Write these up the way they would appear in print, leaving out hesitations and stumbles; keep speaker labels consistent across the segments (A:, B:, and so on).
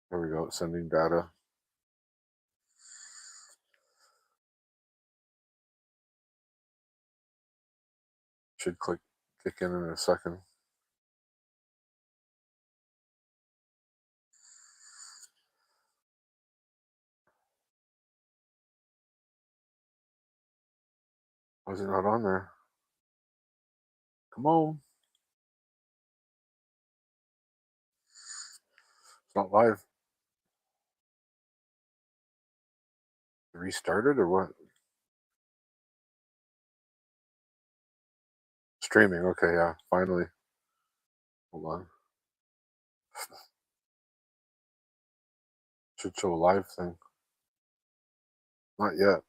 A: There we go, sending data. Should kick in a second. Why is it not on there? Come on. It's not live. Restarted or what? Streaming. Okay, yeah, finally. Hold on. Should show a live thing. Not yet.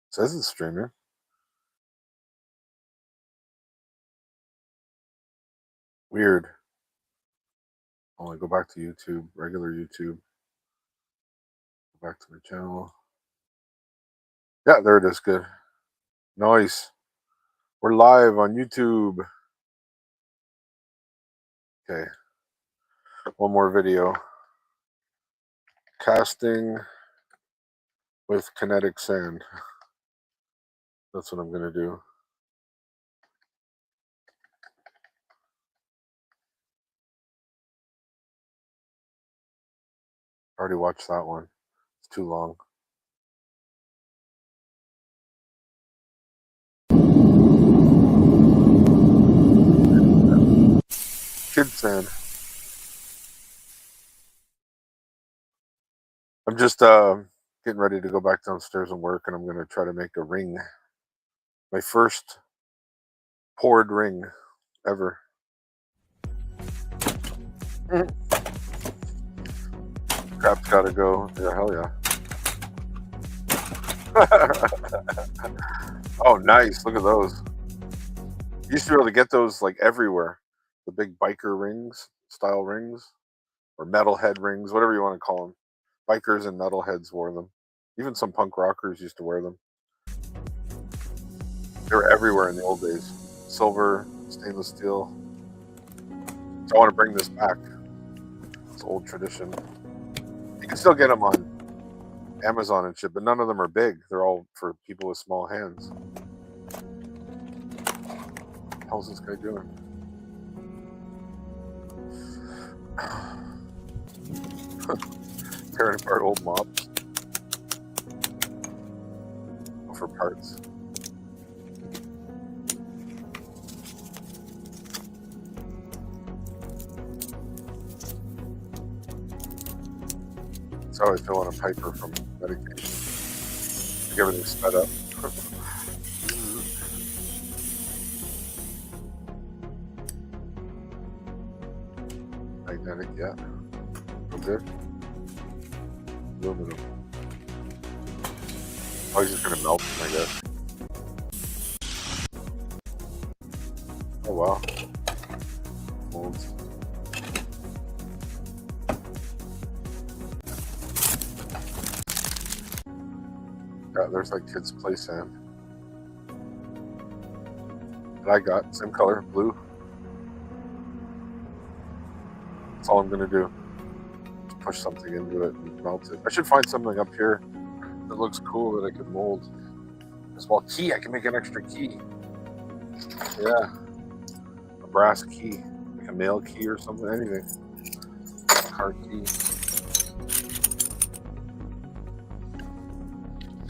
A: It says it's streaming. Weird. Only go back to YouTube, regular YouTube. Go back to my channel. Yeah, there it is. Good. Nice. We're live on YouTube. Okay. One more video. Casting with kinetic sand. That's what I'm going to do. I already watched that one. It's too long. Kid sand. I'm just getting ready to go back downstairs and work, and I'm going to try to make a ring. My first poured ring ever. Crap's gotta go. Yeah, hell yeah. Oh, nice. Look at those. You used to be able to get those like everywhere. The big biker rings, style rings, or metalhead rings, whatever you want to call them. Bikers and metalheads wore them. Even some punk rockers used to wear them. They were everywhere in the old days. Silver, stainless steel. So I want to bring this back. It's old tradition. You can still get them on Amazon and shit, but none of them are big. They're all for people with small hands. What the hell's this guy doing? Tearing apart old mobs for parts. That's how I feel on a Piper from medication. Like everything's sped up. Magnetic, yeah. So good. Aluminum. Oh, he's just gonna melt them, I guess. Oh wow. Molds. Yeah, there's like kids' play sand. That I got, same color, blue. That's all I'm gonna do. Just push something into it and melt it. I should find something up here that looks cool that I could mold. A small key, I can make an extra key. Yeah. A brass key. Like a mail key or something, anything. Car key.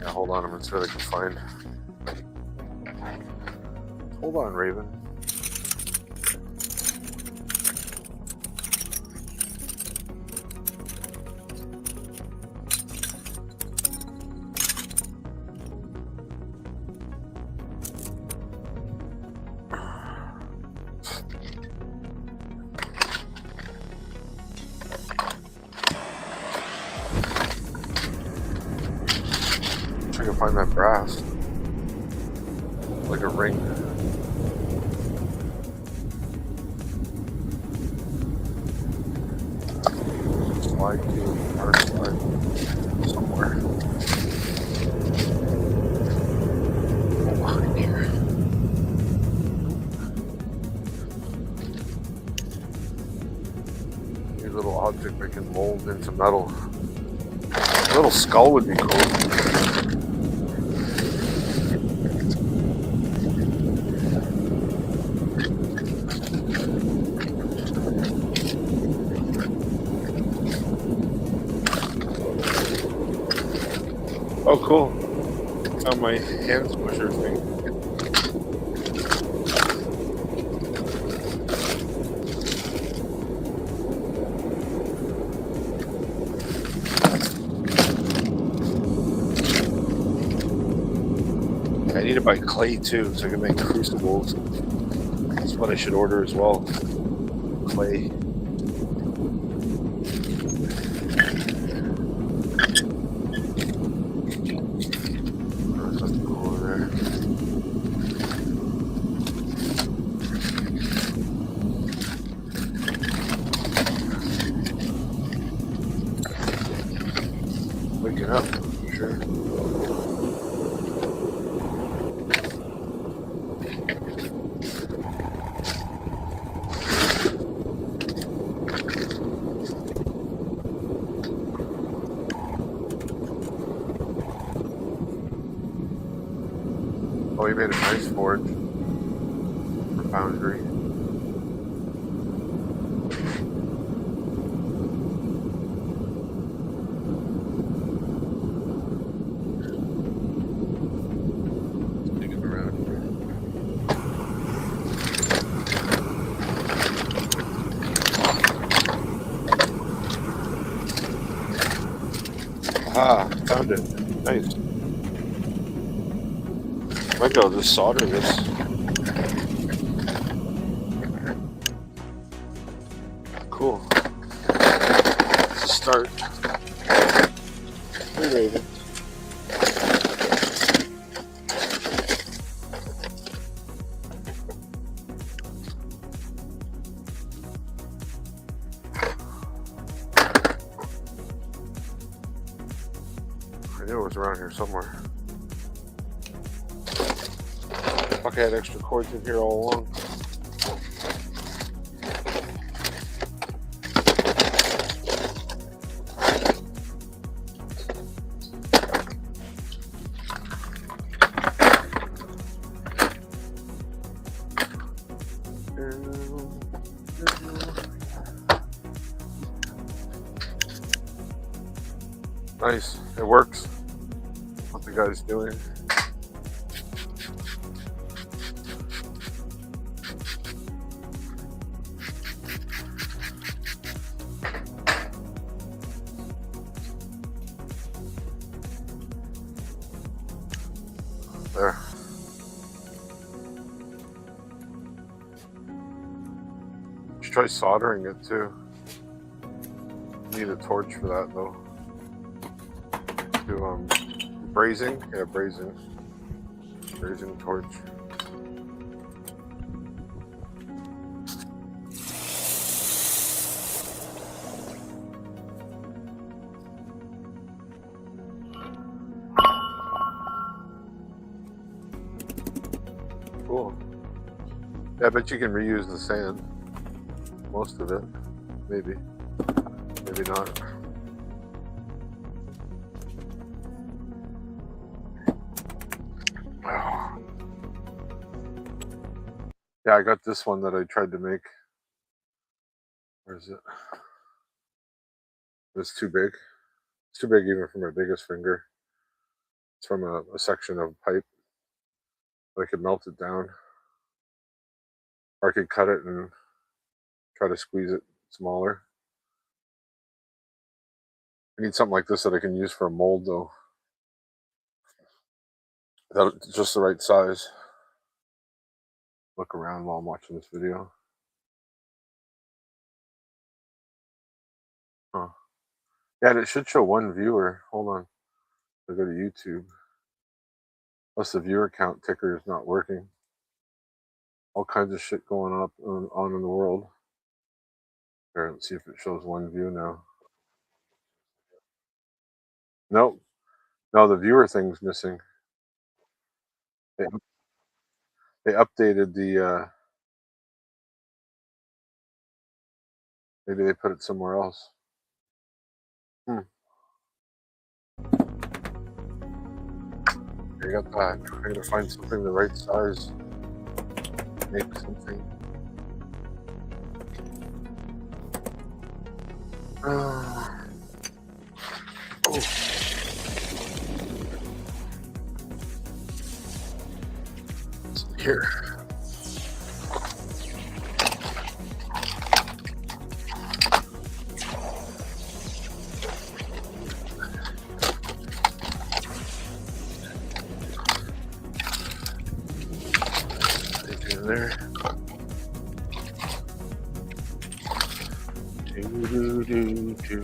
A: Yeah, hold on, I'm gonna see what I can find. Hold on, Raven. I can find that brass. Like a ring. Slide key, hard slide. Somewhere. Hold on here. mold into metal. A little skull would be cool. Oh, cool. Found my hand squisher thing. I need to buy clay too, so I can make crucibles. That's what I should order as well. Clay. Let's go over there. Waking up, for sure. Oh, he made a nice forge for foundry. Digging around here. Ah, found it. Nice. Maybe I'll just solder this. Cool. Let's start. Hey, Raven. I knew it was around here somewhere. Fuck, I had extra cords in here all along. Nice, it works. What the guy's doing. There. Should try soldering it too. Need a torch for that though. Do brazing? Yeah, brazing. Brazing torch. Cool. Yeah, I bet you can reuse the sand. Most of it. Maybe. Maybe not. Yeah, I got this one that I tried to make. Where is it? It's too big. It's too big even for my biggest finger. It's from a section of pipe. I could melt it down. Or I could cut it and try to squeeze it smaller. I need something like this that I can use for a mold though. That's just the right size. Look around while I'm watching this video. Huh. Yeah, it should show one viewer. Hold on. I'll go to YouTube. Plus the viewer count ticker is not working. All kinds of shit going on in the world. Here, let's see if it shows one view now. Nope. No, the viewer thing's missing. They, they updated the, maybe they put it somewhere else. Hmm. I got that. I gotta find something the right size. Make something. Oh. Here. In there. Do.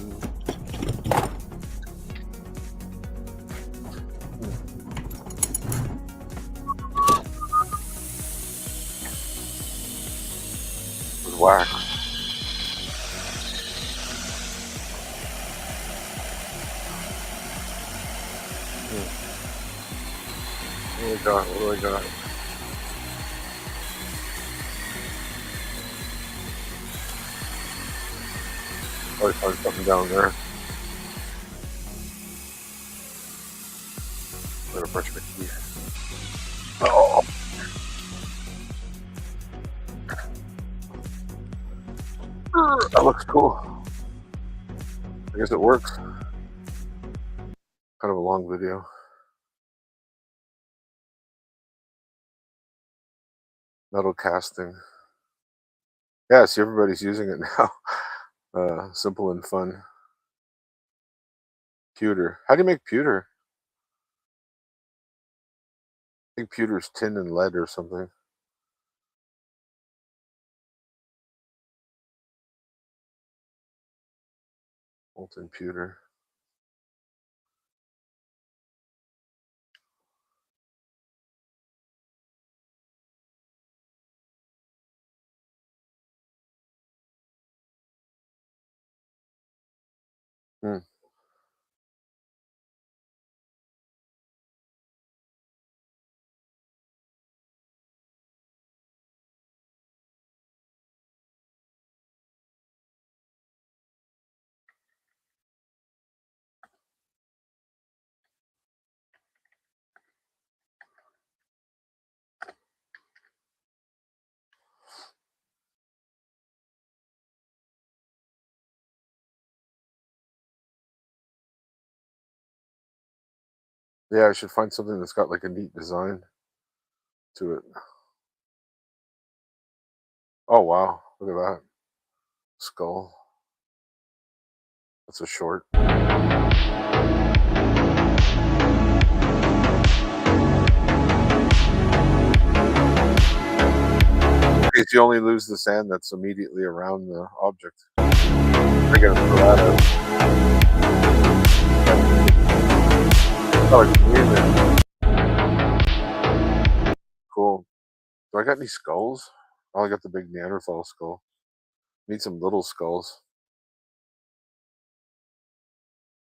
A: With wax. What do I got? What do I got? Probably find something down there. I'm gonna brush my teeth. Oh. That looks cool. I guess it works. Kind of a long video. Metal casting. Yeah, see, everybody's using it now. Simple and fun. Pewter. How do you make pewter? I think pewter's tin and lead or something. Molten pewter. Hmm. Yeah, I should find something that's got like a neat design to it. Oh wow, look at that. Skull. That's a short. If you only lose the sand that's immediately around the object. I gotta throw that out. Oh, it's amazing. Cool. Do I got any skulls? Oh, I got the big Neanderthal skull. Need some little skulls.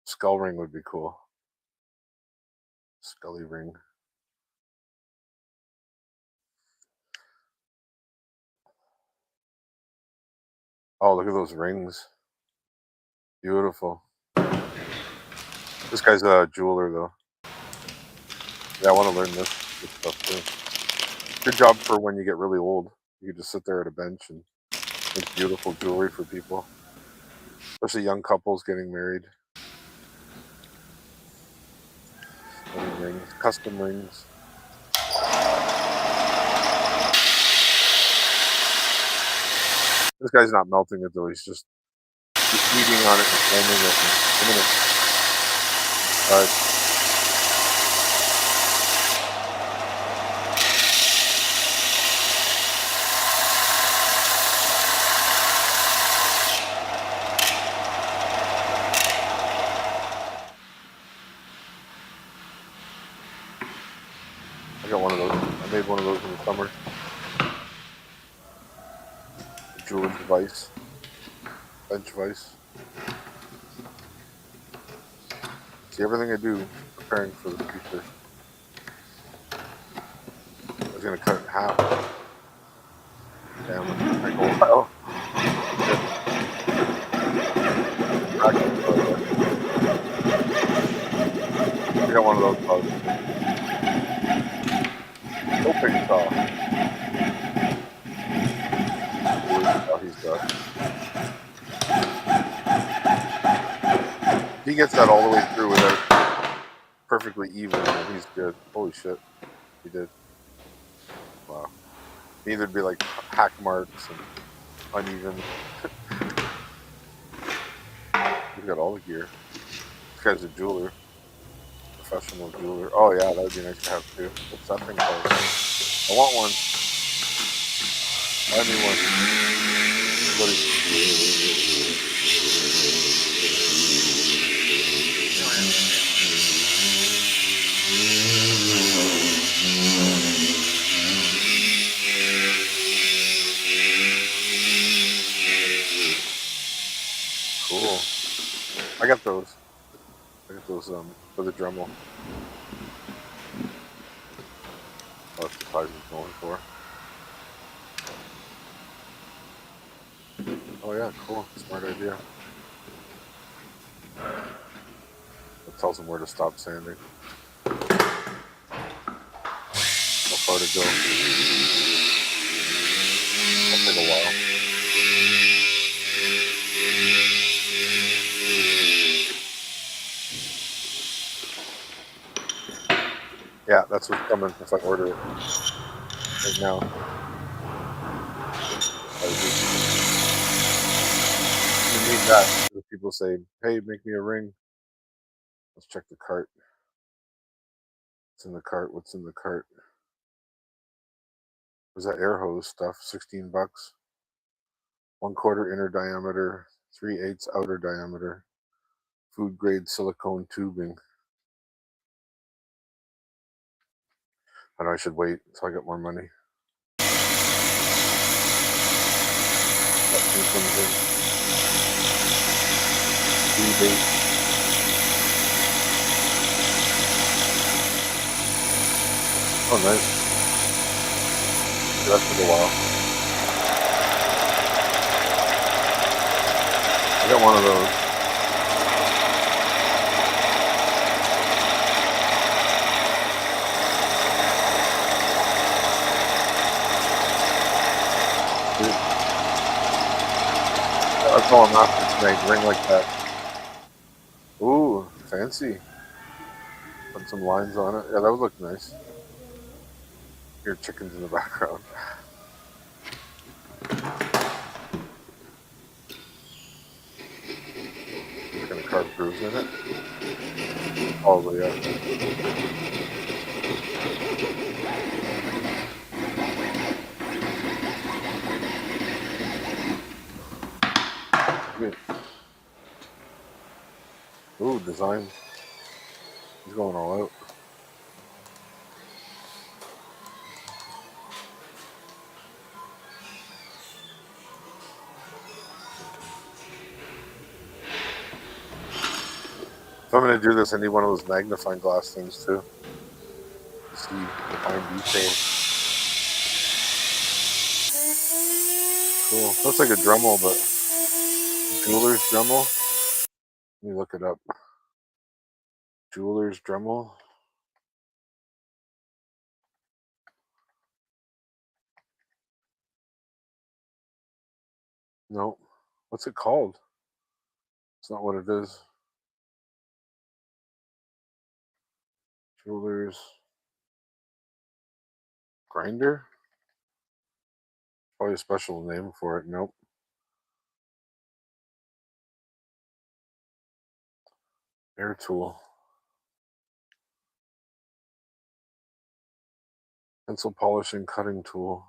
A: Skull ring would be cool. Scully ring. Oh, look at those rings. Beautiful. This guy's a jeweler, though. Yeah, I want to learn this stuff too. Good job for when you get really old. You can just sit there at a bench and make beautiful jewelry for people, especially young couples getting married. Wedding rings, custom rings. This guy's not melting it though. He's eating on it and foaming it. I'm gonna. I got one of those. I made one of those in the summer. Jeweler's vice. Bench vice. See, everything I do, preparing for the future. I was gonna cut it in half. Damn, it's gonna take a while. one of those bugs. Coping saw. Oh, he's got. He gets that all the way through without perfectly even, and he's good. Holy shit, he did. Wow. Either'd be like hack marks and uneven. He's got all the gear. This guy's a jeweler, professional jeweler. Oh yeah, that would be nice to have too. What's that thing called? I want one. I need one. Cool. I got those. I got those for the Dremel. Oh, that's the size he's going for. Oh yeah, cool. Smart idea. It tells him where to stop sanding. How far to go. That'll take a while. Yeah, that's what's coming if I order it right now. You need that. People say, "Hey, make me a ring." Let's check the cart. What's in the cart? What's in the cart? Was that air hose stuff? $16. 1/4 inner diameter, 3/8 outer diameter. Food grade silicone tubing. I know I should wait until I get more money. That thing comes in. Rebate. Oh, nice. That took a while. I got one of those. Dude. That's all I'm after tonight. Ring like that. Ooh, fancy. Put some lines on it. Yeah, that would look nice. Hear chickens in the background. It's gonna carve grooves in it. Probably, yeah. Sweet. Ooh, design. He's going all out. If I'm gonna do this, I need one of those magnifying glass things too. To see the fine detail. Cool. Looks like a Dremel, but jeweler's Dremel. Let me look it up. Jeweler's Dremel. No. What's it called? It's not what it is. Jeweler's grinder? Probably a special name for it. Nope. Air tool. Pencil polishing cutting tool.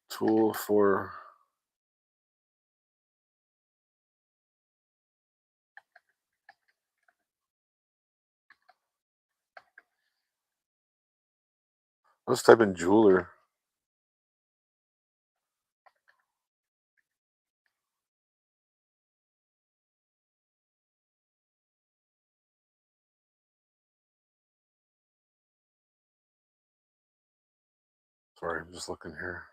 A: Tool for let's type in jeweler. Sorry, I'm just looking here.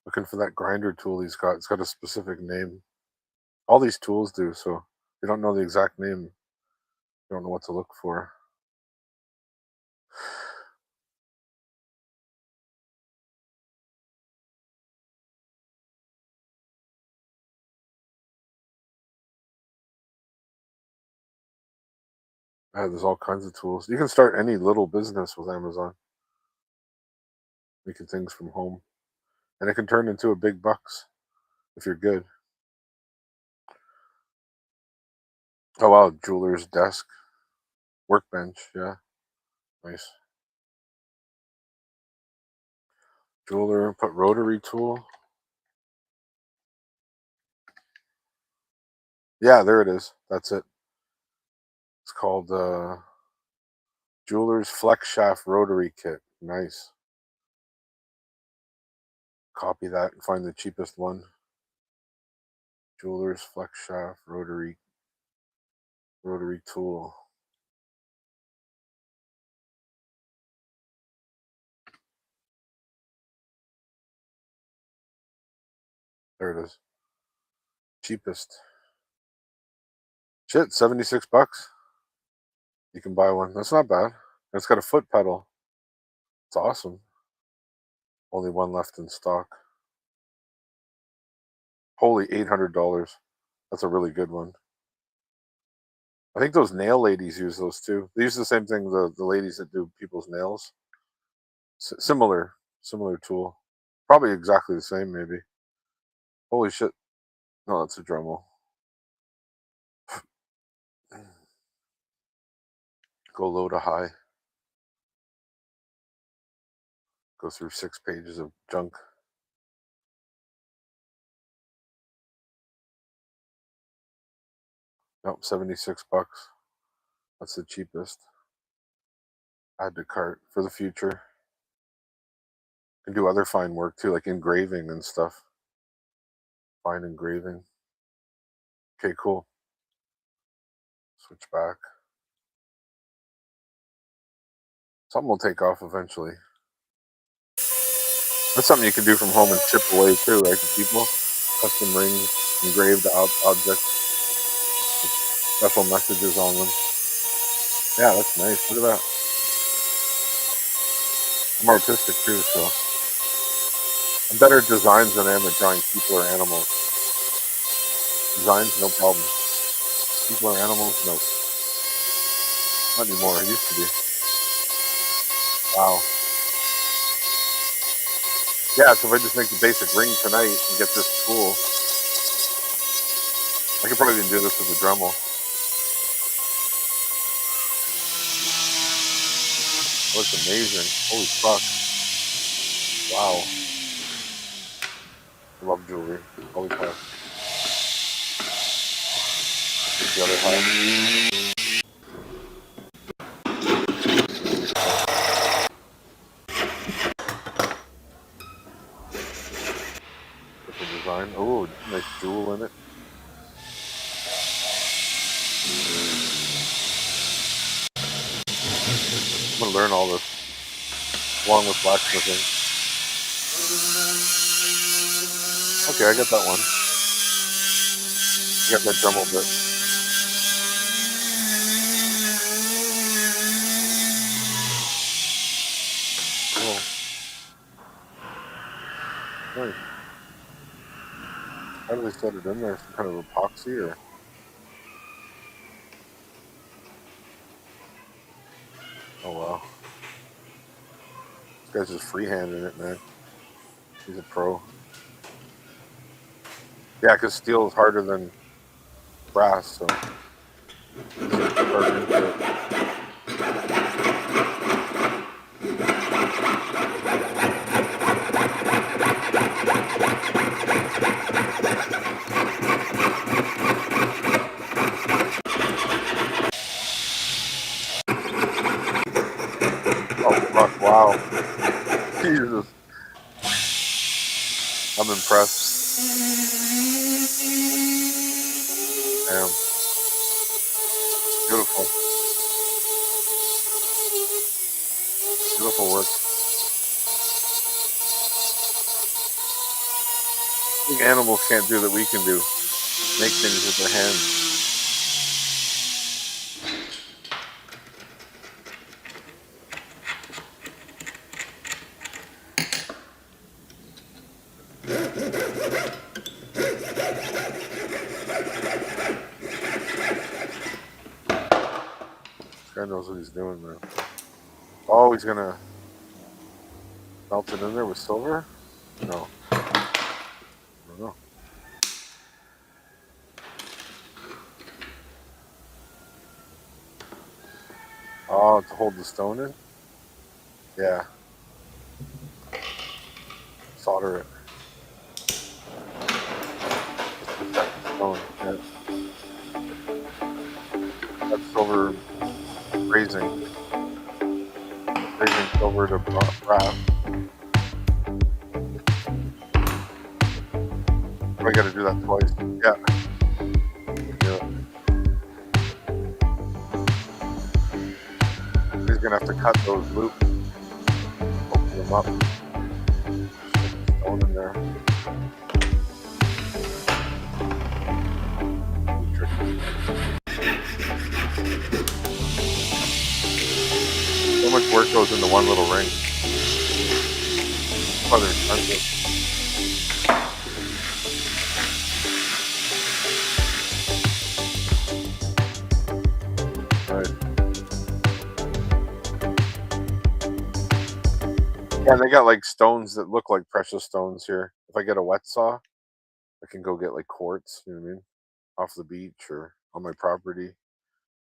A: Looking for that grinder tool he's got. It's got a specific name. All these tools do, so if you don't know the exact name, you don't know what to look for. There's all kinds of tools. You can start any little business with Amazon, making things from home. And it can turn into a big bucks if you're good. Oh wow, jeweler's desk, workbench, yeah, nice. Jeweler, put rotary tool. Yeah, there it is. That's it. It's called jeweler's flex shaft rotary kit. Nice. Copy that and find the cheapest one. Jeweler's flex shaft rotary tool. There it is. Cheapest. Shit, 76 bucks. You can buy one. That's not bad. It's got a foot pedal. It's awesome. Only one left in stock. Holy $800. That's a really good one. I think those nail ladies use those too. They use the same thing. The ladies that do people's nails. Similar tool. Probably exactly the same. Maybe. Holy shit! No, that's a Dremel. Go low to high. Go through 6 pages of junk. Nope, 76 bucks. That's the cheapest. Add to cart for the future. Can do other fine work too, like engraving and stuff. Fine engraving. Okay, cool. Switch back. Something will take off eventually. That's something you can do from home and chip away too, right? To people, custom rings, engraved objects, with special messages on them. Yeah, that's nice. Look at that. I'm artistic too, so I'm better at designs than I am at drawing people or animals. Designs, no problem. People or animals, no. Not anymore. It used to be. Wow. Yeah, so if I just make the basic ring tonight and get this tool, I could probably even do this with a Dremel. It looks amazing. Holy fuck. Wow. I love jewelry. Holy fuck. Here's the other half. Different design. Oh, nice jewel in it. I'm gonna learn all this along with blacksmithing. Okay, I got that one. I got that Dremel bit. Oh, nice. How do they set it in there? Some kind of epoxy or? Oh wow. This guy's just freehanding it, man. He's a pro. Yeah, because steel is harder than brass, so he's harder into it. Oh fuck! Wow. Jesus. I'm impressed. Damn. Beautiful. Beautiful work. I think animals can't do that we can do. Make things with their hands. This guy knows what he's doing, man. Oh, he's gonna melt it in there with silver? No. I don't know. Oh, to hold the stone in? Yeah. Solder it. Protect the stone. Yeah. That's silver raising. Raising silver to brass. We gotta do that twice. Yeah. Yeah. He's gonna have to cut those loops. Open them up. Stone in there. So much work goes into one little ring. Oh, they're expensive. Right. Yeah, and they got like stones that look like precious stones here. If I get a wet saw, I can go get like quartz, you know what I mean? Off the beach or on my property.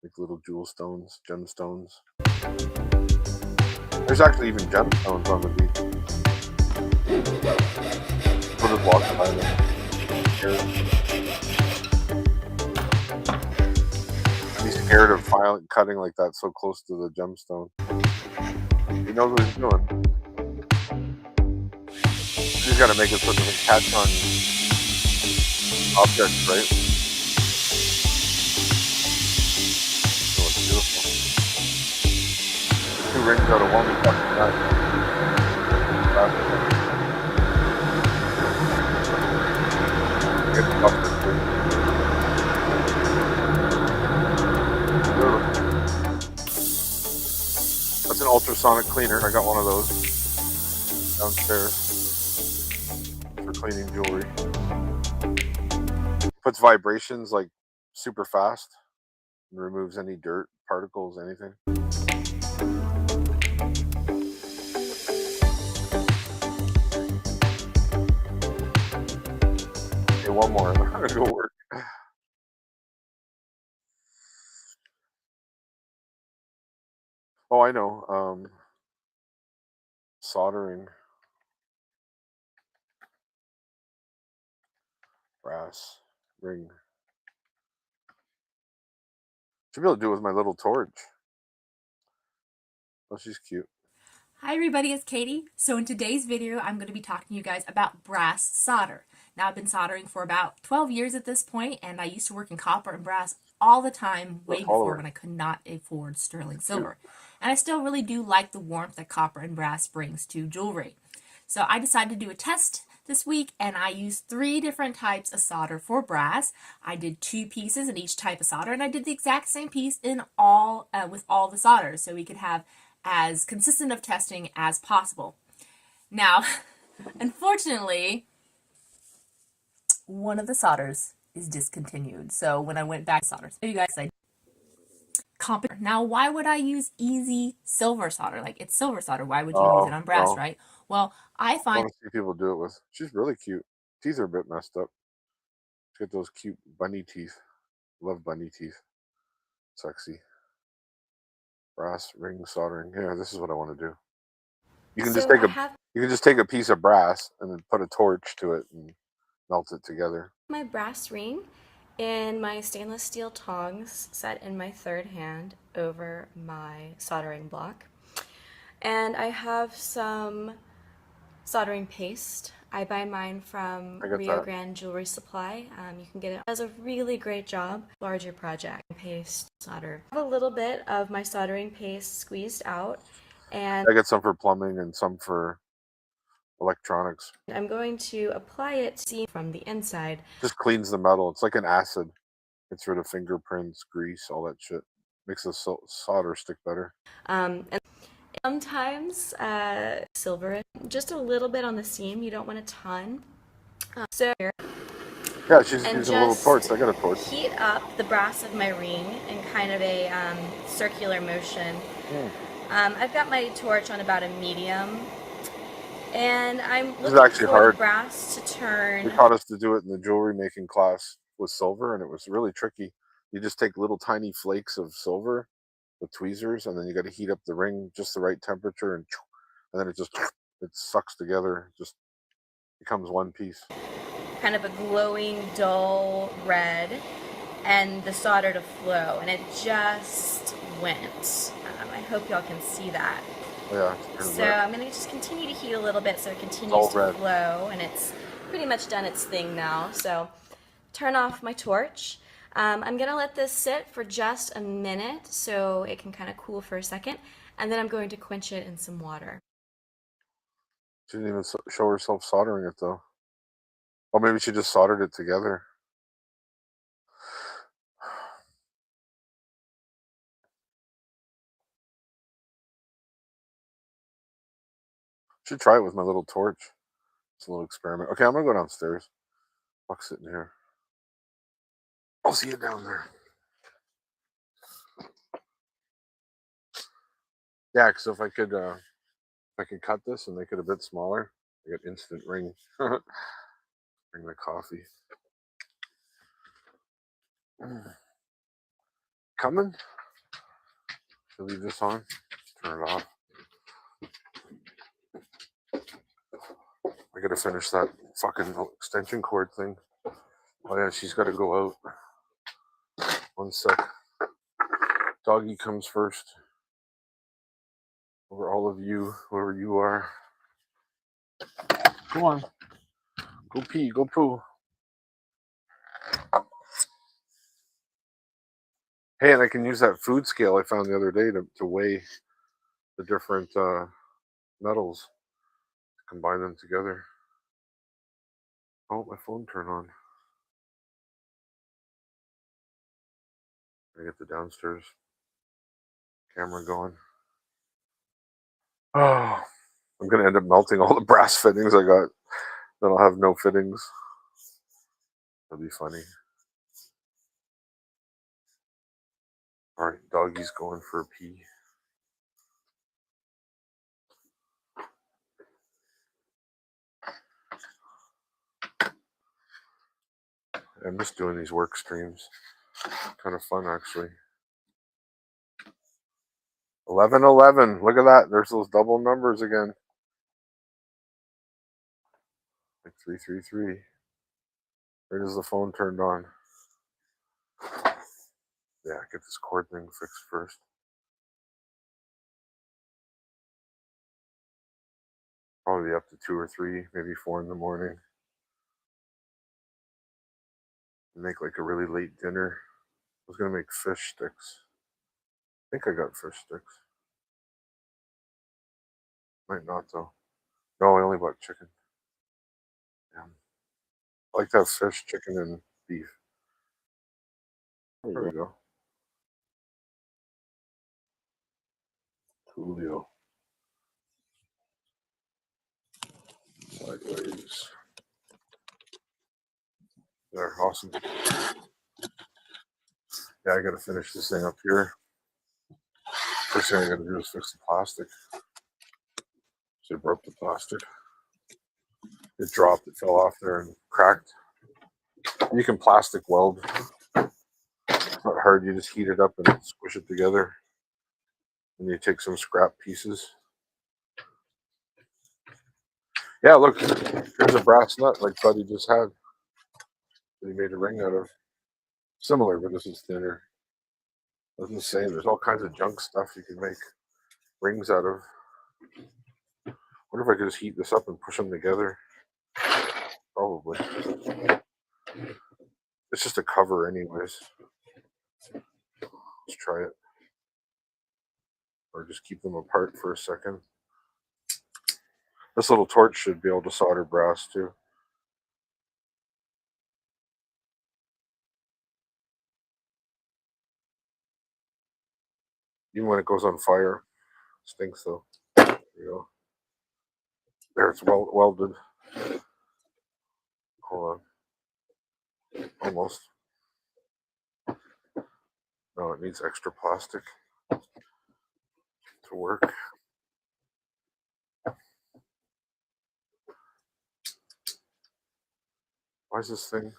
A: Like little jewel stones, gemstones. There's actually even gemstones on the beach. We'll just walk by them. Here. He's scared of cutting like that so close to the gemstone. He knows what he's doing. He's got to make it so it doesn't catch on objects, right? Oh, it's beautiful. Two rings out of one. Get the bucket too. That's an ultrasonic cleaner. I got one of those downstairs for cleaning jewelry. Puts vibrations like super fast and removes any dirt, particles, anything. Okay, one more. I'm gonna go work. Oh, I know. Soldering brass ring. Should be able to do it with my little torch. Oh, she's cute.
B: Hi everybody, it's Katie. So in today's video, I'm going to be talking to you guys about brass solder. Now I've been soldering for about 12 years at this point, and I used to work in copper and brass all the time, way before when I could not afford sterling silver. And I still really do like the warmth that copper and brass brings to jewelry. So I decided to do a test this week, and I used 3 different types of solder for brass. I did 2 pieces in each type of solder, and I did the exact same piece in all with all the solders, so we could have as consistent of testing as possible. Now, unfortunately, one of the solders is discontinued. So when I went back to solders, you guys, now why would I use easy silver solder? Like, it's silver solder. Why would you use it on brass, right? Well, I
A: want to see people do it with. She's really cute. Teeth are a bit messed up. She's got those cute bunny teeth. Love bunny teeth. Sexy. Brass ring soldering. Yeah, this is what I want to do. You can just take a piece of brass and then put a torch to it and melt it together.
C: My brass ring and my stainless steel tongs set in my third hand over my soldering block. And I have some soldering paste. I buy mine from Rio Grande Jewelry Supply. You can get it. It does a really great job. Larger project. Paste solder. I have a little bit of my soldering paste squeezed out, And
A: I get some for plumbing and some for electronics.
C: I'm going to apply it from the inside.
A: Just cleans the metal. It's like an acid. Gets rid of fingerprints, grease, all that shit. Makes the solder stick better.
C: And sometimes silver, just a little bit on the seam. You don't want a ton. So
A: Yeah, she's
C: and
A: using a little torch. I got a torch.
C: heat up the brass of my ring in kind of a circular motion. I've got my torch on about a medium, and I'm looking for
A: hard.
C: the brass to turn.
A: They taught us to do it in the jewelry making class with silver, and it was really tricky. You just take little tiny flakes of silver with tweezers, and then you got to heat up the ring just the right temperature, and then it sucks together. It just becomes one piece.
C: Kind of a glowing, dull red, and the solder to flow, and it just went. I hope y'all can see that.
A: Yeah.
C: So I'm going to just continue to heat a little bit so it continues to flow, and it's pretty much done its thing now. So turn off my torch. I'm going to let this sit for just a minute so it can kind of cool for a second, and then I'm going to quench it in some water.
A: She didn't even show herself soldering it though. Or maybe she just soldered it together. Should try it with my little torch. It's a little experiment. Okay, I'm gonna go downstairs. Fuck sitting here. I'll see you down there. Yeah, because if I could cut this and make it a bit smaller, I get instant ring. Bring the coffee. Coming? Should I leave this on? Turn it off. I gotta finish that fucking extension cord thing. Oh yeah, she's gotta go out. One sec. Doggy comes first. Over all of you, whoever you are. Go on. Go pee, go poo. Hey, and I can use that food scale I found the other day to weigh the different metals. Combine them together. Oh, my phone turned on. I get the downstairs camera going. Oh, I'm gonna end up melting all the brass fittings I got. Then I'll have no fittings. That'll be funny. All right, doggy's going for a pee. I miss doing these work streams. Kind of fun, actually. 11:11. Look at that. There's those double numbers again. Like 333. Right as the phone turned on. Yeah, get this cord thing fixed first. Probably up to 2 or 3, maybe 4 in the morning. Make like a really late dinner. I was gonna make fish sticks. I think I got fish sticks. Might not though. No, I only bought chicken. Yeah. I like to have fish, chicken, and beef. There we go. Julio. Sideways. There, awesome. Yeah, I gotta finish this thing up here. First thing I gotta do is fix the plastic. So I broke the plastic. It dropped, it fell off there and cracked. You can plastic weld. It's not hard, you just heat it up and squish it together. And you take some scrap pieces. Yeah, look, here's a brass nut like Buddy just had. That he made a ring out of. Similar, but this is thinner. Doesn't say. There's all kinds of junk stuff you can make rings out of. Wonder if I could just heat this up and push them together. Probably. It's just a cover anyways. Let's try it. or just keep them apart for a second. This little torch should be able to solder brass too. Even when it goes on fire, it stinks though. There you go. There, it's welded. Hold on. Almost. No, it needs extra plastic to work. Why is this thing?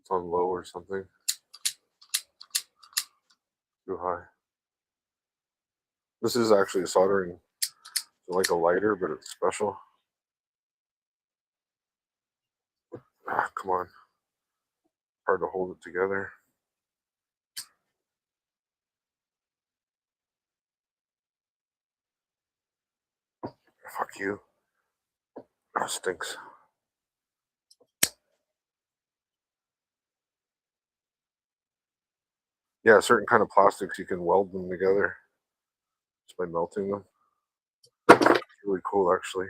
A: It's on low or something. Too high. This is actually a soldering, like a lighter, but it's special. Ah, come on. Hard to hold it together. Fuck you. Oh, stinks. Yeah, certain kind of plastics, you can weld them together just by melting them. It's really cool, actually.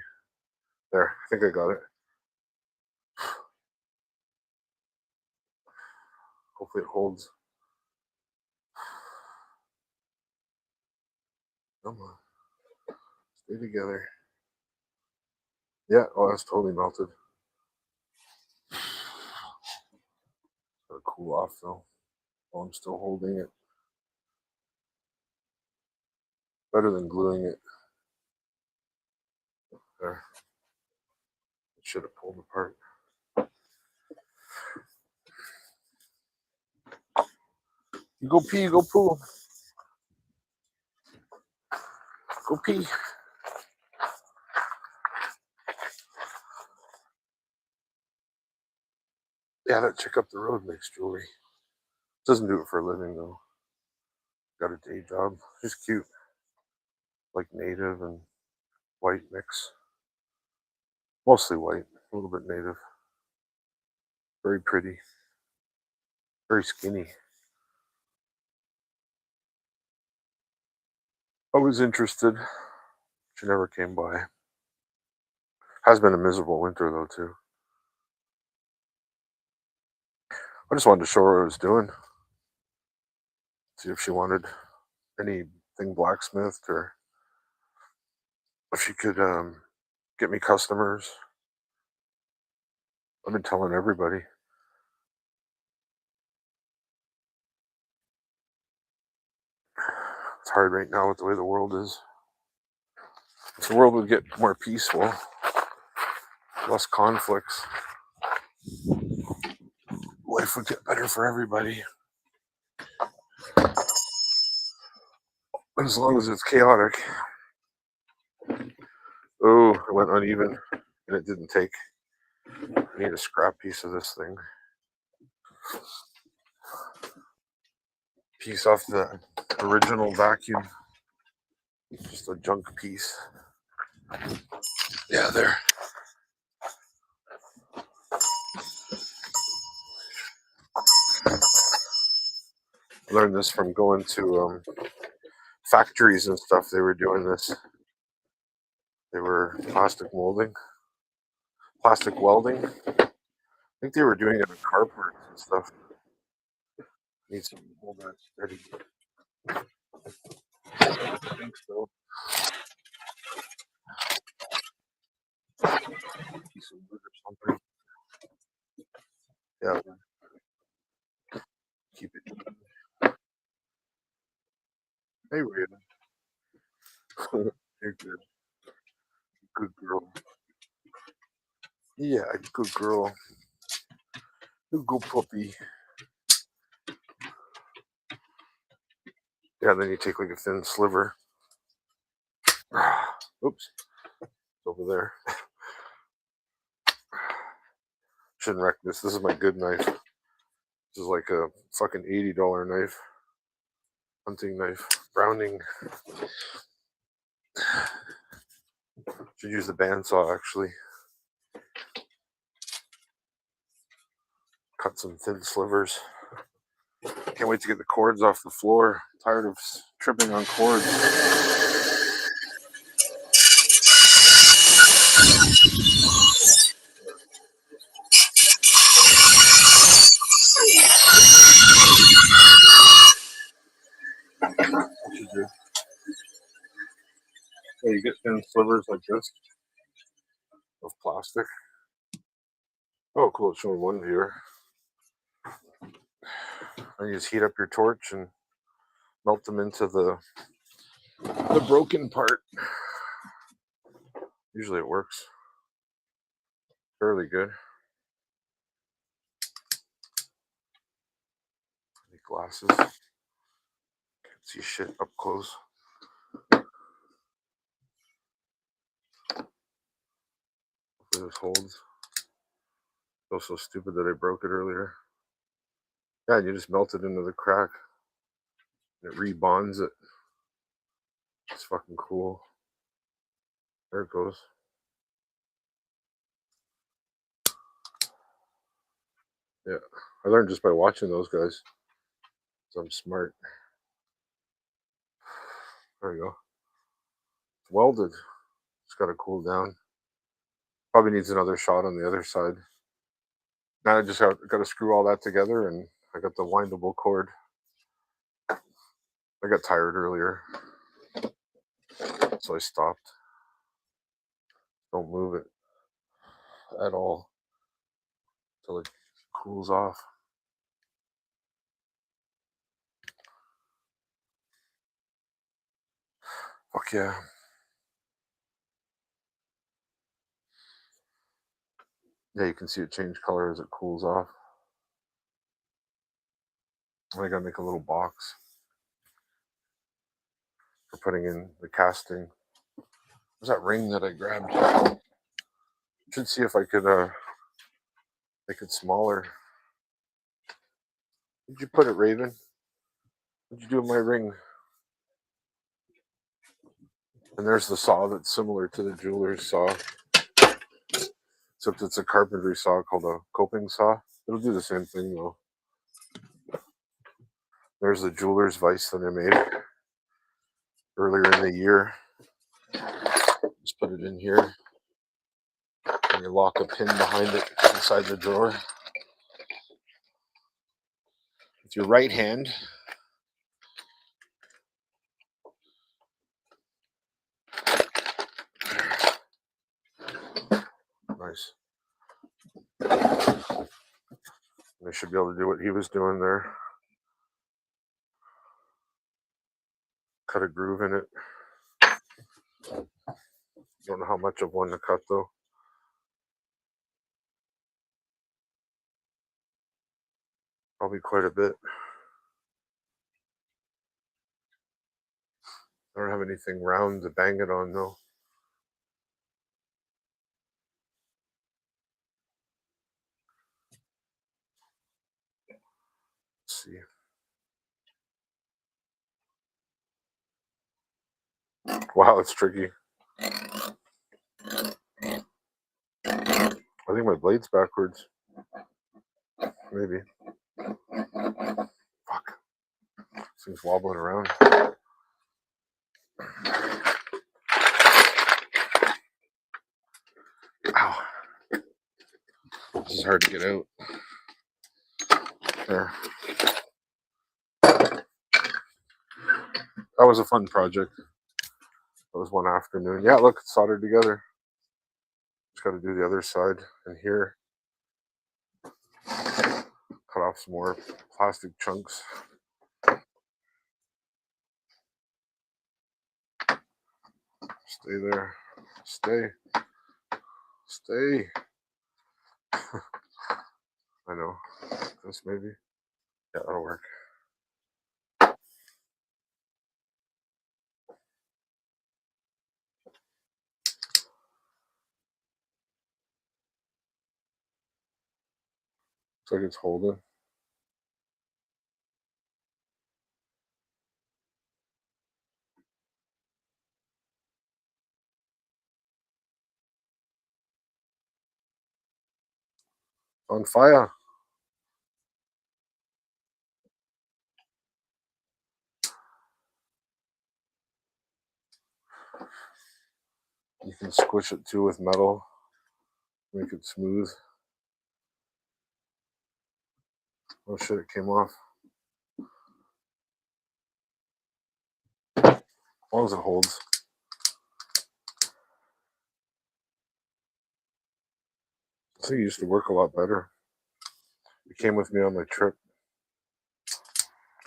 A: There, I think I got it. Hopefully it holds. Come on. Stay together. Yeah, oh, that's totally melted. Gotta cool off though while I'm still holding it. Better than gluing it. There. It should have pulled apart. You go pee, go poo. Go pee. Yeah, that chick up the road makes jewelry. Doesn't do it for a living though. Got a day job. She's cute. Like native and white mix. Mostly white, a little bit native. Very pretty. Very skinny. I was interested. She never came by. Has been a miserable winter though too. I just wanted to show her what I was doing. See if she wanted anything blacksmithed or if she could get me customers. I've been telling everybody. It's hard right now with the way the world is. If the world would get more peaceful, less conflicts, life would get better for everybody. As long as it's chaotic. Oh, it went uneven and it didn't take. I need a scrap piece of this thing. Piece off the original vacuum. Just a junk piece. Yeah, there. I learned this from going to factories and stuff. They were doing this. They were plastic molding, plastic welding. I think they were doing it in car parts and stuff. Need some hold that steady. I think so. Piece of wood or something. Yeah. Keep it. Hey, Raven. You're good. Good girl. Yeah, good girl. Good puppy. Yeah, then you take like a thin sliver. Oops. It's over there. Shouldn't wreck this. This is my good knife. This is like a fucking $80 knife. Hunting knife. Browning. Should use the bandsaw actually. Cut some thin slivers. Can't wait to get the cords off the floor. tired of tripping on cords. So you get thin slivers like this of plastic. Oh, cool! It's showing one viewer. And you just heat up your torch and melt them into the broken part. Usually it works fairly good. Any glasses? Can't see shit up close. Hopefully this holds. I was so stupid that I broke it earlier. Yeah, and you just melt it into the crack. It rebonds it. It's fucking cool. There it goes. Yeah, I learned just by watching those guys. So I'm smart. There you go. It's welded. It's got to cool down. Probably needs another shot on the other side. Now I just got to screw all that together, and I got the windable cord. I got tired earlier, so I stopped. Don't move it at all until it cools off. Fuck yeah. Yeah, you can see it change color as it cools off. I gotta make a little box for putting in the casting. Where's that ring that I grabbed? Should see if I could make it smaller. Did you put it, Raven? What'd you do with my ring? And there's the saw that's similar to the jeweler's saw, except it's a carpentry saw called a coping saw. It'll do the same thing though. There's the jeweler's vise that I made earlier in the year. Just put it in here. And you lock a pin behind it inside the drawer. With your right hand, nice. I should be able to do what he was doing there. Cut a groove in it. Don't know how much of one to cut though. Probably quite a bit. I don't have anything round to bang it on though. Let's see. Wow, it's tricky. I think my blade's backwards. Maybe. Fuck. This thing's wobbling around. Ow. This is hard to get out. There. That was a fun project. That was one afternoon. Yeah, look, it's soldered together. Just got to do the other side. And here, cut off some more plastic chunks. Stay there. Stay. Stay. I know. This maybe. Yeah, that'll work. Looks like it's holding. On fire. You can squish it too with metal, make it smooth. Oh shit, it came off. As long as it holds. I think it used to work a lot better. It came with me on my trip.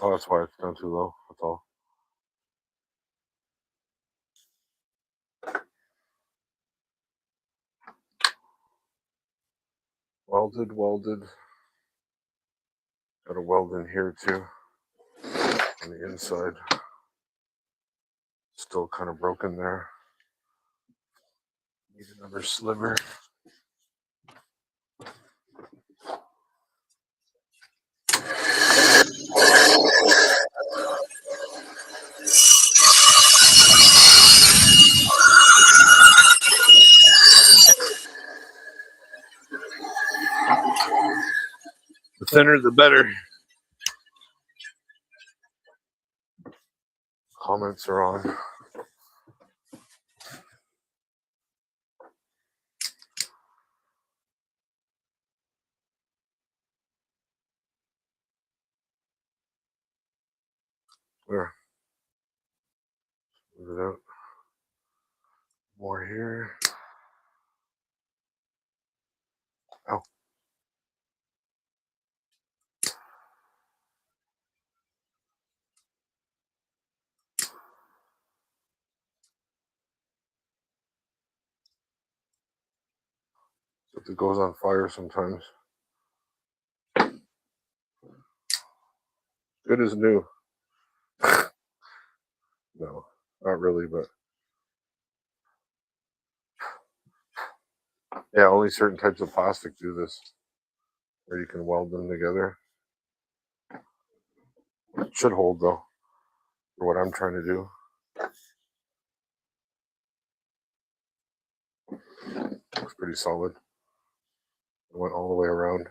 A: Oh, that's why it's down too low. That's all. Welded. Got a weld in here too. On the inside. Still kind of broken there. Need another sliver. The thinner, the better. Comments are on. There. Move it out. More here. Oh. It goes on fire sometimes. Good as new. No, not really, but yeah, only certain types of plastic do this, where you can weld them together. It should hold though, for what I'm trying to do. Looks pretty solid. It went all the way around.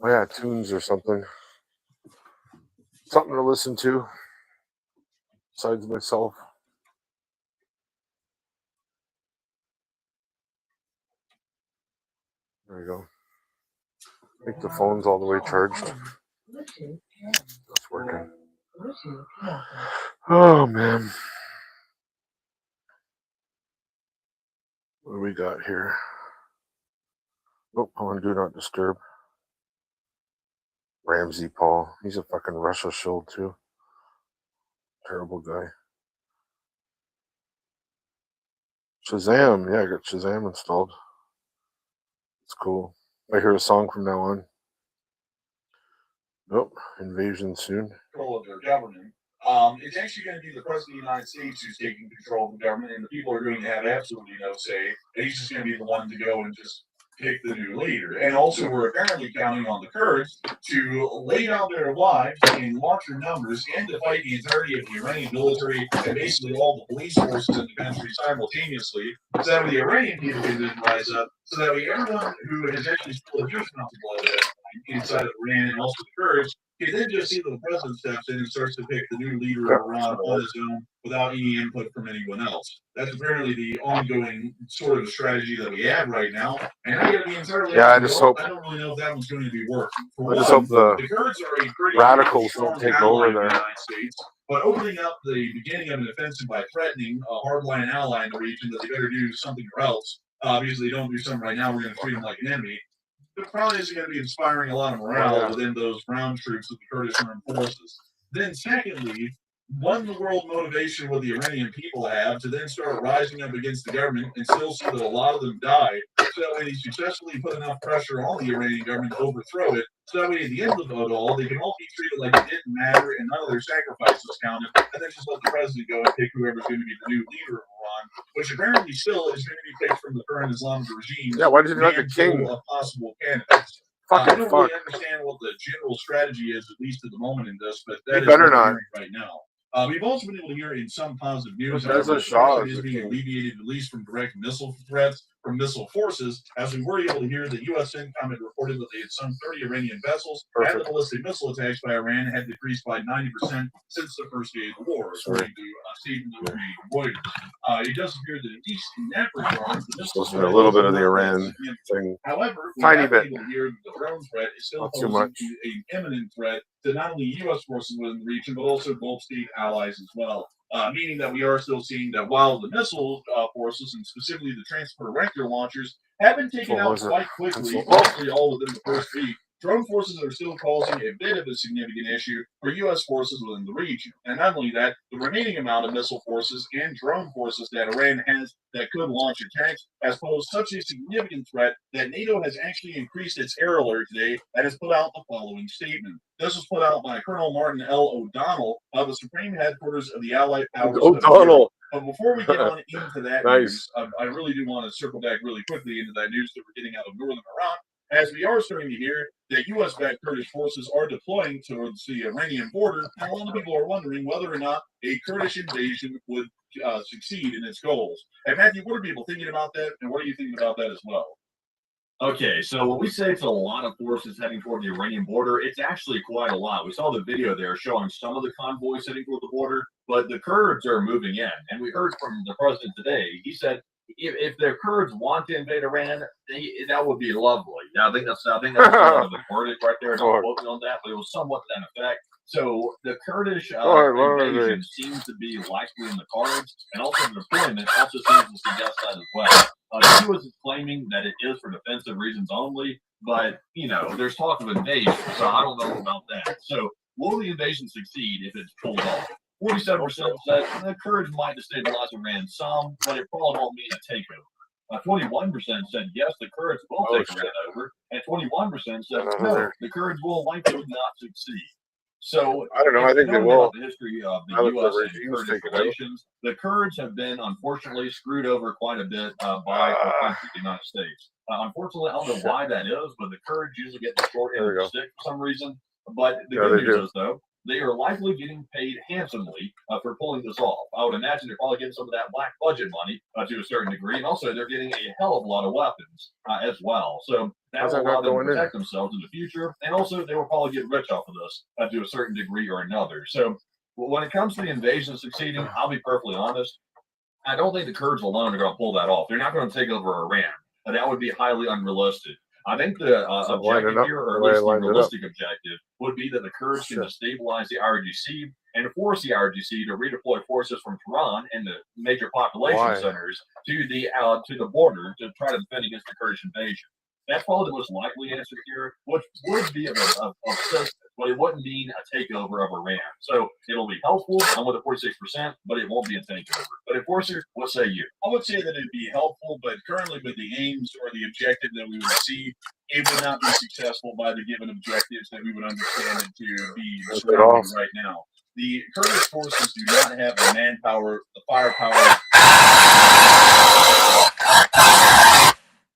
A: Oh yeah, tunes or something. Something to listen to, besides myself. There you go. I think the phone's all the way charged. That's working. Oh man. What do we got here? Oh, I want to do not disturb. Ramsey Paul. He's a fucking Russia shill too. Terrible guy. Shazam. Yeah, I got Shazam installed. It's cool. I hear a song from now on. Nope. Invasion soon.
D: Control of their government. It's actually going to be the president of the United States who's taking control of the government, and the people are going to have absolutely no say. And he's just going to be the one to go and just pick the new leader. And also, we're apparently counting on the Kurds to lay down their lives in larger numbers and to fight the entirety of the Iranian military and basically all the police forces in the country simultaneously, so that way the Iranian people can then rise up, so that way everyone who has actually spilled a huge amount of blood at that point inside of Iran and also the Kurds can then just see the president steps in and starts to pick the new leader of Iran on his own without any input from anyone else. That's apparently the ongoing sort of strategy that we have right now. And I gotta be entirely
A: I just hope.
D: I don't really know if that one's going to be working.
A: I just hope the
D: Kurds are a pretty
A: radicals don't take over there.
D: The United States, but opening up the beginning of an offensive by threatening a hardline ally in the region that they better do something or else. Obviously, don't do something right now. We're going to treat them like an enemy. It probably isn't going to be inspiring a lot of morale within those ground troops of the Kurdish armed forces. Then, secondly, one, the world motivation what the Iranian people have to then start rising up against the government and still see that a lot of them die. So that way, they successfully put enough pressure on the Iranian government to overthrow it. So that way, at the end of it all, they can all be treated like it didn't matter and none of their sacrifices counted, and then just let the president go and pick whoever's going to be the new leader of Iran, which apparently still is going to be picked from the current Islamic regime.
A: Yeah, why did you not the king?
D: Of possible candidates. I don't really understand what the general strategy is, at least at the moment in this, but that is what I'm hearing right now. We've also been able to hear in some positive news
A: But there's
D: that
A: a
D: the
A: Shaw
D: threat
A: as
D: is
A: a
D: being
A: king.
D: alleviated, at least from direct missile threats from missile forces, as we were able to hear the U.S. CENTCOM had reported that they had sunk 30 Iranian vessels, and the ballistic missile attacks by Iran had decreased by 90% since the first day of the war, according to Stephen Reuters. It does appear that at least in that regard, the missile
A: Supposed to be a little bit of the
D: threat is
A: Iran
D: not significant.
A: thing.
D: However, we
A: Tiny
D: have been
A: bit.
D: able to hear that the drone threat is still
A: Not too
D: posing
A: much.
D: an imminent threat to not only U.S. forces within the region, but also Gulf state allies as well. Meaning that we are still seeing that while the missile forces, and specifically the transport-erector launchers, have been taken out quite quickly, mostly all within the first week, drone forces are still causing a bit of a significant issue for U.S. forces within the region. And not only that, the remaining amount of missile forces and drone forces that Iran has that could launch attacks has posed such a significant threat that NATO has actually increased its air alert today and has put out the following statement. This was put out by Colonel Martin L. O'Donnell of the Supreme Headquarters of the Allied Powers.
A: O'Donnell.
D: But before we get on into that
A: Nice.
D: news, I really do want to circle back really quickly into that news that we're getting out of northern Iran, as we are starting to hear that U.S.-backed Kurdish forces are deploying towards the Iranian border, and a lot of people are wondering whether or not a Kurdish invasion would succeed in its goals. And Matthew, what are people thinking about that, and what are you thinking about that as well?
E: Okay, so when we say it's a lot of forces heading toward the Iranian border, it's actually quite a lot. We saw the video there showing some of the convoys heading toward the border, but the Kurds are moving in. And we heard from the president today, he said if the Kurds want to invade Iran, that would be lovely. I think that's somewhat of the verdict right there. Don't quote me on that, but it was somewhat to that effect. So the Kurdish invasion seems to be likely in the cards, and also the deployment also seems to suggest that as well. The U.S. is claiming that it is for defensive reasons only, but, there's talk of invasion, so I don't know about that. So will the invasion succeed if it's pulled off? 47% said the Kurds might destabilize Iran some, but it probably won't mean a takeover. 21% said yes, the Kurds will take Iran over, and 21% said no, the Kurds will likely not succeed. So
A: I don't know. I think they will.
E: The history of the U.S. and Kurdish relations. The Kurds have been unfortunately screwed over quite a bit by our country, the United States. Unfortunately, I don't know why that is, but the Kurds usually get the short end of the stick for some reason. But the good news is, though, they are likely getting paid handsomely for pulling this off. I would imagine they're probably getting some of that black budget money to a certain degree, and also they're getting a hell of a lot of weapons as well. So that will allow them to protect themselves in the future, and also they will probably get rich off of this to a certain degree or another. So when it comes to the invasion succeeding, I'll be perfectly honest, I don't think the Kurds alone are going to pull that off. They're not going to take over Iran. That would be highly unrealistic. I think the objective here, or at least the realistic objective, would be that the Kurds can destabilize the IRGC and force the IRGC to redeploy forces from Tehran and the major population centers to the border to try to defend against the Kurdish invasion. That's probably the most likely answer here, which would be of assistance, but it wouldn't mean a takeover of Iran. So it'll be helpful. I'm with the 46%, but it won't be a takeover. But Enforcer, what say you?
D: I would say that it'd be helpful, but currently with the aims or the objective that we would see, it would not be successful by the given objectives that we would understand it to be surrounding right now. The Kurdish forces do not have the manpower, the firepower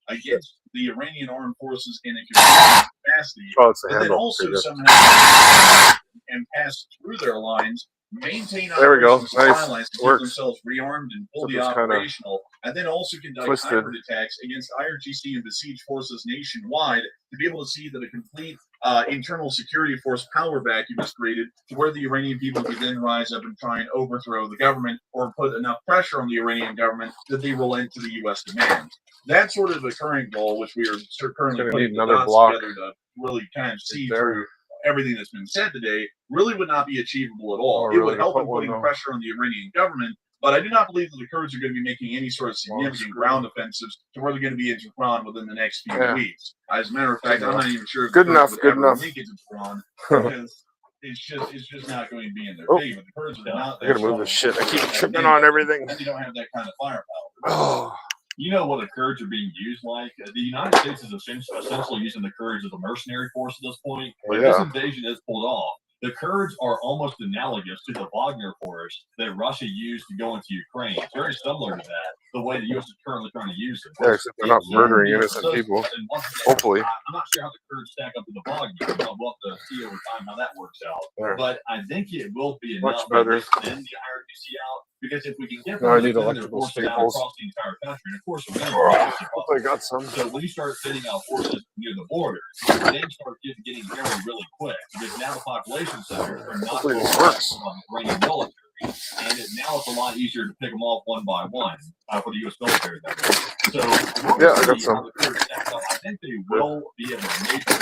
D: against the Iranian armed forces in a capacity, but then also somehow and pass through their lines, maintain operational supply lines to keep themselves rearmed and fully operational, and then also conduct hybrid attacks against IRGC and besieged forces nationwide to be able to see that a complete internal security force power vacuum is created to where the Iranian people could then rise up and try and overthrow the government or put enough pressure on the Iranian government that they relent to the U.S. demands. That's sort of the current goal, which we are currently putting the dots together to really kind of see through everything that's been said today. Really would not be achievable at all. It would help in putting pressure on the Iranian government, but I do not believe that the Kurds are going to be making any sort of significant ground offensives to where they're going to be in Tehran within the next few weeks. As a matter of fact, I'm not even sure if the Kurds would ever make it to Tehran because it's just not going to be in their favor. The Kurds are not.
A: I gotta move this shit. I keep tripping on everything.
D: And they don't have that kind of firepower.
E: You know what the Kurds are being used like? The United States is essentially using the Kurds as a mercenary force at this point. But this invasion is pulled off. The Kurds are almost analogous to the Wagner force that Russia used to go into Ukraine. It's very similar to that, the way the U.S. is currently trying to use them.
A: Yeah, except they're not murdering innocent people. Hopefully.
E: I'm not sure how the Kurds stack up to the Wagner. We'll have see over time how that works out.
A: There.
E: But I think it will be
A: Much
E: enough
A: better.
E: to extend the IRGC out, because if we can get
A: Now I
E: them
A: need
E: to send their
A: electrical
E: forces out
A: staples.
E: across the entire country, and of course we're going to
A: Hope I got some.
E: so when you start sending out forces near the border, then start getting narrow really quick, because now the population centers are not
A: Hopefully this works.
E: on the Iranian military, and now it's a lot easier to pick them off one by one for the U.S. military. That way. So
A: yeah, I got some.
E: I think they will be able to make this.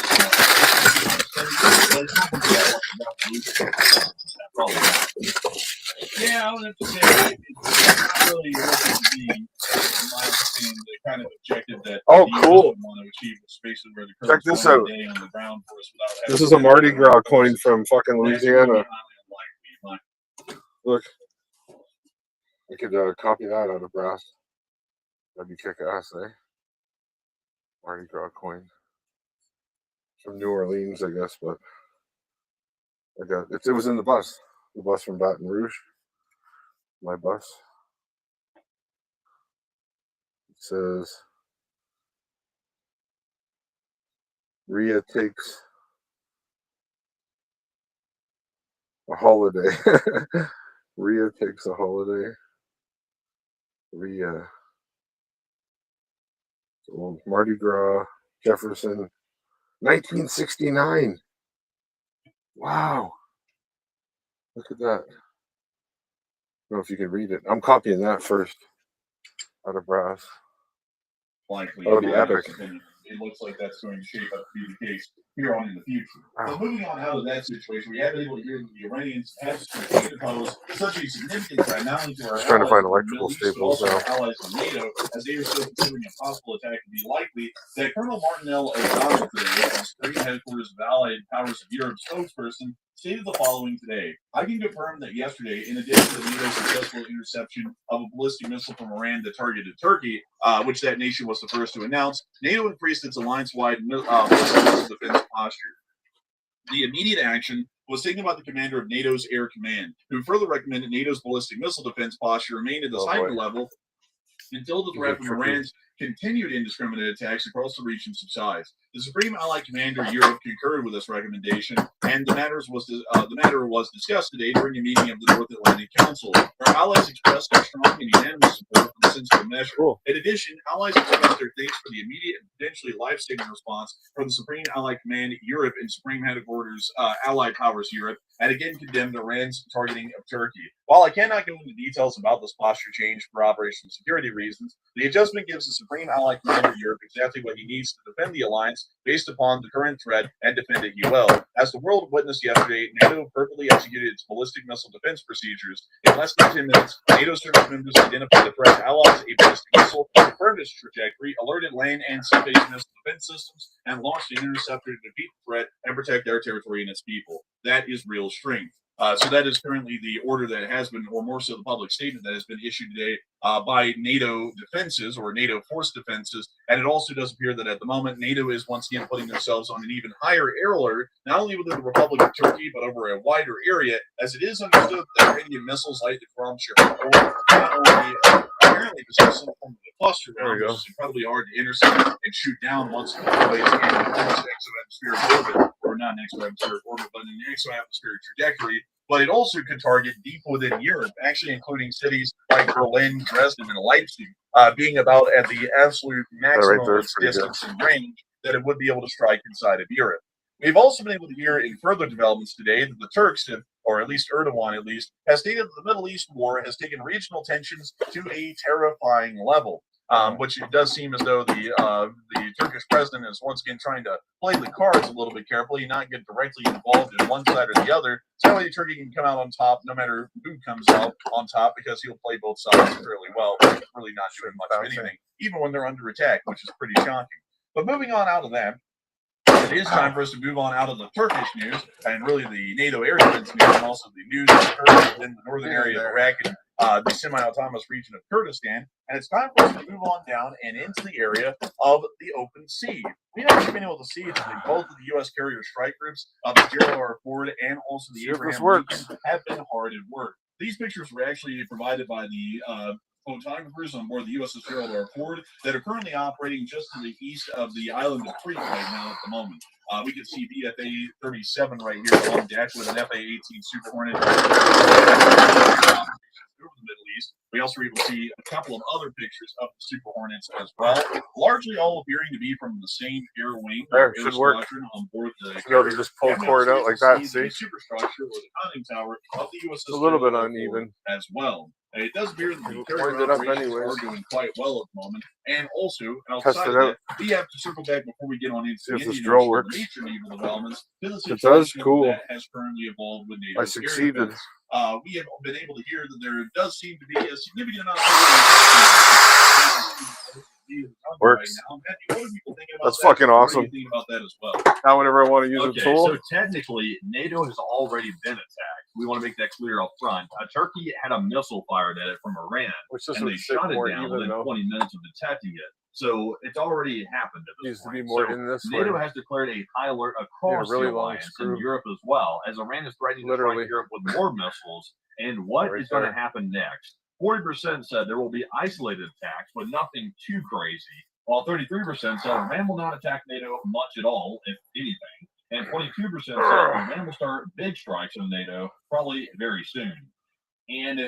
E: But it's not going to be that revolution. Probably not. Yeah, I would have to say it's not really looking to be, in my opinion, the kind of objective that
A: Oh,
E: the
A: cool.
E: US would want to achieve, especially where the
A: Check
E: current
A: this out.
E: day on the ground for us without
A: This is a Mardi Gras coin from fucking Louisiana. Look, I could copy that out of brass. That'd be kick-ass, eh? Mardi Gras coin from New Orleans, I guess, but I got it. It was in the bus from Baton Rouge. My bus. It says, Rhea takes a holiday. Rhea takes a holiday. Rhea. So Mardi Gras, Jefferson, 1969. Wow. Look at that. I don't know if you can read it. I'm copying that first out of brass.
D: Likely,
A: That would be epic.
D: It looks like that's going to shape up to be the case here on in the future. So moving on out of that situation, we have been able to hear that the Iranians have continued to pose such a significant threat not only to our
A: Just trying to
D: allies
A: find
D: in the
A: electrical
D: Middle East, but
A: staples
D: also
A: now.
D: our allies in NATO, as they are still considering a possible attack to be likely, that Colonel Martinel O'Donnell today, the Supreme Headquarters of Allied Powers of Europe spokesperson, stated the following today. I can confirm that yesterday, in addition to NATO's successful interception of a ballistic missile from Iran that targeted Turkey, which that nation was the first to announce, NATO increased its alliance-wide missile defense posture. The immediate action was taken by the commander of NATO's Air Command, who further recommended NATO's ballistic missile defense posture remain at this heightened level until the threat from Iran's continued indiscriminate attacks across the region subsides. The Supreme Allied Commander Europe concurred with this recommendation, and the matter was discussed today during a meeting of the North Atlantic Council, where allies expressed their strong and unanimous support for the sensible measure.
A: Cool.
D: In addition, allies expressed their thanks for the immediate and potentially life-saving response from the Supreme Allied Command Europe and Supreme Headquarters Allied Powers Europe, and again condemned Iran's targeting of Turkey. While I cannot go into details about this posture change for operational security reasons, the adjustment gives the Supreme Allied Commander Europe exactly what he needs to defend the alliance based upon the current threat and defend it well. As the world witnessed yesterday, NATO perfectly executed its ballistic missile defense procedures. In less than 10 minutes, NATO service members identified the threat, allies a ballistic missile, confirmed its trajectory, alerted land and sea-based missile defense systems, and launched an interceptor to defeat the threat and protect their territory and its people. That is real strength. So that is currently the order that has been, or more so the public statement that has been issued today by NATO defenses or NATO force defenses. And it also does appear that at the moment, NATO is once again putting themselves on an even higher air alert, not only within the Republic of Turkey, but over a wider area, as it is understood that Iranian missiles like the Qram Shahar not only apparently possess some form of a cluster round, which is incredibly hard to intercept and shoot down once it deploys in an exoatmospheric orbit, or not an exoatmospheric orbit, but an exoatmospheric trajectory. But it also could target deep within Europe, actually including cities like Berlin, Dresden, and Leipzig, being about at the absolute maximum distance and range that it would be able to strike inside of Europe. We've also been able to hear in further developments today that the Turks have, or at least Erdogan at least, has stated that the Middle East war has taken regional tensions to a terrifying level. Which it does seem as though the Turkish president is once again trying to play the cards a little bit carefully, not get directly involved in one side or the other. So that way Turkey can come out on top no matter who comes out on top, because he'll play both sides fairly well, really not doing much of anything, even when they're under attack, which is pretty shocking. But moving on out of that, it is time for us to move on out of the Turkish news and really the NATO air defense news, and also the news in the northern area of Iraq and the semi-autonomous region of Kurdistan. And it's time for us to move on down and into the area of the open sea. We've actually been able to see that both of the U.S. carrier strike groups, the Gerald R. Ford and also the Abraham Lincoln, have been hard at work. These pictures were actually provided by the photographers on board the USS Gerald R. Ford that are currently operating just to the east of the island of Crete right now at the moment. We can see VFA 37 right here on deck with an FA-18 Super Hornet over the Middle East. We also were able to see a couple of other pictures of the Super Hornets as well, largely all appearing to be from the same air wing
A: There,
D: or
A: should
D: air
A: work.
D: squadron on board the
A: You know, to just pull cord out like that, see?
D: The superstructure or the conning tower of the USS
A: It's a little bit
D: Gerald R.
A: uneven.
D: As well. It does appear that the
A: Wind
D: carrier
A: it up
D: operations
A: anyways.
D: are doing quite well at the moment. And also,
A: Test
D: outside
A: it
D: of
A: out.
D: that, we have to circle back before we get on into
A: See if
D: the
A: this
D: Indian
A: drill
D: Ocean
A: works.
D: nature naval developments to the
A: It
D: situation
A: does, cool.
D: that has currently evolved with NATO
A: I succeeded.
D: we have been able to hear that there does seem to be a significant amount of
A: Works.
D: right now. Matthew, what are people thinking about
A: That's
D: that?
A: fucking
D: What
A: awesome.
D: do you think about that as well?
A: Now, whenever I want to use
E: Okay,
A: a tool,
E: so technically, NATO has already been attacked. We want to make that clear up front. Turkey had a missile fired at it from Iran,
A: which this
E: and they
A: would sit
E: shot it
A: more
E: down
A: even
E: within
A: though.
E: 20 minutes of detecting it. So it's already happened at this
A: Needs to
E: point.
A: be more
E: So
A: in this
E: NATO
A: way.
E: has declared a high alert across
A: really
E: the
A: long
E: alliance
A: screw.
E: in Europe as well, as Iran is threatening to
A: Literally.
E: strike Europe with more missiles. And what
A: Right
E: is going to
A: there.
E: happen next? 40% said there will be isolated attacks, but nothing too crazy, while 33% said Iran will not attack NATO much at all, if anything. And 22% said Iran will start big strikes on NATO probably very soon. And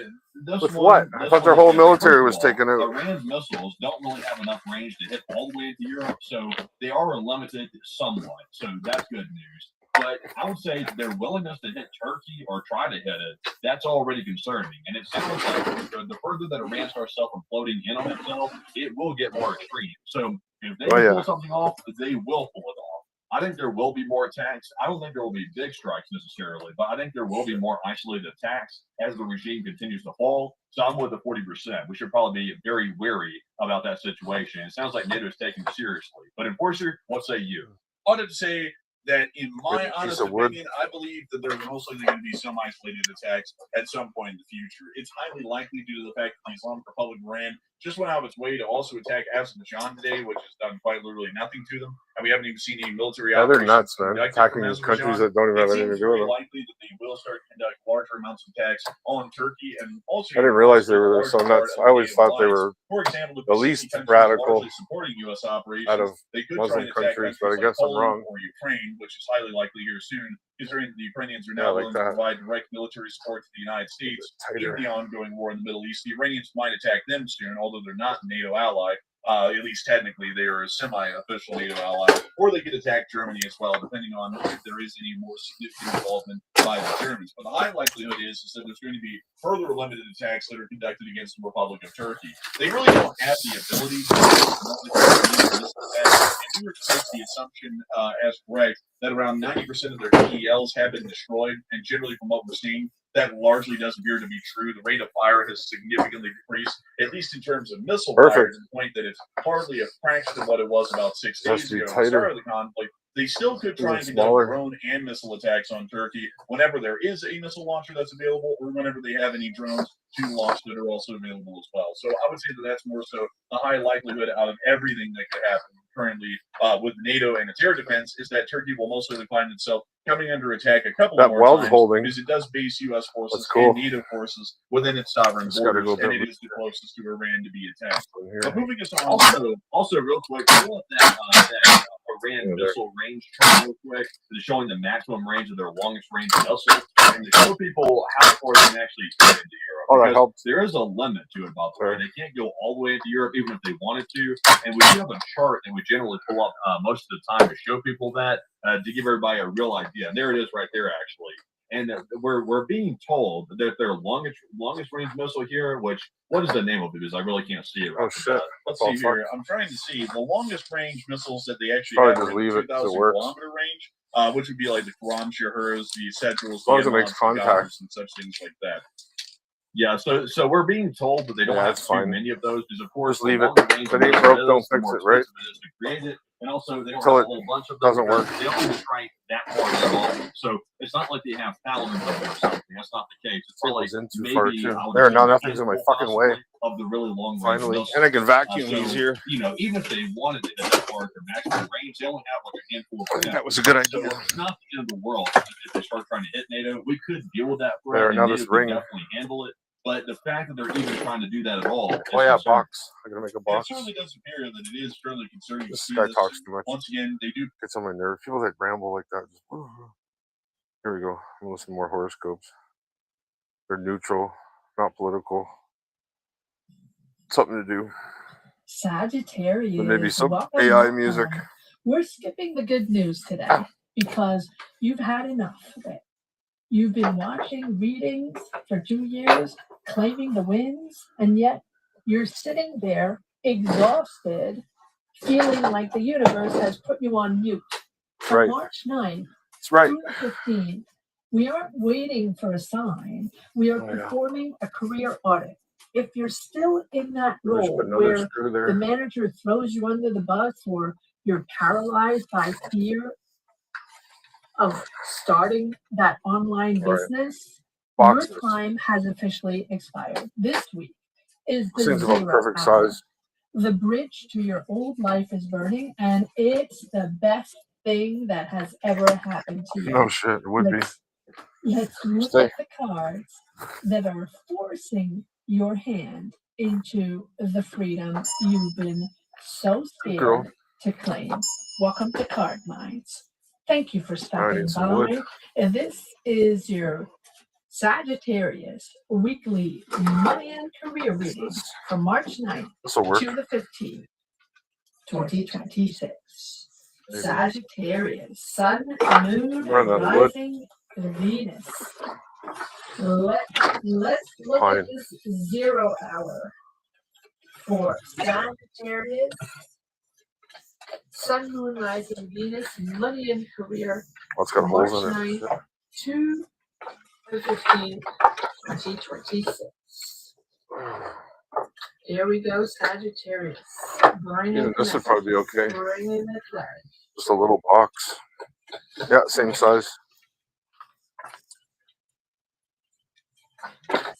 E: this
A: With
E: one,
A: what? I
E: this
A: thought their
E: one
A: whole
E: is,
A: military
E: first
A: was
E: of all,
A: taken out.
E: Iran's missiles don't really have enough range to hit all the way into Europe, so they are limited somewhat. So that's good news. But I would say their willingness to hit Turkey or try to hit it, that's already concerning. And it sounds like the further that Iran starts self-imploding in on itself, it will get more extreme. So if they pull something off, they will pull it off. I think there will be more attacks. I don't think there will be big strikes necessarily, but I think there will be more isolated attacks as the regime continues to fall. So I'm with the 40%. We should probably be very wary about that situation. It sounds like NATO is taking it seriously. But Enforcer, what say you?
D: I wanted to say that, in my
A: Good
D: honest
A: piece of wood.
D: opinion, I believe that there's most likely going to be some isolated attacks at some point in the future. It's highly likely due to the fact that the Islamic Republic of Iran just went out of its way to also attack Azerbaijan today, which has done quite literally nothing to them. And we haven't even seen any military
A: Yeah, they're
D: operations
A: nuts, man.
D: conducted
A: Attacking
D: from
A: countries
D: Azerbaijan.
A: that don't even have
D: It
A: anything
D: seems
A: to do with
D: very
A: them.
D: likely that they will start to conduct larger amounts of attacks on Turkey, and also
A: I didn't realize they
D: a
A: were
D: large
A: so
D: part
A: nuts.
D: of
A: I always
D: the
A: thought they
D: alliance.
A: were
D: For example,
A: the least radical
D: largely supporting U.S. operations
A: out of
D: they could
A: Muslim
D: try and attack
A: countries, but I
D: like
A: guess I'm
D: Poland
A: wrong.
D: or Ukraine, which is highly likely here soon, considering the Ukrainians are now
A: Yeah, like
D: willing to
A: that.
D: provide direct military support to the United States in
A: Tighter.
D: the ongoing war in the Middle East. The Iranians might attack them soon, although they're not a NATO ally. At least technically, they are a semi-official NATO ally, or they could attack Germany as well, depending on if there is any more significant involvement by the Germans. But the high likelihood is that there's going to be further limited attacks that are conducted against the Republic of Turkey. They really don't have the ability to and we were to take the assumption as correct that around 90% of their PELs have been destroyed, and generally from what we're seeing, that largely does appear to be true. The rate of fire has significantly decreased, at least in terms of missile fire, to the point that it's hardly a fraction of what it was about 6 days ago at the start of the conflict. They still could try and conduct drone and missile attacks on Turkey whenever there is a missile launcher that's available, or whenever they have any drones to launch that are also available as well. So I would say that that's more so the high likelihood out of everything that could happen currently with NATO and its air defense is that Turkey will most likely find itself coming under attack a couple more times because it does base U.S. forces and NATO forces within its sovereign borders, and it is the closest to Iran to be attacked. But moving us on.
E: Also, real quick, pull up that Iran missile range chart real quick. It's showing the maximum range of their longest range missile, and to show people how far they can actually get into Europe.
A: Oh, that helps.
E: There is a limit to it, by the way. They can't go all the way into Europe, even if they wanted to. And we do have a chart that we generally pull up most of the time to show people that, to give everybody a real idea. And there it is right there, actually. And we're being told that their longest range missile here, which, what is the name of it? Because I really can't see it right now.
A: Oh, shit.
D: Let's see here. I'm trying to see the longest range missiles that they actually have are the 2,000 kilometer range, which would be like the Quram Shahirs, the Sedrils, the
A: makes contact
D: and such things like that.
E: Yeah, so we're being told that they don't have too many of those because, of course,
A: just leave it. If it ain't broke, don't fix it, right?
E: To create it, and also they don't
A: Until
E: have a whole bunch of them.
A: doesn't work.
E: They don't even strike that far at all. So it's not like they have thousands of them or something. That's not the case. It's really maybe
A: there, now nothing's in my fucking way.
E: Of the really long
A: finally,
E: range
A: and I can vacuum
E: so,
A: easier.
E: You know, even if they wanted to hit that far at their maximum range, they only have like a handful of them.
A: That was a good idea.
E: So it's not the end of the world if they start trying to hit NATO. We could deal with that threat.
A: There, now
E: NATO
A: this ring
E: definitely handle it. But the fact that they're even trying to do that at all.
A: Oh yeah, box. I'm gonna make a box.
E: It certainly does appear that it is fairly concerning.
A: This guy talks too much.
E: Once again, they do
A: gets on my nerves. People that ramble like that. Just, here we go. I'm gonna listen to more horoscopes. They're neutral, not political. Something to do.
F: Sagittarius.
A: But maybe some AI music.
F: We're skipping the good news today because you've had enough of it. You've been watching readings for 2 years, claiming the wins, and yet you're sitting there exhausted, feeling like the universe has put you on mute. From March 9th through the 15th, we aren't waiting for a sign. We are performing a career audit. If you're still in that role where the manager throws you under the bus or you're paralyzed by fear of starting that online business, your time has officially expired. This week is the zero hour. The bridge to your old life is burning, and it's the best thing that has ever happened to you.
A: No shit, it would be.
F: Let's look at the cards that are forcing your hand into the freedom you've been so scared to claim. Welcome to Card Minds. Thank you for stopping by. And this is your Sagittarius weekly money and career reading from March 9th to the 15th, 2026. Sagittarius, Sun, Moon, Rising, Venus. Let's look at this 0 hour for Sagittarius, Sun, Moon, Rising, Venus, money and career. March 9th to the 15th, 2026. Here we go, Sagittarius.
A: This would probably be okay.
F: Bring in the clarity.
A: Just a little box. Yeah, same size.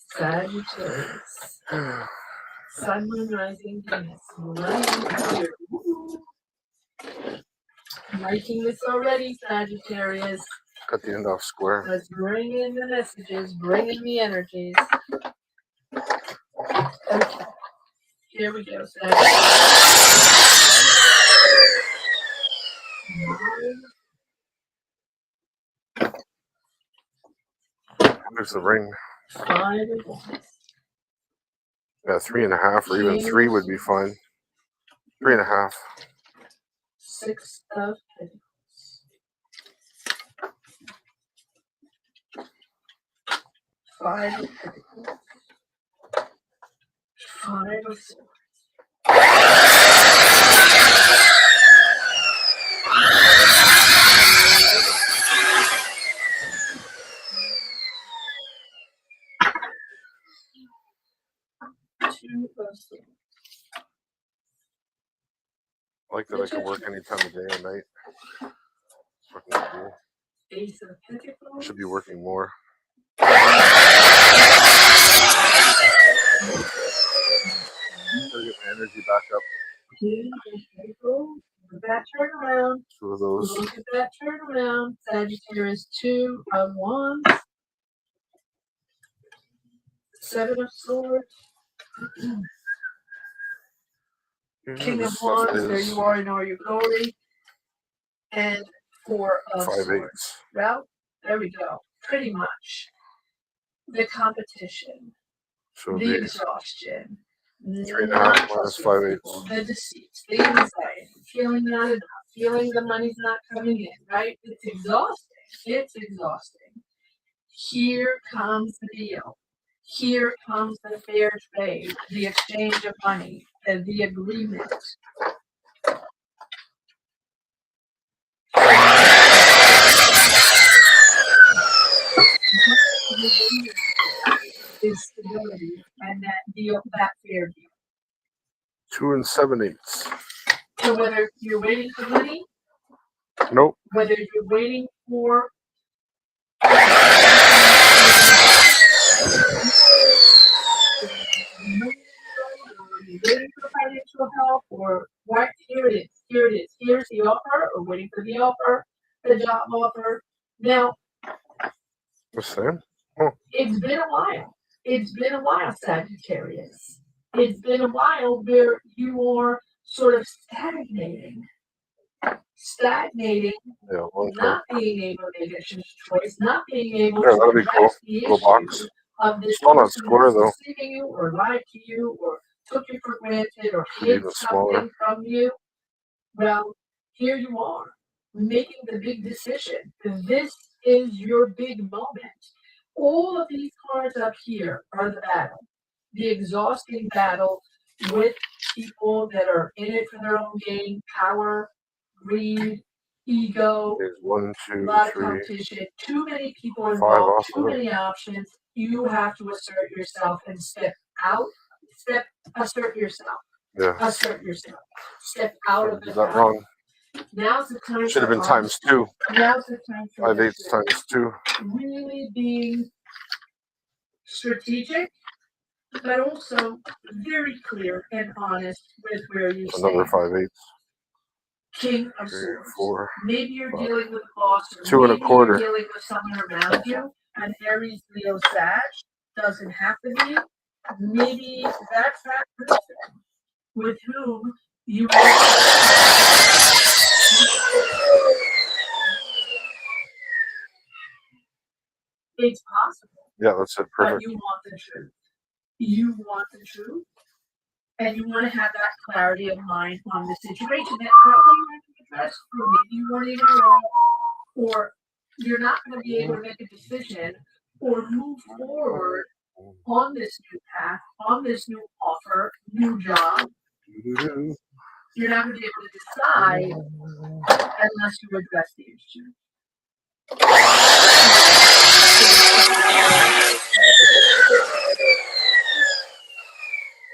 F: Sagittarius. Sun, Moon, Rising, Venus. Money here. Liking this already, Sagittarius.
A: Cut the end off square.
F: Let's bring in the messages, bring in the energies. Okay. Here we go, Sagittarius.
A: There's the ring.
F: 5.
A: Yeah, 3.5 or even 3 would be fine. 3.5.
F: 6 of Pentacles. 5 of Pentacles. 5 of Swords.
A: I like that I can work any time of day or night. It's fucking cool.
F: Ace of Pentacles.
A: I should be working more. Gotta get my energy back up.
F: Look at that turnaround.
A: 2 of those.
F: Look at that turnaround. Sagittarius, 2 of Wands. 7 of Swords. King of Wands, there you are in all your glory. And 4 of
A: 5
F: Swords.
A: 8s.
F: Well, there we go. Pretty much. The competition.
A: So
F: the exhaustion.
A: 3.5 minus 5 8s.
F: The deceit. The anxiety. Feeling not enough. Feeling the money's not coming in, right? It's exhausting. It's exhausting. Here comes the deal. Here comes the fair trade, the exchange of money, and the agreement. Is stability and that deal, that fair deal.
A: 2 and 7 8s.
F: So whether you're waiting for money,
A: Nope.
F: whether you're waiting for financial help, or what, here it is. Here's the offer, or waiting for the offer, the job offer. Now,
A: The same?
F: it's been a while. It's been a while, Sagittarius. It's been a while where you are sort of stagnating,
A: Yeah, one
F: not being able to make a choice, not being able
A: Yeah,
F: to
A: that'd be cool.
F: address the
A: Little box.
F: issue of this
A: Still not
F: person
A: square,
F: who's
A: though.
F: deceiving you or lied to you or took you for granted or
A: Should be
F: hid
A: even smaller.
F: something from you. Well, here you are, making the big decision. This is your big moment. All of these cards up here are the battle, the exhausting battle with people that are in it for their own gain, power, greed, ego,
A: There's 1,
F: a
A: 2,
F: lot of
A: 3.
F: competition, too many people
A: 5
F: involved,
A: off
F: too
A: of it.
F: many options. You have to assert yourself and assert yourself.
A: Yeah.
F: Assert yourself. Step out of the
A: Did that
F: battle.
A: wrong.
F: Now's the time.
A: Should have been times 2.
F: Now's the time for
A: 5/8 times 2.
F: really being strategic, but also very clear and honest with where you
A: Another
F: stand.
A: 5/8.
F: King of
A: 3,
F: Swords.
A: 4.
F: Maybe you're
A: 5.
F: dealing with a boss, or
A: 2
F: maybe
A: 1/4.
F: you're dealing with someone around you, an Aries, Leo, Sag. Doesn't have to be. Maybe that's that person with whom you. It's possible.
A: Yeah, that's it.
F: But
A: Perfect.
F: you want the truth. You want the truth. And you want to have that clarity of mind on the situation that probably you haven't addressed, or maybe you weren't even aware, or you're not going to be able to make a decision or move forward on this new path, on this new offer, new job. You're not going to be able to decide unless you address the issue.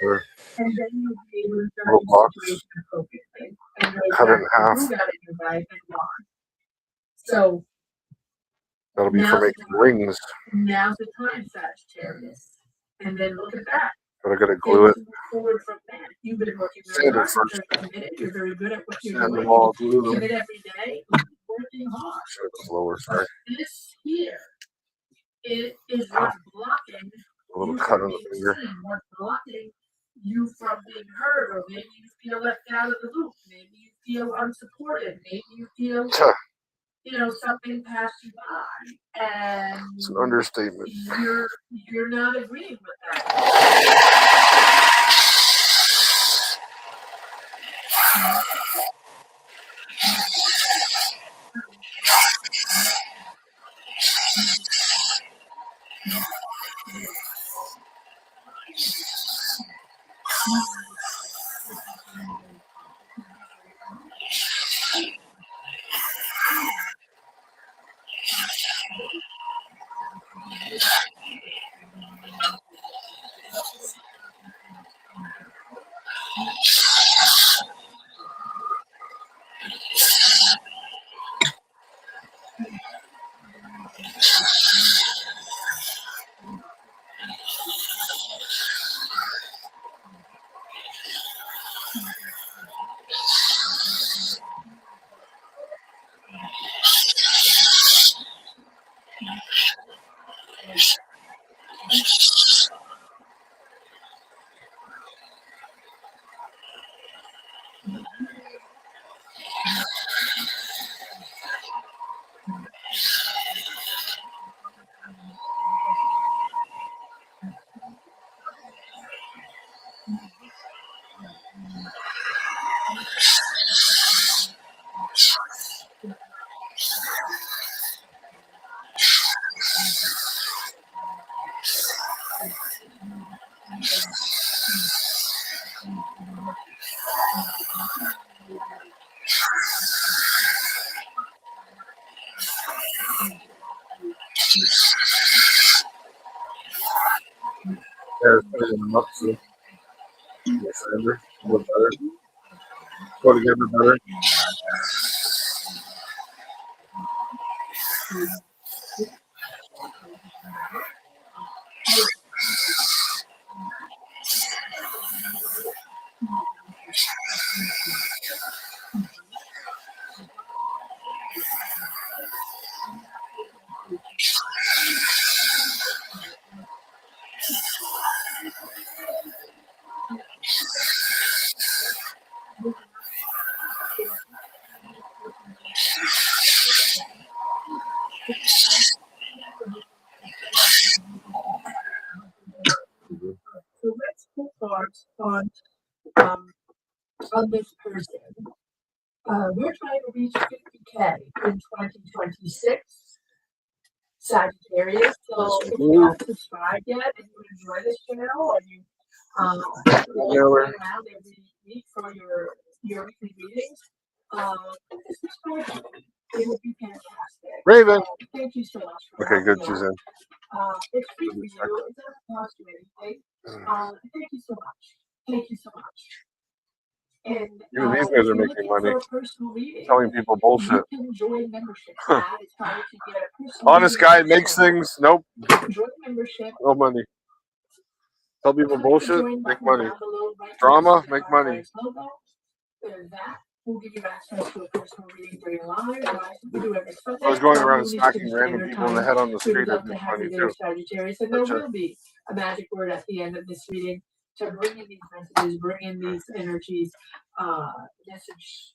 A: Sure.
F: And then you'll be able to
A: Little
F: judge
A: box.
F: the situation appropriately and know
A: Cut it in
F: exactly
A: half.
F: who got it in right and why. So
A: That'll be for
F: now's the
A: making
F: time.
A: rings.
F: Now's the time, Sagittarius. And then look at that.
A: But I gotta glue it.
F: Move forward from that. You've been working
A: Sand
F: very
A: it
F: hard.
A: first.
F: You're very committed. You're very good at what you're
A: Sand
F: doing.
A: them all, glue them.
F: Commit every day. Working hard.
A: Should have lower, sorry.
F: This here is what's blocking
A: A little
F: you
A: cut
F: from
A: on the
F: being
A: finger.
F: seen. What's blocking you from being heard, or maybe you feel left out of the loop. Maybe you feel unsupported. Maybe you feel something passed you by, and
A: It's an understatement.
F: you're not agreeing with that.
A: Yeah, it's better than enough to. Sander, a little better. Go together better.
F: cards on this person. We're trying to reach 50K in 2026. Sagittarius. So if you're not subscribed yet and you enjoy this channel and you around every week for your weekly readings, subscribe. It would be fantastic.
A: Raven.
F: Thank you so much. For
A: Okay, good. She's in.
F: It's free for you. It doesn't cost you anything. Thank you so much. Thank you so much. And
A: even these guys are making money telling people bullshit. Honest guy makes things. Nope. No money. Tell people bullshit, make money. Drama, make money.
F: We'll give you access to a personal reading for your lives.
A: I was going around smacking random people in the head on the street. It'd be funny too.
F: And there will be a magic word at the end of this reading to bring in these messages, bring in these energies, message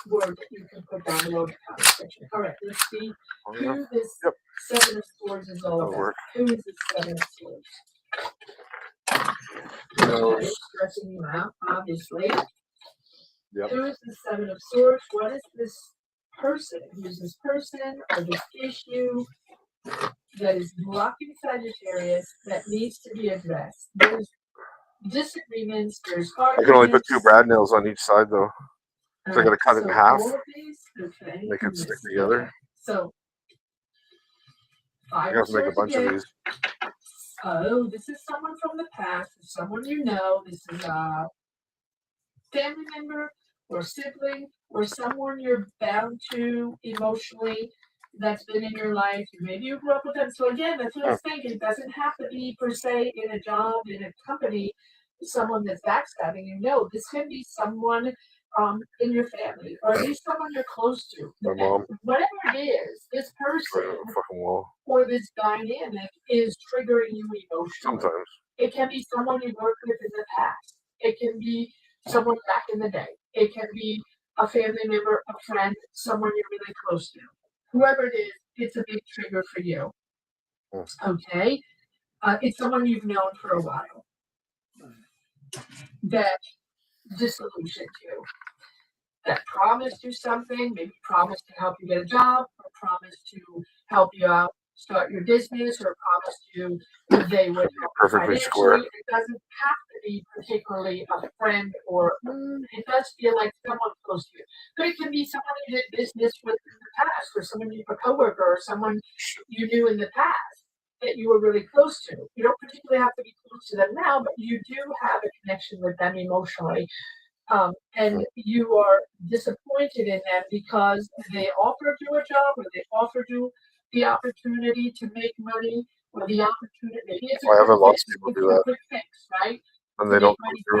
F: word that you can put down below in the comment section. All right, let's see who this Seven of Swords is all about. Who is this Seven of Swords? Okay, stressing you out, obviously.
A: Yep.
F: Who is the Seven of Swords? What is this person? Who's this person or this issue that is blocking Sagittarius that needs to be addressed? There's disagreements, there's arguments.
A: I can only put 2 brad nails on each side though. So I gotta cut it in half. Make it stick together.
F: So
A: I have to make a bunch of these.
F: Oh, this is someone from the past, someone you know. This is a family member or sibling or someone you're bound to emotionally that's been in your life. Maybe you grew up with them. So again, that's what I was thinking. It doesn't have to be per se in a job, in a company, someone that's backstabbing you. No, this can be someone in your family or at least someone you're close to.
A: My mom.
F: Whatever it is, this person or this dynamic is triggering you emotionally.
A: Sometimes.
F: It can be someone you worked with in the past. It can be someone back in the day. It can be a family member, a friend, someone you're really close to. Whoever it is, it's a big trigger for you. Okay? It's someone you've known for a while that disillusioned you, that promised you something, maybe promised to help you get a job, or promised to help you out, start your business, or promised you that they would help
A: perfectly square.
F: It doesn't have to be particularly a friend or it does feel like someone close to you. But it can be someone you did business with in the past, or someone you a coworker, or someone you knew in the past that you were really close to. You don't particularly have to be close to them now, but you do have a connection with them emotionally. And you are disappointed in them because they offered you a job, or they offered you the opportunity to make money, or the opportunity. Maybe it's
A: I haven't lots of people do that.
F: Quick fix, right?
A: And they don't
F: money
A: go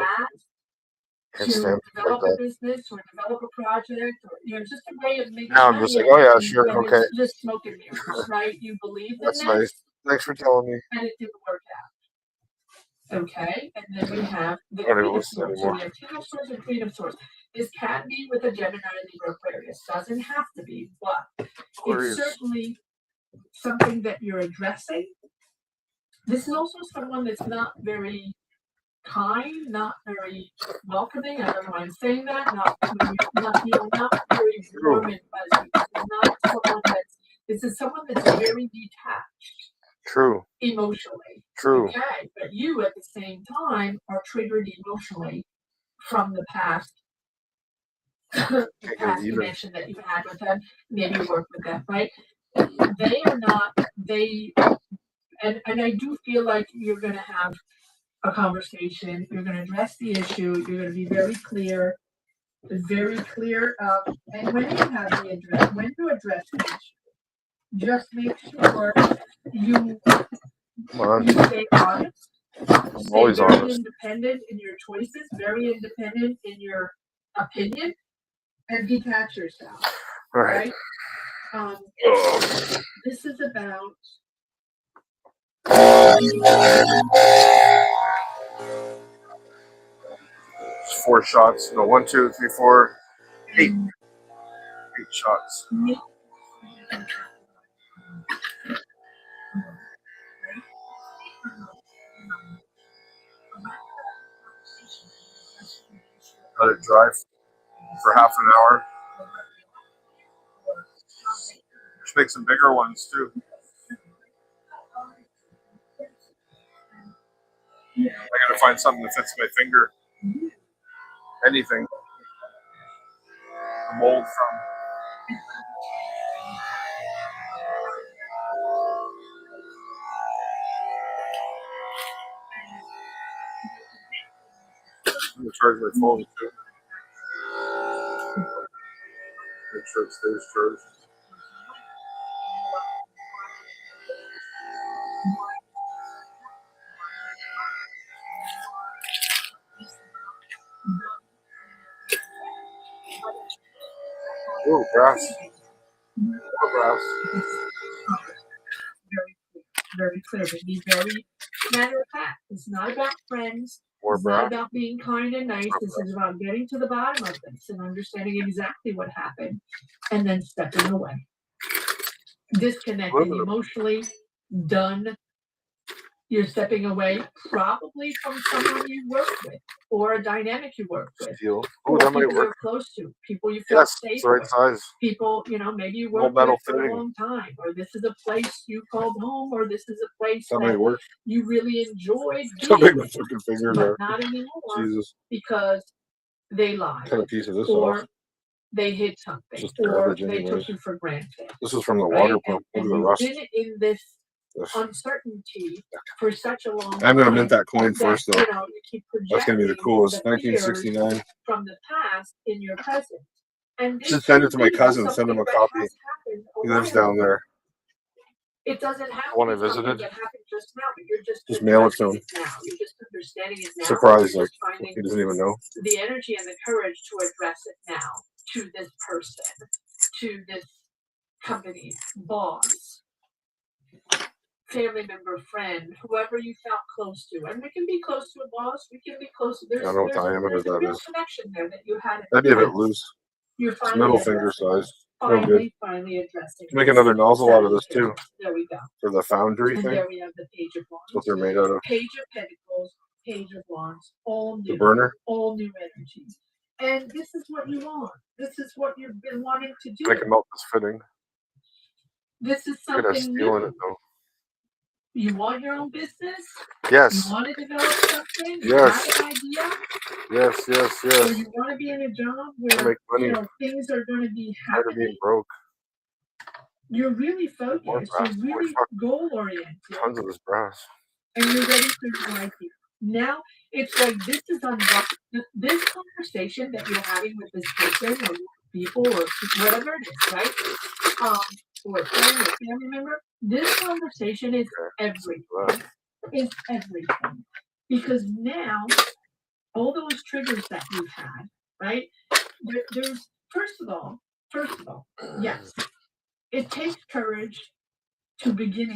F: fast, to develop a business or develop a project, or just a way of making
A: now
F: money.
A: I'm just like, oh yeah, sure, okay.
F: It's just smoke and mirrors, right? You believe
A: that's
F: in this,
A: nice. Thanks for telling me.
F: and it didn't work out. Okay, and then we have the Queen of Swords. So we have King of Swords and Queen of Swords. This can be with a Gemini, Libra, Aquarius. Doesn't have to be, but it's certainly something that you're addressing. This is also someone that's not very kind, not very welcoming. I don't know why I'm saying that. Not very warm and fuzzy. This is someone that's very detached.
A: True.
F: Emotionally.
A: True.
F: Okay, but you at the same time are triggered emotionally from the past. Connection that you've had with them. Maybe you work with them, right? They are not. And I do feel like you're going to have a conversation. You're going to address the issue. You're going to be very clear. And when you address the issue, just make sure you stay honest.
A: Always
F: stay very
A: honest.
F: Independent in your choices. Very independent in your opinion, and detach yourself.
A: Right.
F: This is about.
A: 4 shots. No, 1, 2, 3, 4, 8. 8 shots. Let it dry for half an hour. Just make some bigger ones too. I gotta find something that fits my finger. Anything. A mold from. I'm gonna charge my phone too. Make sure it stays charged. Ooh, brass. More brass.
F: Very clear, but be very matter of fact. It's not about friends.
A: More
F: It's not
A: brass.
F: about being kind and nice. This is about getting to the bottom of this and understanding exactly what happened and then stepping away. Disconnecting emotionally, done. You're stepping away probably from someone you work with or a dynamic you work with.
A: Steel.
F: Or
A: Oh, that might
F: people
A: work.
F: you're close to, people you feel
A: Yes,
F: safe
A: it's the right
F: with.
A: size.
F: People, you know, maybe you
A: Little
F: worked
A: metal
F: with for
A: fitting.
F: a long time, or this is a place you called home, or this is a place
A: That might
F: that
A: work.
F: you really enjoyed
A: How big
F: being,
A: my fucking fingers
F: but
A: are.
F: not anymore
A: Jesus.
F: because they lied,
A: Cut a piece of this
F: or
A: off.
F: they hid something,
A: Just
F: or
A: garbage
F: they
A: anyways.
F: took you for granted.
A: This is from the
F: Right?
A: water pump. Look
F: And
A: at the
F: you've
A: rust.
F: been in this
A: Ugh.
F: uncertainty for such a long time.
A: I'm gonna mint that coin first, though.
F: You know, you keep
A: That's gonna be the
F: projecting
A: coolest.
F: the fears
A: 1969.
F: from the past in your present. And
A: Should send it to my cousin. Send him a copy. He lives down there.
F: It doesn't have
A: When
F: to
A: I
F: be something
A: visited,
F: that happened just now, but you're just
A: mail it to him.
F: now. You're just understanding it now.
A: Surprise,
F: You're
A: like
F: just finding
A: he doesn't even know.
F: the energy and the courage to address it now to this person, to this company, boss, family member, friend, whoever you felt close to. And we can be close to a boss. We can be close to.
A: I don't know what diameter
F: there's a
A: that
F: real
A: is.
F: connection there that you had.
A: That'd be a bit loose.
F: You're
A: It's
F: finally
A: middle finger
F: addressing.
A: size. Oh, good.
F: Finally addressing.
A: Make another nozzle out of this too.
F: There we go.
A: For the foundry
F: And
A: thing.
F: there we have the Page of Wands.
A: That's what they're made out of.
F: Page of Pentacles, Page of Wands, all new.
A: The burner.
F: All new energy. And this is what you want. This is what you've been wanting to do.
A: I can melt this fitting.
F: This is
A: Look at that
F: something
A: steel in
F: new.
A: it though.
F: You want your own business?
A: Yes.
F: You want to develop something? You
A: Yes.
F: have an idea?
A: Yes, yes,
F: Or
A: yes.
F: you want to be in a job
A: I
F: where
A: make money.
F: you know things are going to be
A: Tired of being
F: happening?
A: broke.
F: You're really
A: More
F: focused.
A: brass.
F: You're really
A: Holy fuck.
F: goal oriented.
A: Tons of this brass.
F: And you're ready for your idea. Now it's like this is unlocked. This conversation that you're having with this person or people or whatever it is, right? Or a friend or family member. This conversation is everything. It's everything. Because now all those triggers that you've had, right? There's first of all, yes, it takes courage to begin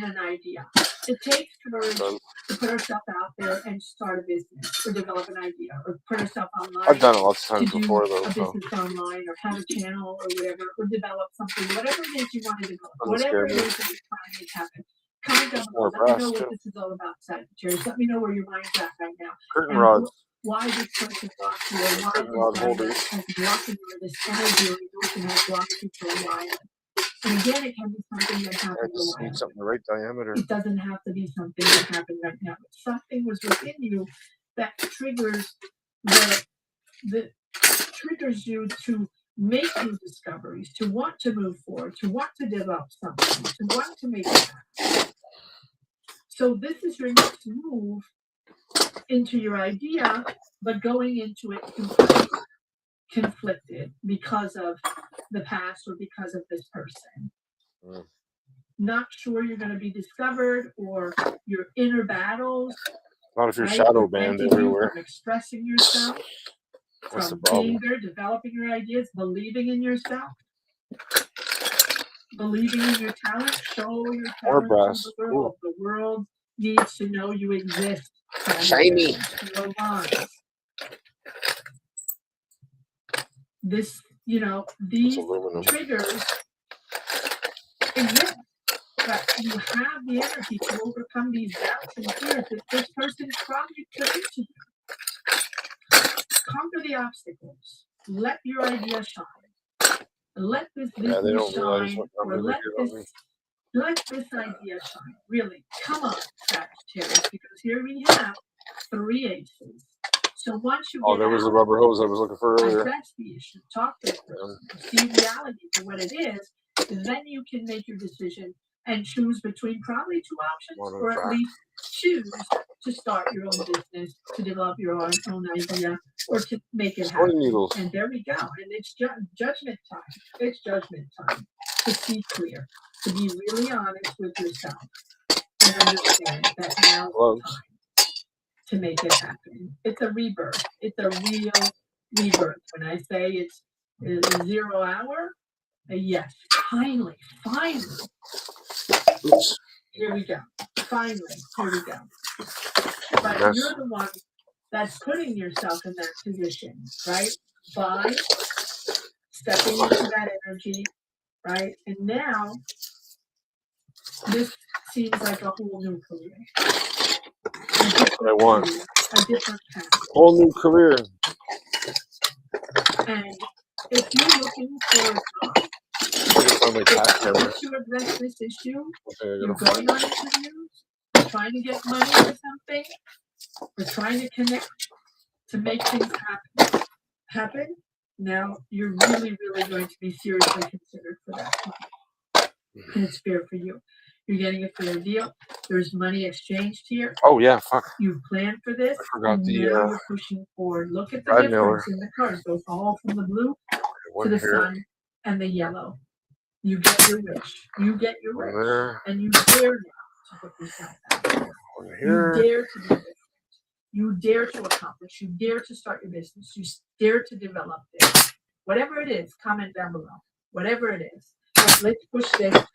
F: an idea. It takes courage to put ourselves out there and start a business or develop an idea or put ourselves online.
A: I've done it lots of times
F: to do
A: before though.
F: a
A: So.
F: business online or have a channel or whatever, or develop something, whatever it is you want to develop,
A: Doesn't
F: whatever
A: scare
F: it
A: me.
F: is that you're trying to make happen. Comment down
A: More
F: below. Let me
A: brass,
F: know what
A: too.
F: this is all about, Sagittarius. Let me know where your mind's at right now.
A: Curtain
F: And
A: rods.
F: why this person blocks you, or why
A: Curtain rod
F: this
A: holders.
F: is blocking you, or this energy or emotion has blocked you for a while. And again, it can be something that
A: I
F: happened a
A: just
F: while
A: need
F: ago.
A: something the right diameter.
F: It doesn't have to be something that happened right now. But something was within you that triggers triggers you to make new discoveries, to want to move forward, to want to develop something, to want to make it happen. So this is your next move into your idea, but going into it conflicted because of the past or because of this person. Not sure you're going to be discovered, or your inner battles.
A: Not if you're
F: right?
A: shadow banned
F: Preventing you
A: everywhere.
F: from expressing yourself,
A: That's the
F: from
A: problem.
F: being there, developing your ideas, believing in yourself, believing in your talent, show your
A: More
F: talent
A: brass.
F: to the world. The world needs to know you exist.
A: Shiny.
F: No lies. This, you know, these
A: aluminum.
F: triggers exist. But you have the energy to overcome these doubts and fears that this person probably put into you. conquer the obstacles. Let your idea shine. Let this
A: Yeah, they
F: business
A: don't realize
F: shine,
A: what
F: or
A: number they get on me.
F: let this idea shine. Really, come on, Sagittarius, because here we have 3 aces. So once you
A: Oh,
F: get
A: there was
F: out,
A: the rubber hose I was looking for earlier.
F: address the issue, talk to the person, see reality for what it is, then you can make your decision and choose between probably 2 options,
A: One on
F: or
A: the
F: at
A: track.
F: least choose to start your own business, to develop your own idea, or to make it happen.
A: Sewing needles.
F: And there we go. And it's judgment time. It's judgment time to see clear, to be really honest with yourself, and understand that now is time to make it happen. It's a rebirth. It's a real rebirth. When I say it's a 0 hour, yes, finally,
A: Oops.
F: here we go. Finally, here we go. But
A: Yes.
F: you're the one that's putting yourself in that position, right? By stepping into that energy, right? And now, this seems like a whole new career.
A: That's what I want.
F: A different path.
A: Whole new career.
F: And if you're looking for a job, once you address this issue, you're going on interviews, you're trying to get money for something, you're trying to connect to make things happen. Now you're really, really going to be seriously considered for that job. And it's fair for you. You're getting a fair deal. There's money exchanged here.
A: Oh yeah, fuck.
F: You planned for this.
A: I forgot the
F: now you're pushing forward. Look at the difference in the cards. Goes all from the blue to the sun and the yellow. You get your wish. You get your wish. And you dare now to put yourself out there. You dare to be different. You dare to accomplish. You dare to start your business. You dare to develop this. Whatever it is, comment down below. Whatever it is. Let's push this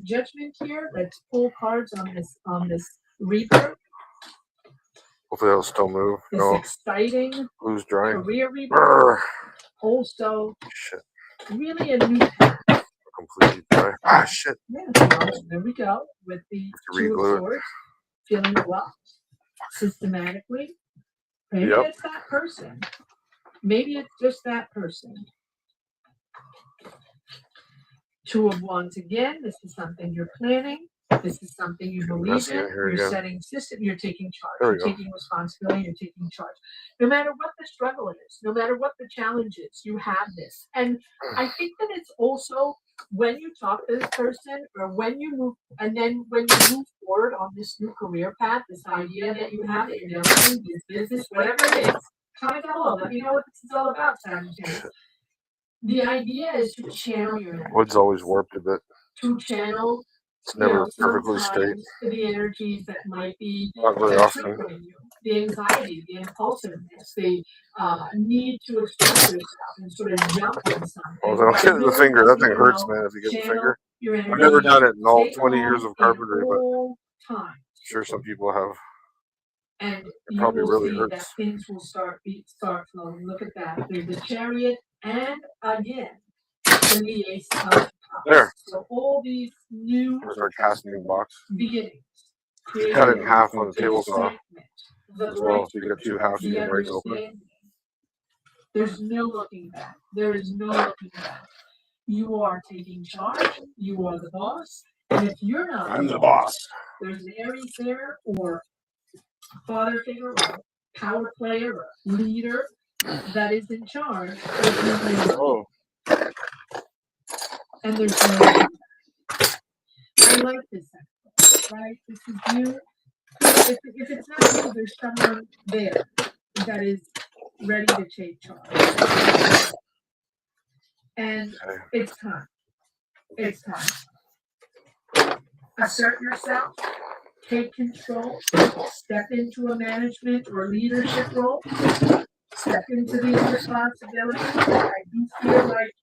F: judgment here. Let's pull cards on this rebirth.
A: Hopefully it'll still move.
F: This exciting
A: blue's drying.
F: Career rebirth. Also,
A: shit.
F: Really a new path.
A: Completely dry. Ah, shit.
F: Yeah, well, there we go. With the 2 of Swords, feeling blocked systematically. Maybe it's that person. Maybe it's just that person. 2 of Wands again. This is something you're planning. This is something you believe in. You're setting system. You're taking charge. You're taking responsibility. You're taking charge. No matter what the struggle is, no matter what the challenge is, you have this. And I think that it's also when you talk to this person, or when you move, and then when you move forward on this new career path, this idea that you have, that you're developing, this business, whatever it is, comment down below. Let me know what this is all about, Sagittarius. The idea is to channel your energy.
A: Wood's always warped a bit.
F: To channel.
A: It's never perfectly straight.
F: The energies that might be
A: not very often.
F: You, the anxiety, the impulsiveness, the need to express yourself and sort of jump on something.
A: Oh, don't get the finger. That thing hurts, man, if you get the finger. I've never done it in all 20 years of carpentry, but I'm sure some people have.
F: And
A: it probably really hurts.
F: That things will start flowing. Look at that. There's the Chariot, and again, the Ace of Cups.
A: There.
F: So all these new
A: casting box.
F: Beginnings.
A: You cut it in half on the table saw as well, so you get 2 halves you can break open.
F: There's no looking back. There is no looking back. You are taking charge. You are the boss. And if you're not,
A: I'm the boss.
F: There's an Aries there, or father figure, or power player, or leader that is in charge.
A: Oh.
F: And there's no. I like this exercise, right? This is you. If it's not you, there's someone there that is ready to take charge. And it's time. It's time. Assert yourself. Take control. Step into a management or leadership role. Step into these responsibilities. I do feel like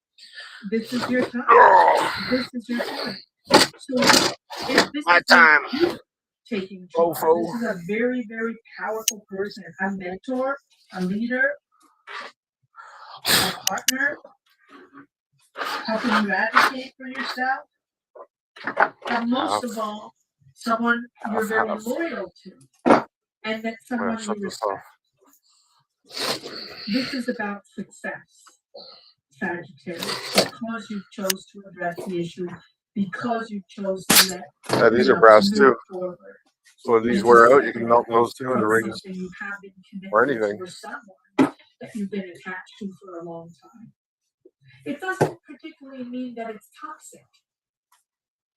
F: this is your time. This is your time. So if this
A: my
F: is
A: time.
F: Taking charge, this is a very, very powerful person. A mentor, a leader, a partner, helping you advocate for yourself. And most of all, someone you're very loyal to. And that someone you respect. This is about success, Sagittarius, because you chose to address the issue, because you chose to let
A: These are brass
F: move
A: too.
F: forward.
A: So when these wear out, you can melt those too in the rings
F: Something you have been
A: or
F: connected
A: anything.
F: to, or someone that you've been attached to for a long time. It doesn't particularly mean that it's toxic,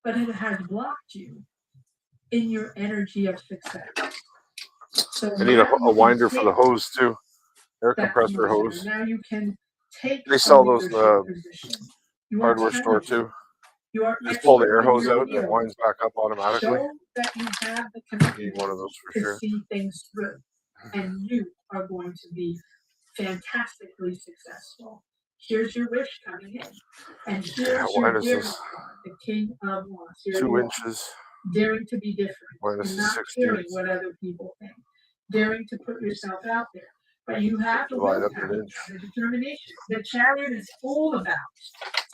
F: but it has blocked you in your energy of success. So
A: I need a winder for the hose too. Air compressor hose.
F: Now you can take.
A: They sell those in the hardware store too.
F: You
A: just pull the air hose out and it winds back up automatically.
F: Show that you have the commitment
A: Need one of those for
F: to
A: sure.
F: see things through, and you are going to be fantastically successul. Here's your wish coming in, and here's your daring card, the King of Wands.
A: 2 inches.
F: Daring to be different,
A: Minus
F: and not
A: 60.
F: caring what other people think. Daring to put yourself out there, but you have the willpower, the determination. The Chariot is all about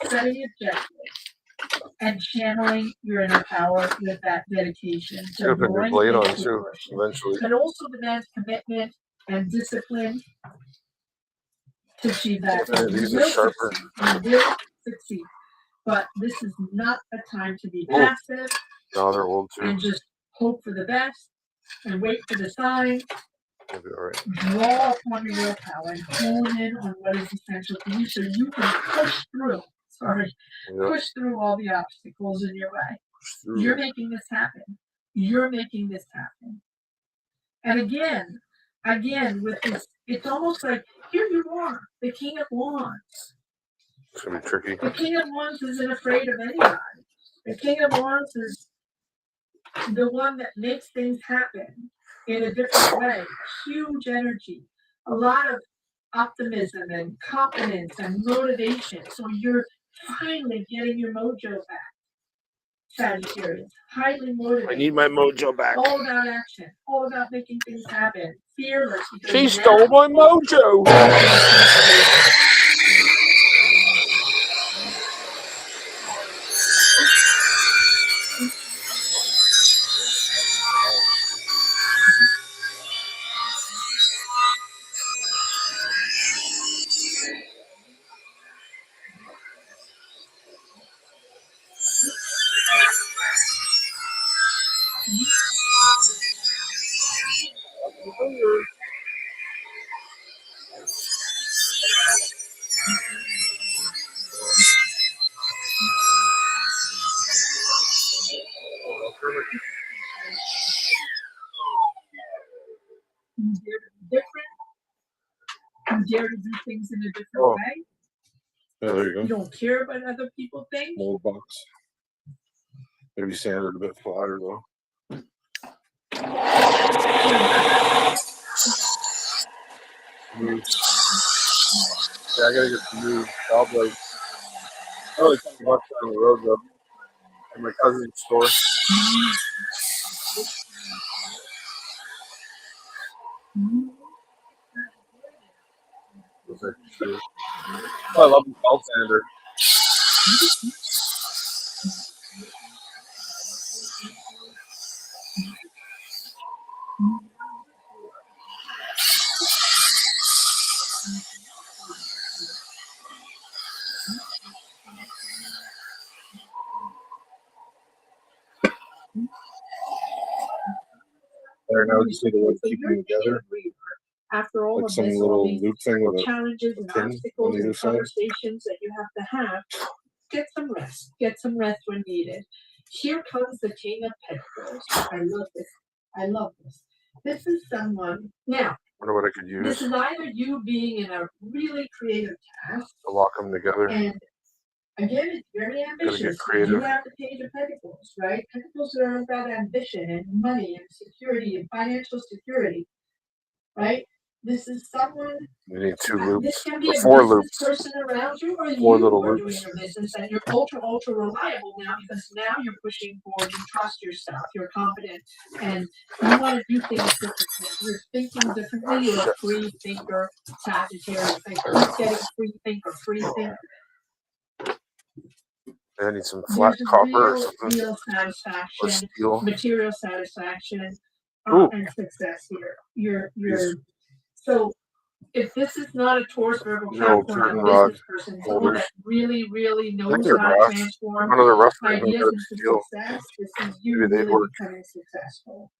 F: setting objectives and channeling your inner power with that dedication.
A: So put a new blade on too, eventually.
F: It also demands commitment and discipline to achieve that.
A: These are sharper.
F: You will succeed, but this is not a time to be passive.
A: No, they're old too.
F: And just hope for the best and wait for the sign.
A: It'll be all right.
F: Draw upon your willpower and hone in on what is essential for you so you can push through. Push through all the obstacles in your way. You're making this happen. You're making this happen. And again, with this, it's almost like here you are, the King of Wands.
A: It's gonna be tricky.
F: The King of Wands isn't afraid of anybody. The King of Wands is the one that makes things happen in a different way. Huge energy, a lot of optimism and confidence and motivation. So you're finally getting your mojo back, Sagittarius. Highly motivated.
A: I need my mojo back.
F: All about action. All about making things happen. Fearless.
A: She stole my mojo.
F: You dare to do things in a different way.
A: Yeah, there you go.
F: You don't care what other people think.
A: Mold box. Maybe sanded a bit flatter though. Yeah, I gotta get some new valve blades. I really can't much down the road though. In my cousin's store. Oh, I love the belt sander. There, now we just need to like, keep them together.
F: After all
A: like
F: of
A: some
F: this,
A: little
F: all these
A: loop thing with
F: challenges
A: a
F: and
A: pin on
F: obstacles
A: either
F: and
A: side.
F: conversations that you have to have, get some rest. Get some rest when needed. Here comes the King of Pentacles. I love this. I love this. This is someone now.
A: I wonder what I could use.
F: This is either you being in a really creative task
A: to lock them together.
F: and again, it's very ambitious.
A: Get creative.
F: You have the Page of Pentacles, right? Pentacles are about ambition and money and security and financial security, right? This is someone.
A: We need 2 loops.
F: This can be
A: or
F: a
A: 4
F: business
A: loops.
F: person around you, or
A: 4
F: you
A: little
F: are
A: loops.
F: doing your business, and you're ultra reliable now because now you're pushing forward. You trust yourself. You're confident, and you want to do things differently. You're thinking differently. You're a free thinker, Sagittarius thinker. Who's getting free thinker? Free thinker.
A: I need some flat copper or something.
F: Real satisfaction,
A: or steel.
F: material satisfaction, and success here. You're so if this is not a Taurus Virgo
A: No,
F: Capricorn
A: curtain
F: a
A: rod
F: business person, someone that
A: holders.
F: really, really
A: I think
F: knows
A: they're
F: how to
A: brass.
F: transform
A: One of the rough
F: ideas
A: got
F: into
A: steel.
F: success, this is you
A: Maybe they'd
F: really
A: work.
F: becoming successful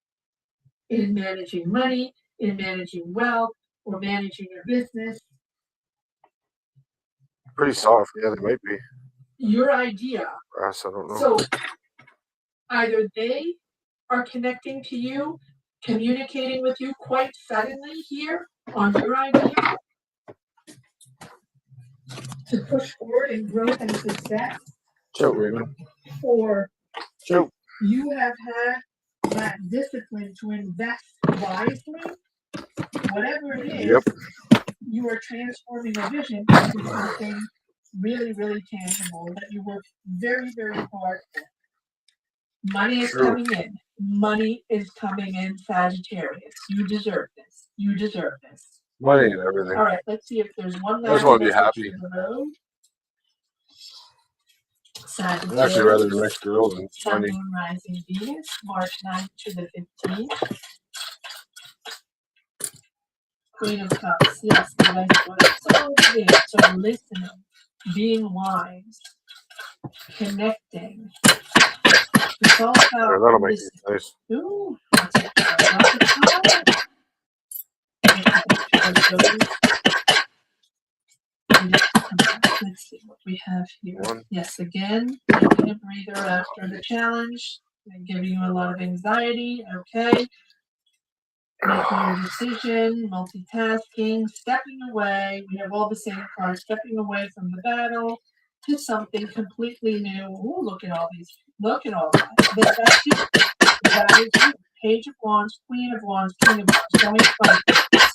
F: in managing money, in managing wealth, or managing your business.
A: Pretty soft. Yeah, they might be.
F: Your idea.
A: Brass, I don't know.
F: So either they are connecting to you, communicating with you quite suddenly here on your idea to push forward in growth and success,
A: Joe, Raymond.
F: or
A: Joe.
F: you have had that discipline to invest wisely, whatever it is,
A: Yep.
F: you are transforming a vision into something really, really tangible that you work very, very hard for. Money is coming in. Money is coming in, Sagittarius. You deserve this. You deserve this.
A: Money and everything.
F: All right, let's see if there's one
A: I just
F: last
A: want to be
F: message
A: happy.
F: in the road.
A: I'd actually rather the next girl than
F: Sun,
A: money.
F: Moon, Rising, Venus, March 9th to the 15th. Queen of Cups, yes, guys, so big. So listening, being wise, connecting. It's all
A: Yeah,
F: about
A: that'll make
F: listening.
A: it nice.
F: Ooh, that's a card. Let's see what we have here. Yes, again, taking a breather after the challenge, giving you a lot of anxiety. Okay. Making your decision, multitasking, stepping away. We have all the same cards, stepping away from the battle to something completely new. Ooh, look at all these. Look at all that. That's you. That is you. Page of Wands, Queen of Wands, King of Wands. Going from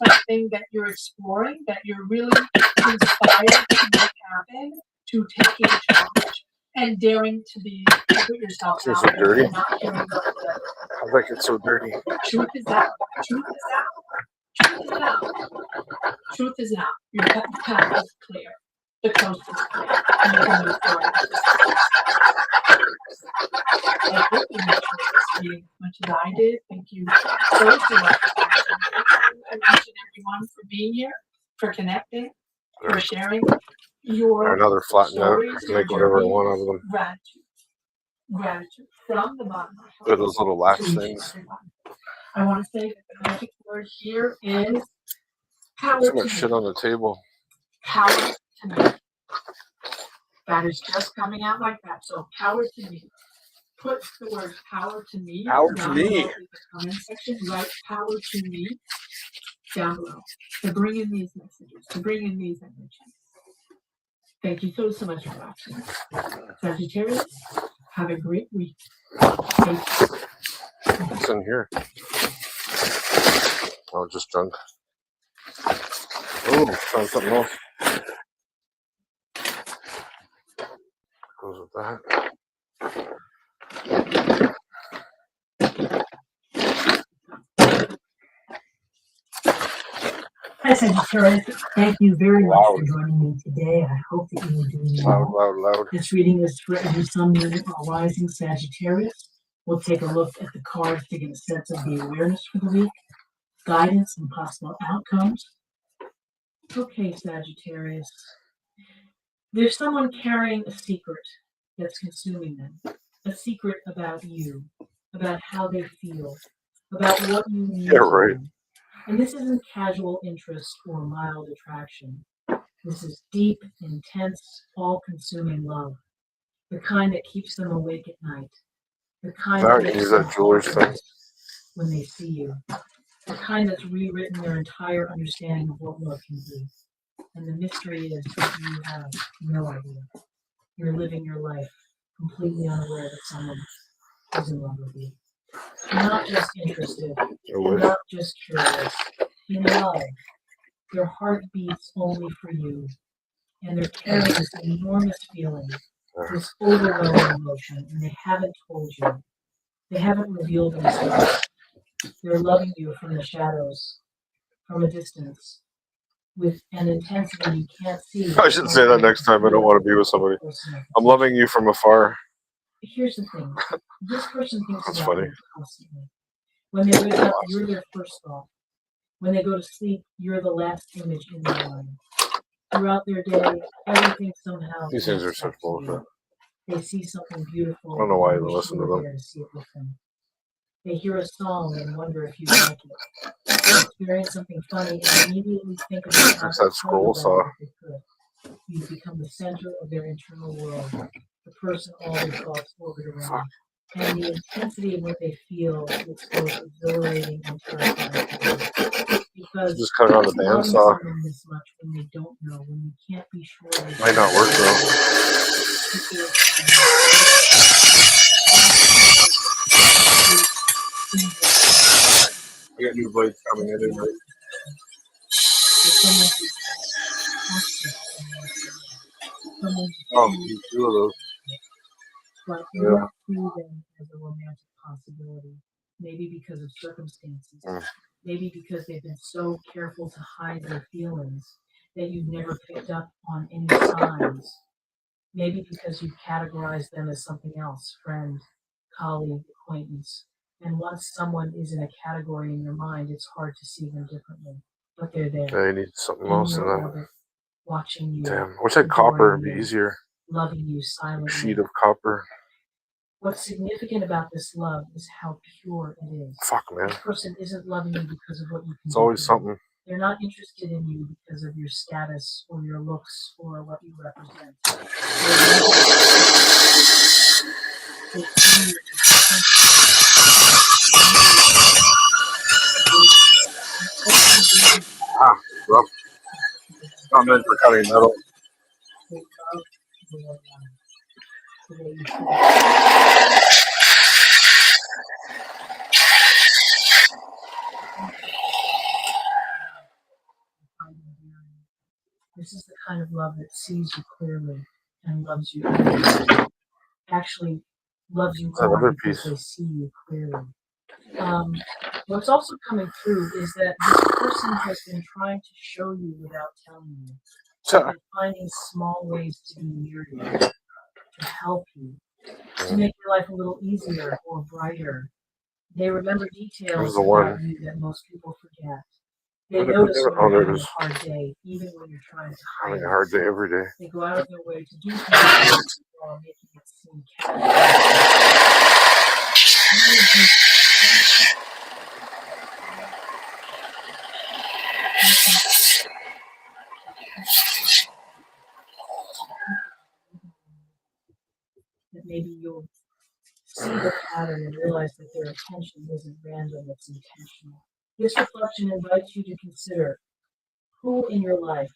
F: something that you're exploring, that you're really inspired to make happen, to taking charge and daring to be put yourself
A: It's
F: out
A: so
F: there
A: dirty.
F: and not giving up whatever.
A: I like it so dirty.
F: Truth is out. Truth is out. Truth is out. Truth is out. Your path is clear. The coast is clear. And you can move forward. I hope you enjoyed this reading as much as I did. Thank you so much for watching. Thank you each and everyone for being here, for connecting, for sharing your
A: Another flat note. I
F: stories,
A: can
F: your
A: make whatever I
F: journey.
A: want out of them.
F: Gratitude. Gratitude from the bottom of my heart.
A: With those little latch
F: to each and
A: things.
F: everyone. I want to say that the magic word here is power
A: Too
F: to
A: much
F: me.
A: shit on the table.
F: Power to me. That is just coming out like that. So power to me. Put the word power to me
A: Power to
F: down
A: me.
F: below in the comment section. Write power to me down below to bring in these messages, to bring in these energies. Thank you so much for watching. Sagittarius, have a great week.
A: What's in here? Oh, just junk. Oh, found something else. Goes with that.
F: Hi, Sagittarius. Thank you very much for joining me today. I hope that you are doing well.
A: Loud.
F: This reading is for every Sun, Moon, or Rising Sagittarius. We'll take a look at the cards to get a sense of the awareness for the week, guidance, and possible outcomes. Okay, Sagittarius. There's someone carrying a secret that's consuming them. A secret about you, about how they feel, about what you need
A: Yeah, right.
F: to them. And this isn't casual interest or mild attraction. This is deep, intense, all-consuming love. The kind that keeps them awake at night. The kind
A: Now I
F: that
A: can
F: makes
A: use
F: them
A: that jeweler's thing.
F: pause when they see you. The kind that's rewritten their entire understanding of what love can be. And the mystery is that you have no idea. You're living your life completely unaware that someone is in love with you. Not just interested, not just curious. In love, their heart beats only for you. And they're carrying this enormous feeling, this overwhelming emotion, and they haven't told you. They haven't revealed themselves. They're loving you from the shadows, from a distance, with an intensity you can't see.
A: I should say that next time I don't want to be with somebody. I'm loving you from afar.
F: Here's the thing. This person thinks
A: That's
F: about
A: funny.
F: you constantly. When they wake up, you're their first thought. When they go to sleep, you're the last image in their mind. Throughout their day, everything somehow
A: These things are
F: connects back
A: such
F: to you.
A: bullshit.
F: They see something beautiful.
A: I don't know why I
F: and
A: even
F: wish
A: listen
F: you
A: to
F: were
A: them.
F: there to see it with them. They hear a song and wonder if you like it. They experience something funny and immediately think about how
A: It's
F: to
A: that
F: tell you
A: scroll
F: about
A: saw.
F: it if they could. You become the center of their internal world, the person all their thoughts orbit around. And the intensity of what they feel is both exhilarating and terrifying. Because
A: Just cut it on the
F: loving
A: bandsaw.
F: someone this much when they don't know, when you can't be sure they
A: Might not work though. We got new blades coming in, right? You two of those.
F: But you don't see them as a romantic possibility. Maybe because of circumstances. Maybe because they've been so careful to hide their feelings that you've never picked up on any signs. Maybe because you've categorized them as something else, friend, colleague, acquaintance. And once someone is in a category in your mind, it's hard to see them differently. But they're there.
A: Yeah, you need something
F: In
A: else in
F: your
A: that.
F: orbit, watching you.
A: Damn, I wish I had copper. It'd be easier.
F: Loving you
A: A
F: silently.
A: sheet of copper.
F: What's significant about this love is how pure it is.
A: Fuck, man.
F: This person isn't loving you because of what you can
A: It's
F: do
A: always
F: for them.
A: something.
F: They're not interested in you because of your status or your looks or what you represent. They see you
A: Ah, rough. Not meant for cutting metal.
F: they love your life. The way you This is the kind of love that sees you clearly and loves you. Actually, loves you
A: That
F: more
A: other
F: because
A: piece.
F: they see you clearly. What's also coming through is that this person has been trying to show you without telling you. They've been finding small ways to be near you, to help you, to make your life a little easier or brighter. They remember details about you that most people forget. They notice when you're having a hard day, even when you're trying to hide
A: Having a
F: it.
A: hard day every day.
F: They go out of their way to do things while making it seem casual. That maybe you'll see the pattern and realize that their attention isn't random, it's intentional. This reflection invites you to consider who in your life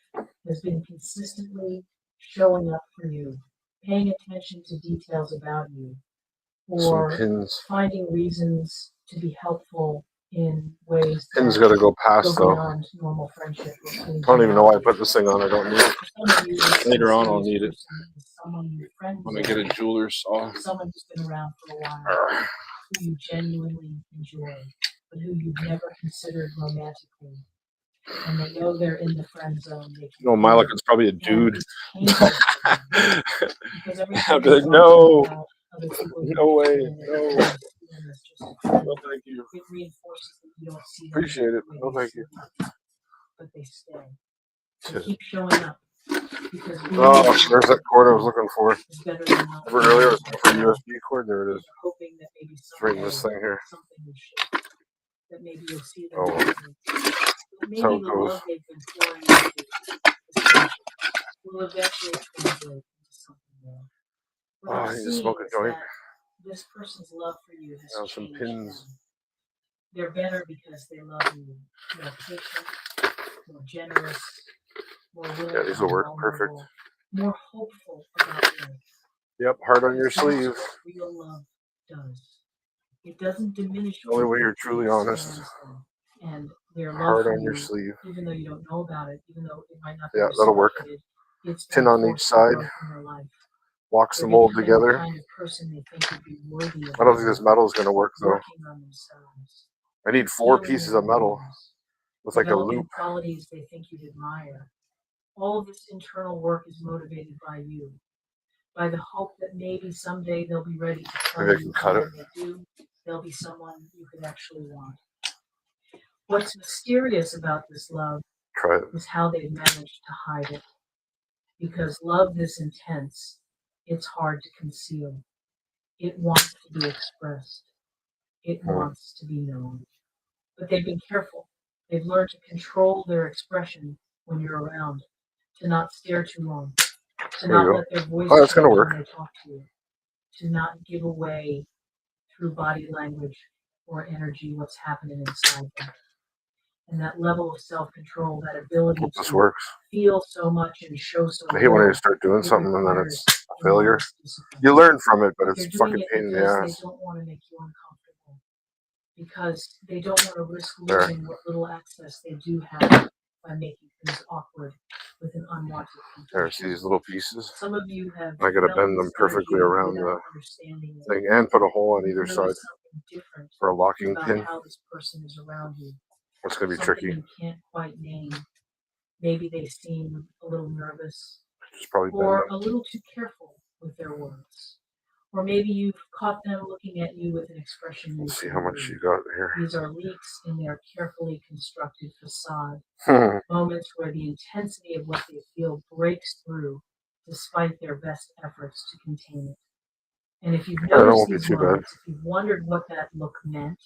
F: has been consistently showing up for you, paying attention to details about you,
A: Some
F: or
A: pins.
F: finding reasons to be helpful in ways
A: Pins
F: that
A: gotta go
F: go
A: past though.
F: beyond normal friendship.
A: I don't even know why I put this thing on. I don't need it. Later on, I'll need it. When I get a jeweler's saw.
F: Someone who's been around for a while, who you genuinely enjoy, but who you've never considered romantically. And they know they're in the friend zone.
A: No, my luck, it's probably a dude.
F: Because
A: I'll be like, no, no way, no. No, thank you.
F: It reinforces that you don't see them.
A: Appreciate it. No, thank you.
F: But they stay. They keep showing up. Because
A: oh, there's that cord I was looking for.
F: is better than not.
A: Remember earlier, I was looking for a USB cord. There it is.
F: Hoping that maybe
A: It's right in this thing here.
F: something will shift. That maybe you'll see them.
A: Oh,
F: Maybe
A: so it
F: the
A: goes.
F: love they've been pouring into this friendship will eventually translate into something more. What
A: Oh, I
F: I'm
A: need to
F: seeing
A: smoke a
F: is
A: joint.
F: that this person's love for you has
A: Now some
F: changed
A: pins.
F: them. They're better because they love you. More patient, more generous, more willing.
A: Yeah, these will work perfect.
F: More hopeful about life.
A: Yep, heart on your
F: That's
A: sleeve.
F: what real love does. It doesn't diminish.
A: The only way you're truly honest.
F: And their love
A: Heart
F: for
A: on your
F: you,
A: sleeve.
F: even though you don't know about it, even though it might not be
A: Yeah, that'll work.
F: it's
A: Tin on each side. Locks the mold together.
F: Kind of person they think would be worthy of
A: I don't think this metal is going to work though.
F: working on themselves.
A: I need 4 pieces of metal with like a
F: Developing
A: loop.
F: qualities they think you'd admire. All of this internal work is motivated by you, by the hope that maybe someday they'll be ready to tell
A: Maybe I
F: you,
A: can cut
F: and
A: it.
F: when they do, they'll be someone you could actually want. What's mysterious about this love
A: Try it.
F: is how they've managed to hide it. Because love this intense, it's hard to conceal. It wants to be expressed. It wants to be known. But they've been careful. They've learned to control their expression when you're around, to not stare too long, to
A: There you
F: not
A: go.
F: let their voice
A: Oh, that's gonna
F: change
A: work.
F: when they talk to you, to not give away through body language or energy what's happening inside them. And that level of self-control, that ability
A: Hope this
F: to
A: works.
F: feel so much and show so
A: I hate when
F: little,
A: you start doing
F: it
A: something and then
F: requires
A: it's a failure.
F: enormous discipline.
A: You learn from it, but
F: They're
A: it's a
F: doing
A: fucking
F: it
A: pain in the
F: because they
A: ass.
F: don't want to make you uncomfortable, because they don't want to risk
A: There.
F: losing what little access they do have by making things awkward with an unwanted
A: There, see
F: confession.
A: these little pieces?
F: Some of you have
A: I gotta
F: felt
A: bend them
F: this
A: perfectly
F: energy
A: around
F: without
A: the
F: understanding it.
A: thing and put a hole on
F: You've
A: either side
F: noticed something different
A: for a locking
F: about
A: pin.
F: how this person is around you.
A: It's gonna be
F: Something
A: tricky.
F: you can't quite name. Maybe they seem a little nervous,
A: Just probably bend
F: or
A: them.
F: a little too careful with their words. Or maybe you've caught them looking at you with an expression you
A: Let's see how much
F: agree.
A: you got here.
F: These are leaks in their carefully constructed facade,
A: I
F: moments where the intensity of what they feel breaks through despite their best efforts to contain it. And if you've
A: it
F: noticed
A: won't be
F: these
A: too bad.
F: moments, if you've wondered what that look meant,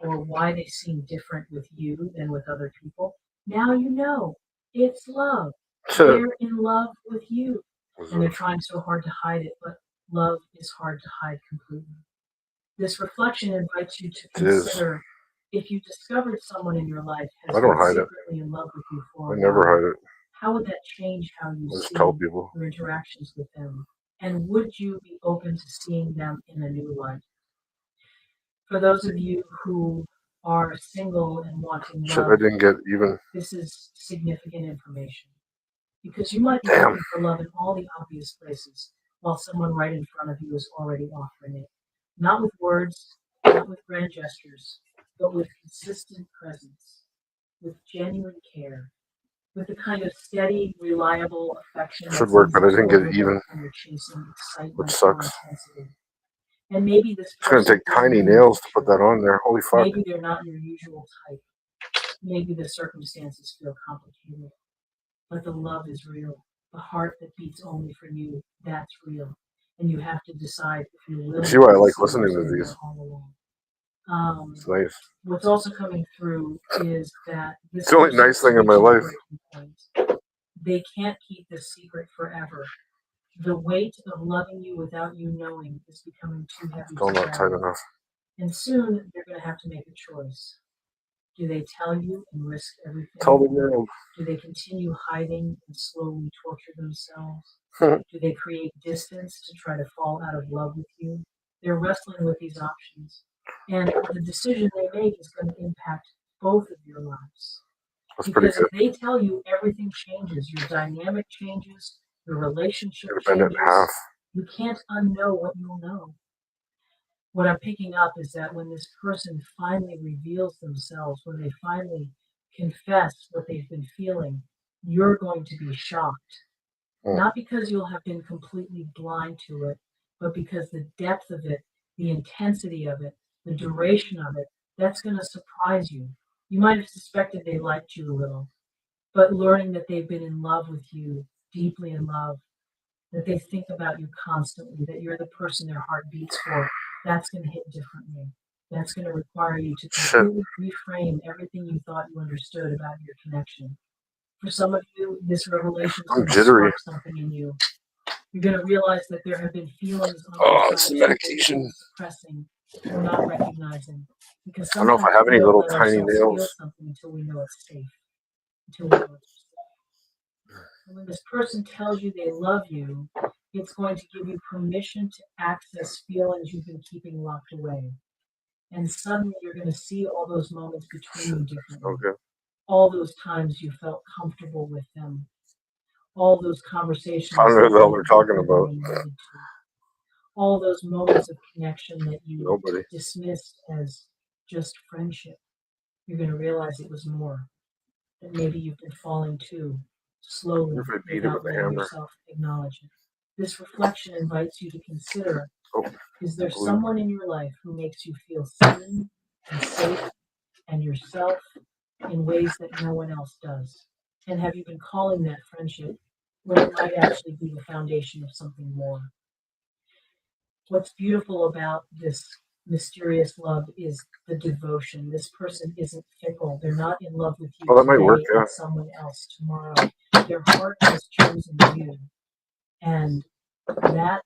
F: or why they seem different with you than with other people, now you know. It's love. They're in love with you. And they're trying so hard to hide it, but love is hard to hide completely. This reflection invites you to
A: It is.
F: consider, if you discovered someone in your life has
A: I don't
F: been
A: hide it.
F: secretly in love with you for
A: I
F: a
A: never
F: while,
A: hide it.
F: how would that change how you
A: I just
F: see
A: tell people.
F: your interactions with them? And would you be open to seeing them in a new light? For those of you who are single and wanting
A: Shit, I
F: love,
A: didn't get even.
F: this is significant information. Because you might be
A: Damn.
F: looking for love in all the obvious places, while someone right in front of you is already offering it. Not with words, not with grand gestures, but with consistent presence, with genuine care, with the kind of steady, reliable affection
A: Should
F: that's
A: work, but I
F: easy to
A: didn't get
F: overlook
A: even,
F: when you're chasing excitement
A: which
F: or
A: sucks.
F: intensity. And maybe this
A: It's gonna
F: person
A: take
F: isn't
A: tiny
F: in
A: nails to
F: your
A: put that on there. Holy fuck.
F: Maybe they're not your usual type. Maybe the circumstances feel complicated. But the love is real. The heart that beats only for you, that's real. And you have to decide if you're willing
A: See why I like
F: see
A: listening
F: what's
A: to
F: in
A: these.
F: there all along.
A: It's nice.
F: What's also coming through is that this
A: It's the only
F: person
A: nice thing in
F: reached
A: my
F: a
A: life.
F: breaking point. They can't keep this secret forever. The weight of loving you without you knowing is becoming too heavy
A: Still
F: to
A: not tight
F: carry.
A: enough.
F: And soon they're going to have to make a choice. Do they tell you and risk everything?
A: Tell the world.
F: Do they continue hiding and slowly torture themselves? Do they create distance to try to fall out of love with you? They're wrestling with these options. And the decision they make is going to impact both of your lives.
A: That's pretty
F: Because
A: good.
F: if they tell you everything changes, your dynamic changes, your relationship
A: Gotta bend it in
F: changes,
A: half.
F: you can't unknow what you'll know. What I'm picking up is that when this person finally reveals themselves, when they finally confess what they've been feeling, you're going to be shocked. Not because you'll have been completely blind to it, but because the depth of it, the intensity of it, the duration of it, that's going to surprise you. You might have suspected they liked you a little, but learning that they've been in love with you, deeply in love, that they think about you constantly, that you're the person their heart beats for, that's going to hit differently. That's going to require you to completely reframe everything you thought you understood about your connection. For some of you, this revelation is
A: I'm
F: going to
A: jittery.
F: spark something in you. You're going to realize that there have been feelings on
A: Oh,
F: your
A: it's
F: side
A: the
F: that you've
A: medication.
F: been suppressing or not recognizing. Because
A: I don't know if
F: sometimes
A: I have
F: we
A: any
F: don't
A: little
F: let
A: tiny
F: ourselves feel
A: nails.
F: something until we know it's safe. Until we know it's safe. And when this person tells you they love you, it's going to give you permission to access feelings you've been keeping locked away. And suddenly you're going to see all those moments between you differently.
A: Okay.
F: All those times you felt comfortable with them. All those conversations.
A: I don't know what the hell they're
F: that
A: talking
F: went
A: about.
F: deeper than you needed to. All those moments of connection that you
A: Nobody.
F: dismissed as just friendship. You're going to realize it was more. That maybe you've been falling to slowly
A: If I beat it
F: without
A: with a
F: letting
A: hammer.
F: yourself acknowledge it. This reflection invites you to consider,
A: Oh,
F: is there
A: blue.
F: someone in your life who makes you feel seen and safe and yourself in ways that no one else does? And have you been calling that friendship when it might actually be the foundation of something more? What's beautiful about this mysterious love is the devotion. This person isn't fickle. They're not in love with you
A: Well, that might
F: today
A: work, yeah.
F: and someone else tomorrow. Their heart has chosen you. And that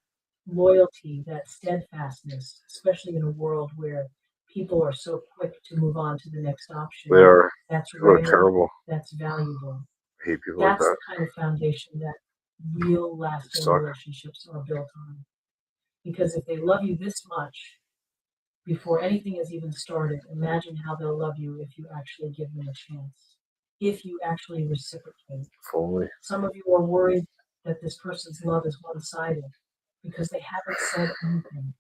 F: loyalty, that steadfastness, especially in a world where people are so quick to move on to the next option,
A: They are.
F: that's
A: People are
F: rare,
A: terrible.
F: that's valuable.
A: I hate people like
F: That's
A: that.
F: the kind of foundation that real lasting
A: Suck.
F: relationships are built on. Because if they love you this much before anything has even started, imagine how they'll love you if you actually give them a chance, if you actually reciprocate.
A: If only.
F: Some of you are worried that this person's love is one-sided because they haven't said anything.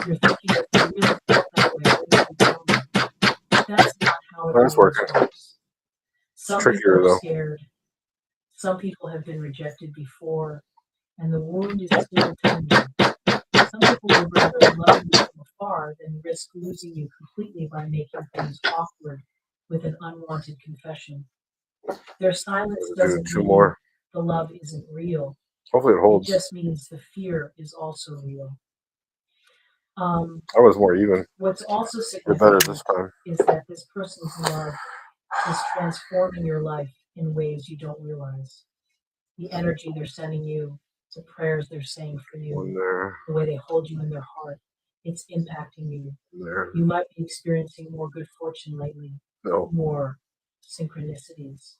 F: You're thinking that they really felt that way when they tell you. That's not how it
A: That's
F: always
A: working.
F: works. Some
A: trickier,
F: people are
A: though.
F: scared. Some people have been rejected before, and the wound is still tender. Some people would rather love you from afar than risk losing you completely by making things awkward with an unwanted confession. Their silence
A: Do
F: doesn't
A: two
F: mean
A: more.
F: the love isn't real.
A: Hopefully it
F: It
A: holds.
F: just means the fear is also real.
A: That was more even.
F: What's also
A: You're better
F: significant
A: this time.
F: is that this person's love is transforming your life in ways you don't realize. The energy they're sending you, the prayers they're saying for
A: One
F: you,
A: there.
F: the way they hold you in their heart, it's impacting you.
A: There.
F: You might be experiencing more good fortune lately,
A: No.
F: more synchronicities,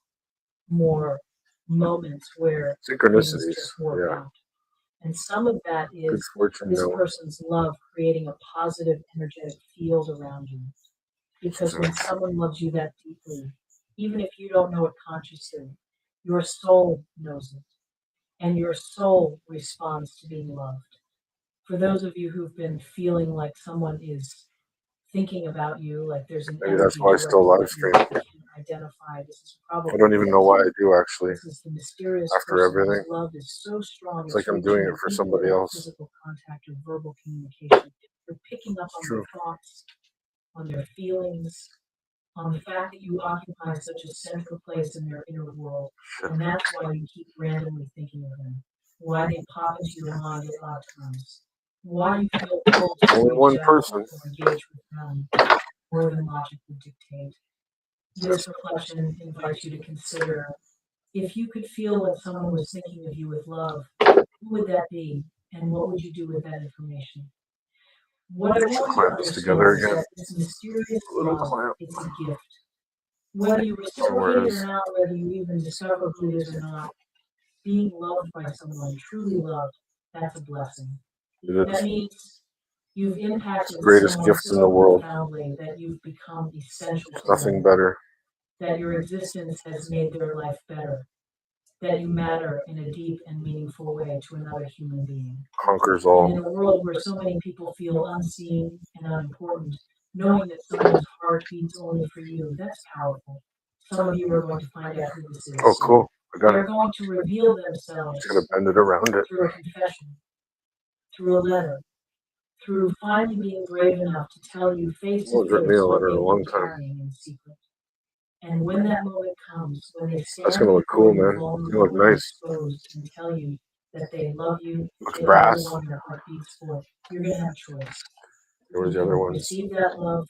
F: more moments where things
A: Synchronicities.
F: just work
A: Yeah.
F: out. And some of that
A: Good
F: is
A: fortune.
F: this
A: No.
F: person's love creating a positive energetic field around you. Because when someone loves you that deeply, even if you don't know it consciously, your soul knows it. And your soul responds to being loved. For those of you who've been feeling like someone is thinking about you, like there's an
A: Maybe that's
F: energy
A: why I still
F: directed
A: live
F: at you
A: stream.
F: that you can identify. This is probably
A: I don't even know why I do, actually.
F: This is the mysterious
A: After
F: person whose
A: everything.
F: love is so strong.
A: It's like I'm doing it for somebody else.
F: Physical contact or verbal communication. You're picking up on
A: True.
F: their thoughts, on their feelings, on the fact that you occupy such a central place in their inner world.
A: Shit.
F: And that's why you keep randomly thinking of them. Why they pop into your mind at odd times. Why you feel pulled to
A: Only one
F: reach out
A: person.
F: or engage with them more than logic would dictate. This reflection invites you to consider, if you could feel that someone was thinking of you with love, who would that be, and what would you do with that information? What I want you to
A: Clamp this together
F: understand is
A: again.
F: that this mysterious
A: Little
F: love,
A: clamp.
F: it's a gift. Whether you reciprocate it or not, whether you even discover who it is or not, being loved by someone, truly loved, that's a blessing.
A: It
F: That
A: is.
F: means you've impacted
A: the greatest
F: someone
A: gift in
F: so
A: the world.
F: profoundly that you've become essential
A: There's
F: to
A: nothing
F: them,
A: better.
F: that your existence has made their life better, that you matter in a deep and meaningful way to another human being.
A: Conquers
F: And
A: all.
F: in a world where so many people feel unseen and unimportant, knowing that someone's heart beats only for you, that's powerful. Some of you are going to find out who this is.
A: Oh, cool. I got
F: They're
A: it.
F: going to reveal themselves
A: Just gotta bend it around it.
F: through a confession, through a letter, through finally being brave enough to tell you face
A: No
F: to
A: one's written me
F: face
A: a
F: what
A: letter in
F: they've
A: a long
F: been
A: time.
F: carrying in secret. And when that moment comes, when they stand
A: That's gonna look
F: before
A: cool,
F: you
A: man.
F: vulnerable
A: You look
F: and
A: nice.
F: exposed and tell you that they love you,
A: Looks
F: they are
A: brass.
F: the one their heart beats for, you're going to have a choice.
A: Where's
F: You
A: the other
F: can
A: ones?
F: receive that love,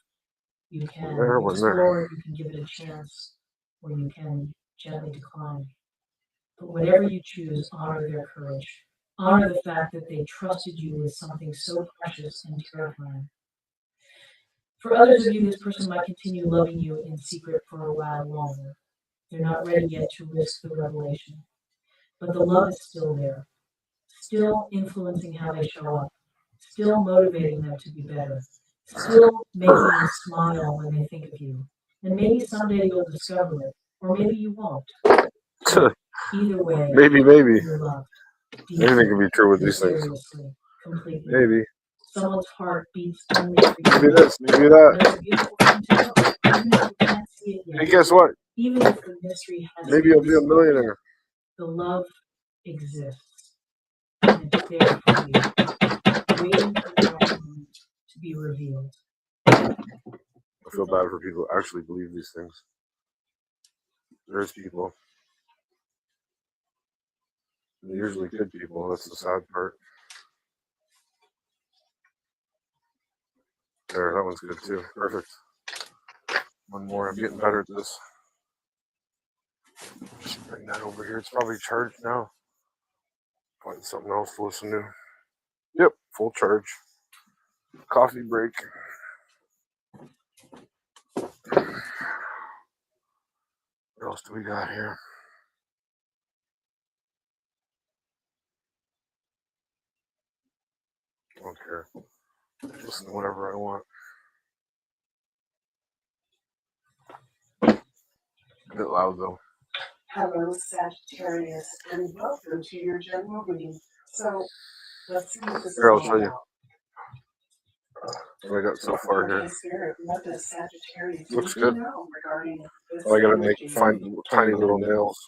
F: you can
A: One there.
F: explore it, you can give it a chance, or you can gently decline. But whatever you choose, honor their courage. Honor the fact that they trusted you with something so precious and terrifying. For others of you, this person might continue loving you in secret for a while longer. They're not ready yet to risk the revelation. But the love is still there, still influencing how they show up, still motivating them to be better, still making them smile when they think of you. And maybe someday you'll discover it, or maybe you won't. Either way,
A: Maybe.
F: you're loved.
A: Anything can be true with these things.
F: Mysteriously, completely.
A: Maybe.
F: Someone's heart beats only for you.
A: Maybe this. Maybe that.
F: That's a beautiful thing to know. Even if you can't see it
A: Hey,
F: yet,
A: guess what?
F: even if the mystery hasn't
A: Maybe I'll
F: been
A: be a
F: solved,
A: millionaire.
F: the love exists. And it's there for you, waiting for the right moment to be revealed.
A: I feel bad for people who actually believe these things. There's people. They're usually good people. That's the sad part. There, that one's good too. Perfect. One more. I'm getting better at this. Just bring that over here. It's probably charged now. Find something else to listen to. Yep, full charge. Coffee break. What else do we got here? I don't care. Listen to whatever I want. A bit loud though.
G: Hello, Sagittarius, and welcome to your general reading. So, let's see what this is
A: Here, I'll
G: all
A: show you.
G: about.
A: What I got so far
G: Okay,
A: here.
G: Spirit, what does Sagittarius
A: Looks
G: need
A: good.
G: to know regarding this
A: Oh, I gotta
G: energy?
A: find tiny little nails.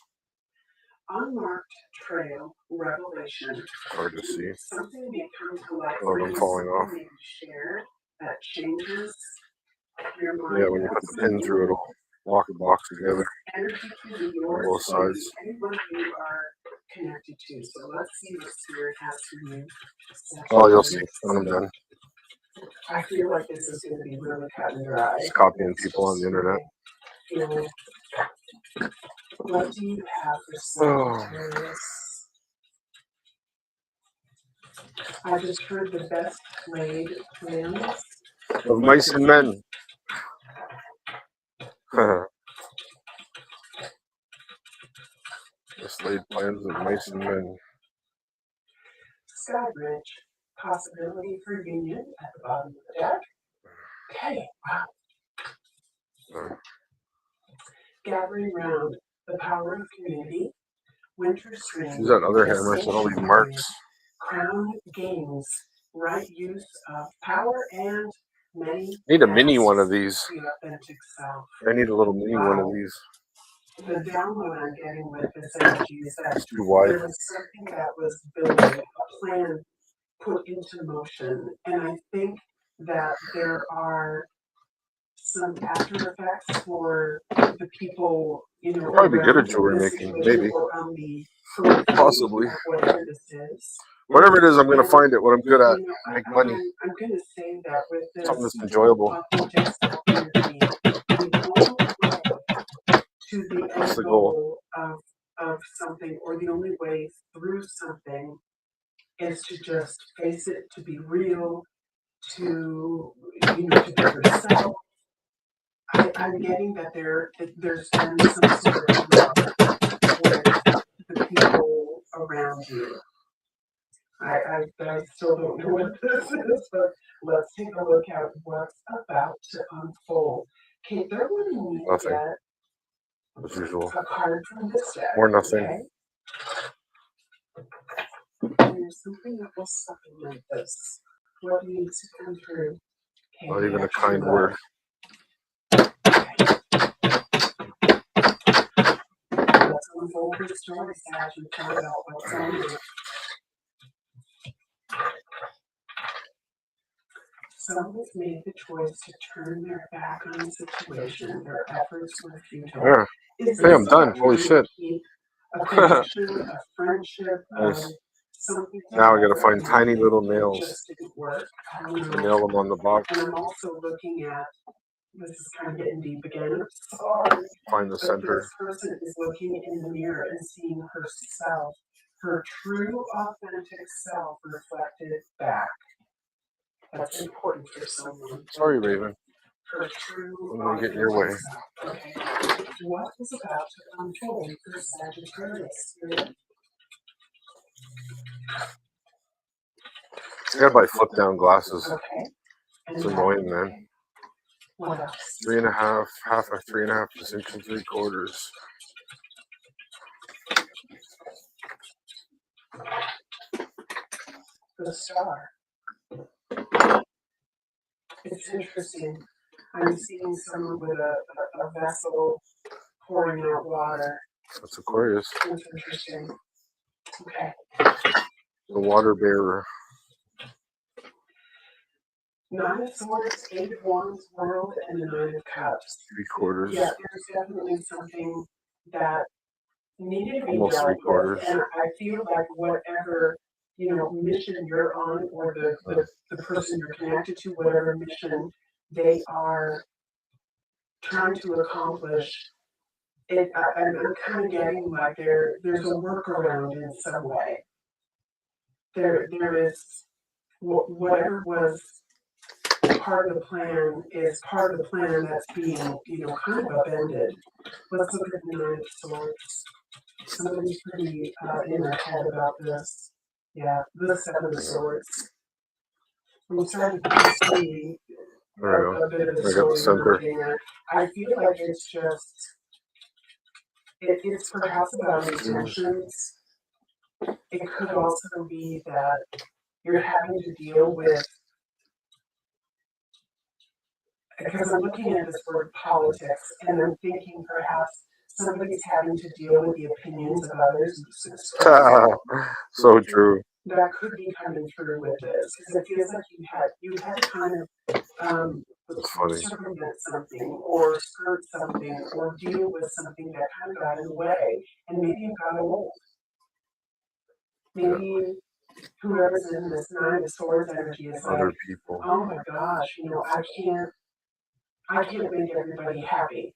G: Unmarked trail, revelation.
A: Hard to see.
G: Something may come to light.
A: Oh, them falling off.
G: Something may be shared that changes your mind.
A: Yeah, when you put the pin through, it'll lock the box together.
G: Energy can be
A: On
G: yours,
A: both sides.
G: anyone you are connected to. So let's see what Spirit has for you.
A: Oh, you'll see when I'm done.
G: I feel like this is going to be really cut and dry.
A: Just copying people on the internet.
G: What do you have for Sagittarius? I just heard the best laid plans
A: Of mice and men. Just laid plans of mice and men.
G: Sky Bridge, possibility for union at the bottom of the deck. Okay, wow. Gathering round the power of community. Winter stream.
A: Use that other hammer, so all these marks.
G: Crown gains right use of power and many.
A: Need a mini one of these.
G: The authentic self.
A: I need a little mini one of these.
G: The download I'm getting with this energy is that
A: It's too wide.
G: there was something that was building, a plan put into motion, and I think that there are some after effects for the people,
A: Probably be good at jewelry making, maybe. Possibly.
G: Whatever this is.
A: Whatever it is, I'm going to find it. What I'm good at, make money.
G: I'm going to say that with this
A: Something that's enjoyable.
G: authentic self-energy, the only way to the
A: That's
G: end
A: the goal.
G: goal of something, or the only way through something, is to just face it, to be real, to to be yourself. I'm getting that there's been some sort of love with the people around you. I still don't know what this is, but let's take a look at what's about to unfold. Okay, they're going to need to get
A: as usual.
G: a card from this deck.
A: Or nothing.
G: Okay? And there's something that will supplement this. What needs to come through? Okay,
A: Not even a kind word.
G: Let's unfold the story, Sag, and find out what's on it. Some have made the choice to turn their back on the situation. Their efforts were futile.
A: Yeah. Hey, I'm done. Holy shit.
G: A connection, a friendship,
A: Nice.
G: something.
A: Now I gotta find tiny little nails
G: Just didn't work.
A: to nail them on the box.
G: And I'm also looking at, this is kind of getting deep again. I'm sorry.
A: Find the
G: But
A: center.
G: this person is looking in the mirror and seeing herself, her true, authentic self reflected back. That's important for someone.
A: Sorry, Raven.
G: Her true,
A: I'm gonna get in your way.
G: Okay. What is about to unfold for Sagittarius? Spirit?
A: I gotta buy flip down glasses.
G: Okay.
A: It's annoying, man.
G: What else?
A: 3.5, half or 3.5 is inch and 3/4.
G: The star. It's interesting. I'm seeing someone with a vessel pouring out water.
A: That's Aquarius.
G: It's interesting. Okay.
A: The water bearer.
G: Nine of Swords, Eight of Wands, World, and the Nine of Cups.
A: 3/4.
G: Yeah, there's definitely something that needed to be
A: Almost
G: dealt with.
A: 3/4.
G: And I feel like whatever, mission you're on, or the person you're connected to, whatever mission they are trying to accomplish, I'm kind of getting like there's a workaround in some way. There is whatever was part of the plan is part of the plan that's being, kind of upended. Let's look at the Nine of Swords. Somebody's pretty in their head about this. Yeah, the Seven of Swords. I'm starting to see
A: There we
G: a bit of
A: go.
G: the
A: I got the
G: story
A: center.
G: emerging there. I feel like it's just, it's perhaps about intentions. It could also be that you're having to deal with, because I'm looking at this word politics, and I'm thinking perhaps somebody's having to deal with the opinions of others.
A: So true.
G: That could be coming through with this, because it feels like you had to kind of
A: That's funny.
G: circumvent something, or skirt something, or deal with something that kind of got in the way, and maybe it got old. Maybe whoever's in this Nine of Swords energy is like,
A: Other people.
G: oh my gosh, I can't make everybody happy.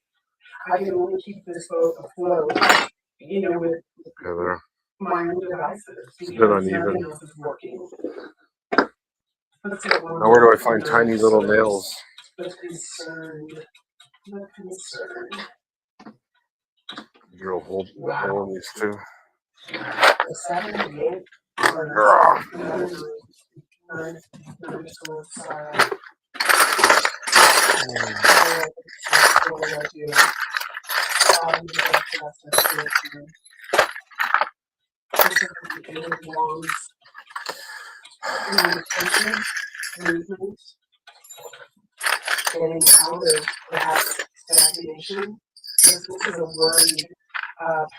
G: I can only keep this boat afloat, with
A: Together.
G: my own devices,
A: It's a bit
G: because
A: uneven.
G: nothing else is working.
A: Now where do I find tiny little nails?
G: The concern.
A: Drill hole in these two.
G: The 78
A: Grr.
G: Nine of Swords. Movement, getting out of perhaps stagnation. This is a worried,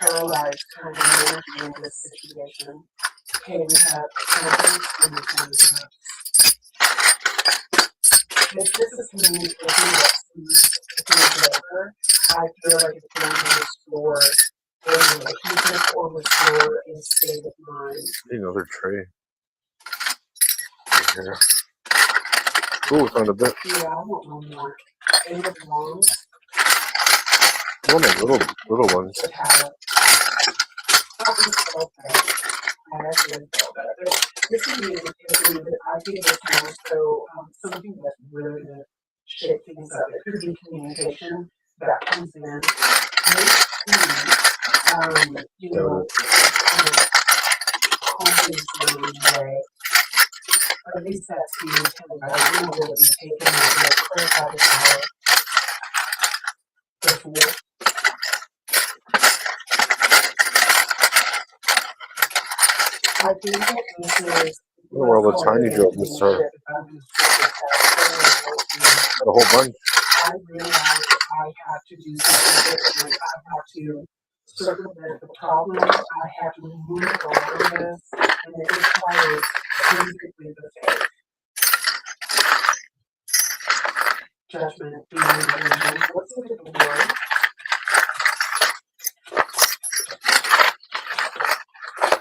G: paralyzed kind of energy in this situation. Okay, we have Temperance and the Ten of Cups. If this is communication that's over, I feel like it's going to restore a relationship or restore a state of mind.
A: Another tray. Right here. Ooh, found a bit.
G: Yeah, I want one more. Eight of Wands.
A: One of the little ones.
G: The Tower. I actually felt better. This is me, I think it's more so something that's really going to shake things up. It could be communication that comes in. Confidence in a way. Or at least that's the intent. I don't know that we've taken the clarify the power before. I think that this is
A: Where all the tiny jobs are. A whole bunch.
G: I realize I have to do something different. I have to circumvent the problems. I have to move around this, and it requires basically the faith. Judgment, being the what's the word?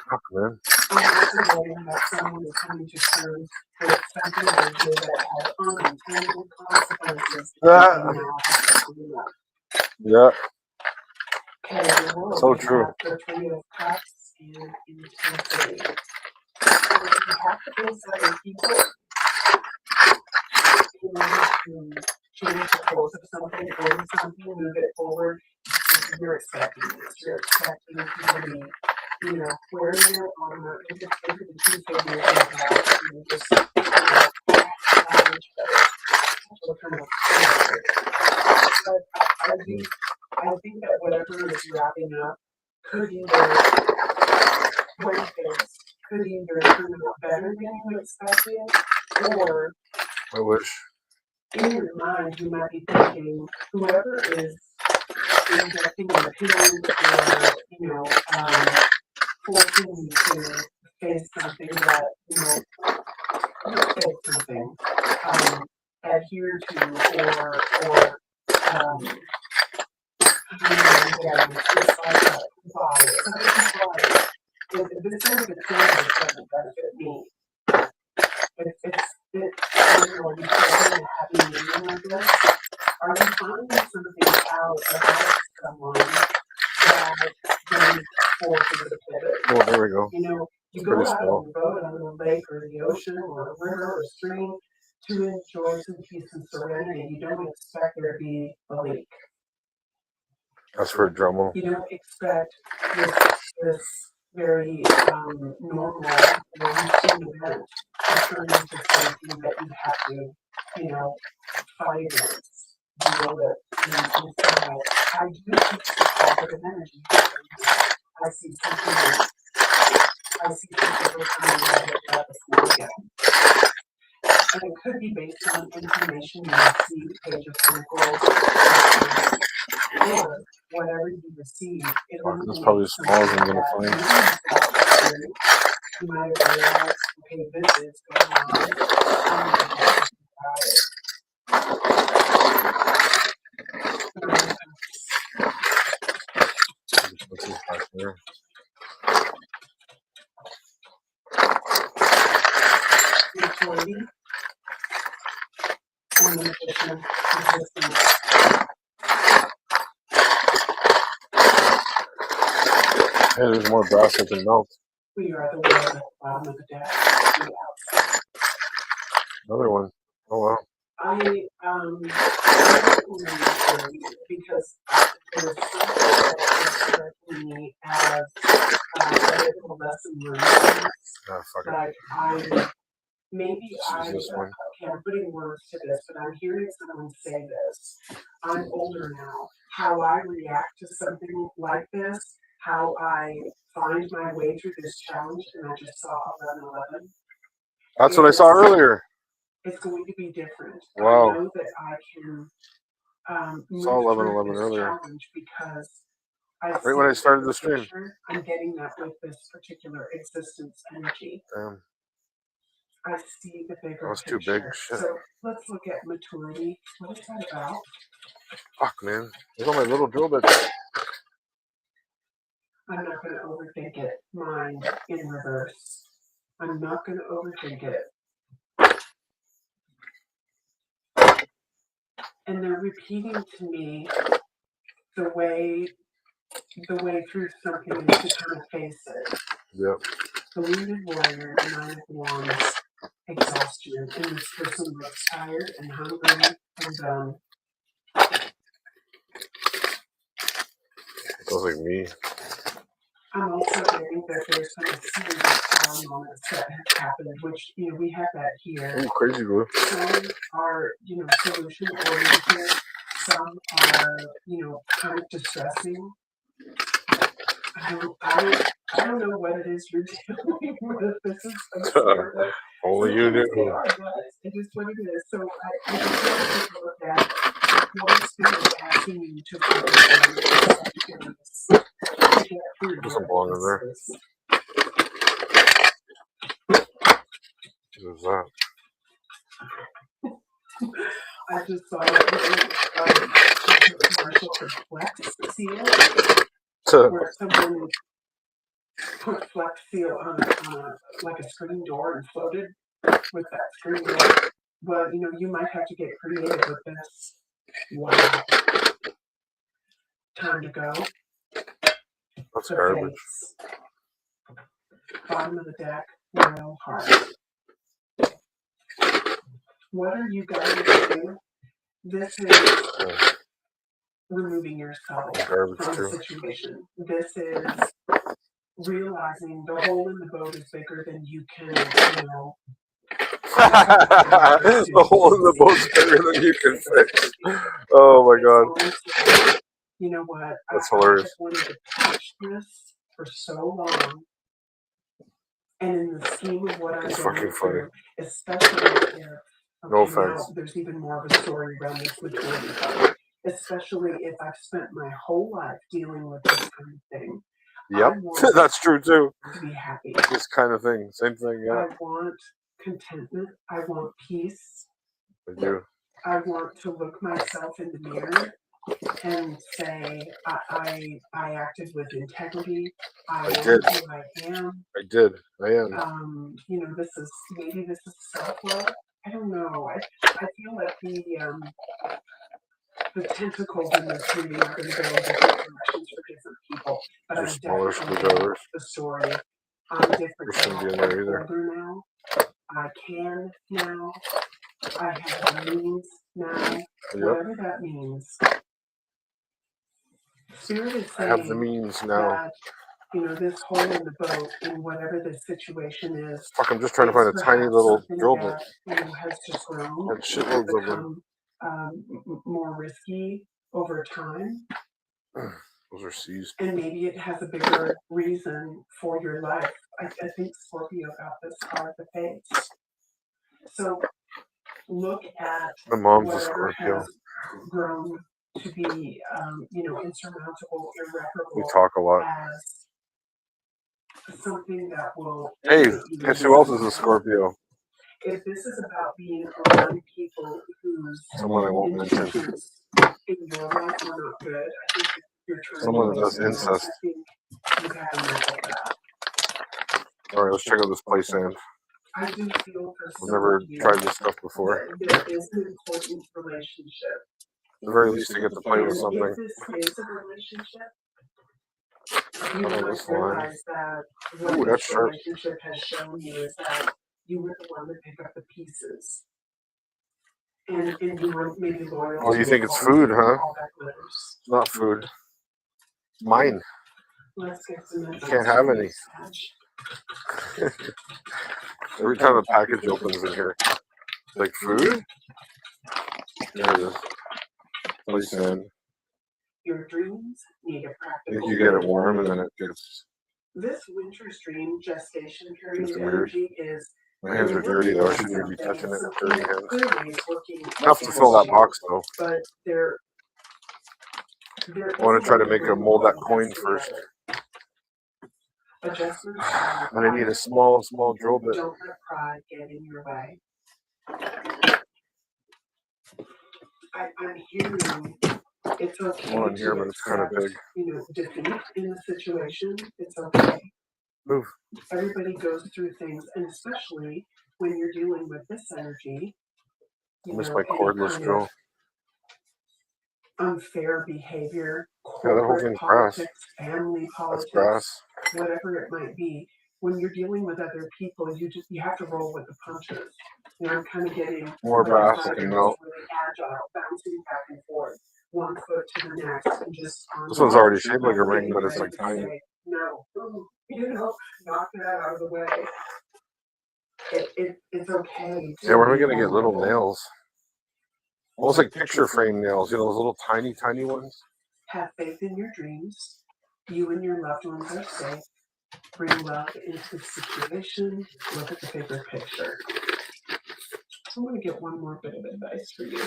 A: Fuck, man.
G: I'm also getting that someone is coming to terms with something that has unintended consequences.
A: Yeah.
G: Okay,
A: So true.
G: The Three of Cups and intensity. So you have to face other people in order to change the course of something, or something, move it forward. You're expecting this. You're expecting to be, wearing your armor, into the two figures in the back, and just, challenge each other. But I think that whatever is wrapping up could either, when fixed, could either turn out better than you expected, or
A: I wish.
G: in your mind you might be thinking, whoever is injecting an opinion or, forcing you to face something that, not face something, adhere to, or it's if it's going to benefit me. If it's or you feel a happy medium of this, are you finding something out about someone that then forces a pivot?
A: Oh, there we go.
G: You know, you
A: It's
G: go
A: pretty
G: out
A: small.
G: on a boat on the lake or the ocean or a river or a stream to enjoy some peace and serenity. You don't expect there to be a leak.
A: That's for a Dremel.
G: You don't expect this very normal routine event to turn into something that you have to, you know, fight against, deal with, and somehow I do see some positive energy happening here. I see something coming out of that before you. And it could be based on information you receive, Page of Pentacles, or whatever you receive. It
A: That's probably as small as I'm going to find.
G: You might have realized, okay, this is going on. I'm going to have to about it.
A: What's this back there?
G: Maturity and limitation, resistance.
A: Hey, there's more brass that can melt.
G: We are the world at the bottom of the deck.
A: Another one. Oh wow.
G: I because there's something that struck me as a bit of a lesson learned. Like I'm putting words to this, but I'm hearing someone say this. I'm older now. How I react to something like this, how I find my way through this challenge, and I just saw 1111.
A: That's what I saw earlier.
G: It's going to be different.
A: Wow.
G: I know that I can move
A: saw 1111
G: through this
A: earlier.
G: challenge because
A: Right when I started the stream.
G: I'm getting that with this particular existence energy.
A: Damn.
G: I see the bigger
A: That was
G: picture.
A: too big. Shit.
G: So let's look at maturity. What is that about?
A: Fuck, man. There's all my little drill bits.
G: I'm not going to overthink it. Mind in reverse. I'm not going to overthink it. And they're repeating to me the way through something is to kind of face it.
A: Yep.
G: The wounded warrior, the 9 of Wands, exhaustion, and this person looks tired and hungry and done.
A: Sounds like me.
G: I'm also getting that there's some serious power moments that have happened, which, you know, we have that here.
A: Oh, crazy glue.
G: Some are, you know, solution oriented. Some are, you know, kind of distressing. I don't know what it is you're dealing with. This is absurd.
A: Only you knew.
G: They are, guys. It is what it is. So I just want to take a look at what spirit asking you to focus on.
A: There's some ball in there. What is that?
G: I just saw a commercial for Flex Seal, where someone put Flex Seal on like a screen door and floated with that screen door. Well, you know, you might have to get creative with this. Wow. Time to go.
A: That's garbage.
G: Bottom of the deck, Royal Heart. What are you guys doing? This is removing yourself from the situation. This is realizing the hole in the boat is bigger than you can, you know.
A: The hole in the boat's bigger than you can fix. Oh my god.
G: You know what?
A: That's hilarious.
G: I wanted to patch this for so long. And in the scheme of what I'm going through, especially if
A: no offense.
G: There's even more of a story around this maturity card. Especially if I've spent my whole life dealing with this kind of thing.
A: Yep, that's true too.
G: To be happy.
A: This kind of thing, same thing. Yeah.
G: I want contentment. I want peace.
A: I do.
G: I want to look myself in the mirror and say, I acted with integrity. I
A: I
G: am
A: did.
G: who I am.
A: I did. I am.
G: You know, this is self-love. I don't know. I feel like the tentacles in this reading are going to go in different directions for different people. But
A: They're
G: I'm
A: smaller
G: definitely
A: screwdrivers.
G: the story. I'm different
A: There shouldn't be in
G: now.
A: there
G: I'm
A: either.
G: older now. I can now. I have the means now.
A: Yep.
G: Whatever that means. Spirit is
A: I have the
G: saying
A: means now.
G: that, you know, this hole in the boat in whatever this situation is,
A: Fuck, I'm just trying to find a tiny little drill bit.
G: Has just grown
A: And shitloads of them.
G: more risky over time.
A: Those are C's.
G: And maybe it has a bigger reason for your life. I think Scorpio got this card, the Fates. So look at
A: My mom's a
G: whatever
A: Scorpio.
G: has grown to be, you know, insurmountable, irreparable.
A: We talk a lot.
G: As something that will.
A: Hey, guess who else is a Scorpio?
G: If this is about being around people whose
A: Someone I won't mention.
G: intentions in your life are not good, I think you're trying
A: Someone
G: to
A: that does
G: waste
A: incest.
G: I think you've had enough of that.
A: Alright, let's check out this play sand.
G: I do feel for
A: I've never tried this stuff before.
G: there is an important relationship.
A: At the very least, I get to play with
G: And
A: something.
G: if this is a relationship, you
A: How about
G: might
A: this line?
G: realize that what
A: Ooh, that's
G: this
A: sharp.
G: relationship has shown you is that you were the one to pick up the pieces. And you were maybe loyal.
A: Oh, you think it's food, huh?
G: All that glitters.
A: It's not food. It's mine.
G: Let's get some.
A: You can't have any. Every time a package opens in here, like food? There it is. Play sand.
G: Your dreams need a
A: I
G: practical.
A: think you get it warm and then it gets.
G: This winter stream gestation period
A: It's weird.
G: energy is.
A: My hands are dirty though. I shouldn't even be touching it with dirty hands.
G: Clearly working.
A: Enough to fill that box though.
G: But there
A: I want to try to make a mold that coin first.
G: Adjustments.
A: And I need a small drill bit.
G: Don't let pride get in your way. I'm hearing it's okay.
A: One here, but it's kind of big.
G: You know, defeat in the situation. It's okay.
A: Move.
G: Everybody goes through things, and especially when you're dealing with this energy.
A: I miss my cordless drill.
G: Unfair behavior,
A: Yeah, that whole
G: corporate
A: thing's grass.
G: politics, family
A: That's
G: politics,
A: grass.
G: whatever it might be. When you're dealing with other people, you have to roll with the punches. And I'm kind of getting
A: More brass that can melt.
G: really agile, bouncing back and forth, one foot to the next, and just.
A: This one's already shaped like a ring, but it's like tiny.
G: No, you know, knock that out of the way. It's okay.
A: Yeah, where am I gonna get little nails? Almost like picture frame nails, you know, those little tiny ones.
G: Have faith in your dreams. You and your loved ones are safe. Bring love into the situation. Look at the bigger picture. So I'm going to get one more bit of advice for you.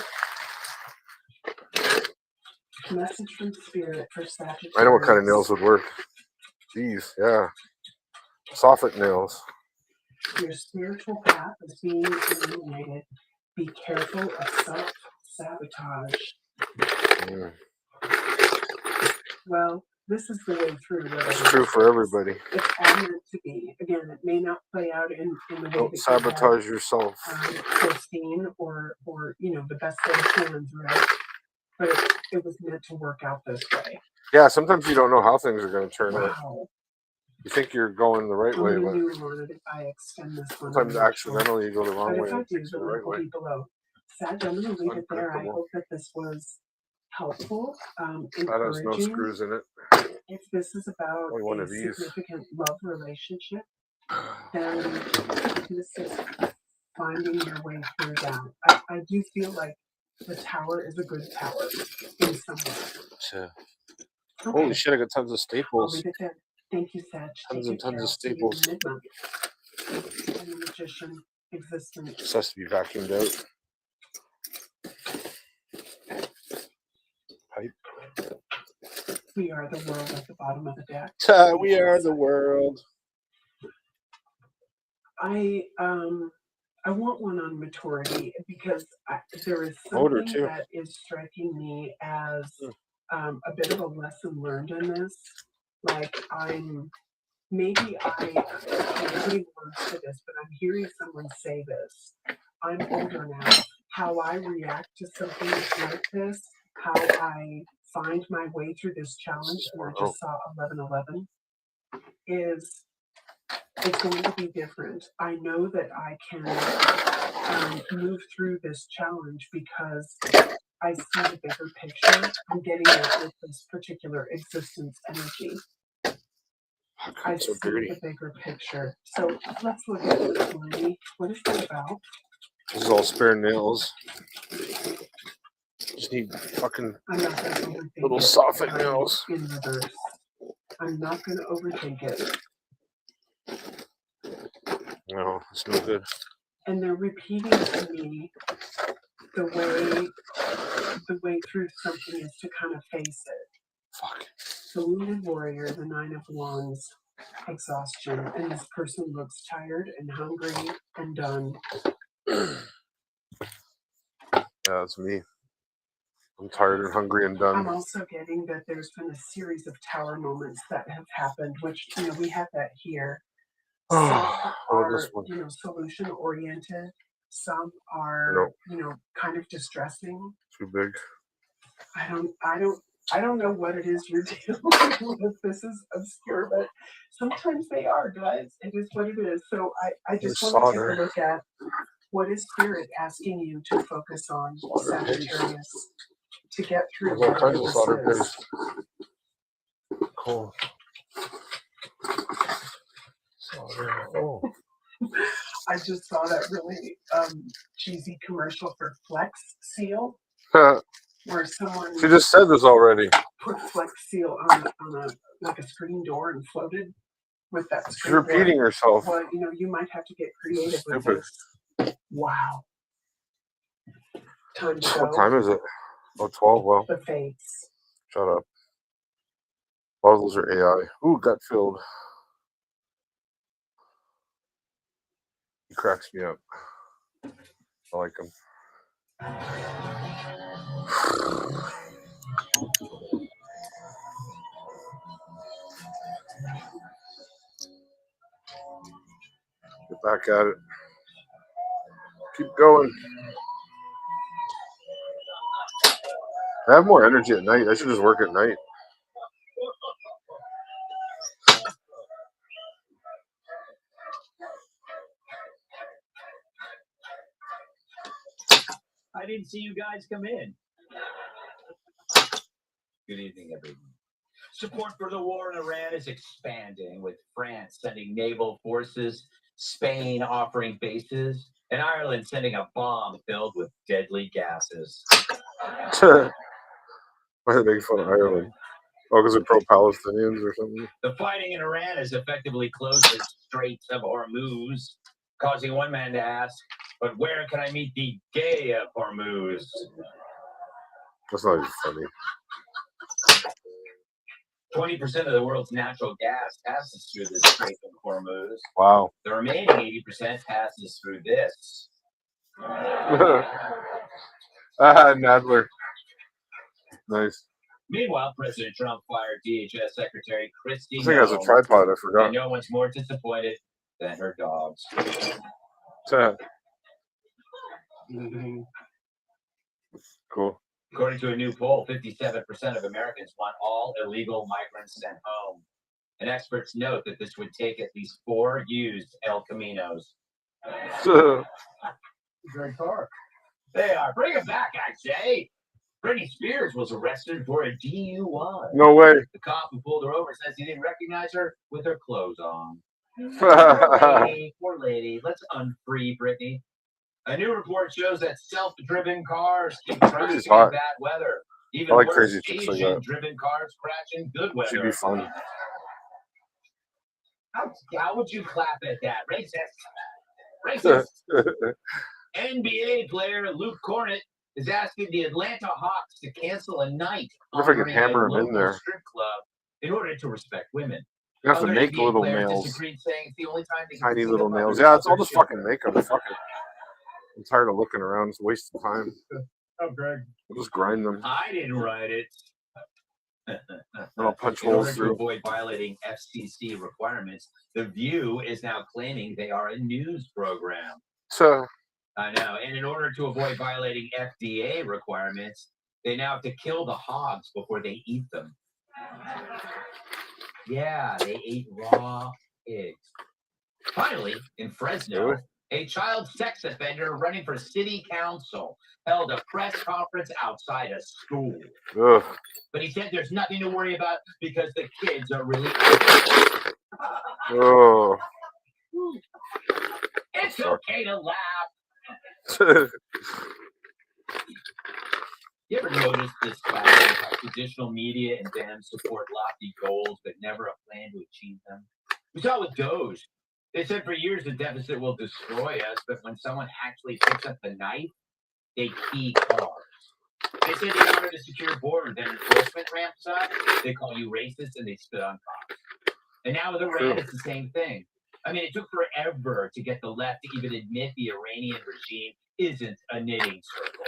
G: Message from Spirit for Sagittarius.
A: I know what kind of nails would work. These, yeah. Soffit nails.
G: Your spiritual path is being illuminated. Be careful of self-sabotage.
A: Mm.
G: Well, this is the way through.
A: It's true for everybody.
G: It's all meant to be. Again, it may not play out in the way
A: Don't
G: that
A: sabotage yourself.
G: Pristine or you know, the best set of plans, right? But it was meant to work out this way.
A: Yeah, sometimes you don't know how things are going to turn out.
G: Wow.
A: You think you're going the right way, but
G: If I extend this one,
A: sometimes accidentally you go the wrong way
G: But
A: and
G: if I
A: it's
G: do,
A: the
G: the
A: right way.
G: link will be below. Sag, I'm going to leave it there. I
A: Unpredictable.
G: hope that this was helpful,
A: That has no
G: encouraging.
A: screws in it.
G: If this is about
A: Only one
G: a
A: of these.
G: significant love relationship, then this is finding your way through that. I do feel like the tower is a good tower in some way.
A: Holy shit, I got tons of
G: I'll
A: staples.
G: leave it there. Thank you, Sag.
A: Tons
G: Take
A: and tons
G: care.
A: of
G: I'll see you
A: staples.
G: in mid-month. And the magician existence.
A: This has to be vacuumed out. Pipe.
G: We are the world at the bottom of the deck.
A: We are the world.
G: I I want one on maturity because there is
A: Older,
G: something
A: too.
G: that is striking me as a bit of a lesson learned in this. Like I'm putting words to this, but I'm hearing someone say this. I'm older now. How I react to something like this, how I find my way through this challenge, and I just saw 1111, it's going to be different. I know that I can move through this challenge because I see the bigger picture. I'm getting it with this particular existence energy. I see the bigger picture. So let's look at this, Lenny. What is that about?
A: This is all spare nails. Just need fucking little soffit nails.
G: In reverse. I'm not going to overthink it.
A: No, it's no good.
G: And they're repeating to me the way through something is to kind of face it.
A: Fuck.
G: The wounded warrior, the 9 of Wands, exhaustion, and this person looks tired and hungry and done.
A: Yeah, that's me. I'm tired and hungry and done.
G: I'm also getting that there's been a series of tower moments that have happened, which, we have that here. Some are, solution oriented. Some are, kind of distressing.
A: Too big.
G: I don't know what it is you're dealing with. This is obscure, but sometimes they are, guys. It is what it is. So I just want to take a look at what is Spirit asking you to focus on, Sagittarius, to get through
A: all kinds of solder
G: this is.
A: paste. Cool. Oh.
G: I just saw that really cheesy commercial for Flex Seal, where someone
A: She just said this already.
G: put Flex Seal on a screen door and floated with that.
A: She's repeating herself.
G: Well, you might have to get creative with this. Wow. Time to go.
A: What time is it? Oh, 12. Well,
G: The Fates.
A: shut up. A lot of those are AI. Ooh, gut filled. He cracks me up. I like him. Get back at it. Keep going. I have more energy at night. I should just work at night.
H: I didn't see you guys come in. Good evening, everyone. Support for the war in Iran is expanding, with France sending naval forces, Spain offering bases, and Ireland sending a bomb filled with deadly gases.
A: Why are they making fun of Ireland? Oh, because they're pro-Palestinians or something?
H: The fighting in Iran has effectively closed the Straits of Hormuz, causing one man to ask, but where can I meet the gay of Hormuz?
A: That's not even funny.
H: 20% of the world's natural gas passes through the Strait of Hormuz.
A: Wow.
H: The remaining 80% passes through this.
A: Nadler. Nice.
H: Meanwhile, President Trump fired DHS Secretary Christy.
A: This thing has a tripod, I forgot.
H: And no one's more disappointed than her dogs.
A: Cool.
H: According to a new poll, 57% of Americans want all illegal migrants sent home. And experts note that this would take at least 4 used El Caminos. Great car. They are. Bring them back, I say. Britney Spears was arrested for a DUI.
A: No way.
H: The cop who pulled her over says he didn't recognize her with her clothes on. Poor lady. Let's unfree Britney. A new report shows that self-driven cars keep crashing in bad weather. Even
A: I like
H: worse,
A: crazy chicks like that.
H: Asian-driven cars crash in good weather.
A: Should be fun.
H: How would you clap at that? Racist. NBA player Luke Cornett is asking the Atlanta Hawks to cancel a night
A: If I can hammer him in there.
H: strip club in order to respect women.
A: You have to
H: Other
A: make
H: NBA
A: little
H: players
A: nails.
H: disagreed, saying it's the only time they can
A: Tiny
H: see
A: little
H: the
A: nails.
H: public
A: Yeah, it's all
H: with
A: just
H: their
A: fucking makeup. Fuck it. I'm tired of looking around. It's a waste of time.
H: Oh, Greg.
A: We'll just grind them.
H: I didn't write it.
A: And I'll punch
H: In order
A: holes
H: to
A: through.
H: avoid violating FCC requirements, The View is now claiming they are a news program.
A: So
H: I know. And in order to avoid violating FDA requirements, they now have to kill the hogs before they eat them. Yeah, they ate raw pigs. Finally, in Fresno,
A: Really?
H: a child sex offender running for city council held a press conference outside a school.
A: ugh.
H: But he said there's nothing to worry about because the kids are really
A: Oh.
H: It's okay to laugh. You ever notice this pattern how traditional media and them support lofty goals but never a plan to achieve them? We saw it with Doge. They said for years the deficit will destroy us, but when someone actually picks up the knife, they key cars. They say they wanted a secure border, then enforcement ramps up, they call you racist, and they spit on cops. And now with Iran, it's the same thing. I mean, it took forever to get the left to even admit the Iranian regime isn't a knitting circle.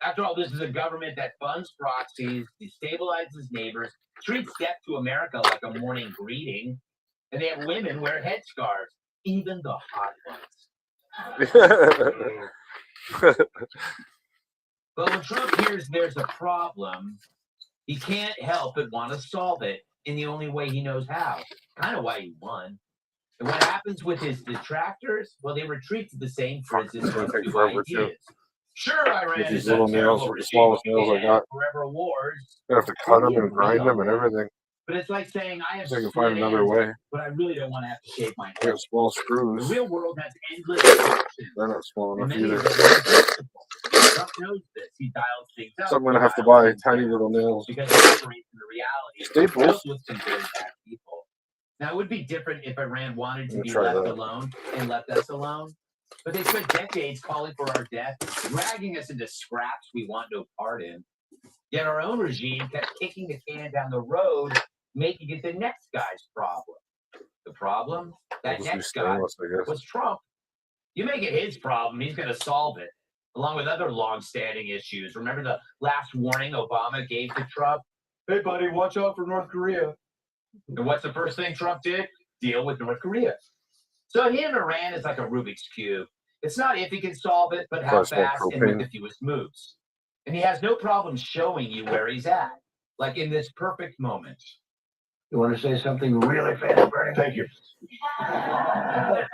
H: After all, this is a government that funds proxies, destabilizes neighbors, treats death to America like a morning greeting, and they have women wear headscarves, even the hot ones. But when Trump hears there's a problem, he can't help but want to solve it in the only way he knows how. Kind of why he won. And what happens with his detractors? Well, they retreat to the same prisons
A: It's gonna
H: and
A: take
H: new
A: forever, too.
H: ideas. Sure, Iran
A: With these
H: is a
A: little nails,
H: terrible
A: with the
H: regime,
A: smallest nails I
H: and
A: got.
H: forever wars.
A: I have to cut them and grind them and everything.
H: But it's like saying I have
A: So I can
H: split
A: find another
H: ends,
A: way.
H: but I really don't want to have to shave my
A: I
H: head.
A: got small
H: The
A: screws.
H: real world has endless options.
A: They're not small
H: And
A: enough
H: many of
A: either.
H: them are impossible. Trump knows this. He dials things out.
A: So I'm gonna
H: He
A: have to
H: dials
A: buy
H: things
A: tiny
H: down.
A: little nails.
H: Because it operates in the reality
A: Staples.
H: filled with some very bad people. Now, it would be different if Iran wanted to
A: Let me
H: be
A: try
H: left
A: that.
H: alone and left us alone. But they spent decades calling for our death, dragging us into scraps we want no part in. Yet our own regime kept kicking the can down the road, making it the next guy's problem. The problem?
A: It'll
H: That
A: just be
H: next guy
A: stainless, I guess.
H: was Trump. You make it his problem, he's going to solve it, along with other long-standing issues. Remember the last warning Obama gave to Trump? Hey, buddy, watch out for North Korea. And what's the first thing Trump did? Deal with North Korea. So he and Iran is like a Rubik's Cube. It's not if he can solve it, but how
A: Probably smell
H: fast and with
A: propane.
H: the fewest moves. And he has no problem showing you where he's at, like in this perfect moment.
I: You want to say something really fast, Bernie?
H: Thank you.
I: I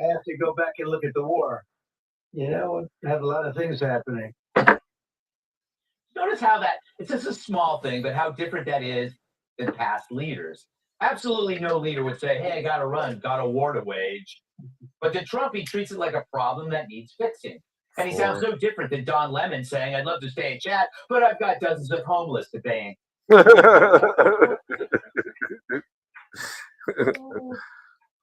I: have to go back and look at the war. You know, we have a lot of things happening.
H: Notice how that, it's just a small thing, but how different that is than past leaders. Absolutely no leader would say, hey, I got to run, got a war to wage. But to Trump, he treats it like a problem that needs fixing. And he sounds no different than Don Lemon saying, I'd love to stay and chat, but I've got dozens of homeless to bang.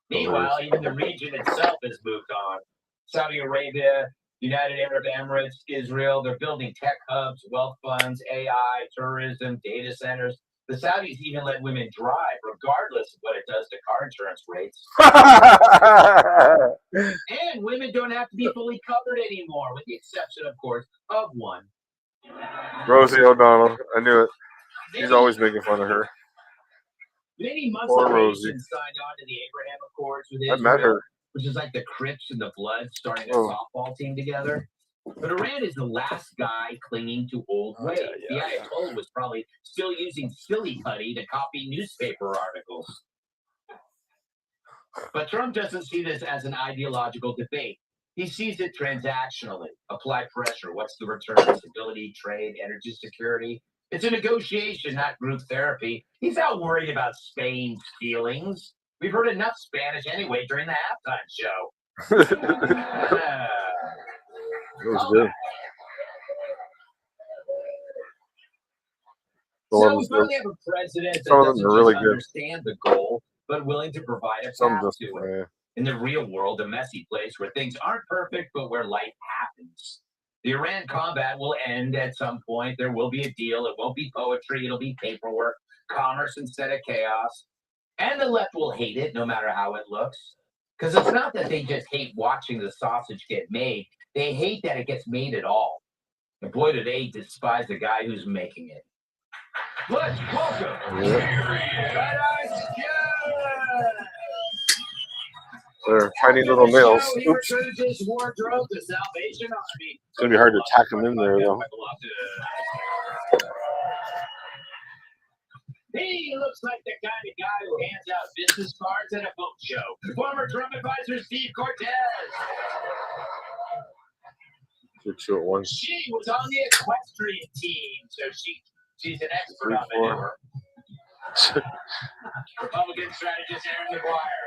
H: Meanwhile, even the region itself has moved on. Saudi Arabia, United Arab Emirates, Israel, they're building tech hubs, wealth funds, AI, tourism, data centers. The Saudis even let women drive, regardless of what it does to car insurance rates. And women don't have to be fully covered anymore, with the exception, of course, of one.
A: Rosie O'Donnell. I knew it. He's always making fun of her.
H: Many
A: Poor
H: Muslim
A: Rosie.
H: nations signed on to the Abraham Accords with
A: I
H: Israel,
A: met her.
H: which is like the Crips and the Bloods starting a
A: Oh.
H: softball team together. But Iran is the last guy clinging to old ways. The Ayatollah was probably still using silly putty to copy newspaper articles. But Trump doesn't see this as an ideological debate. He sees it transactionally. Apply pressure. What's the return? Stability, trade, energy security. It's a negotiation, not group therapy. He's not worried about Spain's feelings. We've heard enough Spanish anyway during the halftime show.
A: It was good.
H: So we finally have a president that
A: Some of them
H: doesn't
A: are
H: just
A: really good.
H: understand the goal, but willing to provide a
A: Some
H: path
A: just,
H: to it. In the real world, a messy place where things aren't perfect, but where life happens. The Iran combat will end at some point. There will be a deal. It won't be poetry. It'll be paperwork, commerce instead of chaos. And the left will hate it, no matter how it looks. Because it's not that they just hate watching the sausage get made. They hate that it gets made at all. And boy, do they despise the guy who's making it. Let's welcome
A: They're tiny little nails. Oops.
H: It's wardrobe, the Salvation Army.
A: It's gonna be hard to tack them in there, though.
H: He looks like the kind of guy who hands out business cards at a boat show. Former Trump advisor Steve Cortez.
A: 2 at 1.
H: She was on the equestrian team, so she's an expert on maneuver. Republican strategist Aaron McGuire.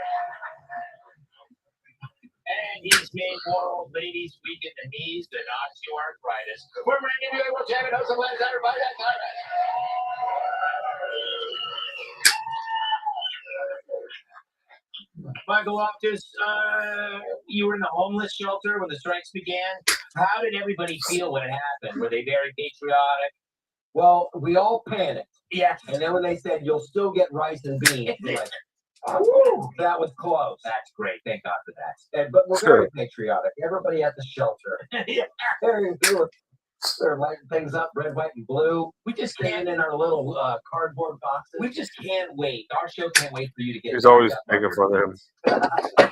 H: And he's made World Ladies Week in the knees to osteoarthritis. Former NBA World Champion host of Last Night by that time. Michael Loftus, you were in the homeless shelter when the strikes began. How did everybody feel when it happened? Were they very patriotic?
J: Well, we all panicked.
H: Yeah.
J: And then when they said, you'll still get rice and beans, we're like, woo, that was close.
H: That's great. Thank God for that.
J: But we're very patriotic. Everybody at the shelter.
H: Yeah.
J: They're lighting things up, red, white, and blue.
H: We just
J: Standing in our little cardboard boxes.
H: We just can't wait. Our show can't wait for you to get.
A: He's always making fun of him.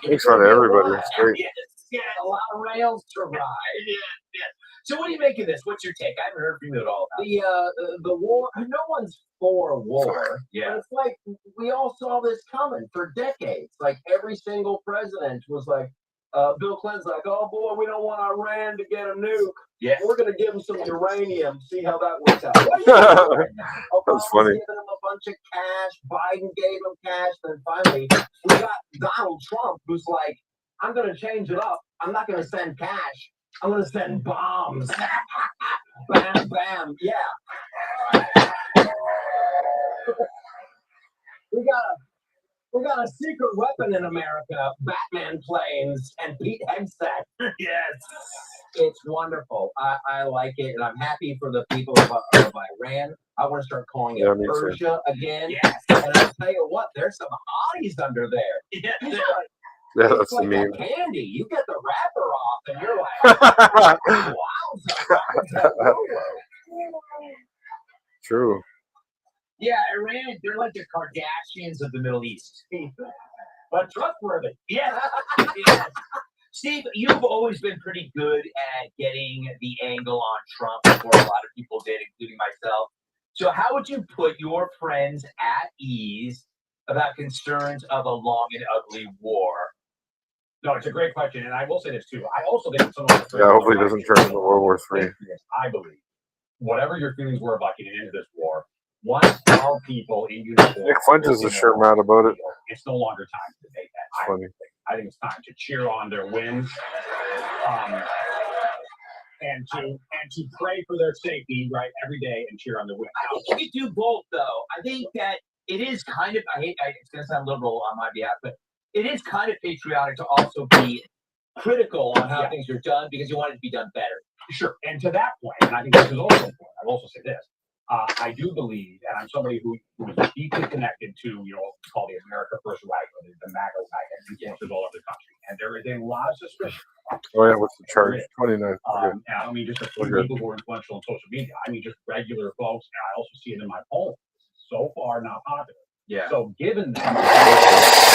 A: Makes fun of everybody. It's great.
H: Yes, yeah, a lot of rails to ride. Yeah, yeah. So what do you make of this? What's your take? I haven't heard from you at all.
J: The war. No one's for war.
H: Yeah.
J: But it's like we all saw this coming for decades. Like every single president was like, Bill Clinton's like, oh boy, we don't want Iran to get a nuke.
H: Yeah.
J: We're going to give them some uranium, see how that works out.
A: That's funny.
J: Giving them a bunch of cash. Biden gave them cash. Then finally, we got Donald Trump, who's like, I'm going to change it up. I'm not going to send cash. I'm going to send bombs. Bam, bam. Yeah. We got a secret weapon in America, Batman planes and Pete Hegseth.
H: Yes.
J: It's wonderful. I like it, and I'm happy for the people of Iran. I want to start calling it Persia again.
H: Yes.
J: And I'll tell you what, there's some hotties under there.
H: Yeah.
A: Yeah, that's
J: It's like
A: the meme.
J: candy. You get the wrapper off, and you're like, wowza.
A: True.
H: Yeah, Iran, they're like the Kardashians of the Middle East.
J: But trustworthy.
H: Yeah. Yeah. Steve, you've always been pretty good at getting the angle on Trump before a lot of people did, including myself. So how would you put your friends at ease about concerns of a long and ugly war?
E: No, it's a great question, and I will say this too. I also think some of the
A: Yeah, hopefully it doesn't turn into World War III.
E: I believe whatever your feelings were about getting into this war, once our people in uniform,
A: Nick Fuentes is a sure mad about it.
E: it's no longer time to debate that.
A: Funny.
E: I think it's time to cheer on their wins, and to pray for their safety, right, every day, and cheer on their wins.
H: I think you could do both, though. I think that it is kind of, it's going to sound liberal on my behalf, but it is kind of patriotic to also be critical on how things are done because you want it to be done better.
E: Sure. And to that point, and I think this is also important, I'll also say this. I do believe, and I'm somebody who is deeply connected to, what's called the America First wagon, the MAGA wagon, influences all over the country. And there is a lot of suspicion.
A: Oh, yeah, what's the charge? 29.
E: And I don't mean just a few people who are influential on social media. I mean just regular folks, and I also see it in my polls. So far, not popular.
H: Yeah.
E: So given that.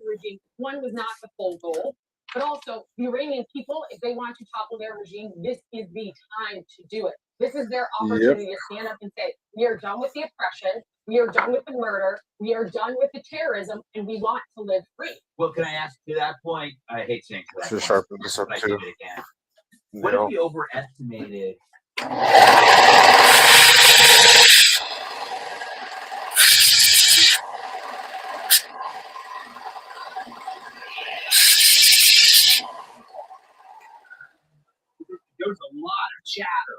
K: Regime. One was not the full goal, But also, the Iranian people, if they want to topple their regime, this is the time to do it. This is their opportunity to stand up and say, we are done with the oppression, we are done with the murder, we are done with the terrorism, and we want to live free.
H: Well, can I ask to that point? I hate saying to that
A: Should
H: point,
A: sharpen this up
H: but I
A: too.
H: think it again. What if we overestimated? There was a lot of chatter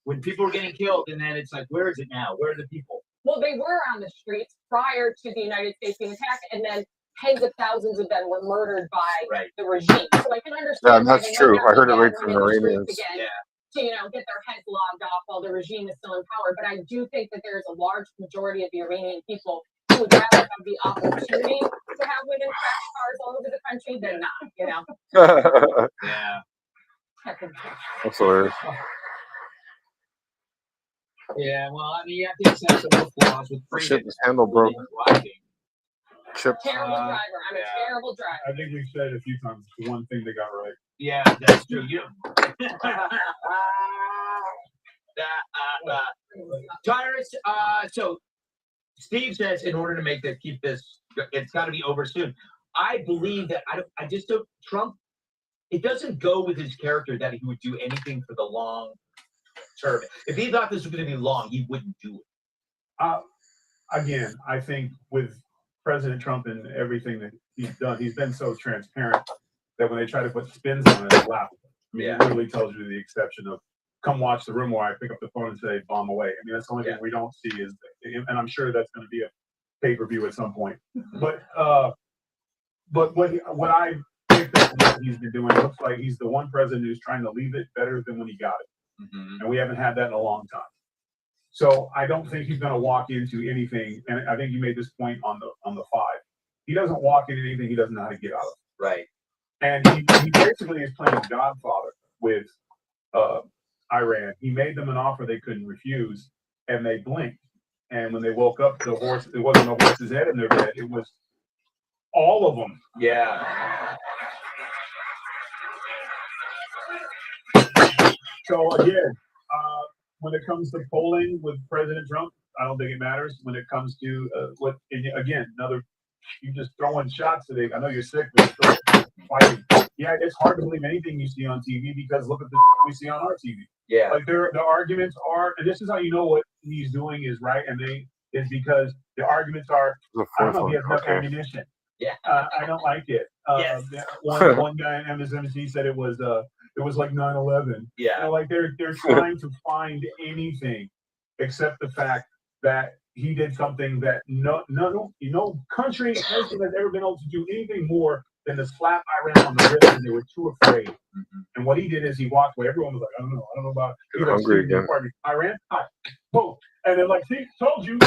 H: when people were getting killed, and then it's like, where is it now? Where are the people?
K: Well, they were on the streets prior to the United States being attacked, and then tens of thousands of them were murdered by the regime. So I can understand.
A: Yeah, and that's true. I heard it right from Iranians.
K: Again, to get their heads logged off while the regime is still in power. But I do think that there's a large majority of the Iranian people who would rather have the opportunity to have women crash cars all over the country than not.
H: Yeah.
A: That's hilarious.
H: Yeah, well, I mean, you have to accept some of the flaws with freedom.
A: Shit, this handle broke. Chip.
K: Terrible driver. I'm a terrible driver.
L: I think we've said it a few times. It's the one thing they got right.
H: Yeah, that's true. You Tyrus, so Steve says in order to make this, keep this, it's got to be over soon. I believe that I just don't. Trump, it doesn't go with his character that he would do anything for the long term. If he thought this was going to be long, he wouldn't do it.
L: Again, I think with President Trump and everything that he's done, he's been so transparent that when they try to put spins on it, it's laughable. I mean, it literally tells you the exception of come watch the room where I pick up the phone and say bomb away. I mean, that's the only thing we don't see is, and I'm sure that's going to be a pay-per-view at some point. But what I picked up what he's been doing, it looks like he's the one president who's trying to leave it better than when he got it. And we haven't had that in a long time. So I don't think he's going to walk into anything. And I think you made this point on the 5. He doesn't walk into anything he doesn't know how to get out of.
H: Right.
L: And he basically is playing Godfather with Iran. He made them an offer they couldn't refuse, and they blinked. And when they woke up, the horse, it wasn't a horse's head in their bed. It was all of them.
H: Yeah.
L: So again, when it comes to polling with President Trump, I don't think it matters. When it comes to you just throwing shots today. I know you're sick, but you're still fighting. Yeah, it's hard to believe anything you see on TV because look at the we see on our TV.
H: Yeah,
L: like the arguments are, and this is how you know what he's doing is right, and is because the arguments are. I don't know if he has enough ammunition.
H: Yeah,
L: I don't like it.
H: Yes.
L: One guy on MSNBC said it was like 9/11.
H: Yeah,
L: like they're trying to find anything except the fact that he did something that no country nation has ever been able to do anything more than to slap Iran on the wrist, and they were too afraid. And what he did is he walked away. Everyone was like, I don't know about.
A: You're hungry again.
L: Iran, hi, boom, and then like, see, told you,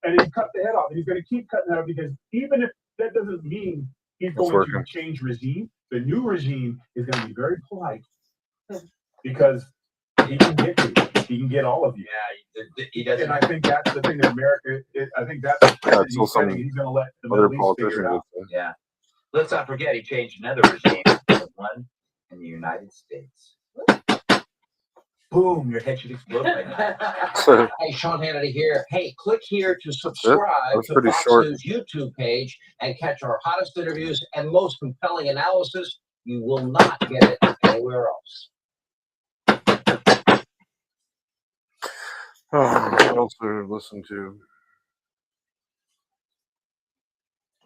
L: and he cut the head off, and he's going to keep cutting it off because even if that doesn't mean he's going to change regime, the new regime is going to be very polite because he can get you. He can get all of you.
H: Yeah, he does.
L: And I think that's the thing that America. I think that's the thing he's going to let the Middle East figure it out.
H: Yeah. Let's not forget he changed another regime. One in the United States. Boom! Your head should explode right now.
J: Hey, Sean Hannity here. Hey, click here to subscribe to Fox News YouTube page and catch our hottest interviews and most compelling analysis. You will not get it anywhere else.
A: What else did I listen to?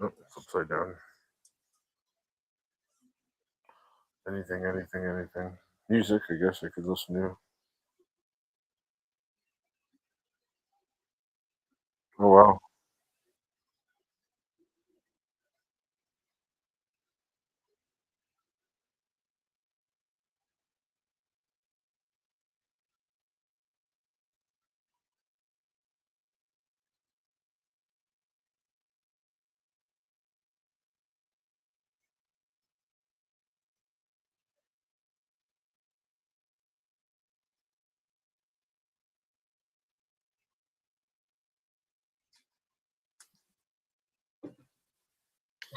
A: Oh, it's upside down. Anything. Music, I guess I could listen to. Oh, wow.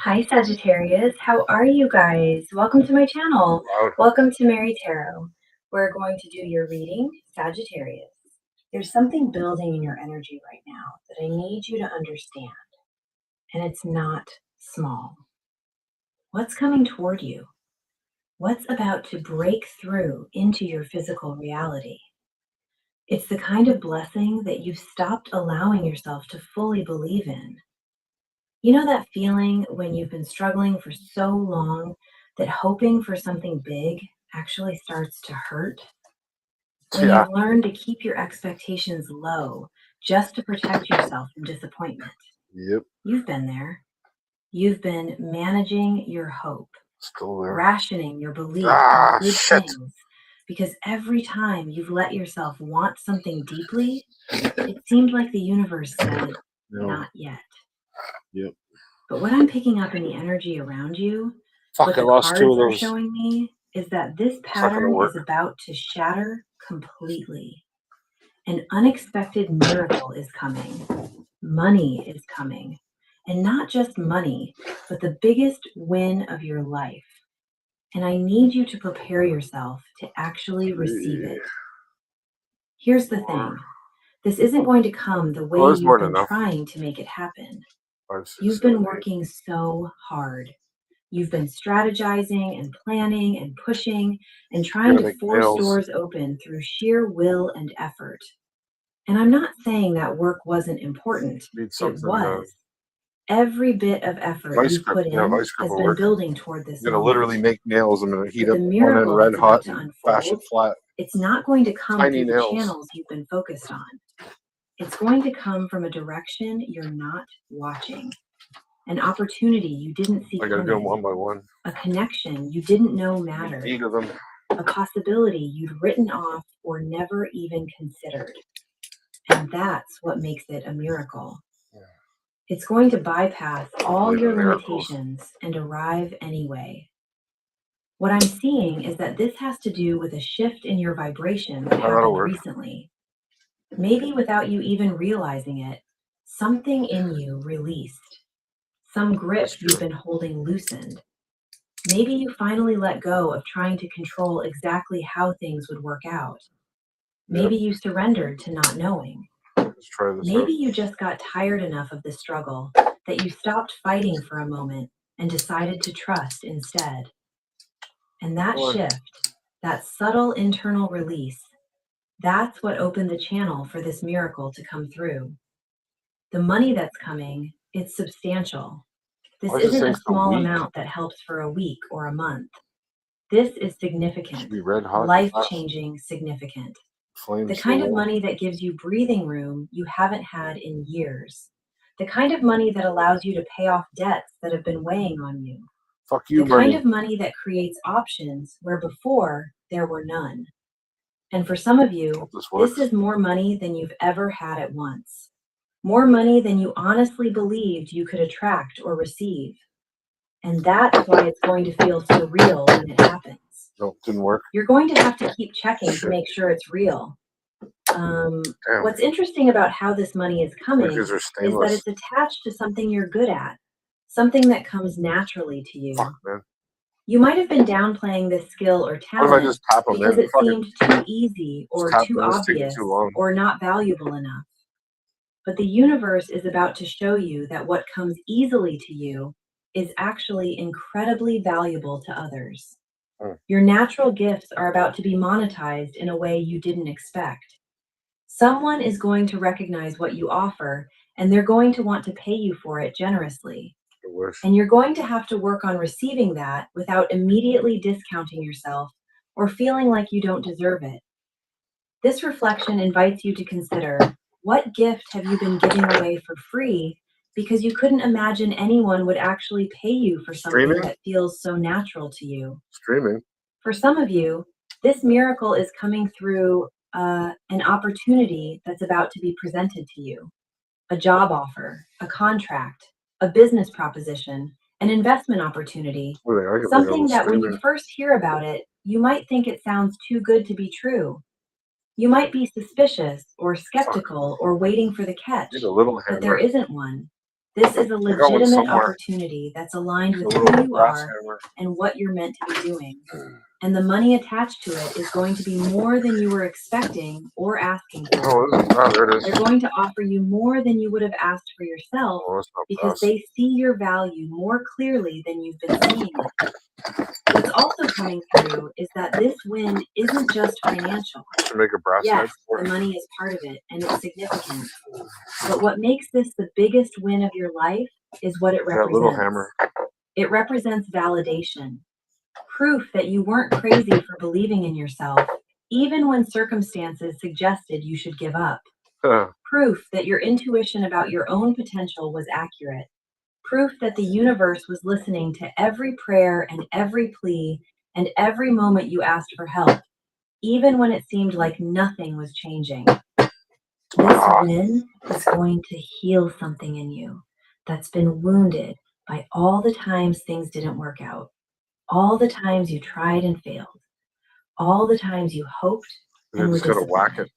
M: Hi Sagittarius, how are you guys? Welcome to my channel.
A: Loud.
M: Welcome to Mary Tarot. We're going to do your reading, Sagittarius. There's something building in your energy right now that I need you to understand, and it's not small. What's coming toward you? What's about to break through into your physical reality? It's the kind of blessing that you've stopped allowing yourself to fully believe in. You know that feeling when you've been struggling for so long that hoping for something big actually starts to hurt? When
A: Yeah.
M: you've learned to keep your expectations low just to protect yourself from disappointment.
A: Yep.
M: You've been there. You've been managing your hope,
A: Still there.
M: rationing your belief
A: Ah,
M: in good
A: shit.
M: things, because every time you've let yourself want something deeply, it seemed like the universe said,
A: No.
M: not yet.
A: Yep.
M: But what I'm picking up in the energy around you,
A: Fuck,
M: what
A: I
M: the
A: lost two
M: cards
A: of
M: are
A: those.
M: showing me, is that this
A: It's not gonna
M: pattern
A: work.
M: is about to shatter completely. An unexpected miracle is coming. Money is coming. And not just money, but the biggest win of your life. And I need you to prepare yourself to actually receive it. Here's the thing. This isn't going to come the way
A: there's more
M: you've
A: than
M: been
A: enough.
M: trying to make it happen.
A: 5, 6,
M: You've
A: 7,
M: been
A: 8.
M: working so hard. You've been strategizing and planning and pushing and trying
A: Gotta
M: to
A: make
M: force
A: nails.
M: doors open through sheer will and effort. And I'm not saying that work wasn't important.
A: Need
M: It
A: something.
M: was. Every bit of effort
A: Vice
M: you've
A: grip.
M: put
A: Yeah,
M: in
A: vice grip
M: has
A: will
M: been
A: work.
M: building toward this
A: I'm gonna
M: moment.
A: literally make nails. I'm gonna heat
M: But
A: up
M: the
A: one end
M: miracle
A: red
M: that's
A: hot
M: about to
A: and bash it
M: unfold,
A: flat.
M: it's not going to come
A: Tiny
M: through the
A: nails.
M: channels you've been focused on. It's going to come from a direction you're not watching. An opportunity you didn't see
A: I gotta do them
M: coming.
A: one by one.
M: A connection you didn't know mattered.
A: 8 of them.
M: A possibility you'd written off or never even considered. And that's what makes it a miracle. It's going to bypass all your limitations and arrive anyway. What I'm seeing is that this has to do with a shift in your vibration that happened recently. Maybe without you even realizing it, something in you released. Some grip you've been holding loosened. Maybe you finally let go of trying to control exactly how things would work out. Maybe you surrendered to not knowing.
A: Let's try this
M: Maybe
A: out.
M: you just got tired enough of the struggle that you stopped fighting for a moment and decided to trust instead. And that shift, that subtle internal release, that's what opened the channel for this miracle to come through. The money that's coming, it's substantial. This isn't a small amount that helps for a week or a month. This is significant, life-changing significant. The kind of money that gives you breathing room you haven't had in years. The kind of money that allows you to pay off debts that have been weighing on you.
A: Fuck you,
M: the
A: money.
M: kind of money that creates options where before there were none. And for some of you, this is more money than you've ever had at once. More money than you honestly believed you could attract or receive. And that's why it's going to feel so real when it happens.
A: No, didn't work.
M: You're going to have to keep checking to make sure it's real. What's interesting about how this money is coming is that it's attached to something you're good at, something that comes naturally to you.
A: Fuck, man.
M: You might have been downplaying this skill or talent because it seemed too easy or too obvious or not valuable enough. But the universe is about to show you that what comes easily to you is actually incredibly valuable to others. Your natural gifts are about to be monetized in a way you didn't expect. Someone is going to recognize what you offer, and they're going to want to pay you for it generously. And you're going to have to work on receiving that without immediately discounting yourself or feeling like you don't deserve it. This reflection invites you to consider, what gift have you been giving away for free because you couldn't imagine anyone would actually pay you for something that feels so natural to you?
A: Streaming.
M: For some of you, this miracle is coming through an opportunity that's about to be presented to you. A job offer, a contract, a business proposition, an investment opportunity, something that when you first hear about it, you might think it sounds too good to be true. You might be suspicious or skeptical or waiting for the catch, but there isn't one. This is a
A: I got one
M: legitimate
A: somewhere.
M: opportunity that's aligned
A: It's a
M: with
A: little
M: who you
A: brass
M: are
A: hammer.
M: and what you're meant to be doing. And the money attached to it is going to be more than you were expecting or asking for.
A: Oh, there it is.
M: They're going to offer you more than you would have asked for yourself
A: Oh, that's not
M: because
A: brass.
M: they see your value more clearly than you've been seeing it. What's also coming through is that this win isn't just financial.
A: To make a brass
M: Yes,
A: head for
M: the
A: it.
M: money is part of it and it's significant. But what makes this the biggest win of your life is what it
A: That little
M: represents.
A: hammer.
M: It represents validation. Proof that you weren't crazy for believing in yourself, even when circumstances suggested you should give up. Proof that your intuition about your own potential was accurate. Proof that the universe was listening to every prayer and every plea and every moment you asked for help, even when it seemed like nothing was changing. This win is going to heal something in you that's been wounded by all the times things didn't work out. All the times you tried and failed, all the times you hoped
A: You
M: and were
A: just gotta whack
M: disappointed.
A: it.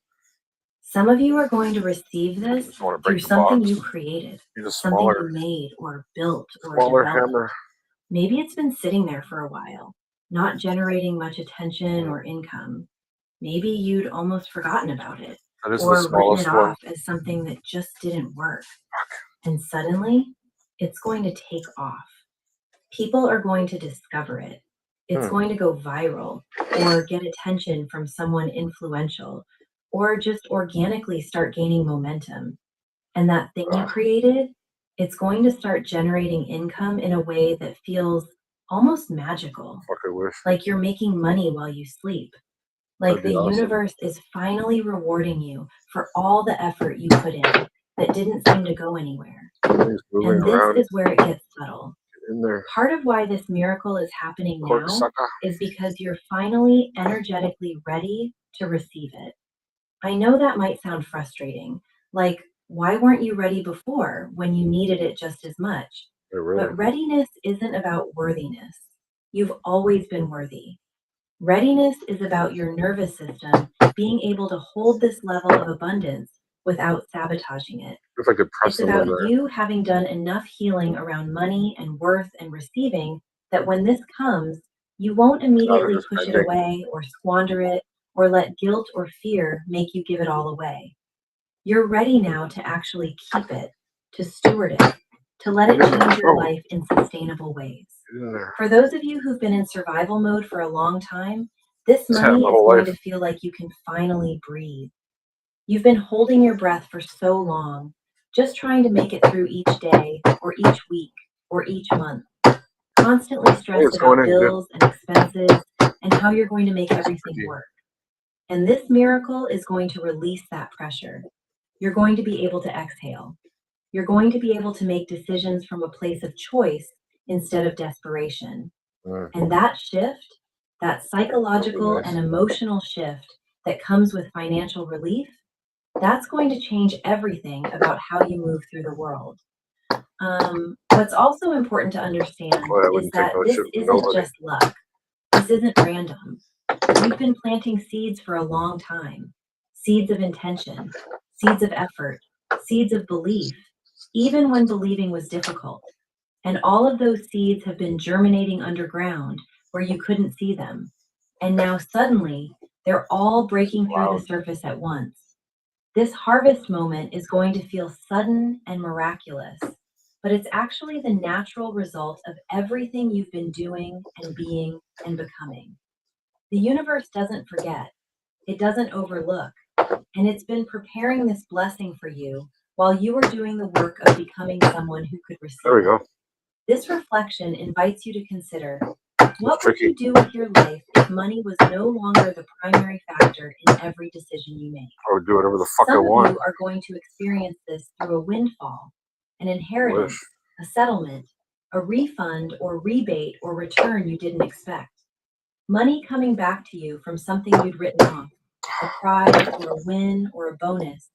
M: Some of you are going to receive this
A: Just want to
M: through
A: break the
M: something
A: box.
M: you created,
A: Need a
M: something
A: smaller,
M: you made or built or
A: smaller
M: developed.
A: hammer.
M: Maybe it's been sitting there for a while, not generating much attention or income. Maybe you'd almost forgotten about it
A: That is the
M: or written
A: smallest
M: it
A: one.
M: off as something that just didn't work. And suddenly, it's going to take off. People are going to discover it. It's going to go viral or get attention from someone influential or just organically start gaining momentum. And that thing you created, it's going to start generating income in a way that feels almost magical.
A: Fuck, I wish.
M: Like you're making money while you sleep. Like
A: That'd be
M: the
A: awesome.
M: universe is finally rewarding you for all the effort you put in that didn't seem to go anywhere.
A: Everything's moving
M: And this
A: around
M: is where it gets subtle.
A: in there.
M: Part of why this miracle is happening now
A: Corksucker.
M: is because you're finally energetically ready to receive it. I know that might sound frustrating. Like, why weren't you ready before when you needed it just as much?
A: Yeah, really.
M: But readiness isn't about worthiness. You've always been worthy. Readiness is about your nervous system being able to hold this level of abundance without sabotaging it.
A: If I could press
M: It's
A: them
M: about
A: in there.
M: you having done enough healing around money and worth and receiving that when this comes, you won't immediately
A: just
M: push it
A: bending.
M: away or squander it or let guilt or fear make you give it all away. You're ready now to actually keep it, to steward it, to let it change your life in sustainable ways. For those of you who've been in survival mode for a long time, this money is going to feel like you can finally breathe. You've been holding your breath for so long, just trying to make it through each day or each week or each month, constantly stressed about bills and expenses and how you're going to make everything work. And this miracle is going to release that pressure. You're going to be able to exhale. You're going to be able to make decisions from a place of choice instead of desperation. And that shift, that psychological and emotional shift that comes with financial relief, that's going to change everything about how you move through the world. What's also important to understand is that this isn't just luck. This isn't random. You've been planting seeds for a long time. Seeds of intention, seeds of effort, seeds of belief, even when believing was difficult. And all of those seeds have been germinating underground where you couldn't see them. And now suddenly, they're all breaking through the surface at once. This harvest moment is going to feel sudden and miraculous, but it's actually the natural result of everything you've been doing and being and becoming. The universe doesn't forget, it doesn't overlook, and it's been preparing this blessing for you while you were doing the work of becoming someone who could receive it.
A: There we go.
M: This reflection invites you to consider, what would you do with your life if money was no longer the primary factor in every decision you make?
A: I would do whatever the fuck I
M: Some of
A: want.
M: you are going to experience this through a windfall, an inheritance, a settlement, a refund or rebate or return you didn't expect. Money coming back to you from something you'd written off, a prize or a win or a bonus,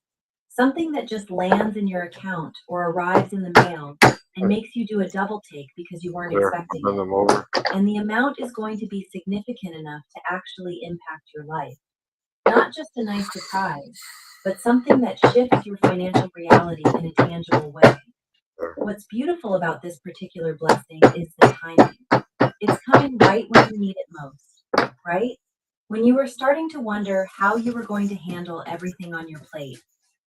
M: something that just lands in your account or arrives in the mail and makes you do a double take because you weren't expecting it. And the amount is going to be significant enough to actually impact your life. Not just a nice surprise, but something that shifts your financial reality in a tangible way. what's beautiful about this particular blessing is the timing. It's coming right when you need it most, right? When you were starting to wonder how you were going to handle everything on your plate,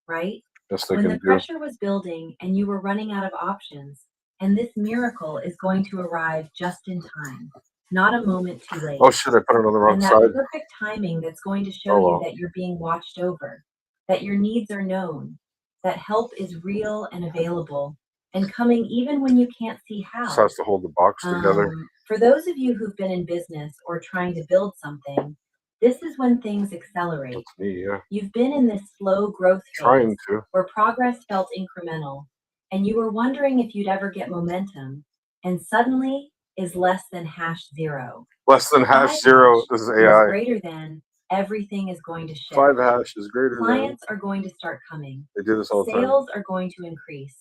M: right? When the pressure was building and you were running out of options, and this miracle is going to arrive just in time, not a moment too late.
A: Oh shit, I put it on the wrong
M: and that
A: side.
M: perfect timing that's going to show you that you're being watched over, that your needs are known, that help is real and available, and coming even when you can't see how.
A: Just has to hold the box together.
M: For those of you who've been in business or trying to build something, this is when things accelerate.
A: That's me, yeah.
M: You've been in this slow growth phase where progress felt incremental, and you were wondering if you'd ever get momentum, and suddenly is less than #0.
A: Less than #0 is AI.
M: Greater than, everything is going to shift.
A: 5 hash is greater than.
M: Clients are going to start coming.
A: They do this all the time.
M: Sales are going to increase.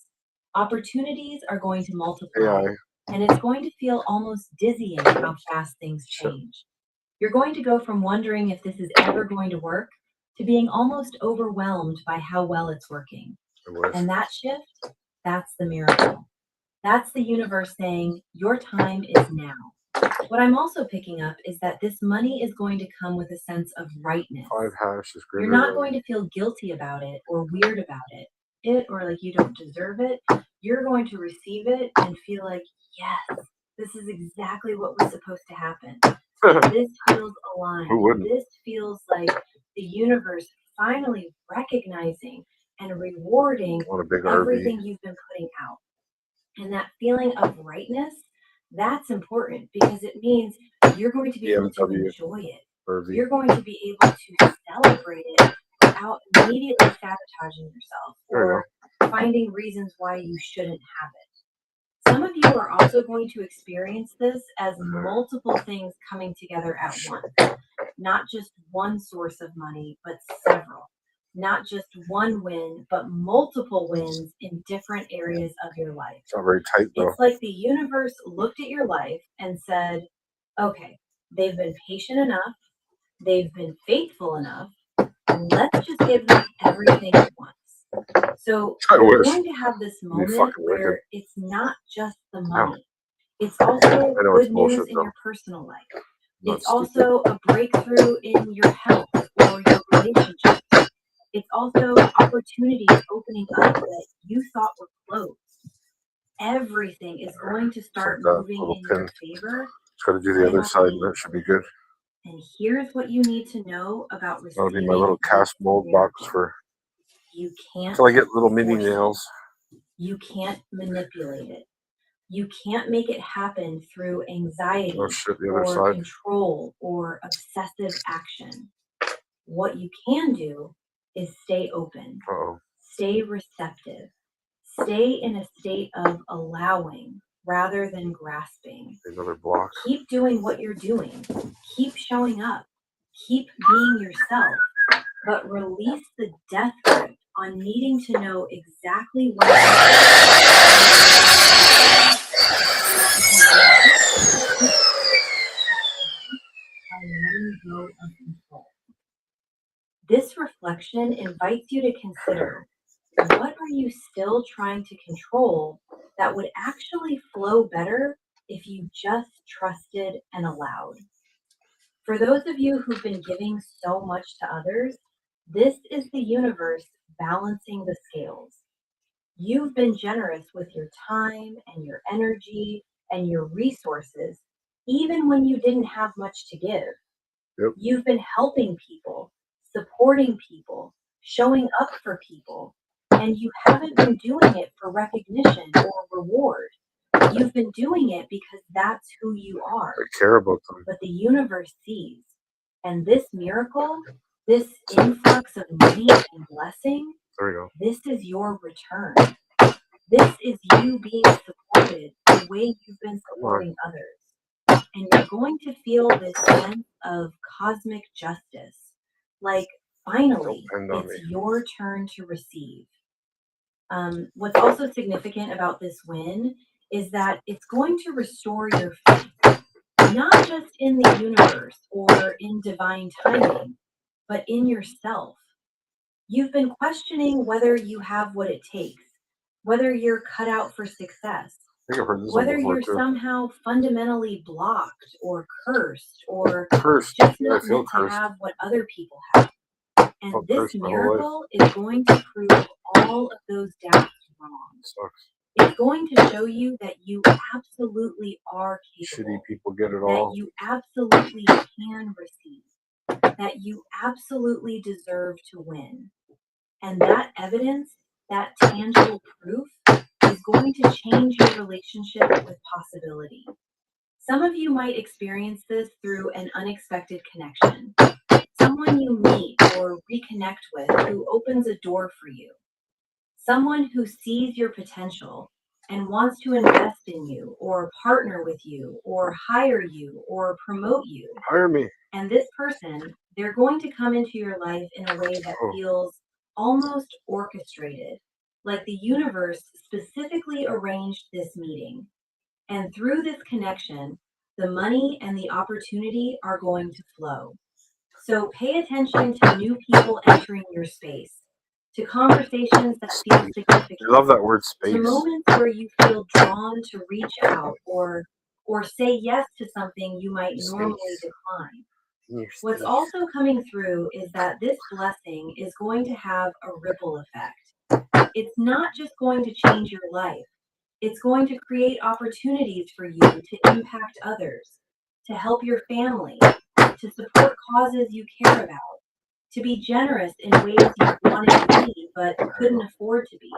M: Opportunities are going to multiply. And it's going to feel almost dizzying how fast things change. You're going to go from wondering if this is ever going to work to being almost overwhelmed by how well it's working. And that shift, that's the miracle. That's the universe saying, your time is now. What I'm also picking up is that this money is going to come with a sense of rightness.
A: 5 hash is greater.
M: You're not going to feel guilty about it or weird about it, or like you don't deserve it. You're going to receive it and feel like, yes, this is exactly what was supposed to happen. This feels aligned.
A: Who wouldn't?
M: This feels like the universe finally recognizing and rewarding everything you've been putting out. And that feeling of rightness, that's important because it means you're going to be able to enjoy it. You're going to be able to celebrate it without immediately sabotaging yourself or finding reasons why you shouldn't have it. Some of you are also going to experience this as multiple things coming together at once. Not just one source of money, but several. Not just one win, but multiple wins in different areas of your life.
A: It's not very tight, though.
M: It's like the universe looked at your life and said, okay, they've been patient enough, they've been faithful enough, and let's just give them everything at once. So we're going to have this moment where it's not just the money. It's also good news in your personal life. It's also a breakthrough in your health or your relationships. It's also opportunities opening up that you thought were closed. Everything is going to start moving in your favor.
A: Just got to do the other side, and that should be good.
M: And here's what you need to know about receiving.
A: That'll be my little cast mold box for.
M: You can't.
A: So I get little mini nails.
M: You can't manipulate it. You can't make it happen through anxiety or control or obsessive action. What you can do is stay open, stay receptive, stay in a state of allowing rather than grasping.
A: Another block.
M: Keep doing what you're doing. Keep showing up. Keep being yourself, but release the death grip on needing to know exactly what letting go of control. This reflection invites you to consider, what are you still trying to control that would actually flow better if you just trusted and allowed? For those of you who've been giving so much to others, this is the universe balancing the scales. You've been generous with your time and your energy and your resources, even when you didn't have much to give.
A: Yep.
M: You've been helping people, supporting people, showing up for people, and you haven't been doing it for recognition or reward. You've been doing it because that's who you are.
A: I care about them.
M: But the universe sees. And this miracle, this influx of money and blessing, this is your return. This is you being supported the way you've been supporting others. And you're going to feel this sense of cosmic justice. Like, finally, it's your turn to receive. What's also significant about this win is that it's going to restore your faith, not just in the universe or in divine timing, but in yourself. You've been questioning whether you have what it takes, whether you're cut out for success,
A: I think I've heard this one
M: whether
A: before
M: you're
A: too.
M: somehow fundamentally blocked or cursed or
A: Cursed.
M: just
A: Yeah, I
M: not
A: feel
M: meant to
A: cursed.
M: have what other people have. And
A: Felt
M: this
A: cursed my whole life.
M: miracle is going to prove all of those doubts wrong.
A: Sucks.
M: It's going to show you that you absolutely are capable,
A: Shitty people get it
M: that
A: all.
M: you absolutely can receive, that you absolutely deserve to win. And that evidence, that tangible proof, is going to change your relationship with possibility. Some of you might experience this through an unexpected connection. Someone you meet or reconnect with who opens a door for you. Someone who sees your potential and wants to invest in you or partner with you or hire you or promote you.
A: Hire me.
M: And this person, they're going to come into your life in a way that feels almost orchestrated, like the universe specifically arranged this meeting. And through this connection, the money and the opportunity are going to flow. So pay attention to new people entering your space, to conversations that feel significant.
A: I love that word space.
M: To moments where you feel drawn to reach out or say yes to something you might normally decline. What's also coming through is that this blessing is going to have a ripple effect. It's not just going to change your life. It's going to create opportunities for you to impact others, to help your family, to support causes you care about, to be generous in ways you wanted to be but couldn't afford to be.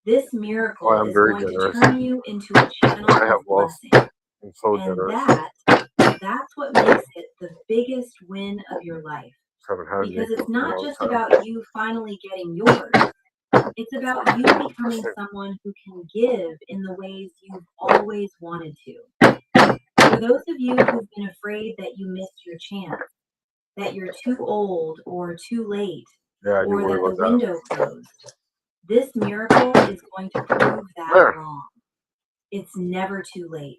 M: This miracle is going to turn you into a channel of blessing.
A: I'm so
M: And
A: generous.
M: that's what makes it the biggest win of your life. Because it's not just about you finally getting yours. It's about you becoming someone who can give in the ways you've always wanted to. For those of you who've been afraid that you missed your chance, that you're too old or too late, or that the window closed, this miracle is going to prove that wrong. It's never too late.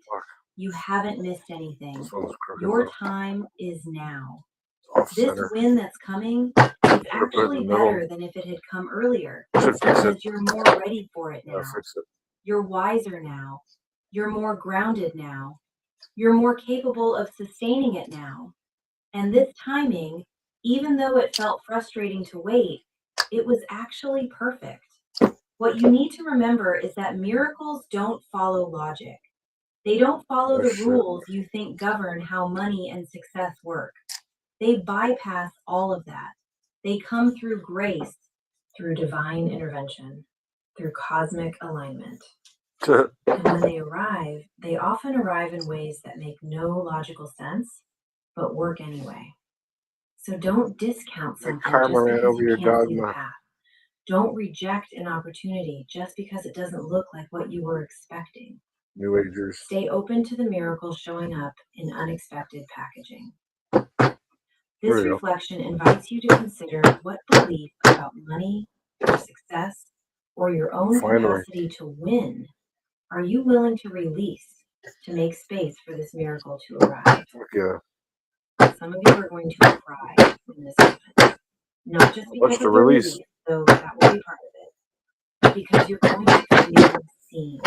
M: You haven't missed anything. Your time is now. This win that's coming is actually better than if it had come earlier, because you're more ready for it now. You're wiser now. You're more grounded now. You're more capable of sustaining it now. And this timing, even though it felt frustrating to wait, it was actually perfect. What you need to remember is that miracles don't follow logic. They don't follow the rules you think govern how money and success work. They bypass all of that. They come through grace, through divine intervention, through cosmic alignment. And when they arrive, they often arrive in ways that make no logical sense, but work anyway. So don't discount something just because you can't see the path. Don't reject an opportunity just because it doesn't look like what you were expecting.
A: New Agers.
M: Stay open to the miracle showing up in unexpected packaging. This reflection invites you to consider what belief about money or success or your own capacity to win are you willing to release to make space for this miracle to arrive? Some of you are going to cry when this happens. Not just because of the release, though that will be part of it, but because you're going to feel seen.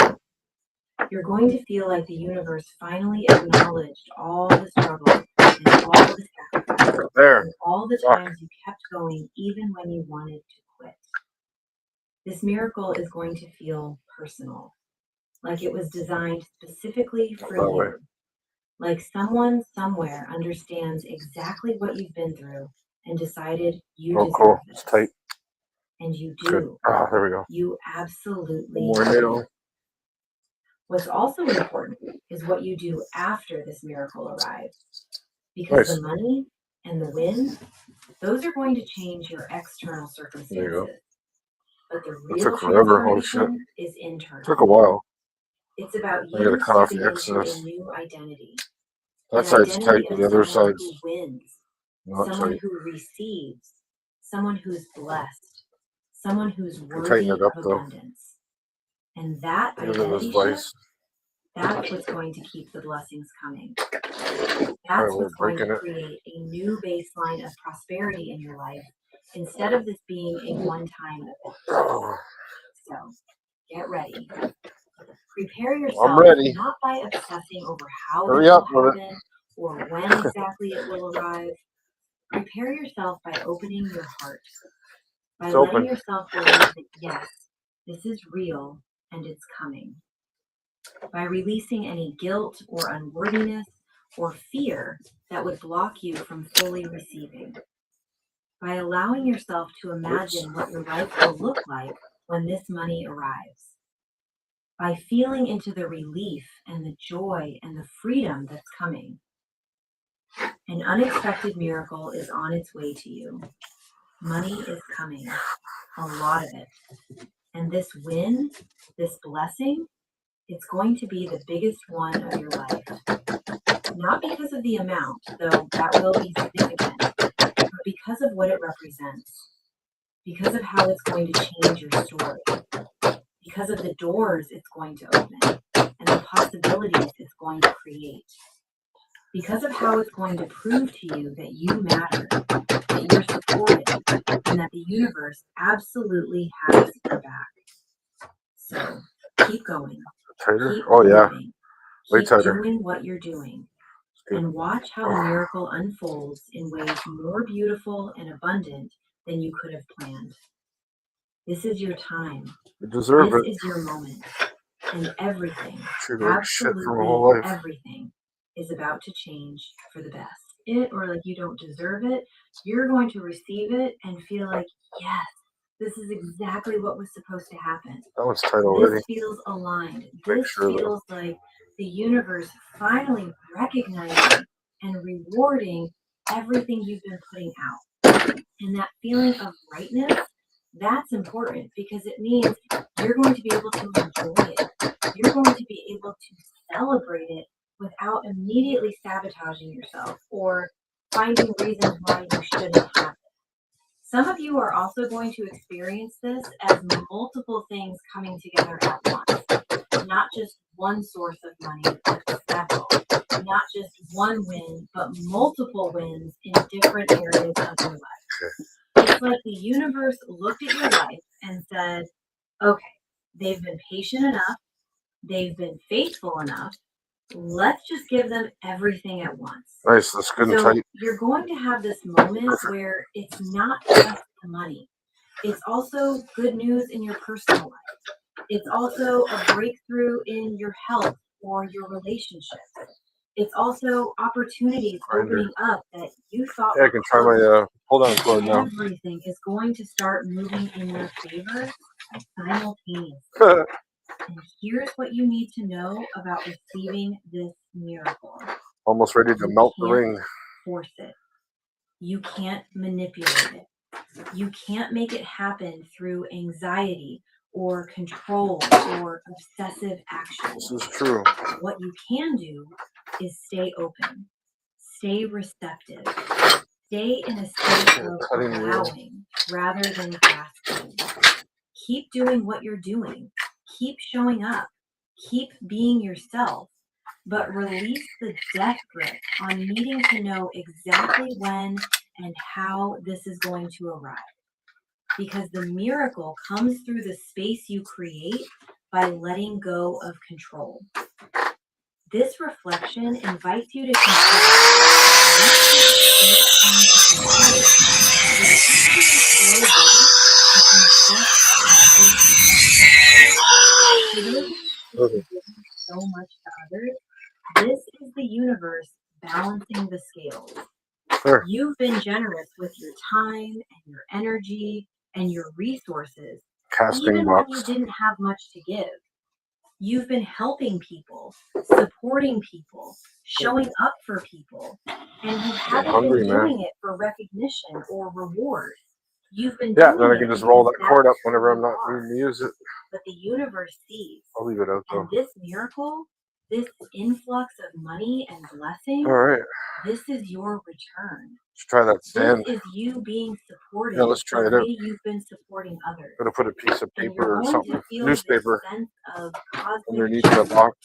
M: You're going to feel like the universe finally acknowledged all the struggle and all the sacrifice and all the times you kept going even when you wanted to quit. This miracle is going to feel personal, like it was designed specifically for you. Like someone somewhere understands exactly what you've been through and decided you deserve this.
A: It's tight.
M: And you do.
A: There we go.
M: You absolutely
A: do.
M: What's also important is what you do after this miracle arrives. Because the money and the win, those are going to change your external circumstances. But the real transformation is internal.
A: Took a while.
M: It's about
A: I gotta
M: you
A: cut off
M: stepping
A: the
M: into
A: excess.
M: a new identity.
A: That side's tight, but the other side's
M: who wins,
A: not
M: someone
A: tight.
M: who receives, someone who's blessed, someone who's worthy
A: tighten it up,
M: of
A: though.
M: abundance. And that
A: Look at this
M: identity
A: vice.
M: shift, that's what's going to keep the blessings coming. That's what's going to create a new baseline of prosperity in your life instead of this being a one-time event. So, get ready. Prepare yourself
A: I'm ready.
M: not by obsessing over how
A: Hurry
M: this
A: up
M: will
A: with it.
M: happen or when exactly it will arrive. Prepare yourself by opening your heart, by
A: It's
M: letting
A: open.
M: yourself believe that yes, this is real and it's coming. By releasing any guilt or unworthiness or fear that would block you from fully receiving. By allowing yourself to imagine what your life will look like when this money arrives. By feeling into the relief and the joy and the freedom that's coming. An unexpected miracle is on its way to you. Money is coming, a lot of it. And this win, this blessing, it's going to be the biggest one of your life. Not because of the amount, though that will be significant, but because of what it represents. Because of how it's going to change your story. Because of the doors it's going to open and the possibilities it's going to create. Because of how it's going to prove to you that you matter, that you're supported, and that the universe absolutely has your back. So keep going.
A: Tighter?
M: Keep
A: Oh, yeah.
M: moving.
A: Way
M: Keep
A: tighter.
M: doing what you're doing. And watch how the miracle unfolds in ways more beautiful and abundant than you could have planned. This is your time.
A: You deserve
M: This
A: it.
M: is your moment. And everything,
A: Treat like shit for my whole
M: absolutely
A: life.
M: everything, is about to change for the best. It or like you don't deserve it, you're going to receive it and feel like, yes, this is exactly what was supposed to happen.
A: That one's tight already.
M: This feels aligned.
A: Make
M: This
A: sure,
M: feels like the universe finally recognizing and rewarding everything you've been putting out. And that feeling of rightness, that's important because it means you're going to be able to enjoy it. You're going to be able to celebrate it without immediately sabotaging yourself or finding reasons why you shouldn't have it. Some of you are also going to experience this as multiple things coming together at once. Not just one source of money, but several. Not just one win, but multiple wins in different areas of your life. It's like the universe looked at your life and said, okay, they've been patient enough, they've been faithful enough, let's just give them everything at once.
A: Nice, that's good and
M: So
A: tight.
M: you're going to have this moment where it's not just the money. It's also good news in your personal life. It's also a breakthrough in your health or your relationships. It's also opportunities opening up that you thought
A: Yeah, I can try my pull-down cord now.
M: everything is going to start moving in your favor simultaneously. And here's what you need to know about receiving this miracle.
A: Almost ready to melt the ring.
M: Force it. You can't manipulate it. You can't make it happen through anxiety or control or obsessive action.
A: This is true.
M: What you can do is stay open, stay receptive, stay in a state of allowing rather than grasping. Keep doing what you're doing. Keep showing up. Keep being yourself, but release the death grip on needing to know exactly when and how this is going to arrive. Because the miracle comes through the space you create by letting go of control. This reflection invites you to so much to others. This is the universe balancing the scales. Sure. You've been generous with your time and your energy and your resources, even when you didn't have much to give. You've been helping people, supporting people, showing up for people, and you haven't been doing it for recognition or reward. You've been doing
A: then I can just roll that cord up whenever I'm not needing to use it.
M: But the universe sees.
A: I'll leave it out though.
M: And this miracle, this influx of money and blessing,
A: all right,
M: this is your return.
A: Let's try that stand.
M: This is you being supported.
A: Yeah, let's try it out.
M: You've been supporting others.
A: I'm gonna put a piece of paper or something, newspaper,
M: of
A: underneath the box.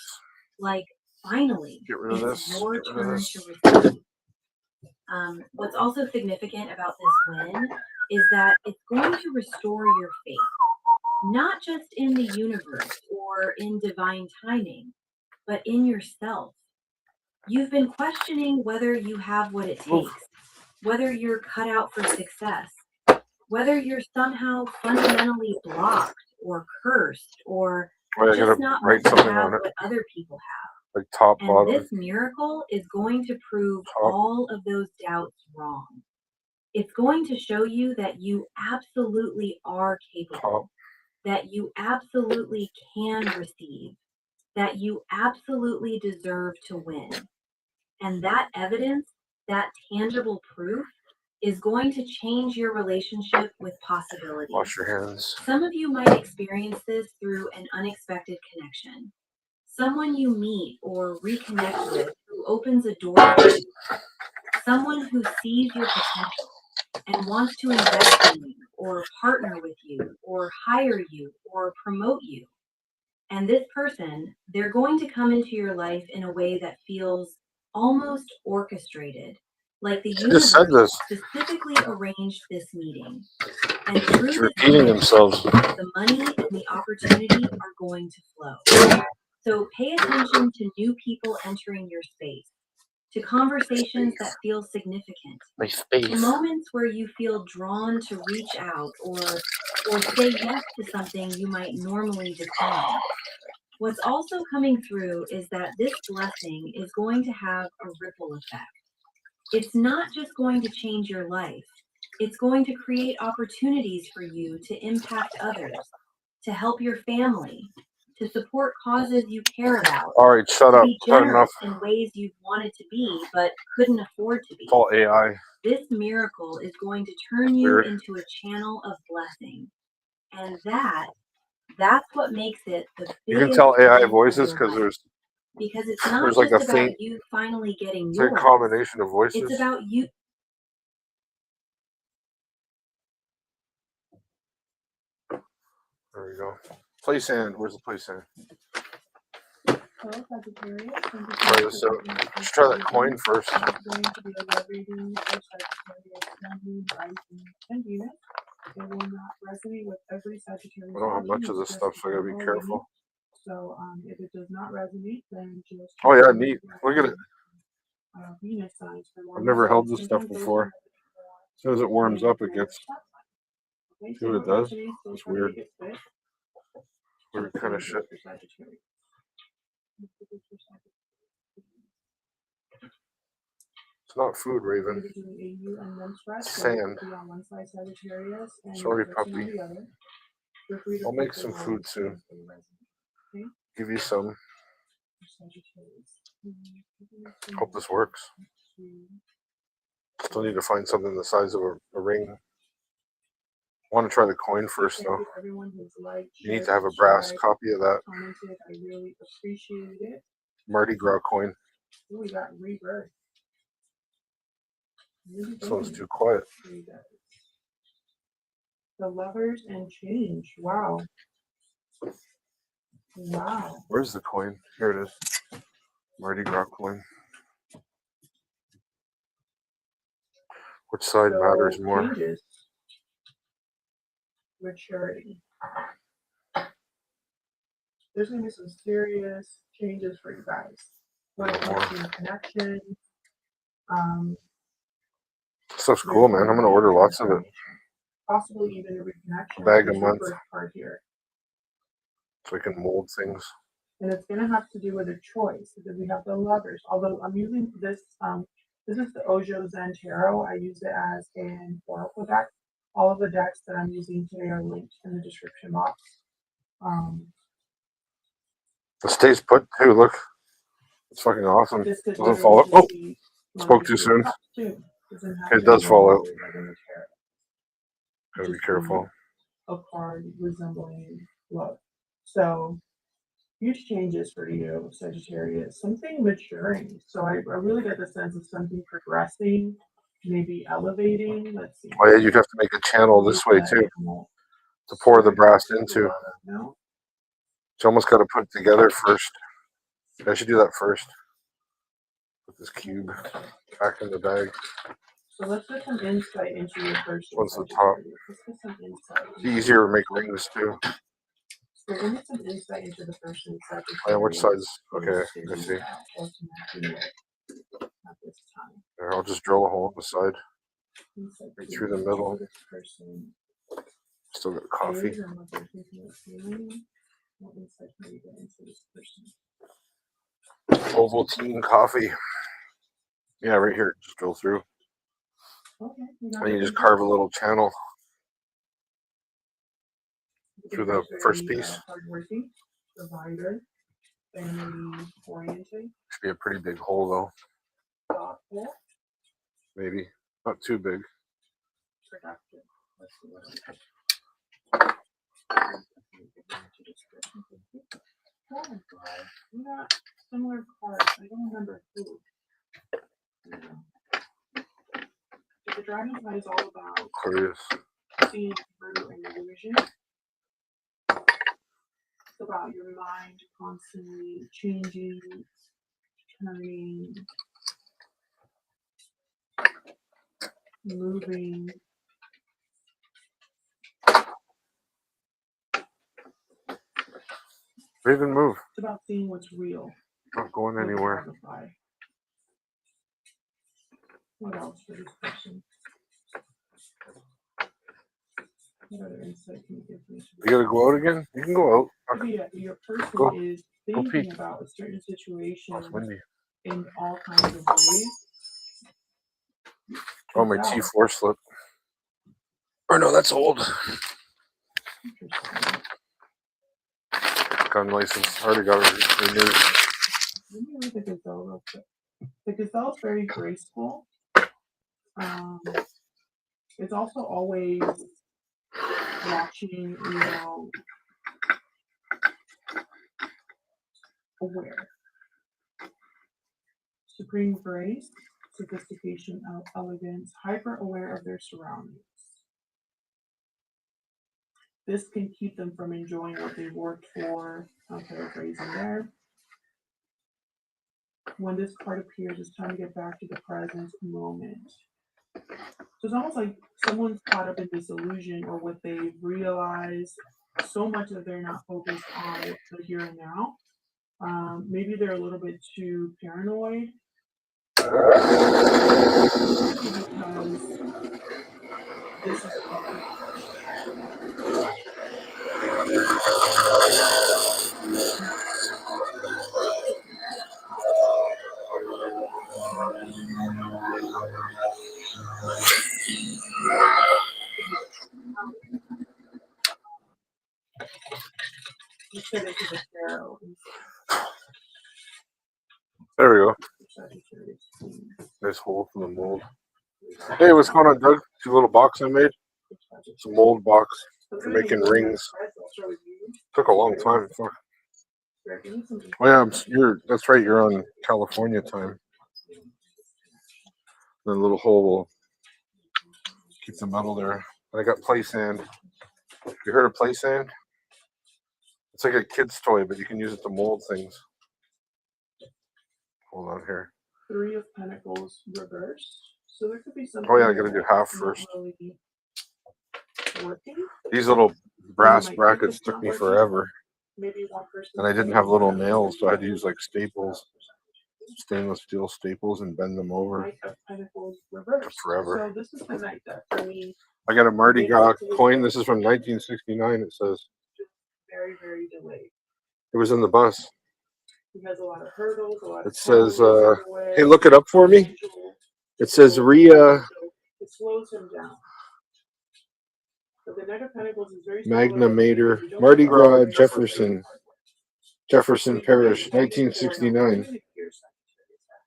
M: Like finally,
A: get rid of this.
M: Your
A: Get rid of
M: turn
A: this.
M: to receive. What's also significant about this win is that it's going to restore your faith. not just in the universe or in divine timing, but in yourself. You've been questioning whether you have what it takes, whether you're cut out for success, whether you're somehow fundamentally blocked or cursed or just not meant to have what other people have.
A: Like top,
M: and
A: bottom.
M: This miracle is going to prove all of those doubts wrong. It's going to show you that you absolutely are capable, that you absolutely can receive, that you absolutely deserve to win. And that evidence, that tangible proof, is going to change your relationship with possibilities.
A: Wash your hands.
M: Some of you might experience this through an unexpected connection. Someone you meet or reconnect with who opens a door for you. Someone who sees your potential and wants to invest in you or partner with you or hire you or promote you. And this person, they're going to come into your life in a way that feels almost orchestrated, like the universe specifically arranged this meeting. And through this meeting, the money and the opportunity are going to flow. So pay attention to new people entering your space, to conversations that feel significant, to moments where you feel drawn to reach out or say yes to something you might normally decline. What's also coming through is that this blessing is going to have a ripple effect. It's not just going to change your life. It's going to create opportunities for you to impact others, to help your family, to support causes you care about.
A: All right, shut up.
M: Be generous in ways you've wanted to be but couldn't afford to be.
A: It's all AI.
M: This miracle is going to turn you into a channel of blessing. And that's what makes it the biggest.
A: You can tell AI voices because
M: it's not
A: there's like
M: just
A: a
M: about
A: faint,
M: you finally getting
A: it's
M: yours.
A: a combination of voices.
M: It's about you.
A: There we go. Play sand. Where's the play sand? Try this out. Let's try that coin first.
G: Going to be a love reading for Sagittarius, Sun, Rising, and Venus. It will not resonate with every Sagittarius.
A: I don't have much of this stuff, so I gotta be careful.
G: So if it does not resonate, then just.
A: Oh yeah, neat. Look at it.
G: Venus signs for
A: I've never held this stuff before. As soon as it warms up, it gets. See what it does? It's weird. Weird kind of shit. It's not food, Raven. It's sand. Sorry, puppy. I'll make some food soon. Give you some. Hope this works. Still need to find something the size of a ring. I want to try the coin first, though. You need to have a brass copy of that.
G: I really appreciated it.
A: Mardi Gras coin.
G: We got rebirth.
A: This one's too quiet.
G: The Lovers and Change. Wow. Wow.
A: Where's the coin? Here it is. Mardi Gras coin. Which side matters more?
G: Changes. Maturity. There's going to be some serious changes for you guys. When it comes to connection.
A: Stuff's cool, man. I'm going to order lots of it.
G: Possibly even a reconnection.
A: A bag a month.
G: Part here.
A: So I can mold things.
G: And it's going to have to do with a choice because we have the Lovers. Although I'm using this, this is the Ojo Zen Tarot. I use it as an oracle deck. All of the decks that I'm using today are linked in the description box.
A: It stays put too. Look, it's fucking awesome. It doesn't fall out. Oh, spoke too soon. It does fall out. Gotta be careful.
G: A card resembling love. So huge changes for you, Sagittarius. Something maturing. So I really get the sense of something progressing, maybe elevating. Let's see.
A: Oh yeah, you'd have to make a channel this way too to pour the brass into. So you almost got to put it together first. I should do that first. Put this cube back in the bag.
G: So let's get some insight into your first.
A: What's the top?
G: Let's get some insight.
A: It's easier to make rings too.
G: There is some insight into the person's psychic.
A: Oh, yeah, which side's okay? I see. There, I'll just drill a hole in the side. Right through the middle. Still got coffee. Ovaltine coffee. Yeah, right here. Just drill through. And you just carve a little channel through the first piece.
G: Hardworking, provider, family oriented.
A: Should be a pretty big hole though.
G: Thoughtful.
A: Maybe. Not too big.
G: Productive. Let's see what else. Not similar cards. I don't remember who. But the dragon side is all about seeing through an illusion. It's about your mind constantly changing, turning, moving.
A: Raven, move.
G: It's about seeing what's real.
A: Not going anywhere.
G: What else for this person? What other insight can you give me?
A: You gotta go out again? You can go out.
G: Your person
A: Go.
G: is
A: Go
G: thinking
A: peek.
G: about a certain situation
A: It's windy.
G: in all kinds of ways.
A: Oh, my T4 slip. Or no, that's old. Gun license. Already got it renewed.
G: Let me look at the gazelle real quick. The gazelle is very graceful. It's also always watching, aware. Supreme grace, sophistication, elegance, hyper aware of their surroundings. This can keep them from enjoying what they've worked for. I'm paraphrasing there. When this card appears, it's time to get back to the present moment. So it's almost like someone's caught up in this illusion or what they've realized so much that they're not focused on the here and now. Maybe they're a little bit too paranoid. Because this is
A: There we go. Nice hole from the mold. Hey, what's going on, Doug? See a little box I made? It's a mold box for making rings. Took a long time. Fuck. Oh yeah, that's right. You're on California time. The little hole will keep the metal there. I got play sand. You heard of play sand? It's like a kid's toy, but you can use it to mold things. Hold on here.
G: Three of Pentacles reversed. So there could be something.
A: Oh yeah, I gotta do half first. These little brass brackets took me forever. And I didn't have little nails, so I had to use like staples, stainless steel staples, and bend them over. Took forever.
G: So this is the night that for me.
A: I got a Mardi Gras coin. This is from 1969. It says.
G: Very, very delayed.
A: It was in the bus.
G: He has a lot of hurdles.
A: It says, "Hey, look it up for me." It says Ria.
G: It slows him down. So the Knight of Pentacles is very
A: Magna Mater, Mardi Gras, Jefferson Parish, 1969.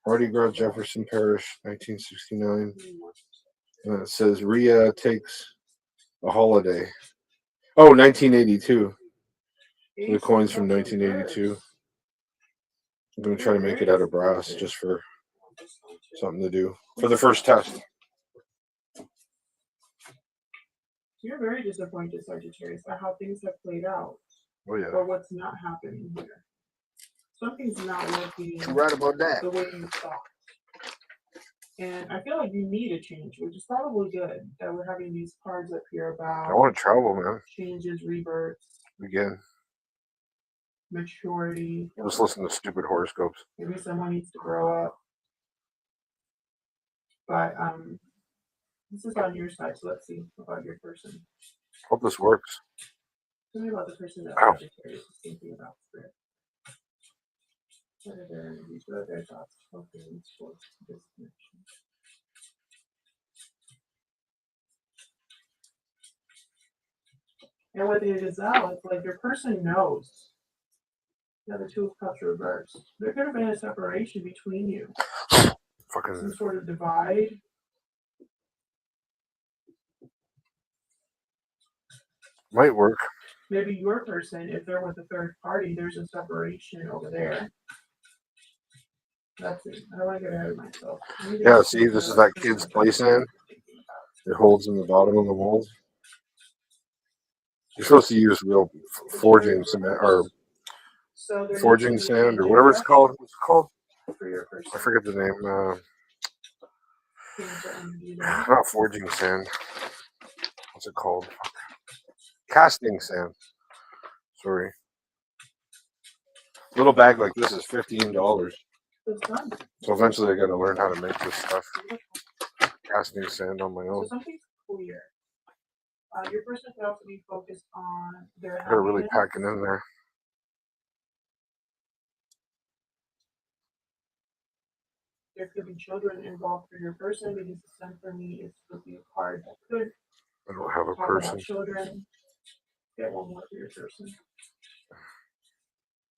A: Mardi Gras, Jefferson Parish, 1969. And it says Ria takes a holiday. Oh, 1982. The coin's from 1982. I'm going to try to make it out of brass just for something to do for the first test.
G: You're very disappointed, Sagittarius, at how things have played out.
A: Oh yeah.
G: Or what's not happening here. Something's not working.
A: You're right about that.
G: The way you thought. And I feel like you need a change, which is probably good that we're having these cards up here about.
A: I want to travel, man.
G: Changes, rebirths.
A: Again.
G: maturity.
A: Just listen to stupid horoscopes.
G: Maybe someone needs to grow up. But this is on your side, so let's see about your person.
A: Hope this works.
G: Tell me about the person that Sagittarius is thinking about spirit. What are their energies? What are their thoughts? What feelings towards this connection? And with the Gazelle, it's like your person knows. Yeah, the Two of Cups reversed. There could have been a separation between you. Some sort of divide.
A: Might work.
G: Maybe your person, if they're with a third party, there's a separation over there. That's it. I don't want to get ahead of myself.
A: Yeah, see, this is that kid's play sand. It holds in the bottom of the mold. You're supposed to use real forging cement or forging sand or whatever it's called. What's it called? I forget the name. Not forging sand. What's it called? Casting sand. Sorry. Little bag like this is $15. So eventually I got to learn how to make this stuff. Casting sand on my own.
G: So something's clear. Your person could also be focused on their
A: I gotta really pack it in there.
G: There could be children involved for your person because the sun for me is supposed to be a card that could.
A: I don't have a
G: talk
A: person.
G: About children. Get one more for your person.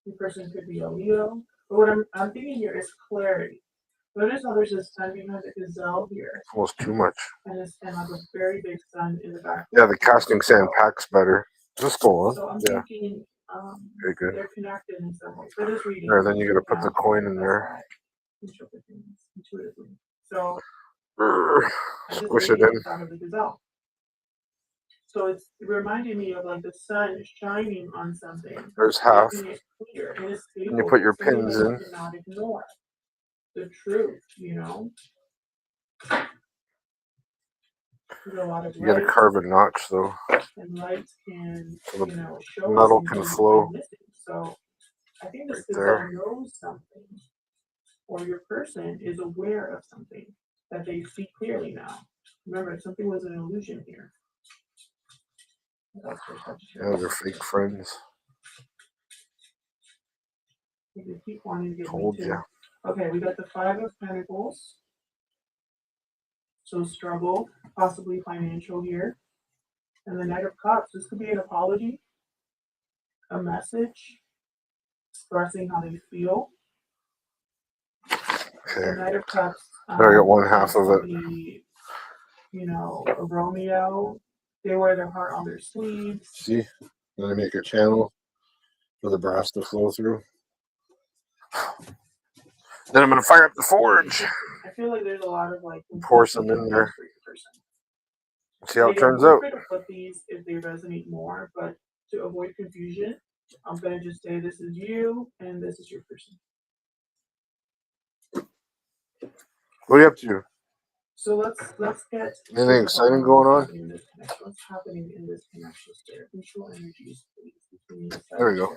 G: Your person could be a Leo. But what I'm thinking here is clarity. Notice how there's a sun behind the Gazelle here.
A: Almost too much.
G: And like a very big sun in the back.
A: Yeah, the casting sand packs better. Just go on.
G: So I'm thinking
A: very good.
G: They're connected in some way. For this reading.
A: Right, then you gotta put the coin in there.
G: Intuitively. So
A: squish it in.
G: So it's reminding me of like the sun shining on something.
A: There's half.
G: It clear, and
A: you put your pins in.
G: Not ignore the truth, you know. There's a lot of
A: you gotta carve a notch though.
G: And light can,
A: so
G: you know, show
A: metal can flow.
G: So I think this
A: right
G: knows something, or your person is aware of something that they see clearly now. Remember, something was an illusion here.
A: Yeah, they're fake friends.
G: They keep wanting to get
A: Told you.
G: Okay, we got the Five of Pentacles. So struggle, possibly financial here. And the Knight of Cups. This could be an apology, a message, expressing how they feel.
A: Okay.
G: The Knight of Cups.
A: There I got one half of it.
G: You know, a Romeo. They wear their heart on their sleeves.
A: See? Then I make a channel for the brass to flow through. Then I'm going to fire up the forge.
G: I feel like there's a lot of like...
A: Pour some in there. See how it turns out.
G: I'm going to put these if they resonate more, but to avoid confusion, I'm going to just say this is you and this is your person.
A: What are you up to?
G: So let's get...
A: Anything exciting going on?
G: What's happening in this connection there? Visual energies, please.
A: There we go.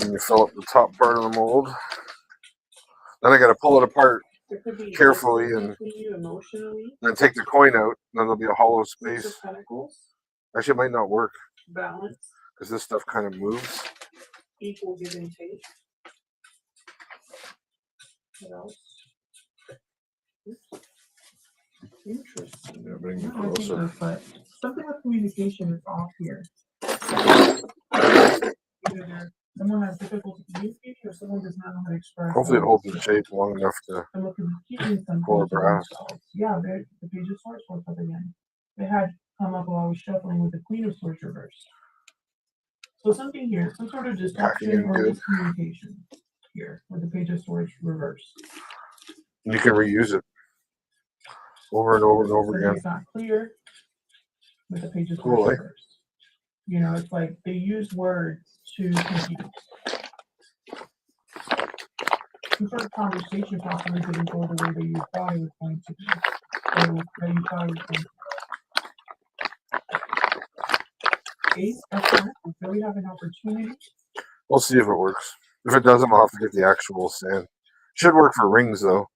A: And you fill up the top part of the mold. Then I got to pull it apart carefully and then take the coin out. Then there'll be a hollow space. Actually, it might not work.
G: Balance.
A: Because this stuff kind of moves.
G: Equal give and take. What else? Interesting.
A: Yeah, bring you closer.
G: But something with communication is off here. Either someone has difficulty communicating or someone does not know how to express.
A: Hopefully it holds its shape long enough to pour brass.
G: Yeah, the Page of Swords woke up again. They had come up while I was shuffling with the Queen of Swords reversed. So something here, some sort of disruption or miscommunication here with the Page of Swords reversed.
A: You can reuse it over and over and over again.
G: It's not clear with the Page of Swords reversed. You know, it's like they use words to confuse. Some sort of conversation possibly didn't go the way that you thought it was going to be. Or that you thought it was going to be.
F: Ace of Pentacles. So we have an opportunity.
A: We'll see if it works. If it doesn't, I'll have to get the actual sand. Should work for rings, though.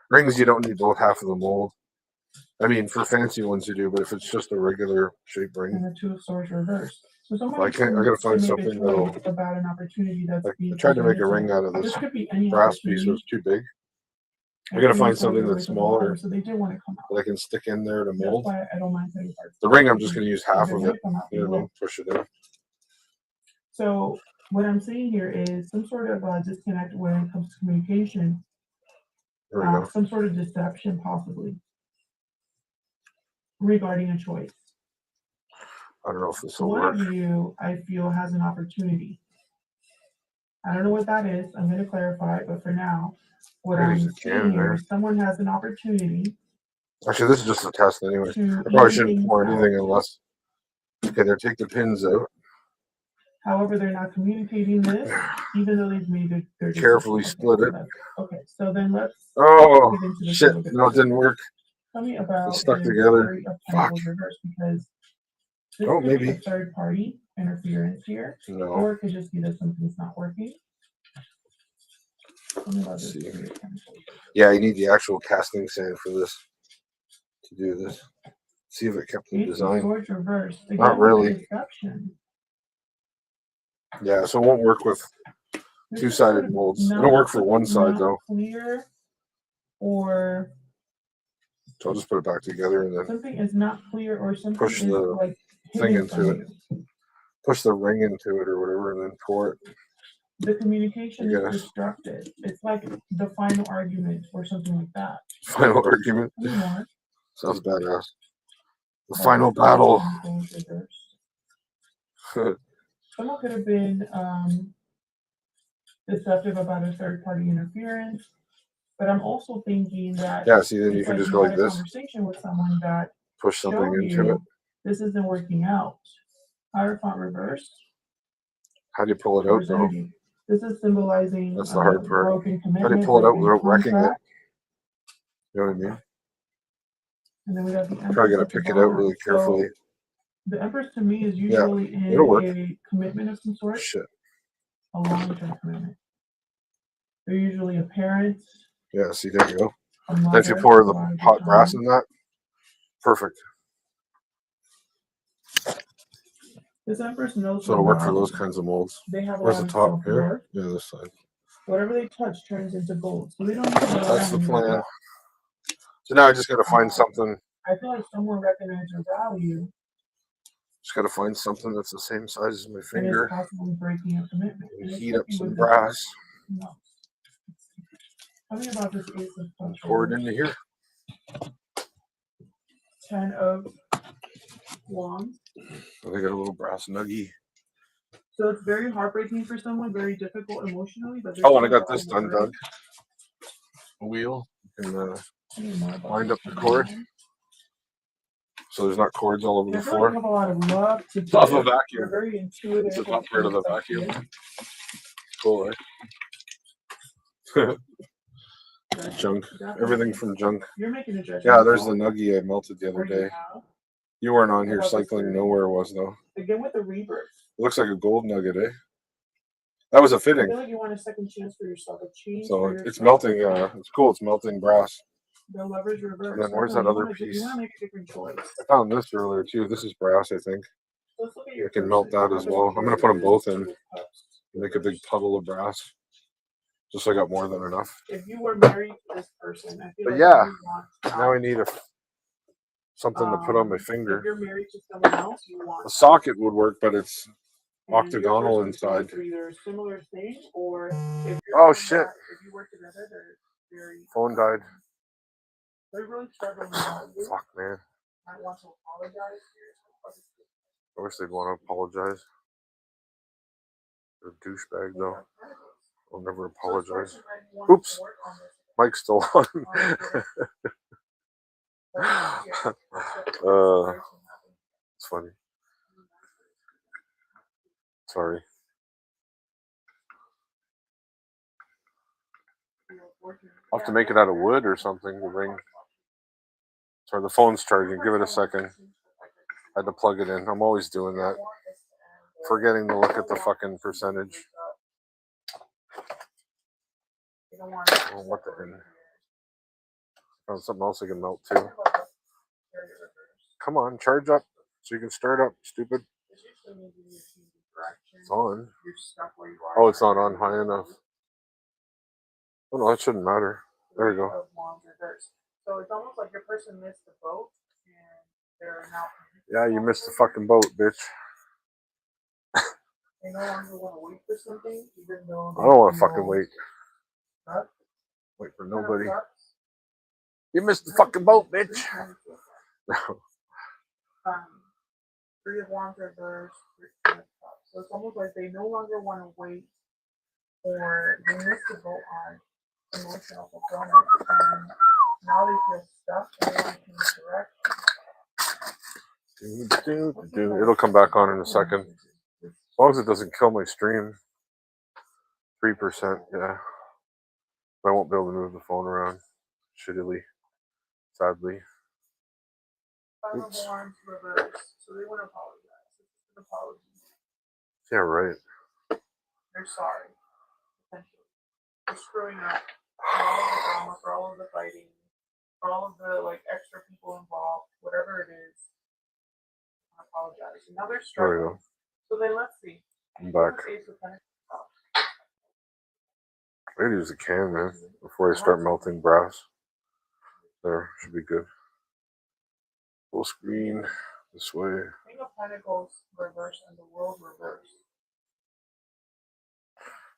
A: Rings, you don't need both half of the mold. I mean, for fancy ones you do, but if it's just a regular shape ring.
F: And the Two of Swords reversed. So someone
A: I gotta find something that'll.
F: about an opportunity that's
A: I tried to make a ring out of this brass piece. It was too big. I gotta find something that's smaller
F: so they did want to come out.
A: that I can stick in there to mold.
F: That's why I don't mind putting parts.
A: The ring, I'm just gonna use half of it. You know what I mean? Push it in.
F: So what I'm seeing here is some sort of disconnect when it comes to communication.
A: There we go.
F: Some sort of deception, possibly, regarding a choice.
A: I don't know if this will
F: One
A: work.
F: of you, I feel, has an opportunity. I don't know what that is. I'm going to clarify, but for now, what I'm seeing here is someone has an opportunity.
A: Actually, this is just a test anyway. I probably shouldn't pour anything unless. Okay, there. Take the pins out.
F: However, they're not communicating this, even though they've made their
A: carefully split it.
F: Okay, so then let's.
A: Oh shit! No, it didn't work.
F: Tell me about
A: it's stuck together. Fuck.
F: Because this
A: oh,
F: could
A: maybe
F: be a third party interference here.
A: No.
F: Or it could just be that something's not working.
A: Let's see. Yeah, you need the actual casting sand for this to do this. See if it kept the design. Not really. Yeah, so it won't work with two-sided molds. It'll work for one side though.
F: Clear, or
A: so I'll just put it back together and then
F: something is not clear, or something
A: push the
F: like
A: thing into it. Push the ring into it or whatever, and then pour it.
F: The communication is destructive. It's like the final argument or something like that.
A: Final argument. Sounds badass. The final battle.
F: Someone could have been deceptive about a third-party interference, but I'm also thinking that
A: see, then you can just go like this.
F: Conversation with someone that
A: push something into it.
F: This isn't working out. Hierophant reverse.
A: How do you pull it out though?
F: This is symbolizing
A: that's the hard part.
F: Broken commitment.
A: How do you pull it out without wrecking it? You know what I mean?
F: And then we got the Empress.
A: Probably gotta pick it out really carefully.
F: So, the Empress to me is usually in a commitment of some sort.
A: Shit.
F: A long-term commitment. They're usually a parent.
A: Yeah, see, there you go. Then if you pour the hot brass in that, perfect.
F: This Empress knows.
A: So it'll work for those kinds of molds.
F: They have
A: where's the top here? Yeah, this side.
F: Whatever they touch turns into gold. So they don't.
A: That's the plan. So now I just gotta find something.
F: I feel like someone recognizes your value.
A: Just gotta find something that's the same size as my finger.
F: And possibly breaking a commitment.
A: And heat up some brass.
F: No. Tell me about this Ace of Pentacles.
A: Pour it into here.
F: 10 of Wands.
A: So they got a little brass nuggie.
F: So it's very heartbreaking for someone, very difficult emotionally. But
A: oh, and I got this done, Doug. A wheel. You can wind up the cord. So there's not cords all over the floor.
F: Have a lot of love to
A: it's off a vacuum.
F: Very intuitive.
A: It's the top part of the vacuum. Cool, right? Junk. Everything from junk.
F: You're making a judgment.
A: Yeah, there's the nuggie I melted the other day. You weren't on here. Cycling nowhere was though.
F: Again with the rebirth.
A: It looks like a gold nugget, eh? That was a fitting.
F: I feel like you want a second chance for yourself.
A: So it's melting. It's cool. It's melting brass.
F: The Lover's reverse.
A: And then where's that other piece?
F: You want to make a different choice.
A: I found this earlier too. This is brass, I think.
F: Let's look at your.
A: I can melt that as well. I'm gonna put them both in. Make a big puddle of brass. Just so I got more than enough.
F: If you were married to this person, I feel
A: but
F: like
A: yeah, now I need something to put on my finger.
F: If you're married to someone else, you want
A: a socket would work, but it's octagonal inside.
F: Either a similar thing, or if
A: oh shit!
F: If you work together, they're very.
A: Phone died.
F: They're really struggling.
A: Fuck, man.
F: I want to apologize.
A: I wish they'd want to apologize. They're a douchebag though. I'll never apologize. Oops. Mic's still on. It's funny. Sorry. I'll have to make it out of wood or something to ring. Sorry, the phone's charging. Give it a second. I had to plug it in. I'm always doing that. forgetting to look at the fucking percentage. Oh, what the hell? Found something else I can melt too. Come on, charge up so you can start up, stupid. It's on. Oh, it's not on high enough. Oh no, that shouldn't matter. There you go.
G: So it's almost like your person missed the boat and they're now.
A: Yeah, you missed the fucking boat, bitch.
G: They no longer want to wait for something, even though
A: I don't want to fucking wait.
G: Huh?
A: Wait for nobody. You missed the fucking boat, bitch.
G: 3 of Wands reverse, 3 of Cups. So it's almost like they no longer want to wait or they missed the boat on emotional fulfillment. And now they feel stuck and they want to change direction.
A: It'll come back on in a second. As long as it doesn't kill my stream. 3%, yeah. I won't be able to move the phone around. Shittily. Sadly. Oops.
G: So they want to apologize. It's an apology.
A: Yeah, right.
G: They're sorry. Essentially. For screwing up. For all of the drama, for all of the fighting, for all of the extra people involved, whatever it is. I apologize. And now they're struggling. So then let's see.
A: I'm back. I gotta use a can, man, before I start melting brass. There, should be good. Full screen, this way.
G: King of Pentacles reverse and the World reverse.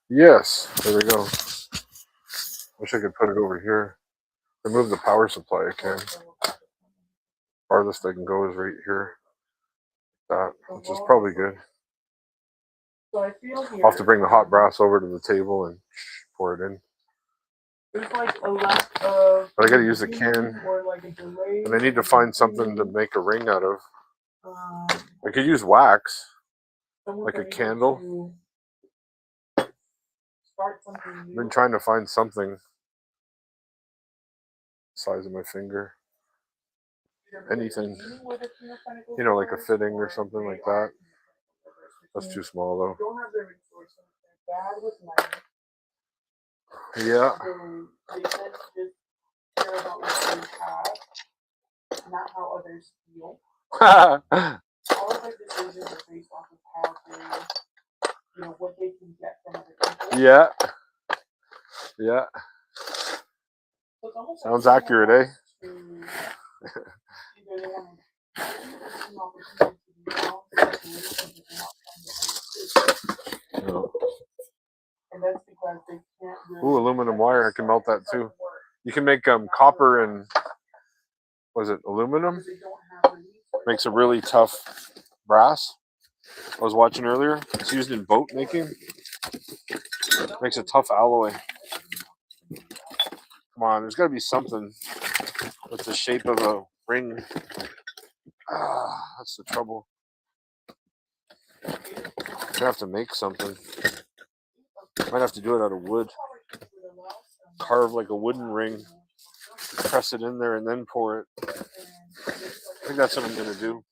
A: Yes, there we go. Wish I could put it over here. Remove the power supply, I can. Farthest I can go is right here. That, which is probably good.
G: So I feel here.
A: I'll have to bring the hot brass over to the table and pour it in.
G: There's a lack of.
A: But I gotta use a can. And I need to find something to make a ring out of. I could use wax. Like a candle. I've been trying to find something. Size of my finger. Anything. You know, like a fitting or something like that. That's too small though. Yeah.
G: Not how others feel. All of their decisions are based off of how they, what they can get from other people.
A: Yeah. Yeah. Sounds accurate, eh? No. Ooh, aluminum wire. I can melt that too. You can make copper and was it aluminum? Makes a really tough brass. I was watching earlier. It's used in boat making. Makes a tough alloy. Come on, there's got to be something with the shape of a ring. Ah, that's the trouble. I have to make something. Might have to do it out of wood. Carve like a wooden ring. Press it in there and then pour it. I think that's what I'm going to do.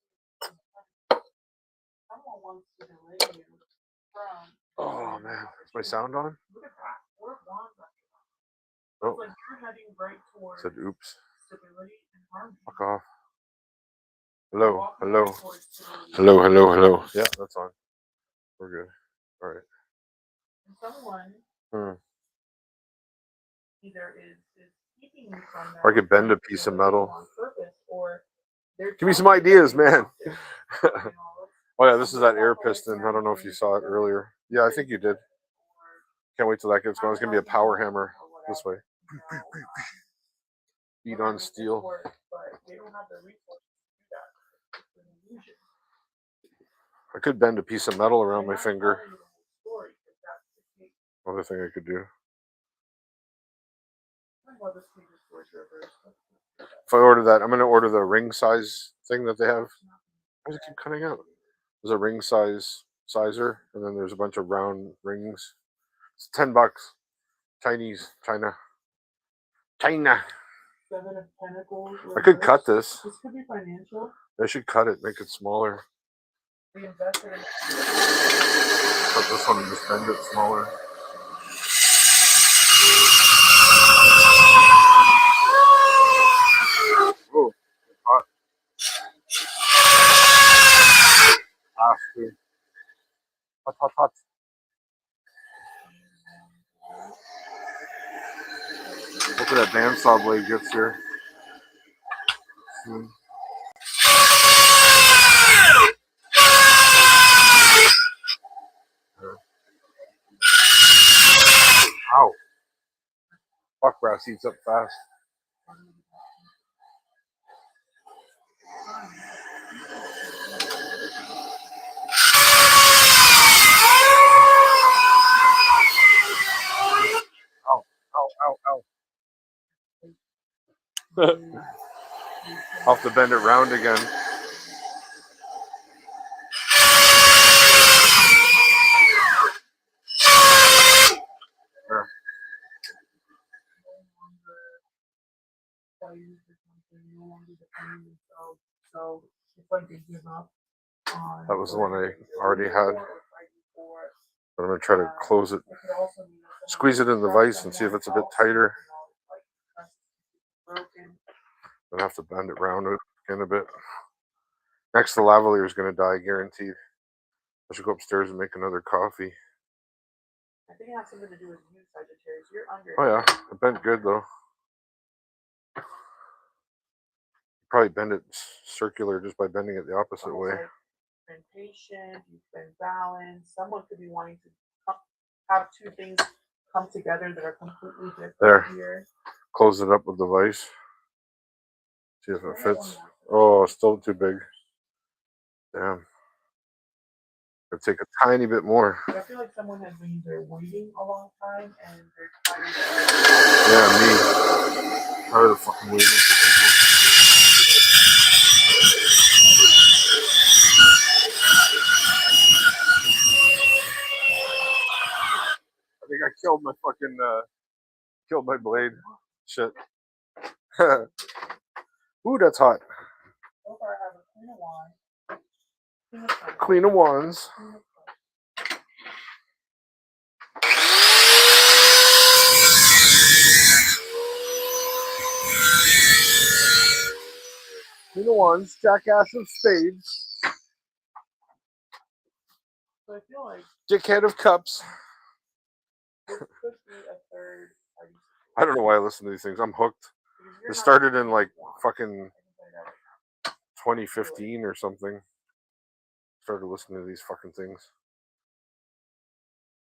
A: Oh man, is my sound on? Oh, said oops. Fuck off. Hello, hello, hello, hello, hello. Yeah, that's on. We're good. All right. Or I could bend a piece of metal. Give me some ideas, man. Oh yeah, this is that air piston. I don't know if you saw it earlier. Yeah, I think you did. Can't wait till that gets going. It's gonna be a power hammer this way. Beat on steel. I could bend a piece of metal around my finger. Another thing I could do. If I order that, I'm going to order the ring size thing that they have. Why does it keep cutting out? There's a ring size sizer, and then there's a bunch of round rings. It's $10. Chinese, China.
G: 7 of Pentacles.
A: I could cut this.
G: This could be financial.
A: I should cut it, make it smaller.
G: We invested in
A: But this one, just bend it smaller. Oh, hot. Hot, hot, hot. Look at that bandsaw blade gets here. Ow. Fuck, brass heats up fast. Ow, ow, ow, ow. I'll have to bend it round again. There.
G: So it's like they give up on.
A: That was the one I already had. But I'm going to try to close it. Squeeze it in the vise and see if it's a bit tighter. I'll have to bend it round again a bit. Next, the lavalier is going to die, guaranteed. I should go upstairs and make another coffee.
G: I think it has something to do with you, Sagittarius. You're under.
A: Oh yeah, it bent good though. Probably bend it circular just by bending it the opposite way.
G: You've been patient, you've been balanced. Someone could be wanting to have two things come together that are completely different
A: there.
G: Here.
A: Close it up with the vise. See if it fits. Oh, still too big. Damn. It'll take a tiny bit more.
G: I feel like someone has been either waiting a long time and they're tired.
A: Yeah, me. Tired of fucking waiting for people. I think I killed my fucking, killed my blade. Shit. Ooh, that's hot.
G: So far, I have a Queen of Wands.
A: Queen of Wands. Queen of Wands, Jackass of Spades.
G: So I feel like
A: Dickhead of Cups.
G: this could be a third party.
A: I don't know why I listen to these things. I'm hooked. It started in like fucking 2015 or something. Started listening to these fucking things.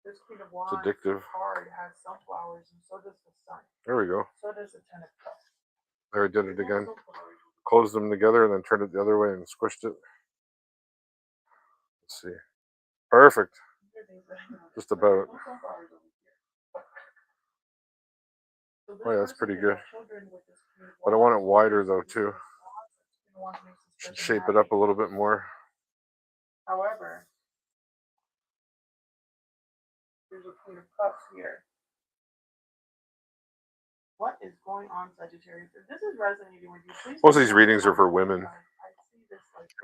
G: This Queen of Wands
A: it's addictive.
G: card has sunflowers, and so does the sun.
A: There we go.
G: So does the Ten of Cups.
A: There I did it again. Closed them together and then turned it the other way and squished it. Let's see. Perfect. Just about. Oh yeah, that's pretty good. But I want it wider though too. Should shape it up a little bit more.
G: However, there's a Queen of Cups here. What is going on, Sagittarius? If this is resonating with you, please.
A: Most of these readings are for women. You know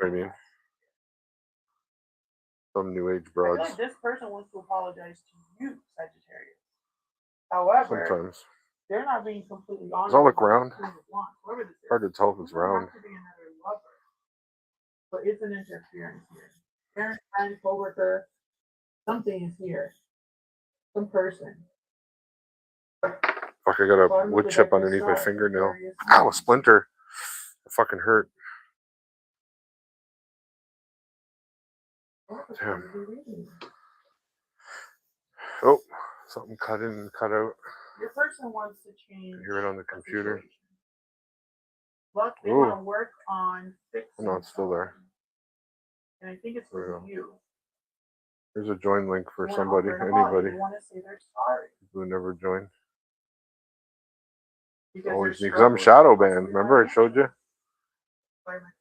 A: what I mean? Some new age broads.
G: I feel like this person wants to apologize to you, Sagittarius. However,
A: sometimes
G: they're not being completely honest.
A: Does that look round?
G: Hard
A: to tell if it's round.
G: To be another lover, but it's an interference here. Parent, friend, coworker, something is here. Some person.
A: Fuck, I got a wood chip underneath my fingernail. Ow, a splinter. It fucking hurt. Damn. Oh, something cut in and cut out.
G: Your person wants to change.
A: Hear it on the computer.
G: Look, they want to work on fixing.
A: No, it's still there.
G: And I think it's for you.
A: Here's a join link for somebody, anybody.
G: They want to say they're sorry.
A: People who never joined. Always me, because I'm shadow banned. Remember I showed you?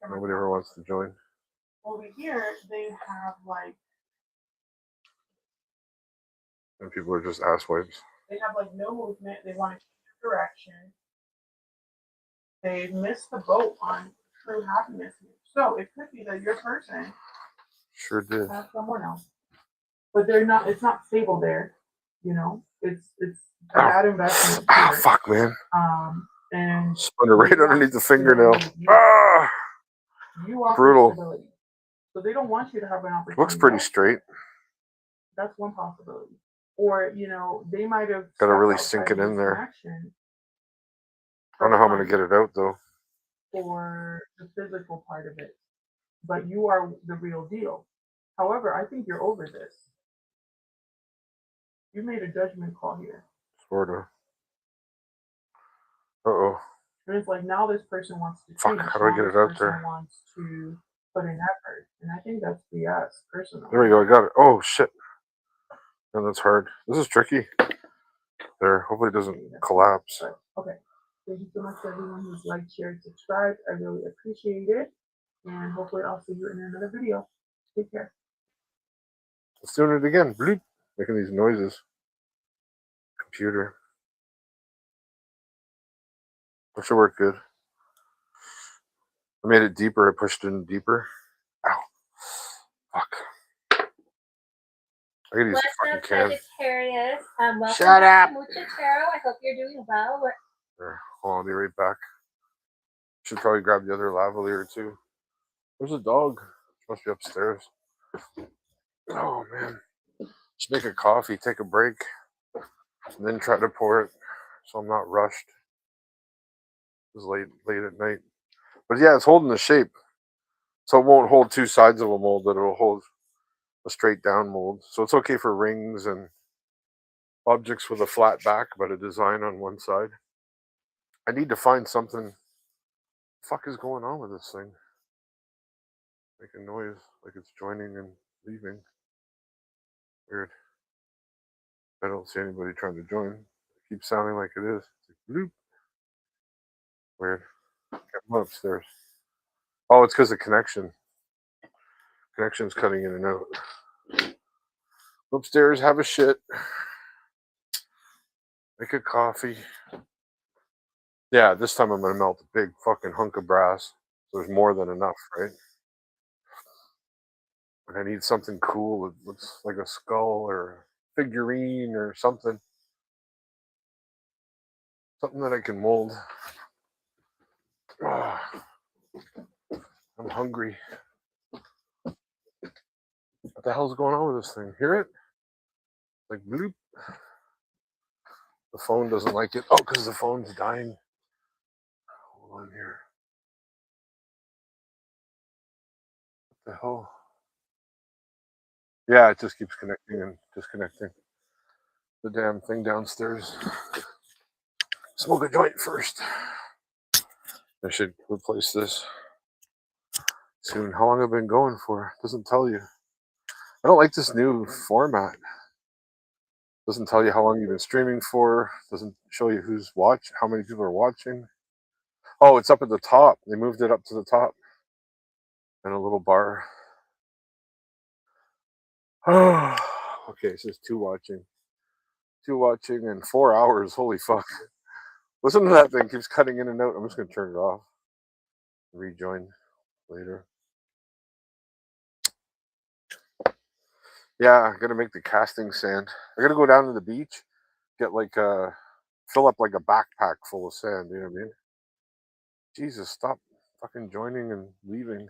A: Nobody ever wants to join.
G: Over here, they have like.
A: And people are just asswipes.
G: They have like no movement. They want to change direction. They missed the boat on true happiness. So it could be that your person
A: Sure did.
G: Someone else. But they're not. It's not stable there. You know, it's a bad investment.
A: Ah, fuck, man.
G: And
A: spun it right underneath the fingernail. Ah,
G: you offer
A: brutal.
G: stability. So they don't want you to have an opportunity.
A: Looks pretty straight.
G: That's one possibility. Or, you know, they might have
A: gotta really sink it in there. I don't know how I'm gonna get it out though.
G: For the physical part of it. But you are the real deal. However, I think you're over this. You made a judgment call here.
A: Sort of. Uh-oh.
G: And it's like now this person wants to
A: change. Fuck, how do I get it out there?
G: Wants to put in effort. And I think that's BS, personally.
A: There we go, I got it. Oh shit. And that's hard. This is tricky. There. Hopefully it doesn't collapse.
G: Okay. Thank you so much for everyone who's liked, shared, subscribed. I really appreciate it. And hopefully I'll see you in another video. Take care.
A: Let's do it again. Bloop. Making these noises. Computer. That should work good. I made it deeper. I pushed it in deeper. Ow. Fuck. I gotta use fucking cans.
K: Sagittarius? Welcome
A: Shut
K: back
A: up.
K: to Mucho Tarot. I hope you're doing well.
A: There. Hold on, I'll be right back. Should probably grab the other lavalier too. There's a dog. She must be upstairs. Oh man. Just make a coffee, take a break, and then try to pour it so I'm not rushed. It was late at night. But yeah, it's holding the shape. So it won't hold two sides of a mold, but it'll hold a straight down mold. So it's okay for rings and objects with a flat back, but a design on one side. I need to find something. What the fuck is going on with this thing? Making noise like it's joining and leaving. Weird. I don't see anybody trying to join. It keeps sounding like it is. It's like bloop. Weird. Come upstairs. Oh, it's because of connection. Connection's cutting in and out. Upstairs, have a shit. Make a coffee. Yeah, this time I'm gonna melt a big fucking hunk of brass. There's more than enough, right? I need something cool that looks like a skull or a figurine or something. Something that I can mold. Oh, I'm hungry. What the hell's going on with this thing? Hear it? Like bloop. The phone doesn't like it. Oh, because the phone's dying. Hold on here. What the hell? Yeah, it just keeps connecting and disconnecting. The damn thing downstairs. Smoke a joint first. I should replace this soon. How long have I been going for? Doesn't tell you. I don't like this new format. Doesn't tell you how long you've been streaming for. Doesn't show you who's watching, how many people are watching. Oh, it's up at the top. They moved it up to the top. And a little bar. Oh, okay, it says 2 watching. 2 watching and 4 hours. Holy fuck. Listen to that thing. Keeps cutting in and out. I'm just going to turn it off. Rejoin later. Yeah, I'm going to make the casting sand. I got to go down to the beach. Get like fill up like a backpack full of sand. You know what I mean? Jesus, stop fucking joining and leaving.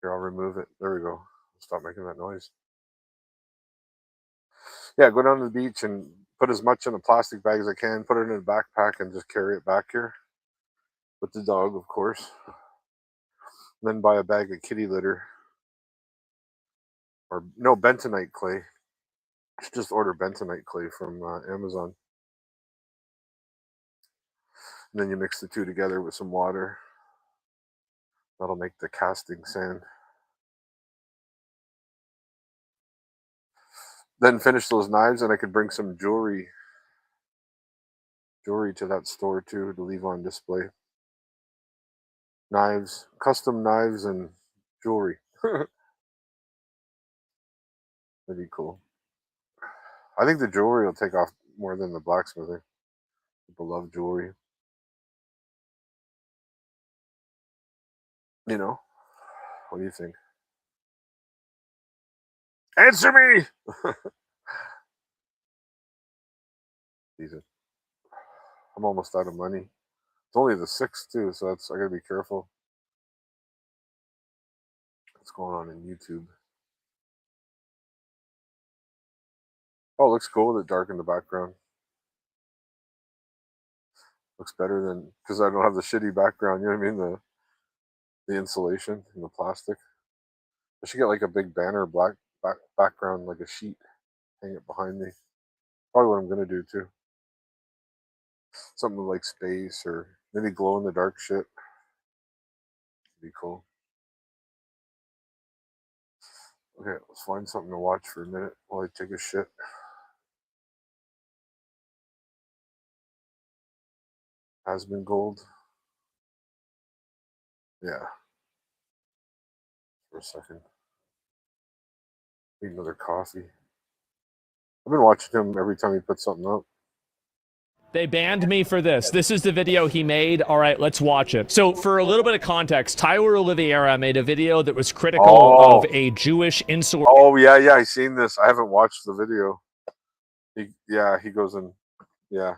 A: Here, I'll remove it. There we go. Stop making that noise. Yeah, go down to the beach and put as much in a plastic bag as I can. Put it in a backpack and just carry it back here. With the dog, of course. And then buy a bag of kitty litter. Or, no, bentonite clay. Just order bentonite clay from Amazon. And then you mix the two together with some water. That'll make the casting sand. Then finish those knives, and I could bring some jewelry to that store too to leave on display. Knives, custom knives, and jewelry. That'd be cool. I think the jewelry will take off more than the blacksmithing. People love jewelry. You know? What do you think? Answer me! Jesus. I'm almost out of money. It's only the 6th too, so I gotta be careful. What's going on in YouTube? Oh, it looks cool with it dark in the background. Looks better than, because I don't have the shitty background, you know what I mean? The insulation and the plastic. I should get like a big banner, black background, like a sheet, hang it behind me. Probably what I'm gonna do too. Something like space or maybe glow in the dark shit. Be cool. Okay, let's find something to watch for a minute while I take a shit. Has been gold. Yeah. For a second. Need another coffee. I've been watching him every time he puts something up.
N: They banned me for this. This is the video he made. All right, let's watch it. So for a little bit of context, Tyler Oliveira made a video that was critical of a Jewish insurrection.
A: Oh, yeah, I seen this. I haven't watched the video. He goes in, yeah.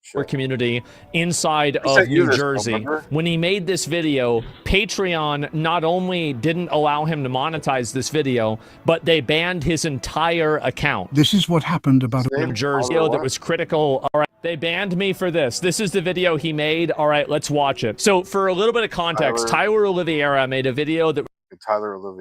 A: Shit.
N: Community inside of New Jersey. When he made this video, Patreon not only didn't allow him to monetize this video, but they banned his entire account.
O: This is what happened about
N: New Jersey that was critical. All right, they banned me for this. This is the video he made. All right, let's watch it. So for a little bit of context, Tyler Oliveira made a video that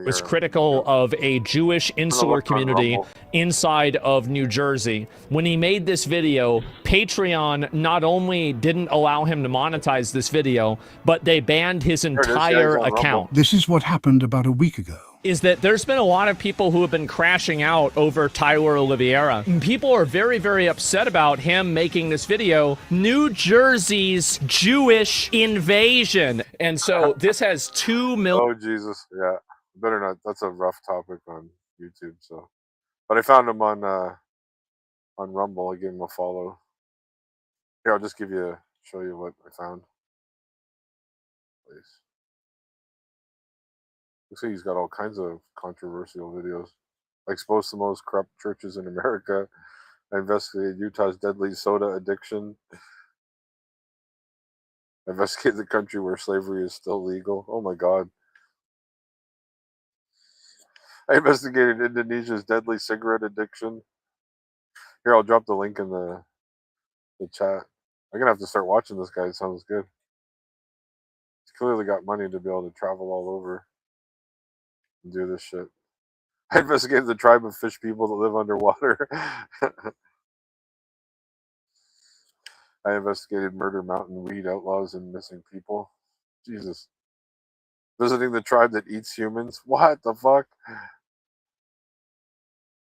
N: was critical of a Jewish insular community inside of New Jersey. When he made this video, Patreon not only didn't allow him to monetize this video, but they banned his entire account.
O: This is what happened about a week ago.
N: Is that there's been a lot of people who have been crashing out over Tyler Oliveira. People are very, very upset about him making this video, New Jersey's Jewish invasion. And so this has 2 million.
A: Oh, Jesus. Yeah. Better not. That's a rough topic on YouTube. So, but I found him on Rumble. I gave him a follow. Here, I'll just show you what I found. Please. Looks like he's got all kinds of controversial videos. I exposed the most corrupt churches in America. I investigated Utah's deadly soda addiction. I investigated the country where slavery is still legal. Oh my God. I investigated Indonesia's deadly cigarette addiction. Here, I'll drop the link in the chat. I'm going to have to start watching this guy. It sounds good. He's clearly got money to be able to travel all over and do this shit. I investigated the tribe of fish people that live underwater. I investigated Murder Mountain, weed outlaws, and missing people. Jesus. Visiting the tribe that eats humans. What the fuck?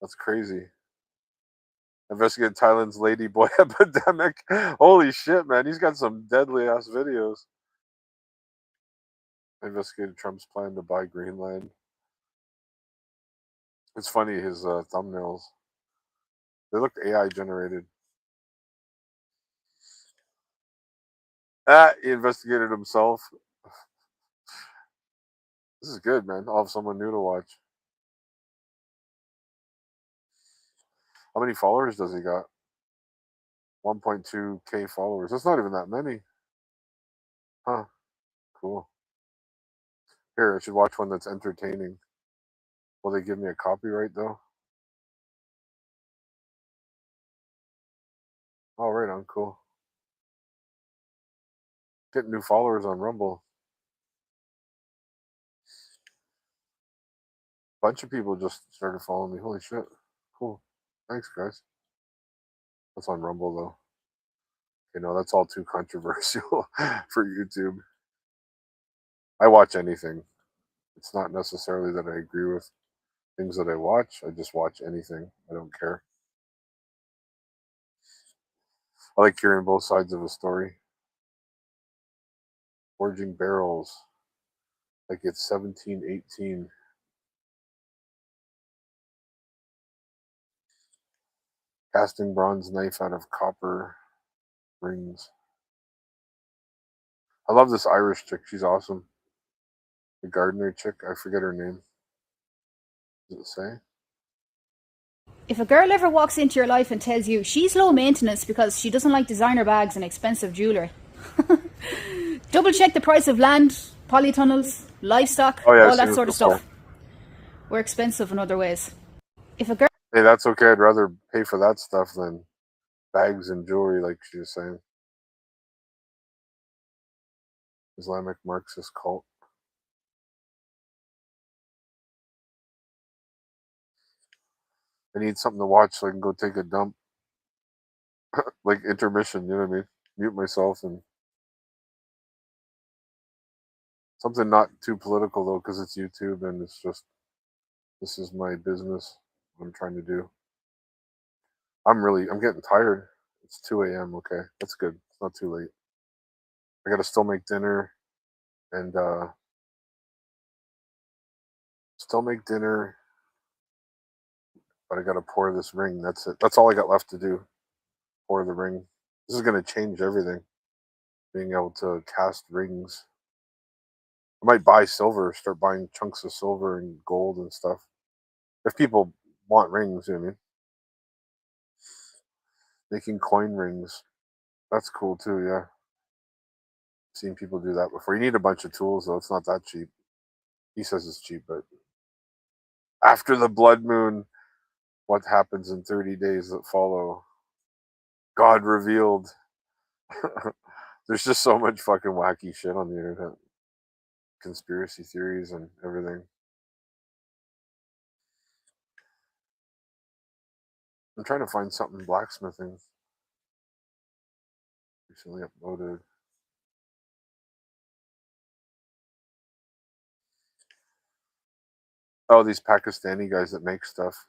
A: That's crazy. Investigated Thailand's ladyboy epidemic. Holy shit, man. He's got some deadly ass videos. I investigated Trump's plan to buy Greenland. It's funny, his thumbnails. They looked AI generated. He investigated himself. This is good, man. I'll have someone new to watch. How many followers does he got? 1.2K followers. That's not even that many. Huh. Cool. Here, I should watch one that's entertaining. Will they give me a copyright, though? Oh, right on. Cool. Getting new followers on Rumble. Bunch of people just started following me. Holy shit. Cool. Thanks, guys. That's on Rumble, though. Okay, no, that's all too controversial for YouTube. I watch anything. It's not necessarily that I agree with things that I watch. I just watch anything. I don't care. I like hearing both sides of a story. Forging barrels. Like it's 1718. Casting bronze knife out of copper rings. I love this Irish chick. She's awesome. The gardener chick. I forget her name. Does it say?
P: If a girl ever walks into your life and tells you she's low maintenance because she doesn't like designer bags and expensive jewellery, double check the price of land, polytunnels, livestock, all that sort of stuff. We're expensive in other ways. If a girl...
A: Hey, that's okay. I'd rather pay for that stuff than bags and jewelry, like she was saying. Islamic Marxist cult. I need something to watch so I can go take a dump. Like intermission, you know what I mean? Mute myself and... Something not too political, though, because it's YouTube and it's just... This is my business, what I'm trying to do. I'm getting tired. It's 2 a.m., okay. That's good. It's not too late. I gotta still make dinner and, but I gotta pour this ring. That's it. That's all I got left to do. Pour the ring. This is gonna change everything. Being able to cast rings. I might buy silver, start buying chunks of silver and gold and stuff. If people want rings, you know what I mean? Making coin rings. That's cool too, yeah. Seen people do that before. You need a bunch of tools though. It's not that cheap. He says it's cheap, but after the blood moon, what happens in 30 days that follow? God revealed. There's just so much fucking wacky shit on the internet. Conspiracy theories and everything. I'm trying to find something blacksmithing. Recently uploaded. Oh, these Pakistani guys that make stuff.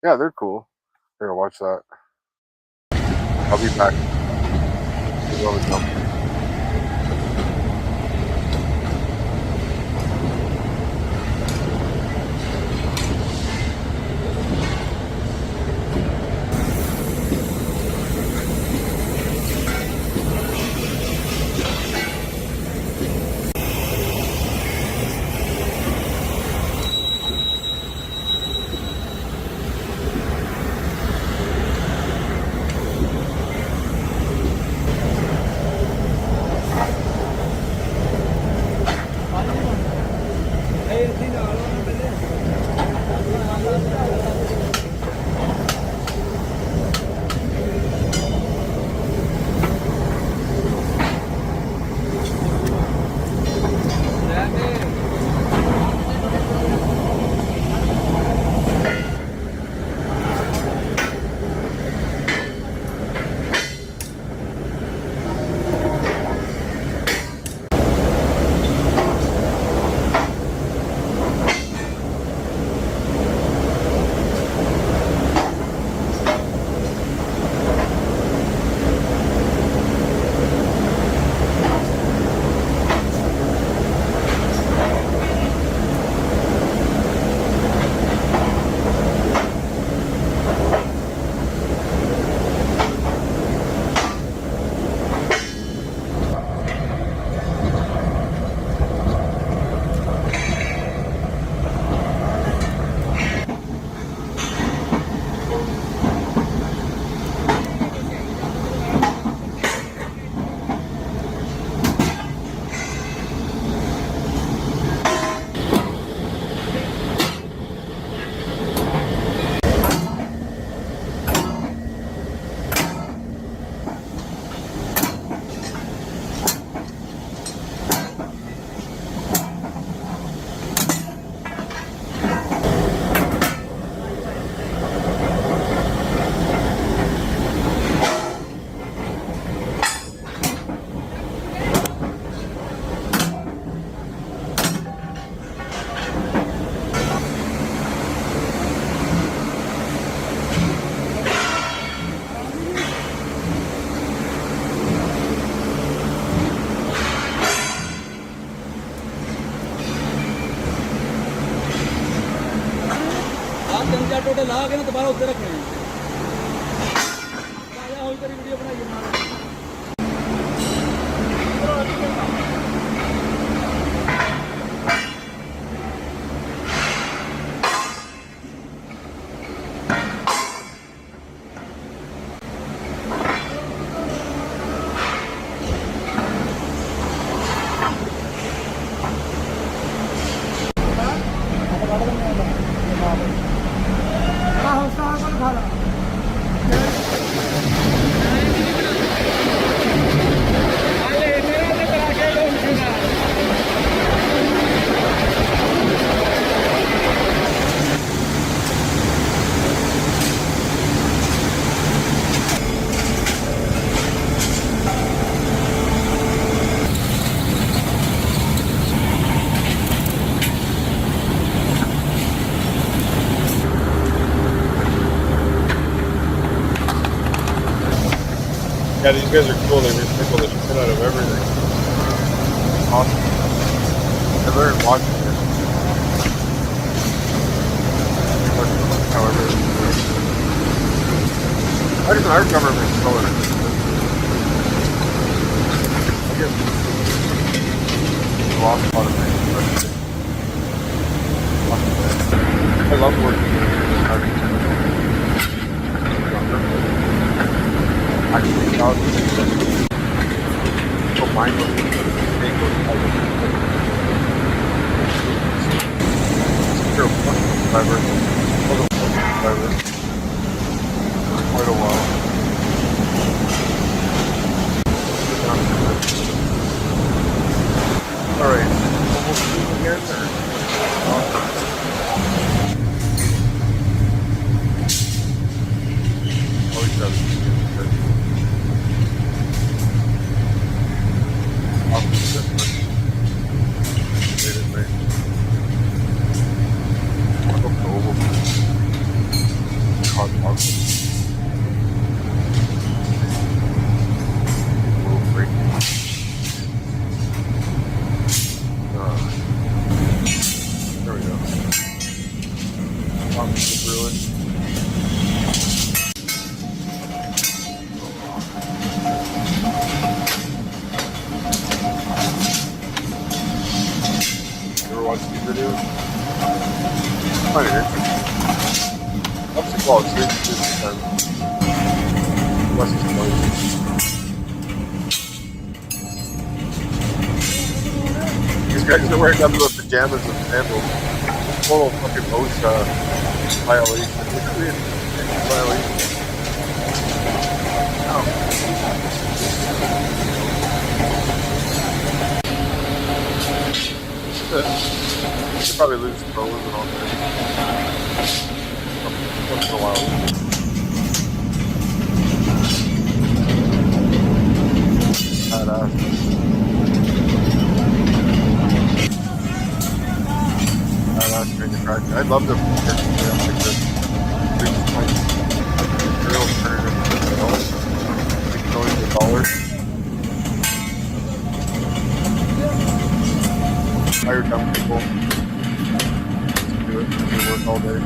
A: Yeah, they're cool. Here, watch that. I'll be back.
Q: Total ला के ना दोबारा उधर रखने हैं आया whole करी video बनाइए हमारे
A: Yeah, these guys are cool. They recycle the shit out of everything. Awesome. I learned watching it. However, how does our government color? I guess we lost a lot of things. I love working in actually jobs. So mindless. You're a fucking driver. For quite a while. Alright, almost through again, or? Always got to be There we go. Ruin. Ever watch these videos? Find it interesting. What's it called? It's interesting. What's it called? These guys are wearing nothing but pajamas and sandals. Total fucking OSHA violation. Violation. They probably lose clothes and all that. Once in a while. Badass. Manufacturer. I'd love to like this. Big points. Real alternative. Like millions of dollars. Hire dumb people to do it. They work all day.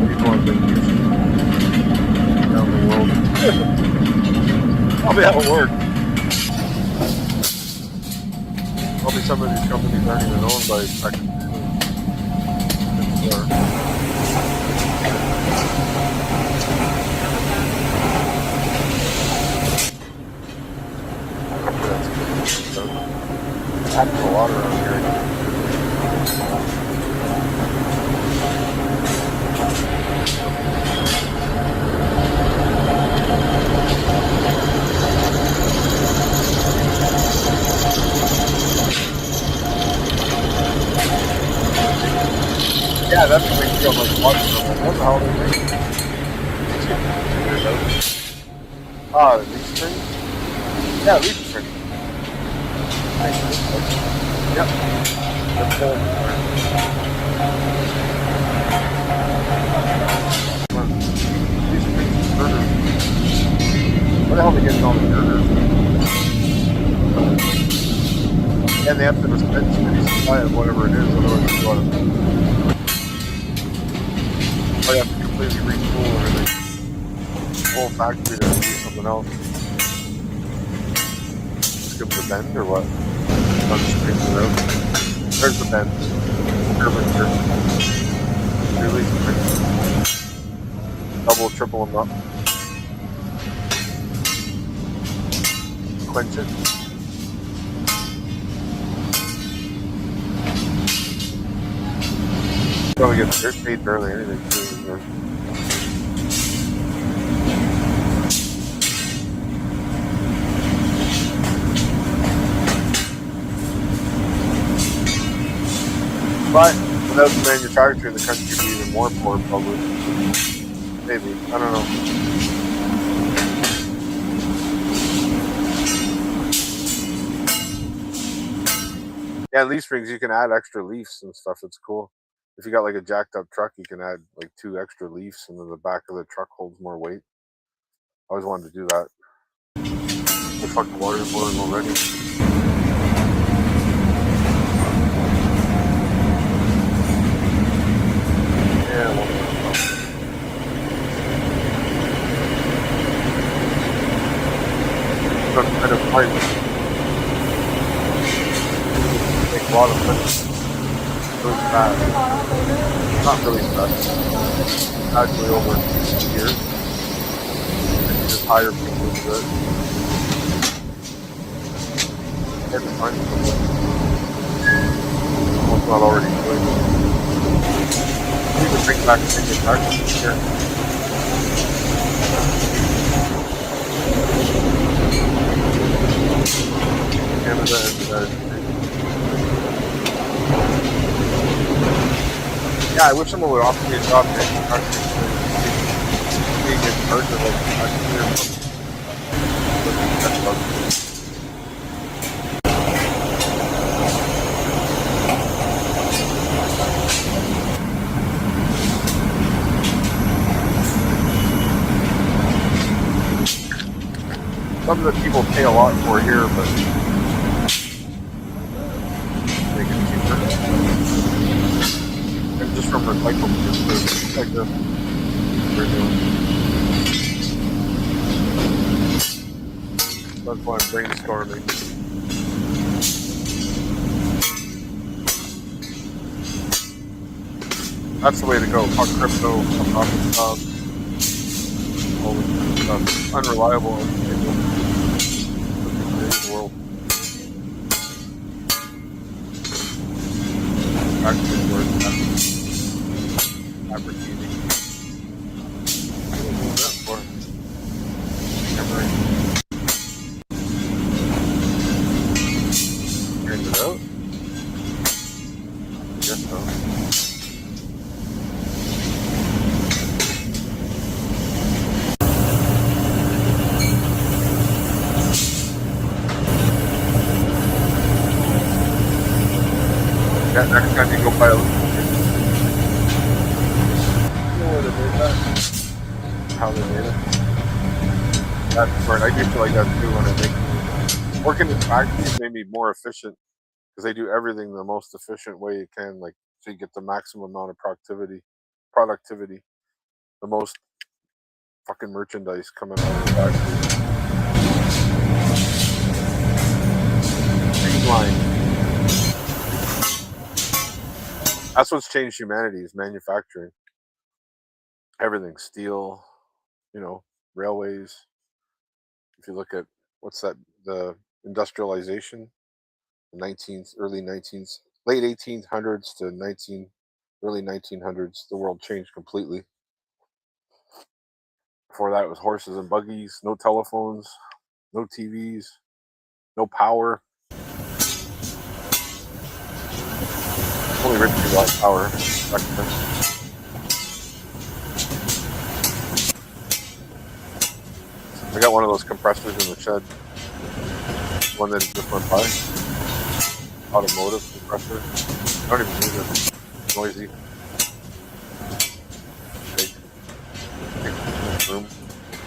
A: People on vacation around the world. Probably how it works. Probably some of these companies aren't even owned by Texas. It happens a lot around here. Yeah, that's what makes me feel like watching them. What the hell are they making? Ah, leaf springs? Yeah, leaf springs. Nice. Yep. They're cold. Leaf springs burgers. Where the hell are they getting all the burgers? And they have to dispense a supply of whatever it is, otherwise it's what. I have to completely retool everything. Whole factory to do something else. Just give them the bend or what? Not just change it out. There's the bend. Curvature. Release the double, triple them up. Quench it. Probably get dirt paid barely anything too. But without the manufacturing, the country would be even more poor, probably. Maybe. I don't know. Yeah, leaf springs, you can add extra leaves and stuff. It's cool. If you got like a jacked up truck, you can add like 2 extra leaves, and then the back of the truck holds more weight. I always wanted to do that. The fucking water's boiling already. Yeah, well, kind of fight. Make a lot of money. Really fast. Not really fast. Actually over here. Just hire people to do it. Hard to find something. Almost not already doing it. You can bring back here. Canada and yeah, I wish someone would offer me a job manufacturing being in charge of like some of the people pay a lot for here, but make it cheaper. And just from recycled food, like this, we're doing. That's why I'm brainstorming. That's the way to go. Fuck crypto, fuck profit stuff, all this stuff. Unreliable. World. Actually, word advertising. What was that for? Turned it out? I guess so. Yeah, next time you go buy a little, you know where they made that? How they made it? That's smart. I used to like that too when I make working in factories made me more efficient because they do everything the most efficient way you can, like so you get the maximum amount of productivity, the most fucking merchandise coming out of the factory. Streamline. That's what's changed humanity is manufacturing. Everything, steel, you know, railways. If you look at what's that, the industrialization, the late 1800s to early 1900s, the world changed completely. Before that, it was horses and buggies, no telephones, no TVs, no power. Only rich people had power back then. I got one of those compressors in the shed. One that just went by. Automotive compressor. I don't even use it. It's noisy. Big. Room.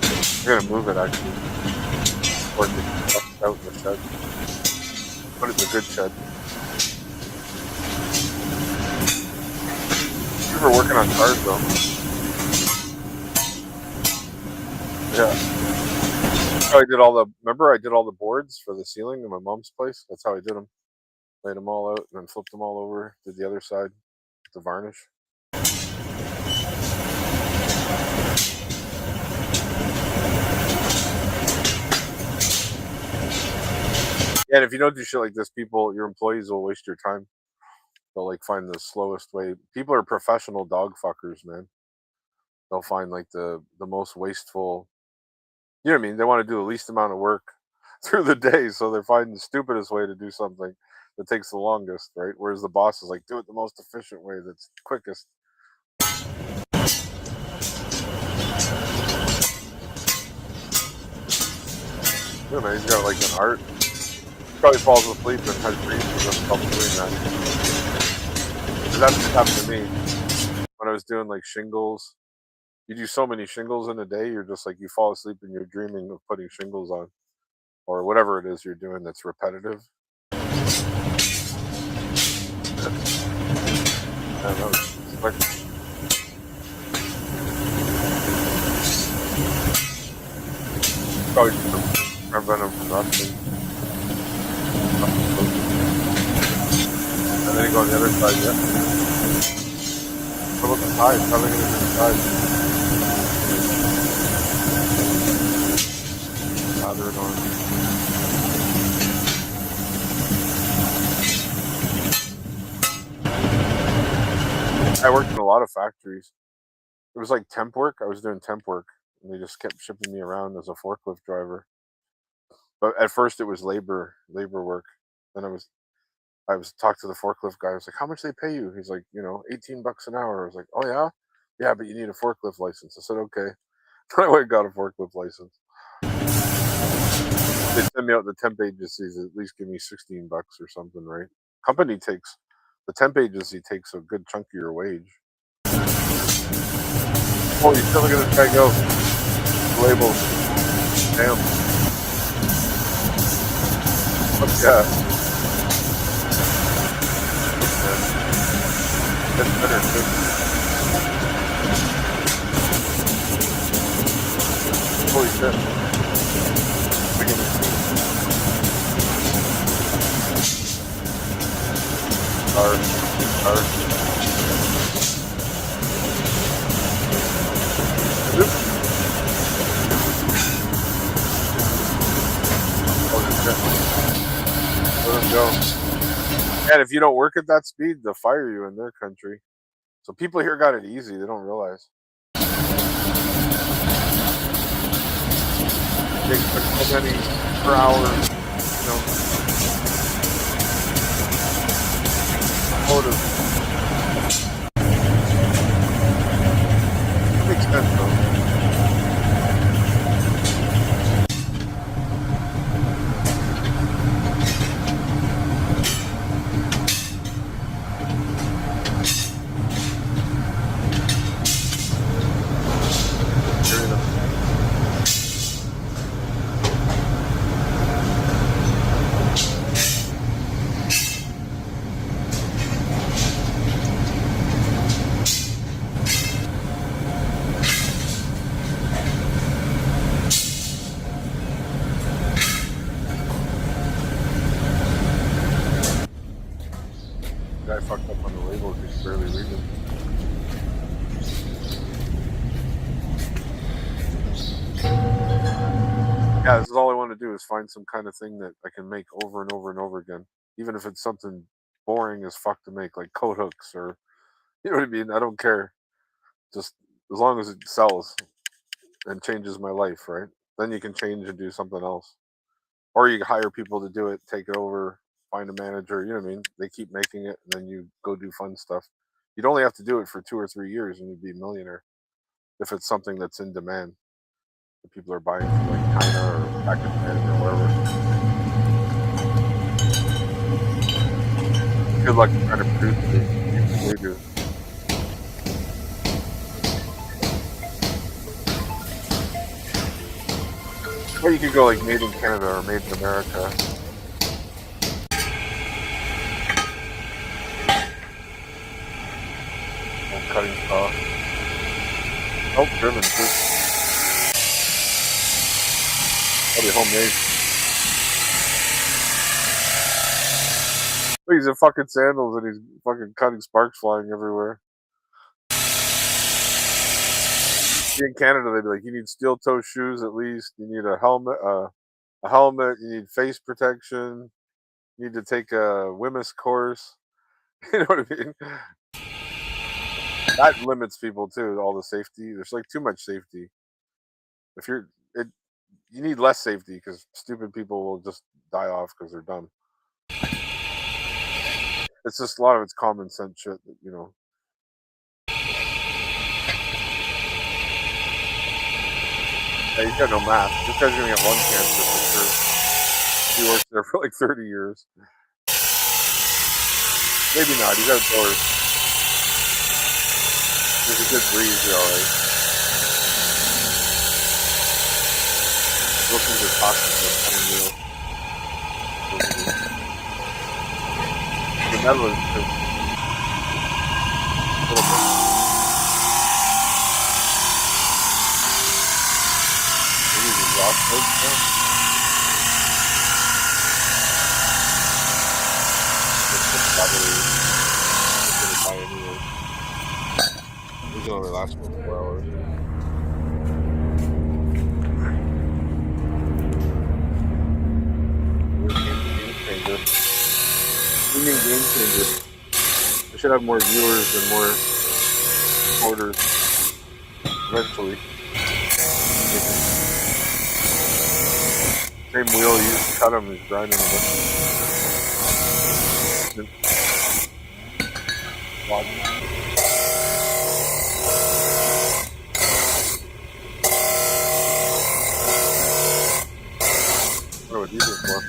A: I'm gonna move it actually. Or just out in the shed. Put it in a good shed. You were working on cars though. Yeah. I did remember I did all the boards for the ceiling in my mom's place? That's how I did them. Laid them all out and then flipped them all over. Did the other side with the varnish. Yeah, and if you don't do shit like this, your employees will waste your time. They'll like find the slowest way. People are professional dog fuckers, man. They'll find like the most wasteful. You know what I mean? They want to do the least amount of work through the day, so they're finding the stupidest way to do something that takes the longest, right? Whereas the boss is like, do it the most efficient way that's quickest. You know, man, he's got like an art. He probably falls asleep and has dreams of himself doing that. That's what happened to me when I was doing like shingles. You do so many shingles in a day, you're just like, you fall asleep and you're dreaming of putting shingles on, or whatever it is you're doing that's repetitive. I don't know. It's like, probably prevent them from rusting. And then you go on the other side, yeah. What about the sides? How are they going to do the sides? Lather it on. I worked in a lot of factories. It was like temp work. I was doing temp work, and they just kept shipping me around as a forklift driver. But at first, it was labor work. Then I was talking to the forklift guy. I was like, "How much they pay you?" He's like, $18 an hour. I was like, "Oh yeah, yeah, but you need a forklift license." I said, "Okay." I went and got a forklift license. They send me out to temp agencies. At least give me $16 or something, right? The temp agency takes a good chunk of your wage. Oh, you're still gonna try to go label? Damn. What's that? That's better too. Holy shit. Let them go. And if you don't work at that speed, they'll fire you in their country. So people here got it easy. They don't realize. They put so many per hour, Makes sense though. Guy fucked up on the label because he barely read them. Yeah, this is all I want to do is find some kind of thing that I can make over and over and over again. Even if it's something boring as fuck to make, like coat hooks or, you know what I mean? I don't care. Just as long as it sells and changes my life, right? Then you can change and do something else. Or you hire people to do it, take it over, find a manager, you know what I mean? They keep making it, and then you go do fun stuff. You'd only have to do it for 2 or 3 years, and you'd be a millionaire if it's something that's in demand that people are buying from like China or Pakistan or wherever. Good luck trying to produce it. They do. Or you could go like made in Canada or made in America. Cutting saw. Oh, driven too. Probably homemade. Look, he's in fucking sandals and he's fucking cutting sparks flying everywhere. In Canada, they'd be like, you need steel toe shoes at least. You need a helmet. You need face protection. You need to take a WMIS course. You know what I mean? That limits people too. All the safety. There's like too much safety. You need less safety because stupid people will just die off because they're dumb. It's just a lot of it's common sense shit that, Yeah, he's got no mask. This guy's gonna get lung cancer for sure. He works there for like 30 years. Maybe not. He's outdoors. There's a good breeze, you're alright. Looking for toxic the metal is a little bit. Maybe the exhaust notes now. These can only last 4 hours. We need game changers. We should have more viewers and more supporters eventually. Same wheel you used to cut them is grinding them. What are these for?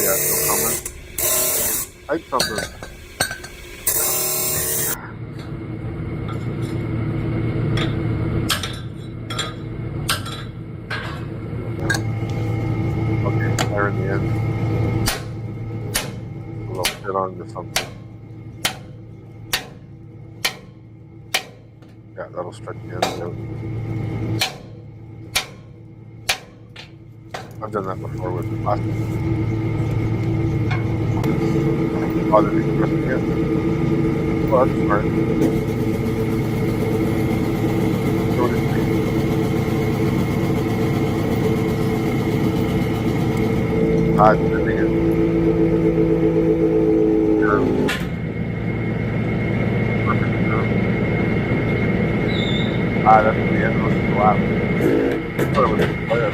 A: Yeah, no comment. Type something. Okay, fire in the end. A little fit onto something. Yeah, that'll stretch the end out. I've done that before with the plastic. Oh, did he press it? Well, that's smart. Throw it in. It's moving it. Perfect curve. That's the end of the lap. I thought it was fire.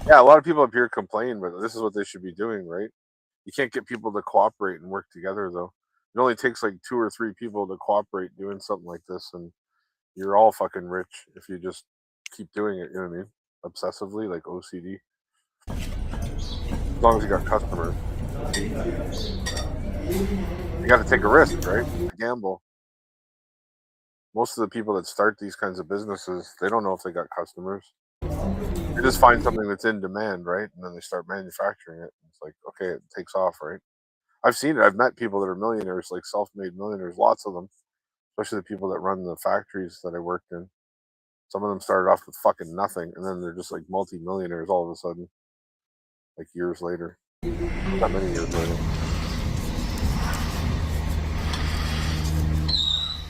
A: Yeah, a lot of people up here complain, but this is what they should be doing, right? You can't get people to cooperate and work together, though. It only takes like 2 or 3 people to cooperate doing something like this, and you're all fucking rich if you just keep doing it, you know what I mean? Obsessively, like OCD. As long as you got customers. You got to take a risk, right? A gamble. Most of the people that start these kinds of businesses, they don't know if they got customers. They just find something that's in demand, right? And then they start manufacturing it. It's like, okay, it takes off, right? I've seen it. I've met people that are millionaires, like self-made millionaires, lots of them, especially the people that run the factories that I worked in. Some of them started off with fucking nothing, and then they're just like multi-millionaires all of a sudden, like years later. Not many years later.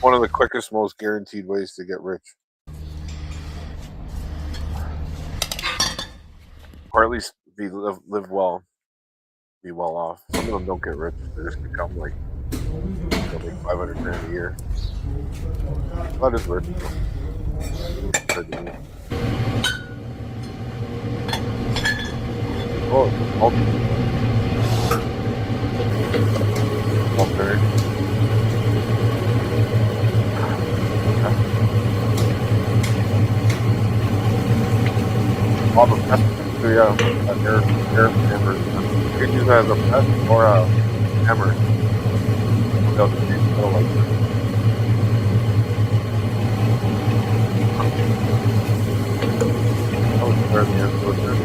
A: One of the quickest, most guaranteed ways to get rich. Or at least live well. Be well off. Some of them don't get rich. They just become like, they'll make 500 grand a year. That is rich. Oh, okay. All the pest, yeah, air hammer. You can use that as a pest or a hammer. They'll just use it like this. That was where the end was there.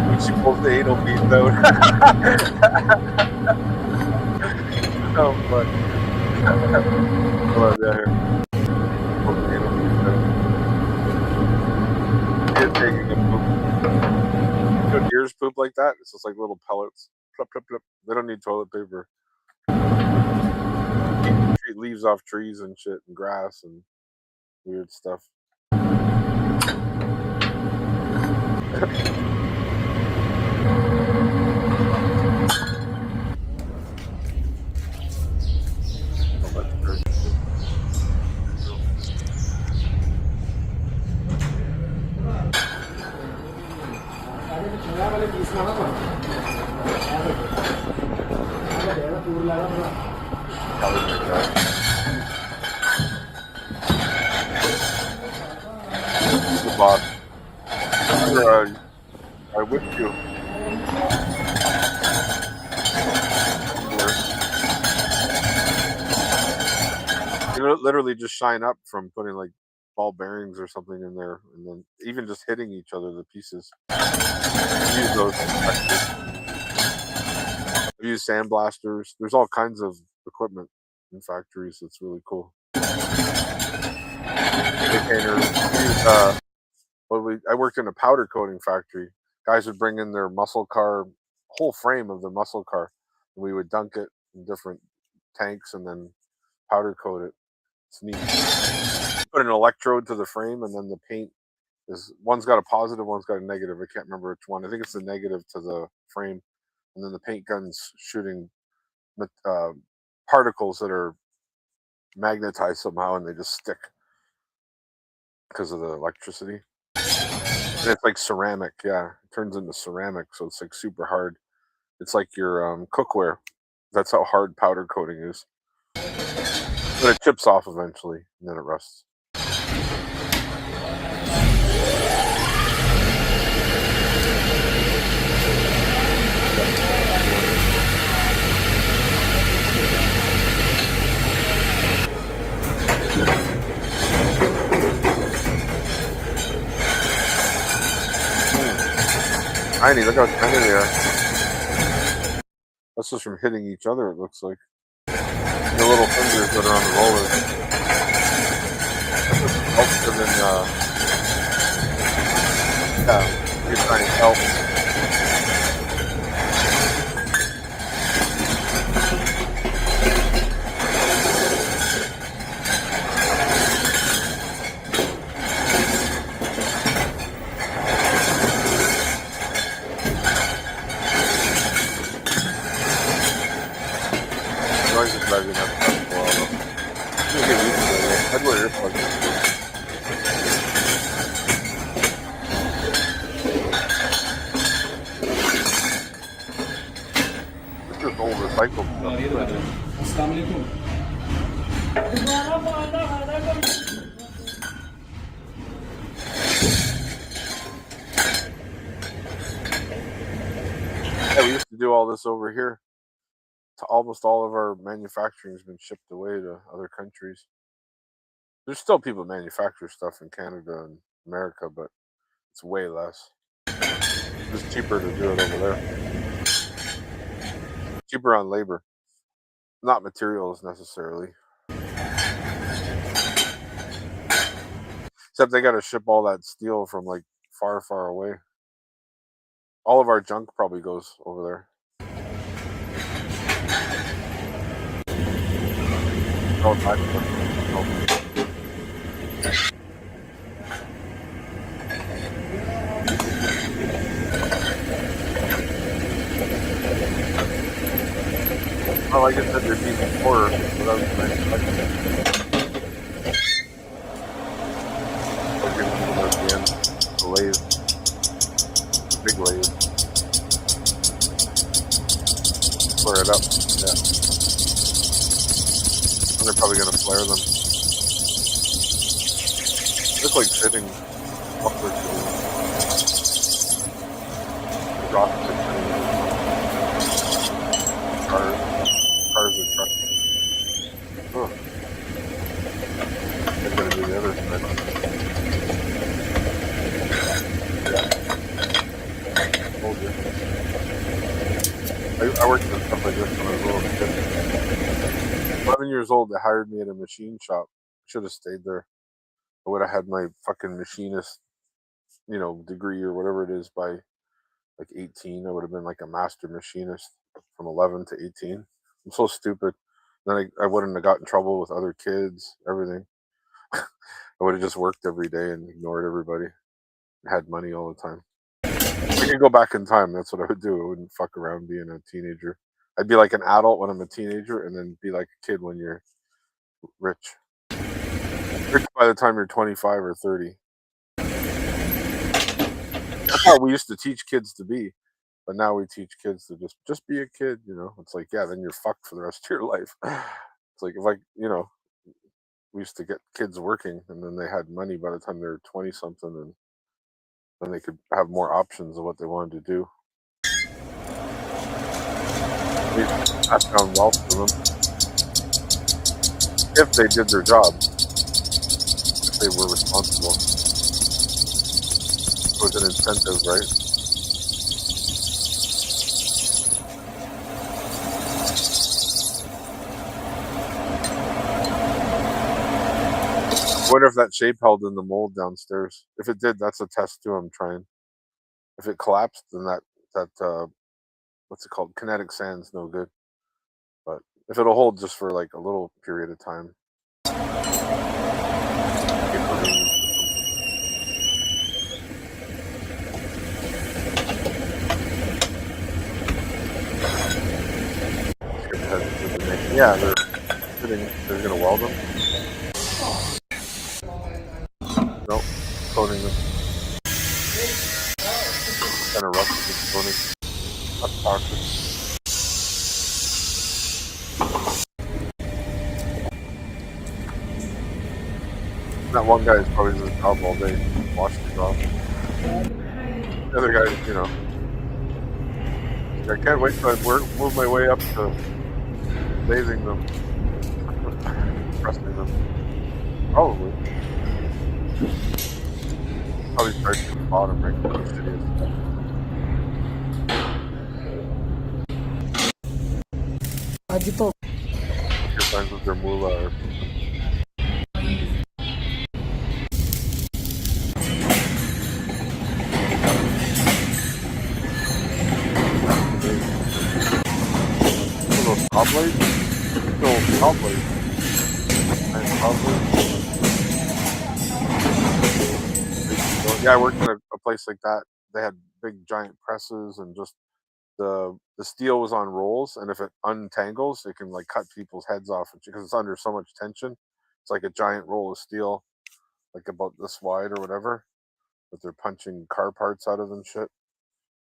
A: When she pulls the anal piece out. So funny. Hold on, there. Pull the anal piece out. Deer taking a poop. You know deers poop like that? It's just like little pellets. Plop, plop, plop. They don't need toilet paper. Eat leaves off trees and shit and grass and weird stuff. Probably like that. The boss. I whipped you. You literally just shine up from putting like ball bearings or something in there, and then even just hitting each other, the pieces. I use those. I use sandblasters. There's all kinds of equipment in factories. It's really cool. I worked in a powder coating factory. Guys would bring in their muscle car, whole frame of the muscle car, and we would dunk it in different tanks and then powder coat it. It's neat. Put an electrode to the frame, and then the paint is one's got a positive, one's got a negative. I can't remember which one. I think it's the negative to the frame, and then the paint gun's shooting particles that are magnetized somehow, and they just stick because of the electricity. And it's like ceramic, yeah. It turns into ceramic, so it's like super hard. It's like your cookware. That's how hard powder coating is. But it chips off eventually, and then it rusts. Tiny, look how tiny they are. That's just from hitting each other, it looks like. And the little fingers that are on the roller. That's just helps them in, yeah, you're trying to help. Noise is driving up for a while though. You get used to it. I'd wear earplugs. It's just old recycled stuff. Yeah, we used to do all this over here. Almost all of our manufacturing has been shipped away to other countries. There's still people manufacture stuff in Canada and America, but it's way less. It's cheaper to do it over there. Cheaper on labor, not materials necessarily. Except they got to ship all that steel from like far, far away. All of our junk probably goes over there. Oh, well, like I said, there'd be more without the manufacturing. The lathe. The big lathe. Flare it up, yeah. And they're probably going to flare them. Look like fitting upward to the rock cars or trucks. Oh. They're going to do the other side. Yeah. Told you. I worked on stuff like this when I was a little kid. 11 years old, they hired me at a machine shop. Should have stayed there. I would have had my fucking machinist, degree or whatever it is by like 18. I would have been like a master machinist from 11 to 18. I'm so stupid. Then I wouldn't have got in trouble with other kids, everything. I would have just worked every day and ignored everybody. Had money all the time. If I could go back in time, that's what I would do. I wouldn't fuck around being a teenager. I'd be like an adult when I'm a teenager and then be like a kid when you're rich. Rich by the time you're 25 or 30. That's how we used to teach kids to be. But now we teach kids to just be a kid, you know. It's like, yeah, then you're fucked for the rest of your life. It's like, if you know, we used to get kids working, and then they had money by the time they were 20 something, and then they could have more options of what they wanted to do. We passed down wealth to them if they did their job, if they were responsible. It was an incentive, right? I wonder if that shape held in the mold downstairs. If it did, that's a test too. I'm trying. If it collapsed, then that what's it called? Kinetic sand's no good. But if it'll hold just for like a little period of time. Yeah, they're gonna weld them. Nope, coating them. Kind of rough with coating. That's toxic. That one guy is probably doing his job all day, washing it off. The other guy, you know, I can't wait till I move my way up to bathing them, pressing them. Probably start from the bottom, right? Your friends with their moolah or something. Top blades? Still top blades. And top blades. Yeah, I worked in a place like that. They had big giant presses, and just the steel was on rolls, and if it untangles, it can like cut people's heads off because it's under so much tension. It's like a giant roll of steel, like about this wide or whatever, but they're punching car parts out of and shit.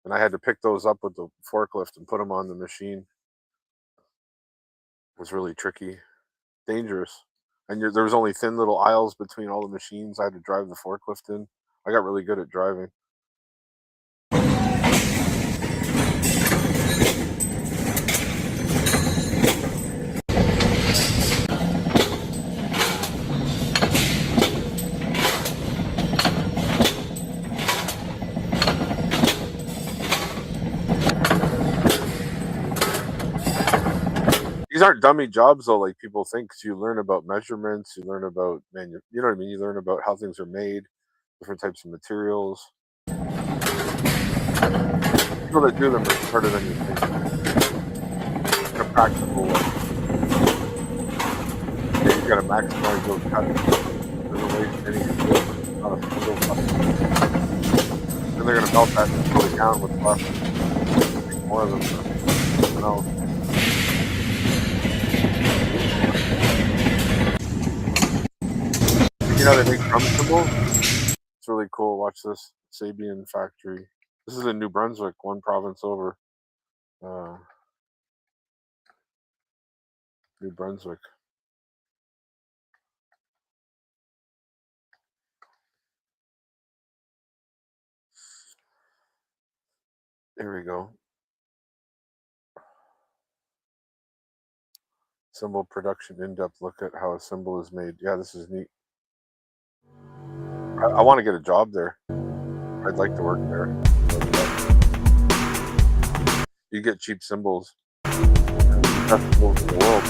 A: And I had to pick those up with the forklift and put them on the machine. It was really tricky, dangerous. And there was only thin little aisles between all the machines I had to drive the forklift in. I got really good at driving. These aren't dummy jobs though, like people think. 'Cause you learn about measurements, you learn about you know what I mean. You learn about how things are made, different types of materials. People that do them are smarter than you think. In a practical way. Yeah, you gotta maximize those cuts. There's a way any skill, not a single cut. Then they're gonna melt that and put it down with left. Make more of them. You know. You know, they make drum cymbals. It's really cool. Watch this. Sabian factory. This is in New Brunswick, one province over. New Brunswick. Here we go. Cymbal production in-depth look at how a cymbal is made. Yeah, this is neat. I want to get a job there. I'd like to work there. You get cheap cymbals. Best cymbals in the world.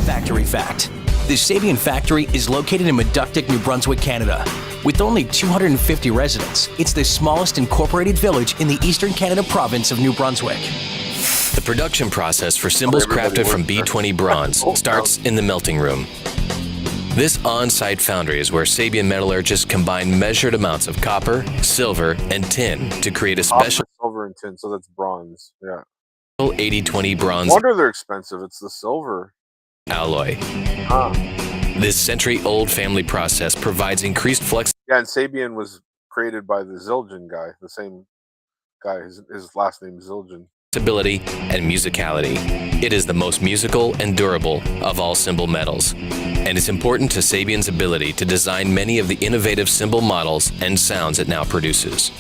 R: Factory fact. The Sabian factory is located in Meductic, New Brunswick, Canada. With only 250 residents, it's the smallest incorporated village in the eastern Canada province of New Brunswick.
S: The production process for cymbals crafted from B20 bronze starts in the melting room. This on-site foundry is where Sabian metallurgists combine measured amounts of copper, silver, and tin to create a special
A: silver and tin, so that's bronze. Yeah.
S: 80-20 bronze.
A: No wonder they're expensive. It's the silver
S: alloy. This century-old family process provides increased flex.
A: Yeah, and Sabian was created by the Zildjian guy, the same guy. His last name is Zildjian.
S: Ability and musicality. It is the most musical and durable of all cymbal metals, and it's important to Sabian's ability to design many of the innovative cymbal models and sounds it now produces.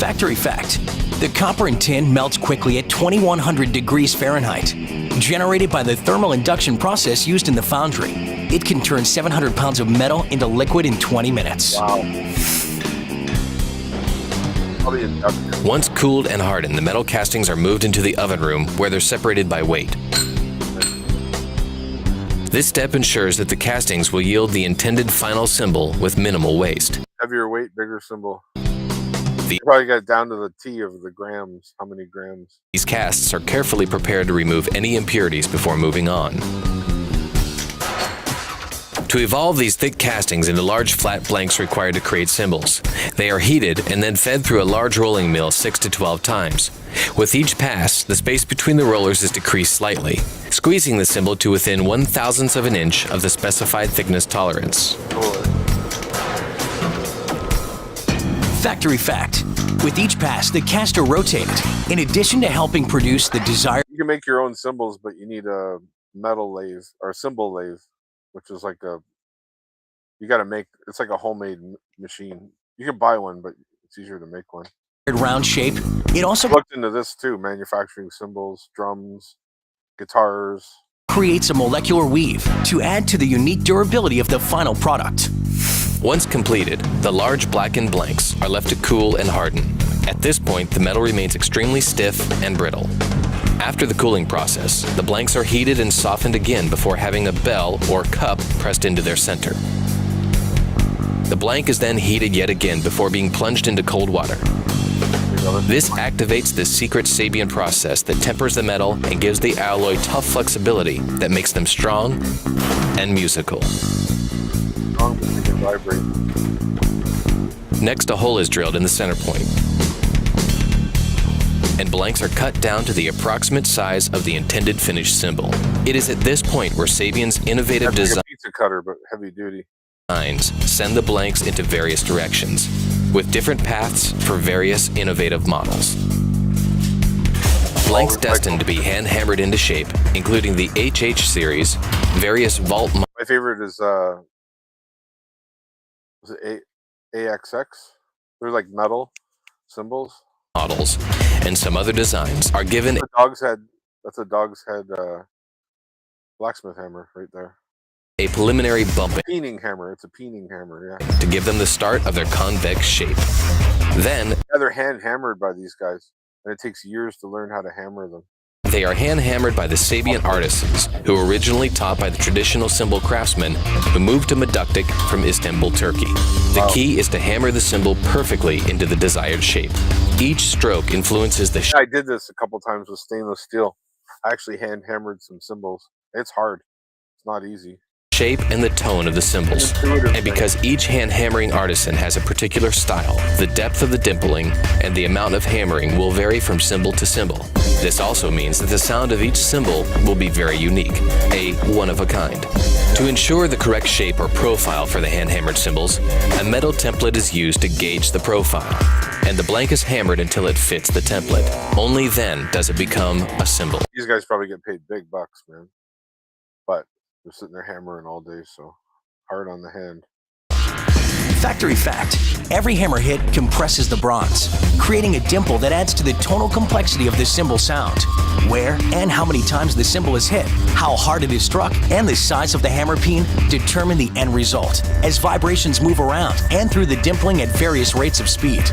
R: Factory fact: the copper in tin melts quickly at 2100 degrees Fahrenheit. Generated by the thermal induction process used in the foundry, it can turn 700 pounds of metal into liquid in 20 minutes.
A: Wow.
S: Once cooled and hardened, the metal castings are moved into the oven room where they're separated by weight. This step ensures that the castings will yield the intended final cymbal with minimal waste.
A: Heavier weight, bigger cymbal. You probably got down to the T of the grams. How many grams?
S: These casts are carefully prepared to remove any impurities before moving on. To evolve these thick castings into large flat blanks required to create cymbals, they are heated and then fed through a large rolling mill 6 to 12 times. With each pass, the space between the rollers is decreased slightly, squeezing the cymbal to within 1/1000th of an inch of the specified thickness tolerance.
R: Factory fact: with each pass, the caster rotated. In addition to helping produce the desired...
A: You can make your own cymbals, but you need a metal lathe or cymbal lathe, which is like you got to make, it's like a homemade machine. You can buy one, but it's easier to make one.
R: Round shape. It also
A: looked into this too, manufacturing cymbals, drums, guitars.
R: Creates a molecular weave to add to the unique durability of the final product.
S: Once completed, the large blackened blanks are left to cool and harden. At this point, the metal remains extremely stiff and brittle. After the cooling process, the blanks are heated and softened again before having a bell or cup pressed into their center. The blank is then heated yet again before being plunged into cold water. This activates the secret Sabian process that tempers the metal and gives the alloy tough flexibility that makes them strong and musical. Next, a hole is drilled in the center point, and blanks are cut down to the approximate size of the intended finished cymbal. It is at this point where Sabian's innovative design
A: pizza cutter, but heavy duty.
S: Send the blanks into various directions, with different paths for various innovative models. Blanks destined to be hand-hammered into shape, including the HH series, various vault...
A: My favorite is, was it AXX? They're like metal cymbals.
S: Models, and some other designs are given...
A: That's a dog's head blacksmith hammer right there.
S: A preliminary bumping.
A: Peening hammer. It's a peening hammer, yeah.
S: To give them the start of their convex shape. Then...
A: Yeah, they're hand-hammered by these guys, and it takes years to learn how to hammer them.
S: They are hand-hammered by the Sabian artisans, who were originally taught by the traditional cymbal craftsmen who moved to Meduktik from Istanbul, Turkey. The key is to hammer the cymbal perfectly into the desired shape. Each stroke influences the shape.
A: I did this a couple times with stainless steel. I actually hand-hammered some cymbals. It's hard. It's not easy.
S: Shape and the tone of the cymbals. And because each hand-hammering artisan has a particular style, the depth of the dimpling and the amount of hammering will vary from cymbal to cymbal. This also means that the sound of each cymbal will be very unique, a one-of-a-kind. To ensure the correct shape or profile for the hand-hammered cymbals, a metal template is used to gauge the profile, and the blank is hammered until it fits the template. Only then does it become a cymbal.
A: These guys probably get paid big bucks, man. But they're sitting there hammering all day, so hard on the hand.
R: Factory fact: every hammer hit compresses the bronze, creating a dimple that adds to the tonal complexity of the cymbal sound. Where and how many times the cymbal is hit, how hard it is struck, and the size of the hammer peen determine the end result, as vibrations move around and through the dimpling at various rates of speed.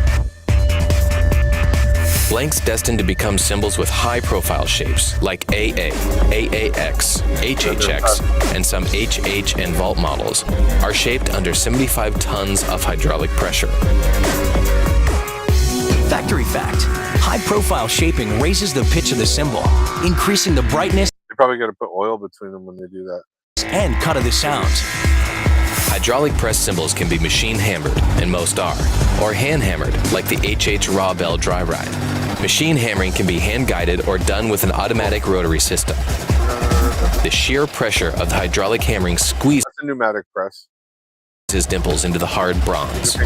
S: Blanks destined to become cymbals with high-profile shapes like AA, AAX, HHX, and some HH and vault models are shaped under 75 tons of hydraulic pressure.
R: Factory fact: high-profile shaping raises the pitch of the cymbal, increasing the brightness.
A: They probably got to put oil between them when they do that.
R: And cut of the sound.
S: Hydraulic press cymbals can be machine hammered, and most are, or hand hammered, like the HH Raw Bell Dry Ride. Machine hammering can be hand guided or done with an automatic rotary system. The sheer pressure of the hydraulic hammering squeezes
A: a pneumatic press.
S: Dimples into the hard bronze.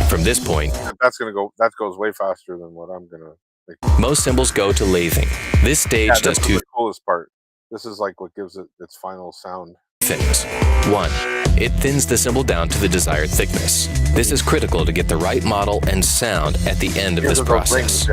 S: From this point,
A: that goes way faster than what I'm gonna make.
S: Most symbols go to lathing. This stage does two
A: the coolest part. This is like what gives it its final sound.
S: things. 1. It thins the symbol down to the desired thickness. This is critical to get the right model and sound at the end of this process.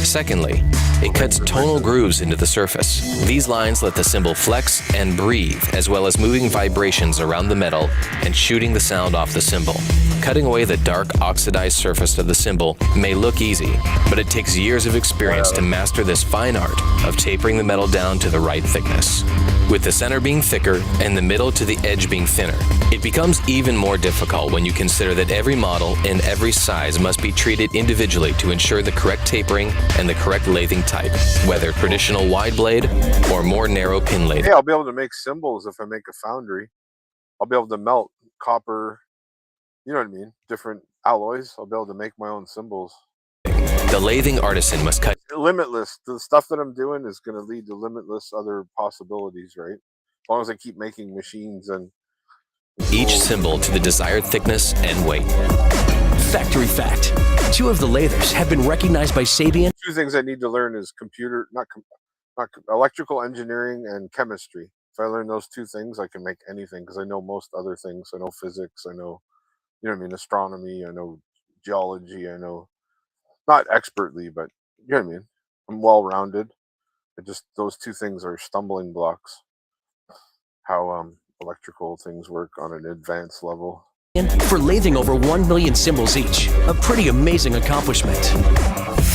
S: Secondly, it cuts tonal grooves into the surface. These lines let the symbol flex and breathe, as well as moving vibrations around the metal and shooting the sound off the symbol. Cutting away the dark, oxidized surface of the symbol may look easy, but it takes years of experience to master this fine art of tapering the metal down to the right thickness. With the center being thicker and the middle to the edge being thinner, it becomes even more difficult when you consider that every model in every size must be treated individually to ensure the correct tapering and the correct lathing type, whether traditional wide blade or more narrow pin lathing.
A: Hey, I'll be able to make symbols if I make a foundry. I'll be able to melt copper, you know what I mean, different alloys. I'll be able to make my own symbols.
S: The lathing artisan must cut
A: limitless. The stuff that I'm doing is going to lead to limitless other possibilities, right? As long as I keep making machines and
S: each symbol to the desired thickness and weight.
R: Factory fact. 2 of the lathers have been recognized by Sabian.
A: 2 things I need to learn is electrical engineering and chemistry. If I learn those 2 things, I can make anything because I know most other things. I know physics. I know, you know what I mean, astronomy. I know geology. I know, not expertly, but you know what I mean. I'm well-rounded. Those 2 things are stumbling blocks. How electrical things work on an advanced level.
R: For lathing over 1 million symbols each. A pretty amazing accomplishment.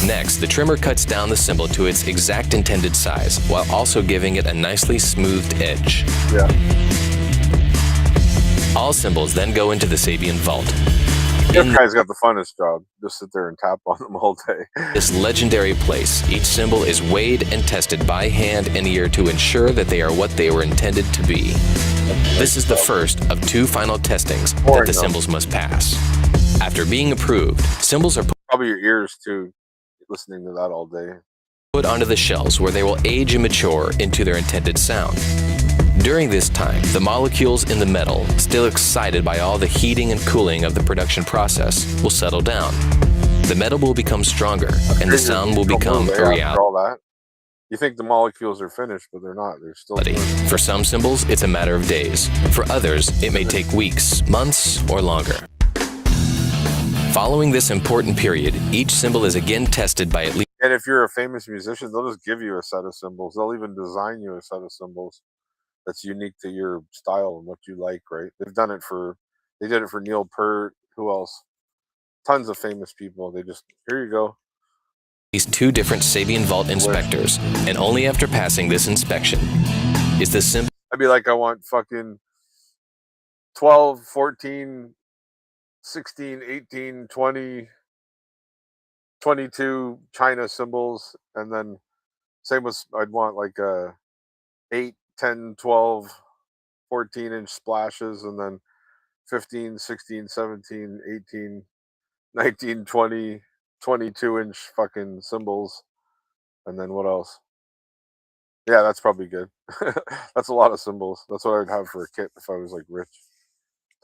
S: Next, the trimmer cuts down the symbol to its exact intended size, while also giving it a nicely smoothed edge.
A: Yeah.
S: All symbols then go into the Sabian vault.
A: This guy's got the funnest job. Just sit there and tap on them all day.
S: This legendary place, each symbol is weighed and tested by hand and ear to ensure that they are what they were intended to be. This is the first of 2 final testings that the symbols must pass. After being approved, symbols are
A: probably your ears too, listening to that all day.
S: Put onto the shells where they will age and mature into their intended sound. During this time, the molecules in the metal, still excited by all the heating and cooling of the production process, will settle down. The metal will become stronger, and the sound will become a reality.
A: All that. You think the molecules are finished, but they're not. They're still.
S: For some symbols, it's a matter of days. For others, it may take weeks, months, or longer. Following this important period, each symbol is again tested by at least.
A: And if you're a famous musician, they'll just give you a set of symbols. They'll even design you a set of symbols that's unique to your style and what you like, right? They did it for Neil Peart. Who else? Tons of famous people. They just, here you go.
S: These 2 different Sabian vault inspectors, and only after passing this inspection is the symbol.
A: I'd be like, I want fucking 12, 14, 16, 18, 20, 22 China symbols, and then same with, I'd want like 8, 10, 12, 14-inch splashes, and then 15, 16, 17, 18, 19, 20, 22-inch fucking symbols. And then what else? Yeah, that's probably good. That's a lot of symbols. That's what I'd have for a kit if I was like rich.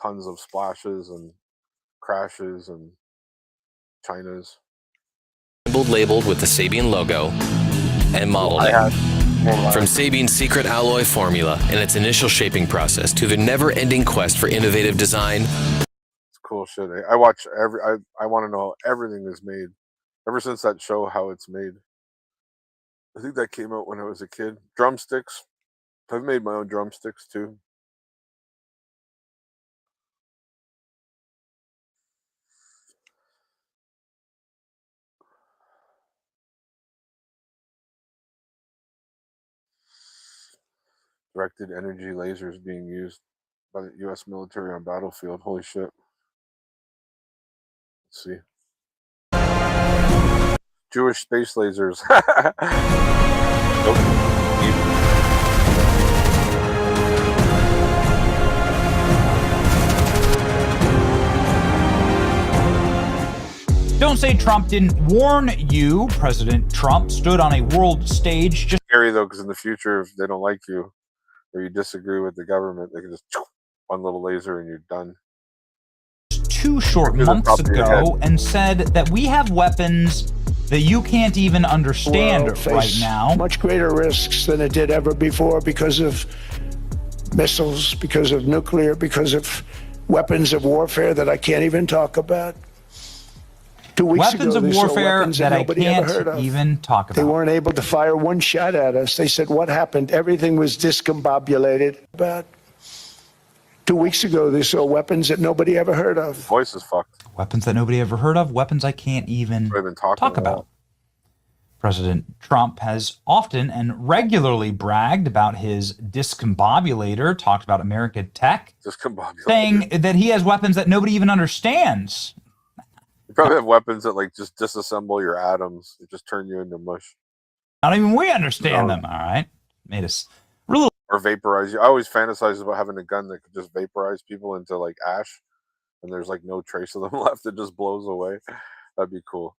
A: Tons of splashes and crashes and Chinas.
S: Labeled with the Sabian logo and model name. From Sabian's secret alloy formula and its initial shaping process to their never-ending quest for innovative design.
A: It's cool shit. I watch I want to know how everything is made. Ever since that show, How It's Made. I think that came out when I was a kid. Drumsticks. I've made my own drumsticks too. Directed energy lasers being used by the U.S. military on battlefield. Holy shit. Let's see. Jewish space lasers. Nope.
T: Don't say Trump didn't warn you. President Trump stood on a world stage. Just
A: scary though, because in the future, if they don't like you or you disagree with the government, they can just one little laser and you're done.
T: 2 short months ago and said that we have weapons that you can't even understand right now.
U: Much greater risks than it did ever before because of missiles, because of nuclear, because of weapons of warfare that I can't even talk about. 2 weeks
T: Weapons
U: ago,
T: of warfare that I can't even talk about.
U: They weren't able to fire one shot at us. They said, what happened? Everything was discombobulated. About 2 weeks ago, they saw weapons that nobody ever heard of.
A: Voice is fucked.
T: Weapons that nobody ever heard of, weapons I can't even talk about. President Trump has often and regularly bragged about his discombobulator, talked about American tech, saying that he has weapons that nobody even understands.
A: You probably have weapons that like just disassemble your atoms. They just turn you into mush.
T: Not even we understand them, all right? Made us really...
A: Or vaporize you. I always fantasize about having a gun that could just vaporize people into like ash. And there's like no trace of them left. It just blows away. That'd be cool.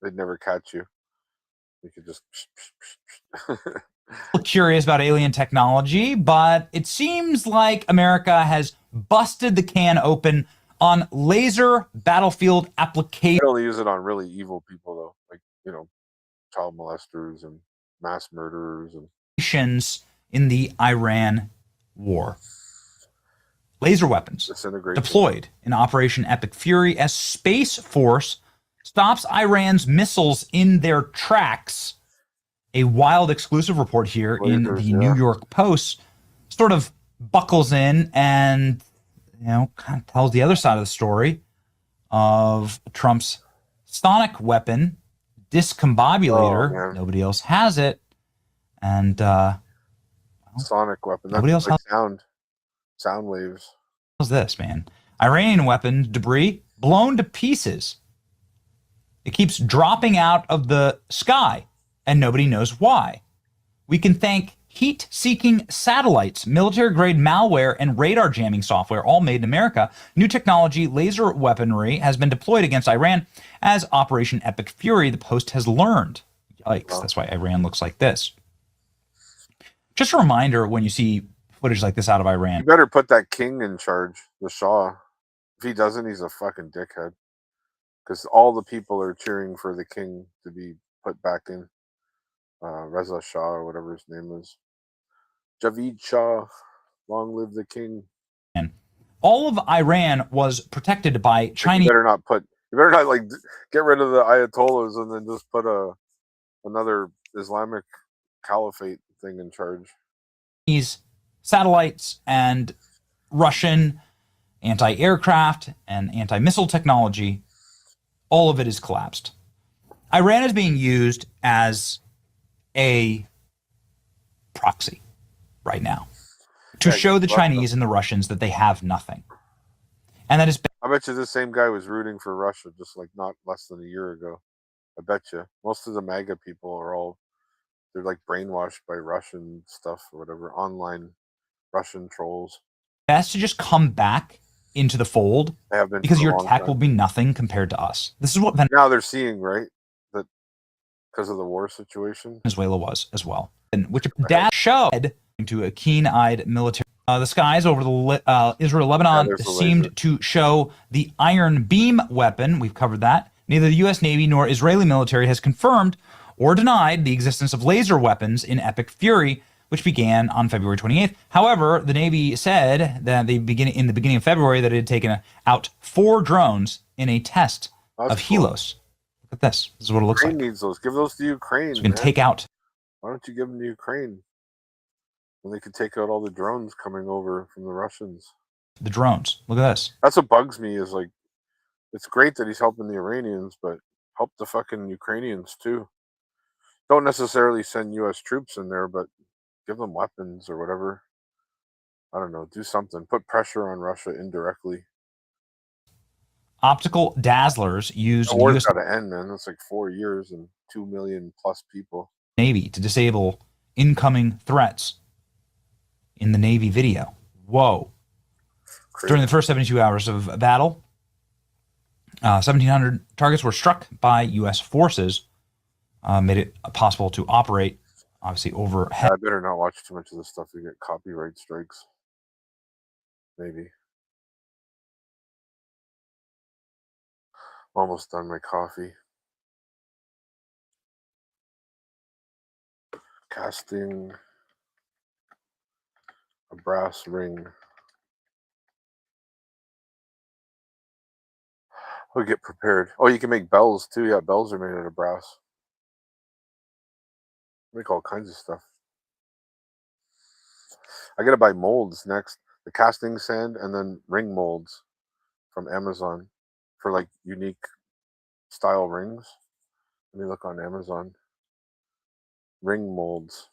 A: They'd never catch you. You could just...
T: Curious about alien technology, but it seems like America has busted the can open on laser battlefield applications.
A: They only use it on really evil people, though. Like, you know, child molesters and mass murderers. And
T: in the Iran war. Laser weapons deployed in Operation Epic Fury as Space Force stops Iran's missiles in their tracks. A wild exclusive report here in the New York Post sort of buckles in and, you know, kind of tells the other side of the story of Trump's sonic weapon, discombobulator. Nobody else has it. And
A: sonic weapon.
T: Nobody else
A: has sound waves.
T: How's this, man? Iranian weapon debris blown to pieces. It keeps dropping out of the sky, and nobody knows why. We can thank heat-seeking satellites, military-grade malware, and radar jamming software, all made in America. New technology, laser weaponry, has been deployed against Iran as Operation Epic Fury, the Post has learned. Yikes, that's why Iran looks like this. Just a reminder when you see footage like this out of Iran.
A: You better put that king in charge, the Shah. If he doesn't, he's a fucking dickhead. Because all the people are cheering for the king to be put back in. Reza Shah, or whatever his name is. Javid Shah, long live the king.
T: And all of Iran was protected by Chinese.
A: You better not like get rid of the Ayatollahs and then just put another Islamic caliphate thing in charge.
T: These satellites and Russian anti-aircraft and anti-missile technology, all of it is collapsed. Iran is being used as a proxy right now to show the Chinese and the Russians that they have nothing. And that is...
A: I bet you this same guy was rooting for Russia just like not less than a year ago. I bet you. Most of the MAGA people are they're like brainwashed by Russian stuff or whatever, online Russian trolls.
T: It has to just come back into the fold because your tech will be nothing compared to us. This is what
A: now they're seeing, right? That because of the war situation,
T: Venezuela was as well, and which dad showed into a keen-eyed military. The skies over the Israel-Lebanon seemed to show the Iron Beam weapon. We've covered that. Neither the U.S. Navy nor Israeli military has confirmed or denied the existence of laser weapons in Epic Fury, which began on February 28th. However, the Navy said that in the beginning of February that it had taken out 4 drones in a test of Helos. Look at this. This is what it looks like.
A: Needs those. Give those to Ukraine.
T: So you can take out.
A: Why don't you give them to Ukraine? And they could take out all the drones coming over from the Russians.
T: The drones. Look at this.
A: That's what bugs me is like, it's great that he's helping the Iranians, but help the fucking Ukrainians too. Don't necessarily send U.S. troops in there, but give them weapons or whatever. I don't know. Do something. Put pressure on Russia indirectly.
T: Optical dazzlers used.
A: The war's got to end, man. That's like 4 years and 2 million plus people.
T: Navy to disable incoming threats in the Navy video. Whoa. Crazy. During the first 72 hours of battle, 1,700 targets were struck by U.S. forces, made it possible to operate, obviously, overhead.
A: I better not watch too much of this stuff to get copyright strikes. Maybe. Almost done my coffee. Casting a brass ring. We'll get prepared. Oh, you can make bells too. Yeah, bells are made out of brass. Make all kinds of stuff. I gotta buy molds next. The casting sand and then ring molds from Amazon for like unique style rings. Let me look on Amazon. Ring molds.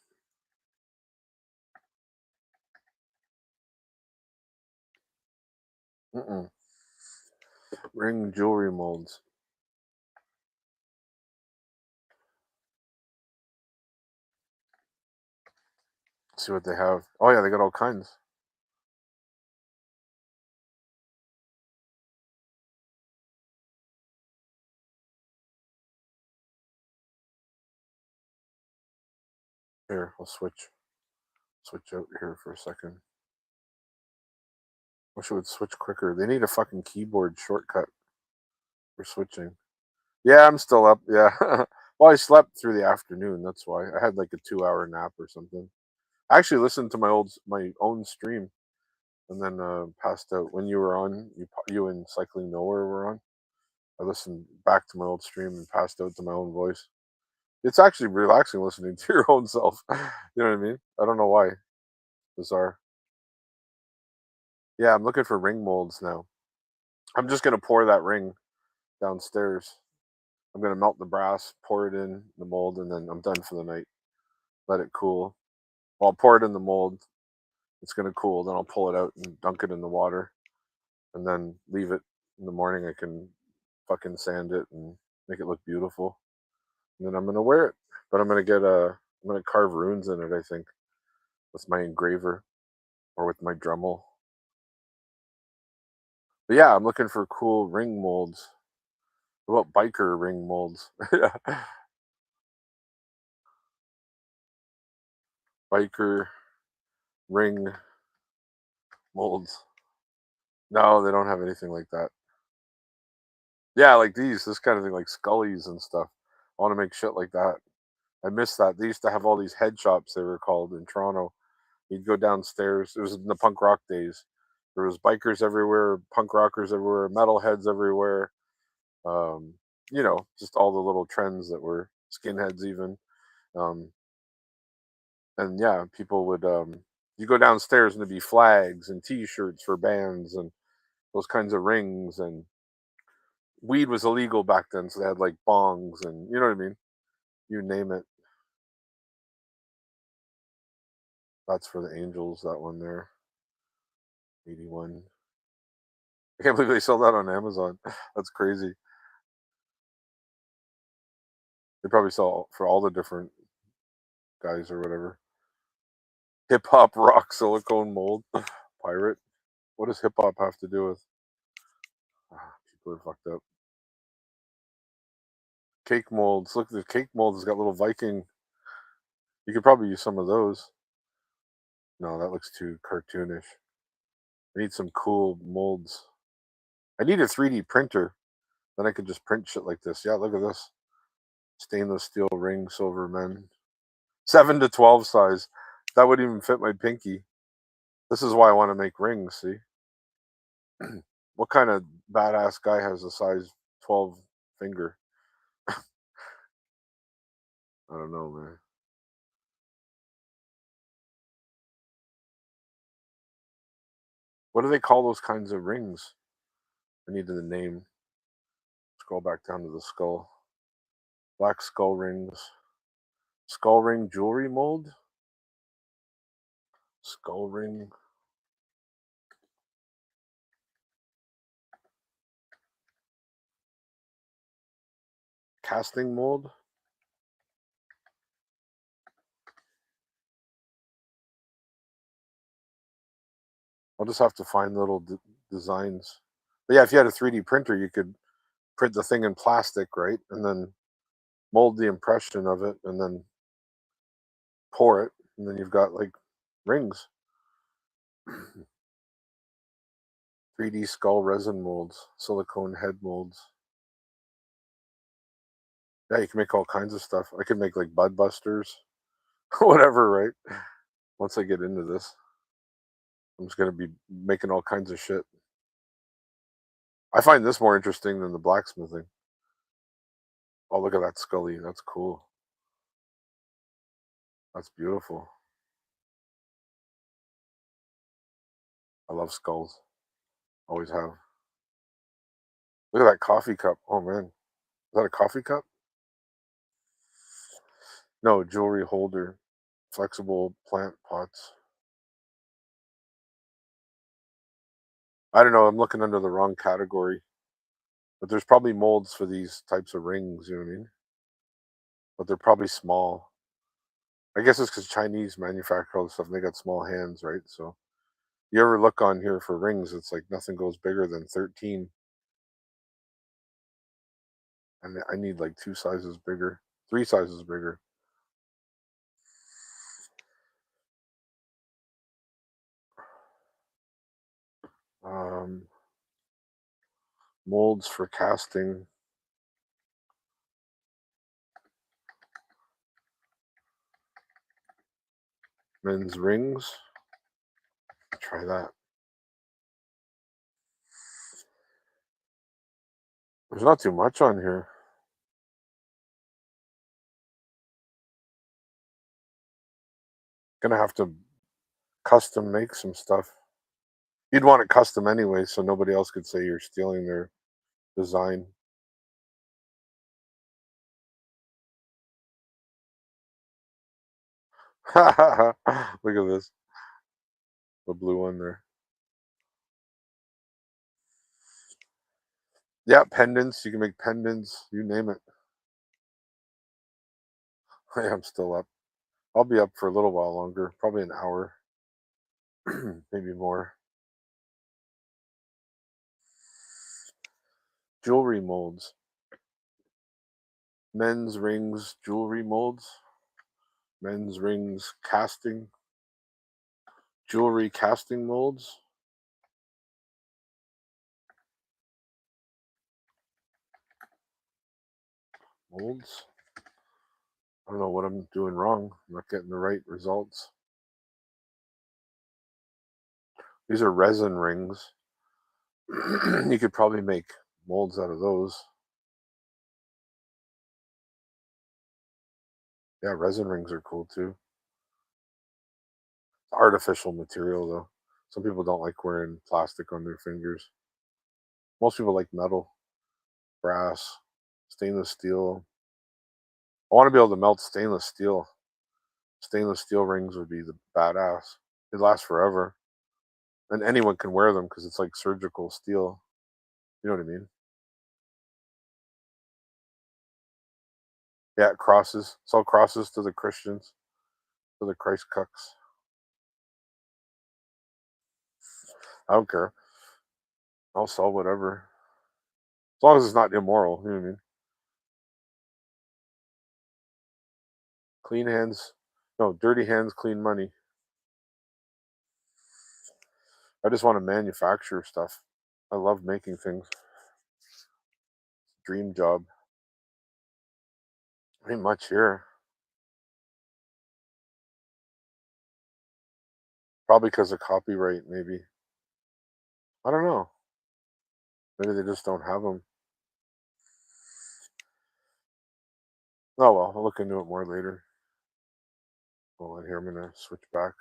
A: Ring jewelry molds. Let's see what they have. Oh yeah, they got all kinds. Here, I'll switch out here for a second. Wish it would switch quicker. They need a fucking keyboard shortcut for switching. Yeah, I'm still up. Yeah. Well, I slept through the afternoon. That's why I had like a 2-hour nap or something. I actually listened to my own stream, and then passed out when you were on. You and Cycling Nowhere were on. I listened back to my old stream and passed out to my own voice. It's actually relaxing listening to your own self. You know what I mean? I don't know why. Bizarre. Yeah, I'm looking for ring molds now. I'm just gonna pour that ring downstairs. I'm gonna melt the brass, pour it in the mold, and then I'm done for the night. Let it cool. Well, I'll pour it in the mold. It's gonna cool. Then I'll pull it out and dunk it in the water, and then leave it. In the morning, I can fucking sand it and make it look beautiful. And then I'm gonna wear it. But I'm gonna carve runes in it. I think with my engraver or with my Dremel. But yeah, I'm looking for cool ring molds. What about biker ring molds? Biker ring molds. No, they don't have anything like that. Yeah, like this kind of thing, like Scullies and stuff. I want to make shit like that. I miss that. They used to have all these head shops, they were called, in Toronto. You'd go downstairs. It was in the punk rock days. There was bikers everywhere, punk rockers everywhere, metalheads everywhere. Just all the little trends that were skinheads even. And yeah, people would you go downstairs and there'd be flags and T-shirts for bands and those kinds of rings, and weed was illegal back then, so they had like bongs and you know what I mean. You name it. That's for the Angels. That one there. 81. I can't believe they sell that on Amazon. That's crazy. They probably sell for all the different guys or whatever. Hip hop rock silicone mold. Pirate. What does hip hop have to do with? People are fucked up. Cake molds. Look, the cake mold has got little Viking. You could probably use some of those. No, that looks too cartoonish. I need some cool molds. I need a 3D printer. Then I could just print shit like this. Yeah, look at this. Stainless steel ring, silver men. 7 to 12 size. That would even fit my pinky. This is why I want to make rings, see? What kind of badass guy has a size 12 finger? I don't know, man. What do they call those kinds of rings? I need the name. Scroll back down to the skull. Black skull rings. Skull ring jewelry mold? Skull ring. Casting mold? I'll just have to find little designs. But yeah, if you had a 3D printer, you could print the thing in plastic, right? And then mold the impression of it and then pour it. And then you've got like rings. 3D skull resin molds, silicone head molds. Yeah, you can make all kinds of stuff. I could make like bud busters, whatever, right? Once I get into this, I'm just gonna be making all kinds of shit. I find this more interesting than the blacksmithing. Oh, look at that Scully. That's cool. That's beautiful. I love skulls. Always have. Look at that coffee cup. Oh man. Is that a coffee cup? No, jewelry holder. Flexible plant pots. I don't know. I'm looking under the wrong category. But there's probably molds for these types of rings, you know what I mean? But they're probably small. I guess it's because Chinese manufacture all this stuff and they got small hands, right? So you ever look on here for rings, it's like nothing goes bigger than 13. And I need like 2 sizes bigger, 3 sizes bigger. Molds for casting. Men's rings. Try that. There's not too much on here. Gonna have to custom make some stuff. You'd want it custom anyway, so nobody else could say you're stealing their design. Look at this. The blue one there. Yeah, pendants. You can make pendants. You name it. I'm still up. I'll be up for a little while longer. Probably an hour. Maybe more. Jewelry molds. Men's rings, jewelry molds. Men's rings, casting. Jewelry casting molds. Molds. I don't know what I'm doing wrong. I'm not getting the right results. These are resin rings. You could probably make molds out of those. Yeah, resin rings are cool too. Artificial material though. Some people don't like wearing plastic on their fingers. Most people like metal, brass, stainless steel. I want to be able to melt stainless steel. Stainless steel rings would be the badass. They last forever. And anyone can wear them because it's like surgical steel. You know what I mean? Yeah, crosses. Sell crosses to the Christians, to the Christ cucks. I don't care. I'll sell whatever. As long as it's not immoral, you know what I mean? Clean hands. No, dirty hands, clean money. I just want to manufacture stuff. I love making things. Dream job. Ain't much here. Probably because of copyright, maybe. I don't know. Maybe they just don't have them. Oh well, I'll look into it more later. Hold on here, I'm gonna switch back.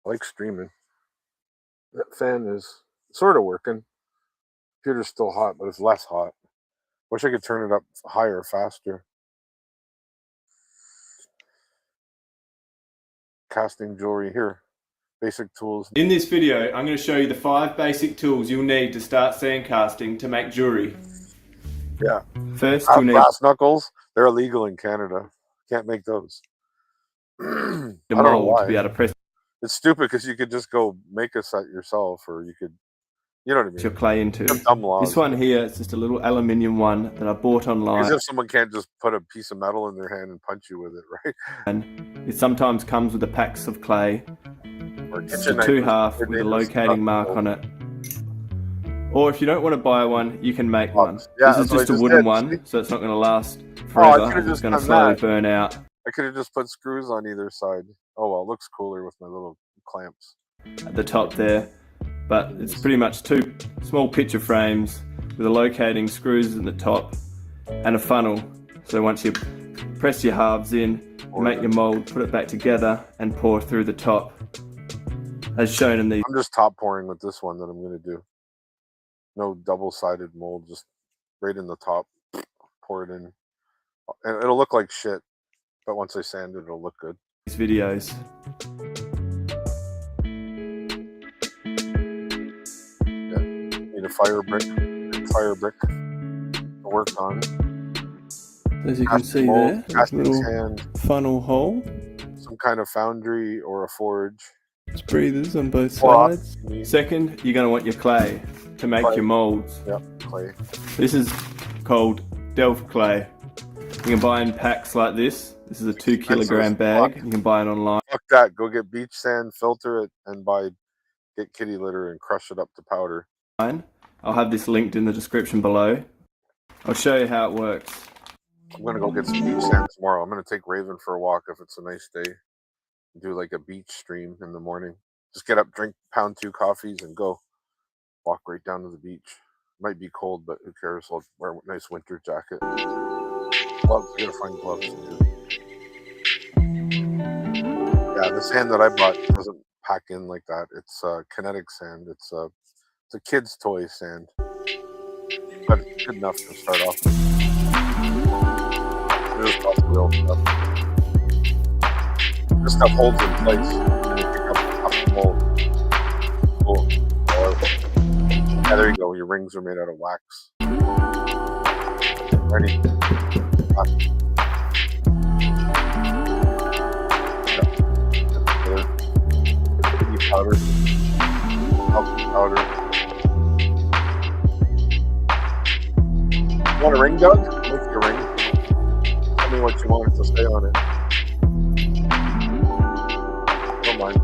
A: I like streaming. That fan is sort of working. Computer's still hot, but it's less hot. Wish I could turn it up higher, faster. Casting jewelry here. Basic tools.
B: In this video, I'm going to show you the 5 basic tools you'll need to start sandcasting to make jewelry.
A: Yeah.
B: First, you'll need
A: brass knuckles. They're illegal in Canada. Can't make those. I don't know
B: mold
A: why.
B: to be able to press
A: It's stupid because you could just go make a set yourself, or you could, you know what I mean?
B: your clay into.
A: Dumb laws.
B: This one here is just a little aluminium one that I bought online.
A: As if someone can't just put a piece of metal in their hand and punch you with it, right?
B: And it sometimes comes with the packs of clay.
A: Or
B: It's a 2.5 with a locating mark on it. Or if you don't want to buy one, you can make one.
A: Yeah,
B: this is just a wooden one, so it's not going to last
A: I
B: forever.
A: could've
B: It's
A: just
B: going to
A: done
B: slowly
A: that.
B: burn out.
A: I could have just put screws on either side. Oh well, it looks cooler with my little clamps.
B: At the top there, but it's pretty much two small picture frames with a locating screws in the top and a funnel. So once you press your halves in, you make your mold, put it back together and pour through the top as shown in the...
A: I'm just top pouring with this one that I'm going to do. No double-sided mold, just right in the top, pour it in. And it'll look like shit, but once I sand it, it'll look good.
B: These videos.
A: Need a fire brick to work on.
B: As you can see there, a little
A: hand,
B: funnel hole.
A: Some kind of foundry or a forge.
B: It's breathers on both sides. Second, you're going to want your clay to make your molds.
A: Yep, clay.
B: This is called Delft clay. You can buy in packs like this. This is a 2 kilogram bag. You can buy it online.
A: Fuck that. Go get beach sand, filter it, and get kitty litter and crush it up to powder.
B: I'll have this linked in the description below. I'll show you how it works.
A: I'm gonna go get some beach sand tomorrow. I'm gonna take Raven for a walk if it's a nice day. Do like a beach stream in the morning. Just get up, drink pound 2 coffees, and go walk right down to the beach. Might be cold, but who cares? I'll wear a nice winter jacket. Gloves. I gotta find gloves to do. Yeah, the sand that I bought doesn't pack in like that. It's kinetic sand. It's a kid's toy sand, but it's good enough to start off with. Real stuff. This stuff holds in place and you pick up the mold. Cool. Yeah, there you go. Your rings are made out of wax. Ready. Powder. Powder. You want a ring, Doug? Make your ring. Tell me what you want it to say on it. Don't mind.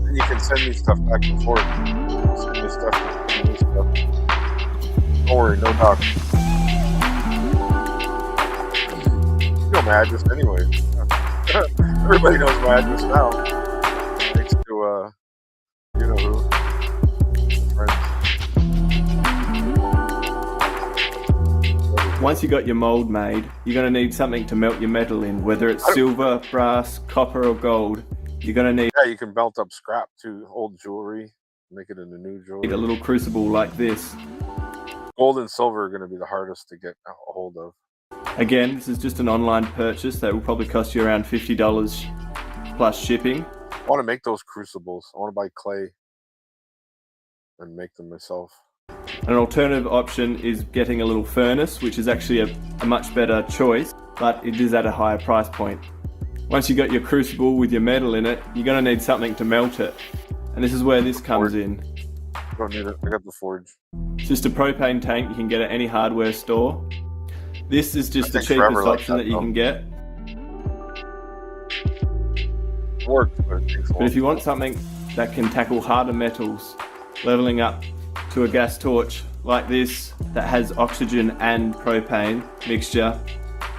A: And you can send me stuff back and forth. Send me stuff. Send me stuff. Don't worry, no doc. You know my address anyway. Everybody knows my address now. Thanks to, you know who. Friends.
B: Once you got your mold made, you're going to need something to melt your metal in, whether it's silver, brass, copper or gold. You're going to need...
A: Yeah, you can melt up scrap to old jewelry, make it into new jewelry.
B: A little crucible like this.
A: Gold and silver are going to be the hardest to get a hold of.
B: Again, this is just an online purchase that will probably cost you around $50 plus shipping.
A: I want to make those crucibles. I want to buy clay and make them myself.
B: An alternative option is getting a little furnace, which is actually a much better choice, but it is at a higher price point. Once you got your crucible with your metal in it, you're going to need something to melt it. And this is where this comes in.
A: I don't need it. I got the forge.
B: It's just a propane tank you can get at any hardware store. This is just the cheapest option that you can get. But if you want something that can tackle harder metals, leveling up to a gas torch like this that has oxygen and propane mixture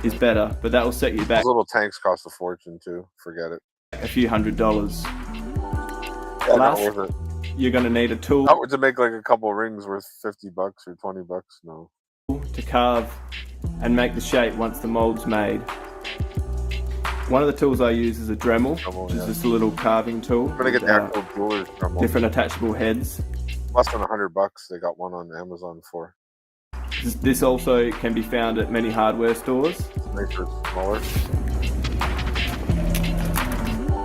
B: is better, but that will set you back.
A: Those little tanks cost a fortune too. Forget it.
B: A few $100s.
A: Yeah, not worth it.
B: You're going to need a tool.
A: Not to make like a couple rings worth $50 or $20. No.
B: To carve and make the shape once the mold's made. One of the tools I use is a Dremel, which is just a little carving tool.
A: I'm gonna get the actual jeweler's Dremel.
B: Different attachable heads.
A: Less than $100. They got one on Amazon for.
B: This also can be found at many hardware stores.
A: Nicer, smaller.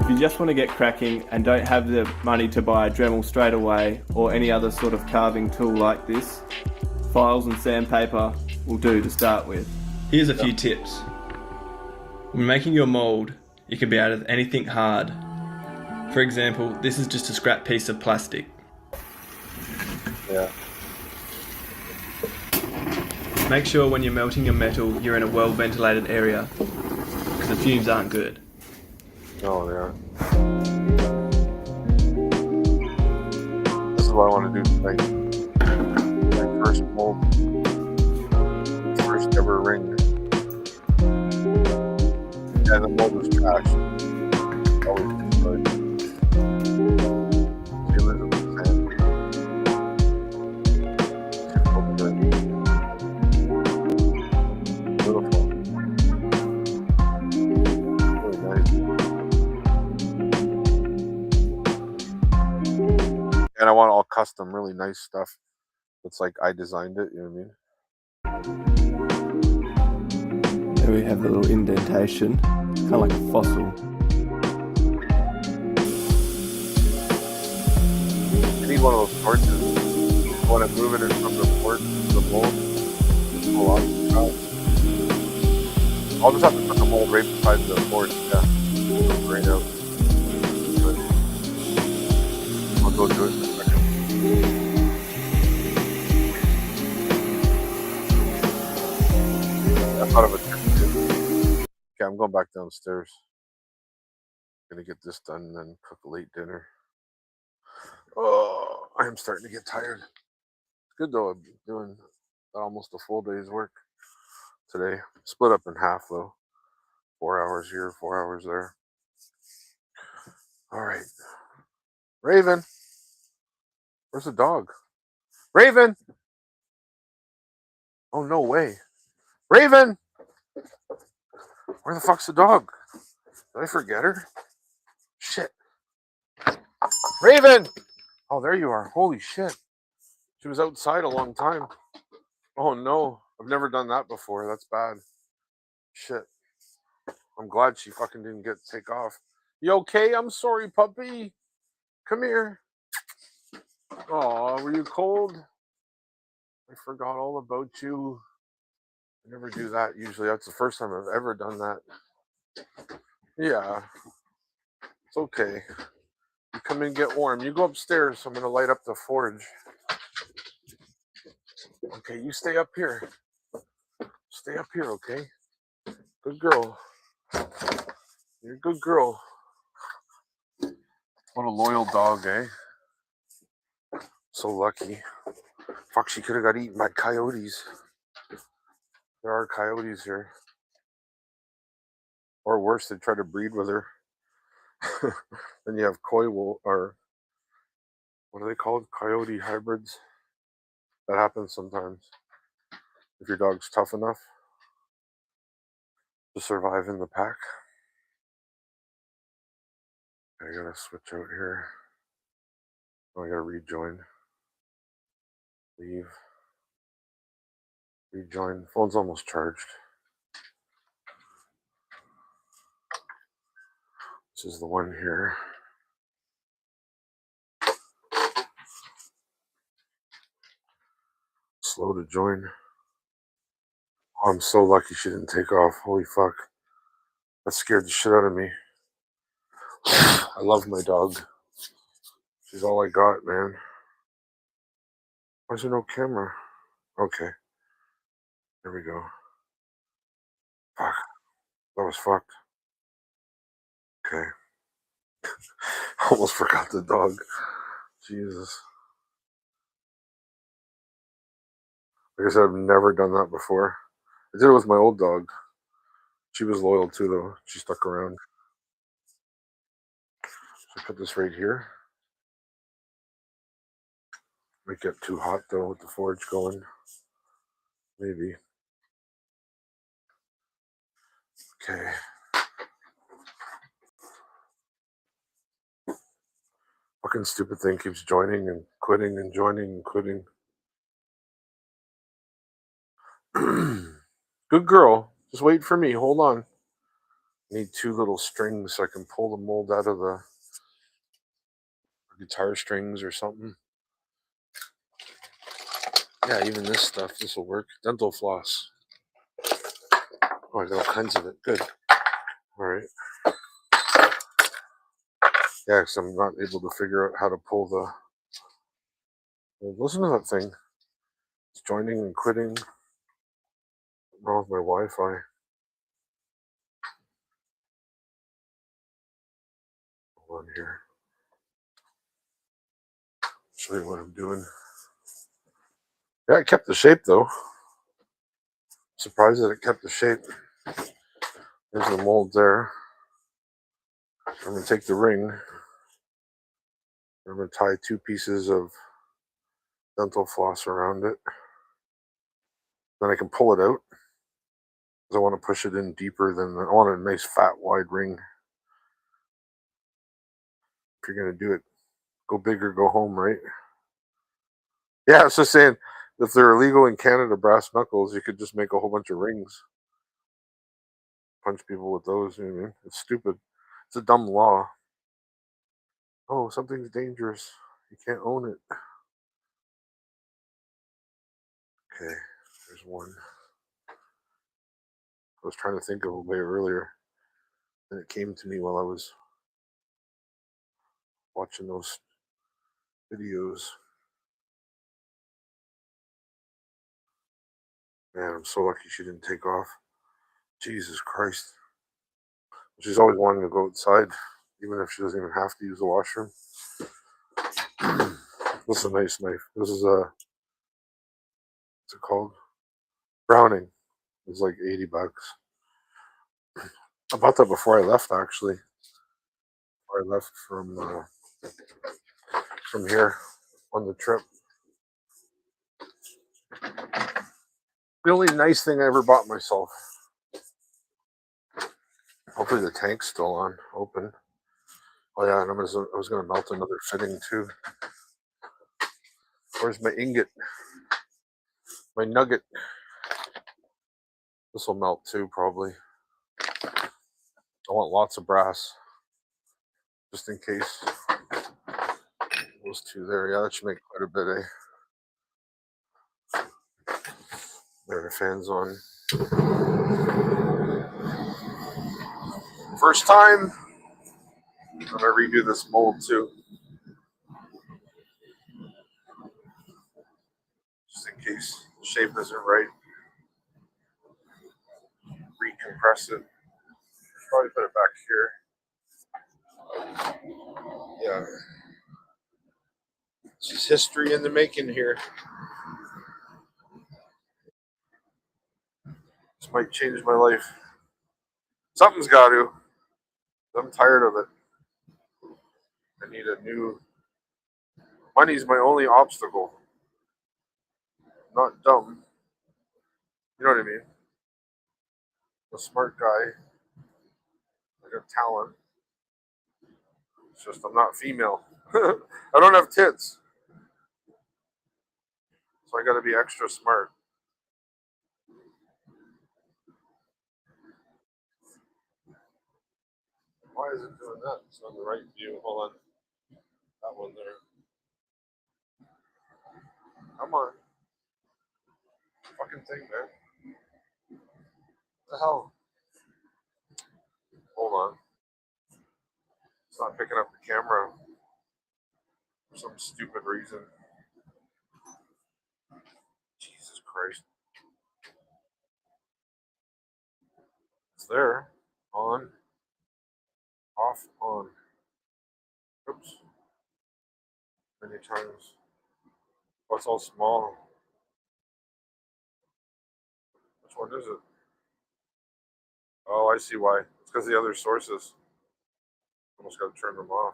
B: If you just want to get cracking and don't have the money to buy a Dremel straight away or any other sort of carving tool like this, files and sandpaper will do to start with. Here's a few tips. When making your mold, it can be out of anything hard. For example, this is just a scrap piece of plastic.
A: Yeah.
B: Make sure when you're melting your metal, you're in a well-ventilated area, because the fumes aren't good.
A: No, they aren't. This is what I want to do tonight. first mold, first ever ring. And the mold was trash. Always destroyed. She lives in the sand. Beautiful. Really nice. And I want all custom, really nice stuff. It's like I designed it, you know what I mean?
B: There we have the little indentation, kind of like a fossil.
A: I need one of those torches. I want to move it in from the port to the mold. Pull off the top. I'll just have to put the mold right beside the board. Yeah. Right out. But I'll go do it in a second. I thought of a trick too. Okay, I'm going back downstairs. Gonna get this done and then cook a late dinner. Oh, I am starting to get tired. It's good though. I'm doing almost a full day's work today. Split up in half though. 4 hours here, 4 hours there. All right. Raven. Where's the dog? Raven. Oh, no way. Raven. Where the fuck's the dog? Did I forget her? Shit. Raven. Oh, there you are. Holy shit. She was outside a long time. Oh, no. I've never done that before. That's bad. Shit. I'm glad she fucking didn't take off. You okay? I'm sorry, puppy. Come here. Oh, were you cold? I forgot all about you. I never do that usually. That's the first time I've ever done that. Yeah. It's okay. You come in and get warm. You go upstairs. I'm going to light up the forge. Okay, you stay up here. Stay up here, okay? Good girl. You're a good girl. What a loyal dog, eh? So lucky. Fuck, she could have got eaten by coyotes. There are coyotes here. Or worse, they try to breed with her. Then you have coy wolf, or what are they called? Coyote hybrids. That happens sometimes. If your dog's tough enough to survive in the pack. I gotta switch out here. Oh, I gotta rejoin. Leave. Rejoin. Phone's almost charged. This is the one here. Slow to join. Oh, I'm so lucky she didn't take off. Holy fuck. That scared the shit out of me. I love my dog. She's all I got, man. Why is there no camera? Okay. There we go. Fuck. That was fucked. Okay. Almost forgot the dog. Jesus. Like I said, I've never done that before. I did it with my old dog. She was loyal too, though. She stuck around. So I put this right here. Might get too hot though with the forge going. Maybe. Okay. Fucking stupid thing keeps joining and quitting and joining and quitting. Good girl. Just wait for me. Hold on. Need 2 little strings so I can pull the mold out of the guitar strings or something. Yeah, even this stuff. This will work. Dental floss. Oh, I got all kinds of it. Good. All right. Yeah, because I'm not able to figure out how to pull the... Well, listen to that thing. It's joining and quitting. What's wrong with my Wi-Fi? Hold on here. Show you what I'm doing. Yeah, it kept the shape though. Surprised that it kept the shape. There's the mold there. I'm going to take the ring. I'm going to tie 2 pieces of dental floss around it. Then I can pull it out. Because I want to push it in deeper than... I want a nice fat wide ring. If you're going to do it, go big or go home, right? Yeah, I was just saying, if they're illegal in Canada, brass knuckles, you could just make a whole bunch of rings. Punch people with those, you know what I mean? It's stupid. It's a dumb law. Oh, something's dangerous. You can't own it. Okay, there's one. I was trying to think of a way earlier, and it came to me while I was watching those videos. Man, I'm so lucky she didn't take off. Jesus Christ. She's always wanting to go outside, even if she doesn't even have to use the washroom. This is a nice knife. This is a... What's it called? Browning. It's like $80. I bought that before I left, actually. Before I left from here on the trip. The only nice thing I ever bought myself. Hopefully the tank's still on, open. Oh yeah, and I was gonna melt another fitting too. Where's my ingot? My nugget. This will melt too, probably. I want lots of brass, just in case. Those 2 there, yeah, that should make quite a bit, eh? There, the fan's on. First time. I'm gonna redo this mold too. Just in case the shape isn't right. Recompress it. Probably put it back here. Yeah. This is history in the making here. This might change my life. Something's got to. I'm tired of it. I need a new... Money's my only obstacle. I'm not dumb. You know what I mean? I'm a smart guy. I got talent. It's just I'm not female. I don't have tits. So I got to be extra smart. Why is it doing that? It's on the right view. Hold on. That one there. Come on. Fucking thing, man. What the hell? Hold on. It's not picking up the camera for some stupid reason. Jesus Christ. It's there. On. Off. On. Oops. Many times. Oh, it's all small. Which one is it? Oh, I see why. It's because the other sources. Almost got to turn them off.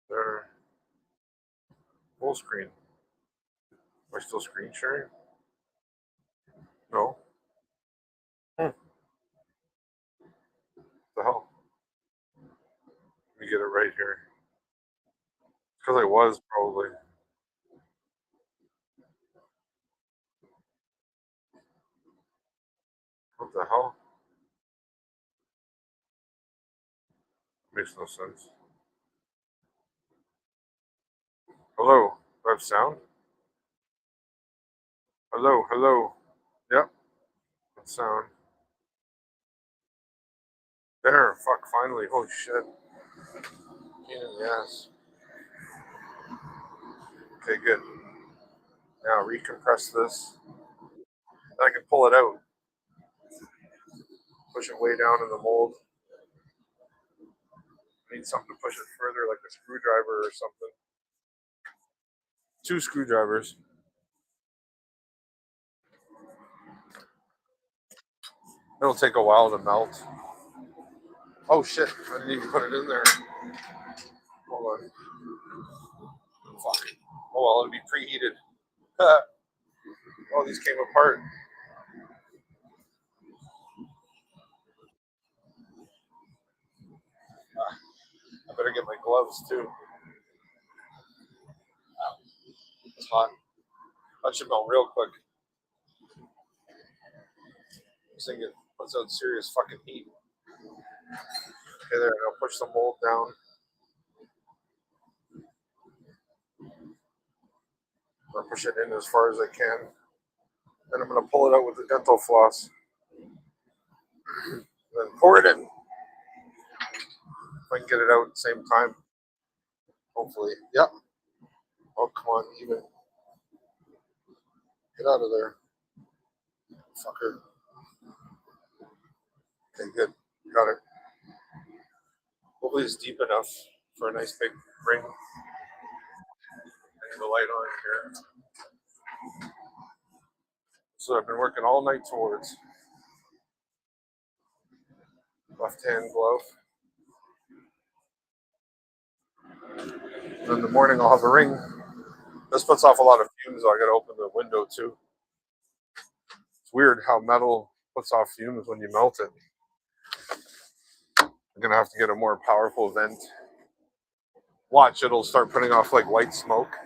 A: There. Full screen. Am I still screen sharing? No. What the hell? Let me get it right here. Because I was probably. What the hell? Makes no sense. Hello. Do I have sound? Hello, hello. Yep. That's sound. There. Fuck, finally. Holy shit. Pain in the ass. Okay, good. Now recompress this. Then I can pull it out. Push it way down in the mold. I need something to push it further, like a screwdriver or something. 2 screwdrivers. It'll take a while to melt. Oh shit, I didn't even put it in there. Hold on. Fuck. Oh well, it'll be preheated. Oh, these came apart. I better get my gloves too. It's hot. That should melt real quick. This thing puts out serious fucking heat. Okay, there. I'll push the mold down. I'll push it in as far as I can. Then I'm going to pull it out with the dental floss. Then pour it in. If I can get it out at the same time. Hopefully. Yep. Oh, come on, even. Get out of there. Fucker. Okay, good. Got it. Hopefully it's deep enough for a nice big ring. I need the light on here. So I've been working all night towards. Left hand glove. And in the morning I'll have a ring. This puts off a lot of fumes, so I gotta open the window too. It's weird how metal puts off fumes when you melt it. I'm gonna have to get a more powerful vent. Watch, it'll start putting off like white smoke.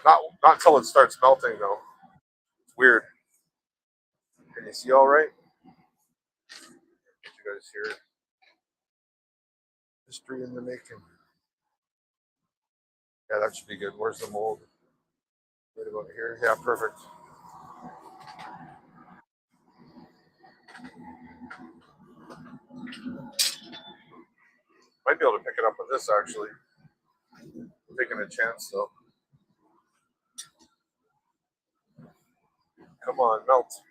A: Not until it starts melting though. It's weird. Can you see all right? Did you guys hear it? History in the making. Yeah, that should be good. Where's the mold? Right about here. Yeah, perfect. Might be able to pick it up with this actually. I'm taking a chance though. Come on, melt.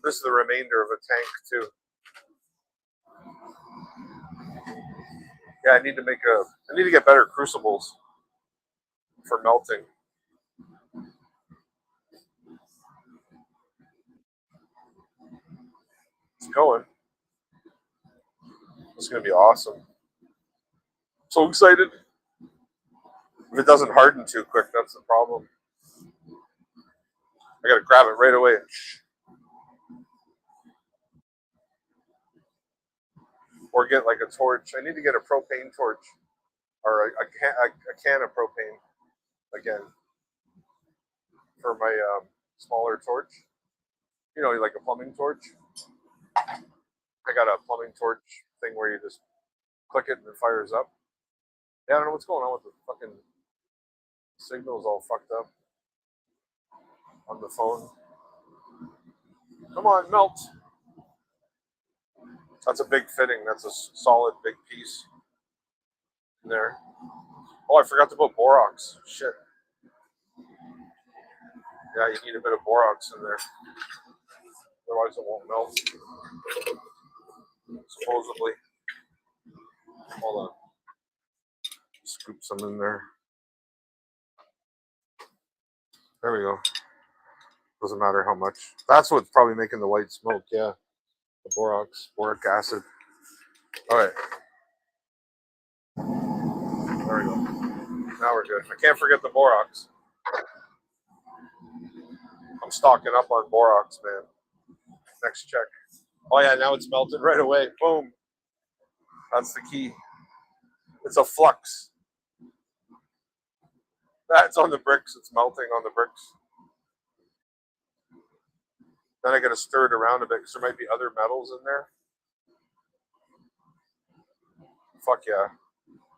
A: This is the remainder of a tank too. Yeah, I need to get better crucibles for melting. It's going. It's gonna be awesome. So excited. If it doesn't harden too quick, that's the problem. I gotta grab it right away. Or get like a torch. I need to get a propane torch. Or a can of propane again. For my smaller torch. You know, like a plumbing torch. I got a plumbing torch thing where you just click it and it fires up. Yeah, I don't know what's going on with the fucking signal's all fucked up on the phone. Come on, melt. That's a big fitting. That's a solid big piece in there. Oh, I forgot to put borax. Shit. Yeah, you need a bit of borax in there. Otherwise it won't melt. Supposedly. Hold on. Scoop some in there. There we go. Doesn't matter how much. That's what's probably making the white smoke, yeah. The borax, boric acid. All right. There we go. Now we're good. I can't forget the borax. I'm stocking up on borax, man. Next check. Oh yeah, now it's melted right away. Boom. That's the key. It's a flux. That's on the bricks. It's melting on the bricks. Then I got to stir it around a bit because there might be other metals in there. Fuck yeah.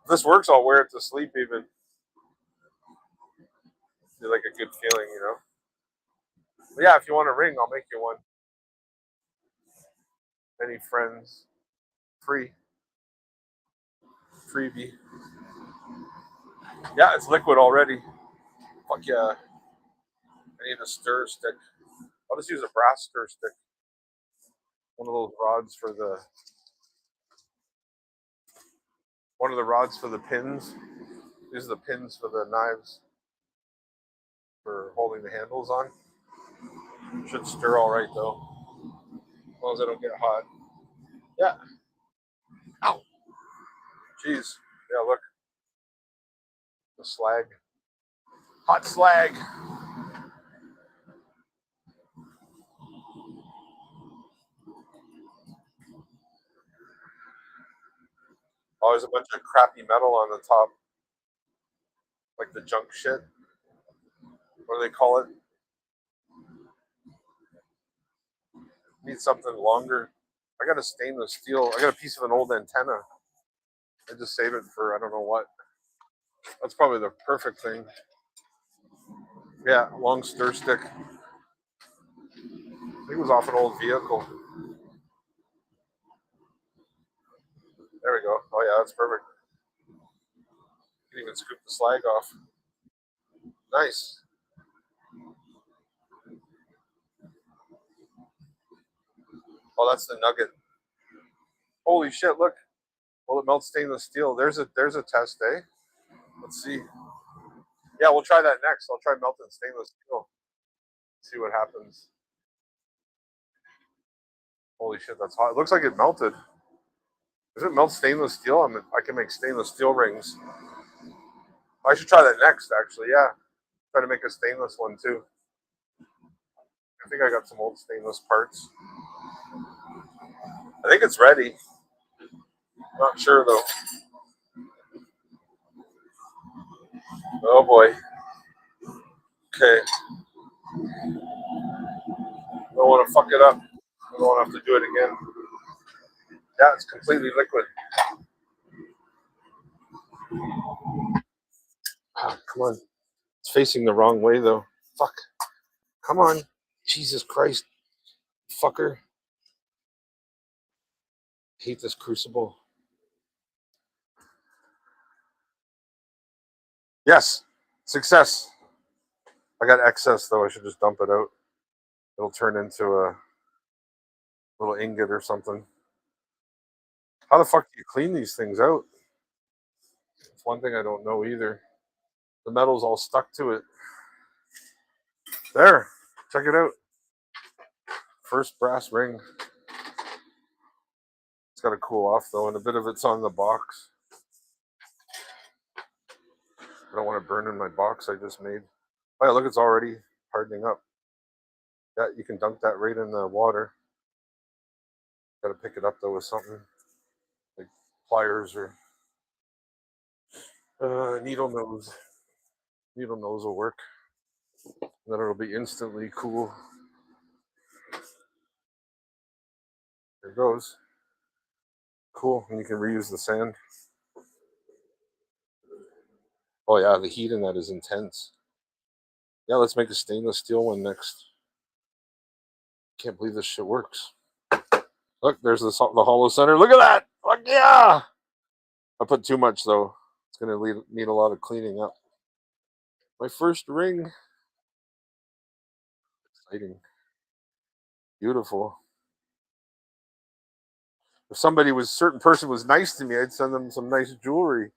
A: If this works, I'll wear it to sleep even. Be like a good feeling, you know. But yeah, if you want a ring, I'll make you one. Any friends? Free. Freebie. Yeah, it's liquid already. Fuck yeah. I need a stir stick. I'll just use a brass stir stick. One of those rods for the One of the rods for the pins. These are the pins for the knives for holding the handles on. Should stir all right though, as long as I don't get hot. Yeah. Ow. Jeez. Yeah, look. The slag. Hot slag. Oh, there's a bunch of crappy metal on the top. Like the junk shit. What do they call it? Need something longer. I got a stainless steel. I got a piece of an old antenna. I just save it for I don't know what. That's probably the perfect thing. Yeah, long stir stick. I think it was off an old vehicle. There we go. Oh yeah, that's perfect. You can even scoop the slag off. Nice. Oh, that's the nugget. Holy shit, look. Will it melt stainless steel? There's a test, eh? Let's see. Yeah, we'll try that next. I'll try melting stainless steel. See what happens. Holy shit, that's hot. It looks like it melted. Does it melt stainless steel? I can make stainless steel rings. I should try that next, actually. Yeah. Try to make a stainless one, too. I think I got some old stainless parts. I think it's ready. Not sure, though. Oh, boy. Okay. Don't want to fuck it up. I don't want to have to do it again. Yeah, it's completely liquid. Ah, come on. It's facing the wrong way, though. Fuck. Come on. Jesus Christ. Fucker. Hate this crucible. Yes. Success. I got excess, though. I should just dump it out. It'll turn into a little ingot or something. How the fuck do you clean these things out? It's one thing I don't know either. The metal's all stuck to it. There. Check it out. First brass ring. It's got to cool off, though, and a bit of it's on the box. I don't want to burn in my box I just made. Oh, yeah, look, it's already hardening up. Yeah, you can dunk that right in the water. Got to pick it up, though, with something like pliers or needle nose. Needle nose will work. And then it'll be instantly cool. There it goes. Cool, and you can reuse the sand. Oh yeah, the heat in that is intense. Yeah, let's make a stainless steel one next. Can't believe this shit works. Look, there's the hollow center. Look at that! Fuck yeah! I put too much though. It's gonna need a lot of cleaning up. My first ring. Exciting. Beautiful. If certain person was nice to me, I'd send them some nice jewelry.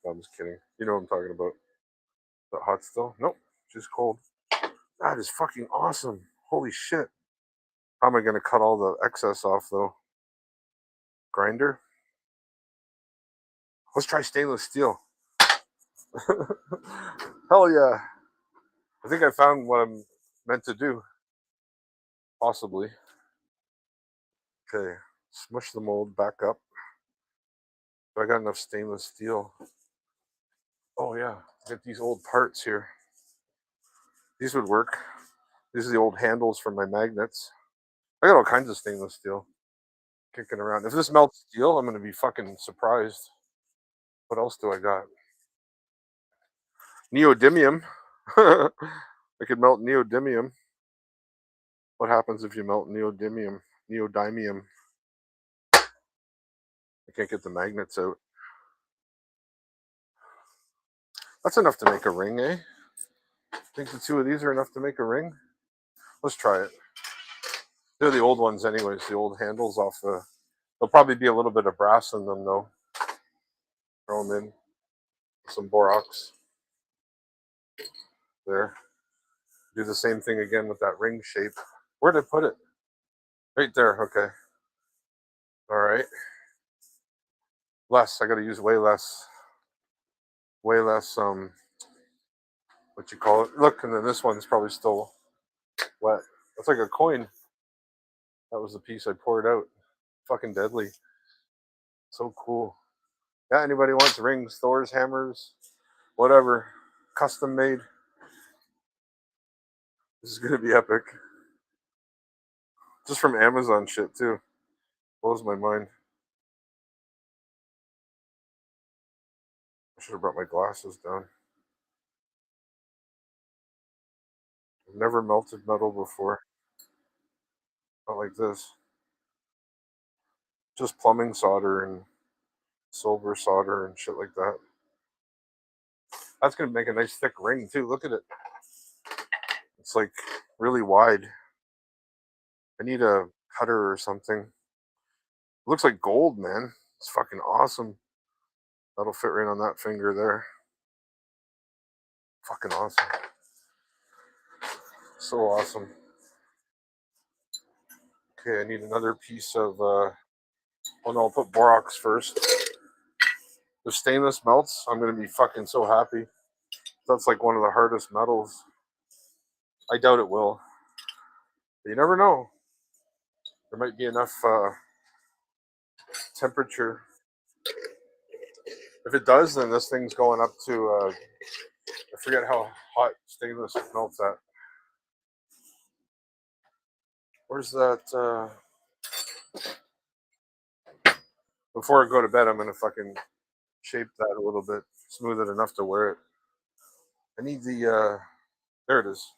A: No, I'm just kidding. You know what I'm talking about. Is that hot still? Nope. Just cold. That is fucking awesome. Holy shit. How am I going to cut all the excess off, though? Grinder? Let's try stainless steel. Hell yeah. I think I found what I'm meant to do. Possibly. Okay. Smush the mold back up. I got enough stainless steel. Oh, yeah. Get these old parts here. These would work. These are the old handles for my magnets. I got all kinds of stainless steel kicking around. If this melts steel, I'm going to be fucking surprised. What else do I got? Neodymium. I could melt neodymium. What happens if you melt neodymium? Neodymium. I can't get the magnets out. That's enough to make a ring, eh? I think the two of these are enough to make a ring. Let's try it. They're the old ones anyways, the old handles off the... There'll probably be a little bit of brass in them, though. Throw them in. Some borax. There. Do the same thing again with that ring shape. Where did I put it? Right there. Okay. All right. Less. I got to use way less. Way less. What you call it? Look, and then this one's probably still wet. That's like a coin. That was the piece I poured out. Fucking deadly. So cool. Yeah. Anybody wants rings, Thor's hammers, whatever, custom made. This is gonna be epic. Just from Amazon shit too. Blows my mind. I should have brought my glasses down. I've never melted metal before. Not like this. Just plumbing solder and silver solder and shit like that. That's gonna make a nice thick ring too. Look at it. It's like really wide. I need a cutter or something. It looks like gold, man. It's fucking awesome. That'll fit right on that finger there. Fucking awesome. So awesome. Okay, I need another piece of, oh no, I'll put borax first. If stainless melts, I'm going to be fucking so happy. That's like one of the hardest metals. I doubt it will. But you never know. There might be enough temperature. If it does, then this thing's going up to, I forget how hot stainless melts at. Where's that? Before I go to bed, I'm going to fucking shape that a little bit. Smooth it enough to wear it. I need the, there it is.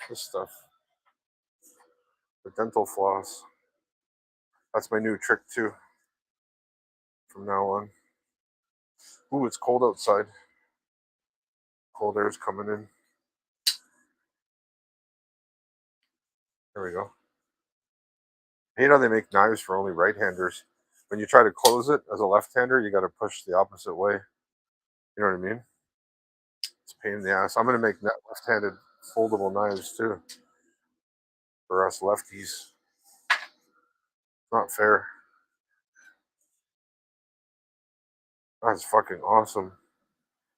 A: This stuff. The dental floss. That's my new trick too. From now on. Ooh, it's cold outside. Cold air's coming in. There we go. You know they make knives for only right-handers. When you try to close it as a left-hander, you got to push the opposite way. You know what I mean? It's a pain in the ass. I'm going to make left-handed foldable knives too. For us lefties. Not fair. That's fucking awesome.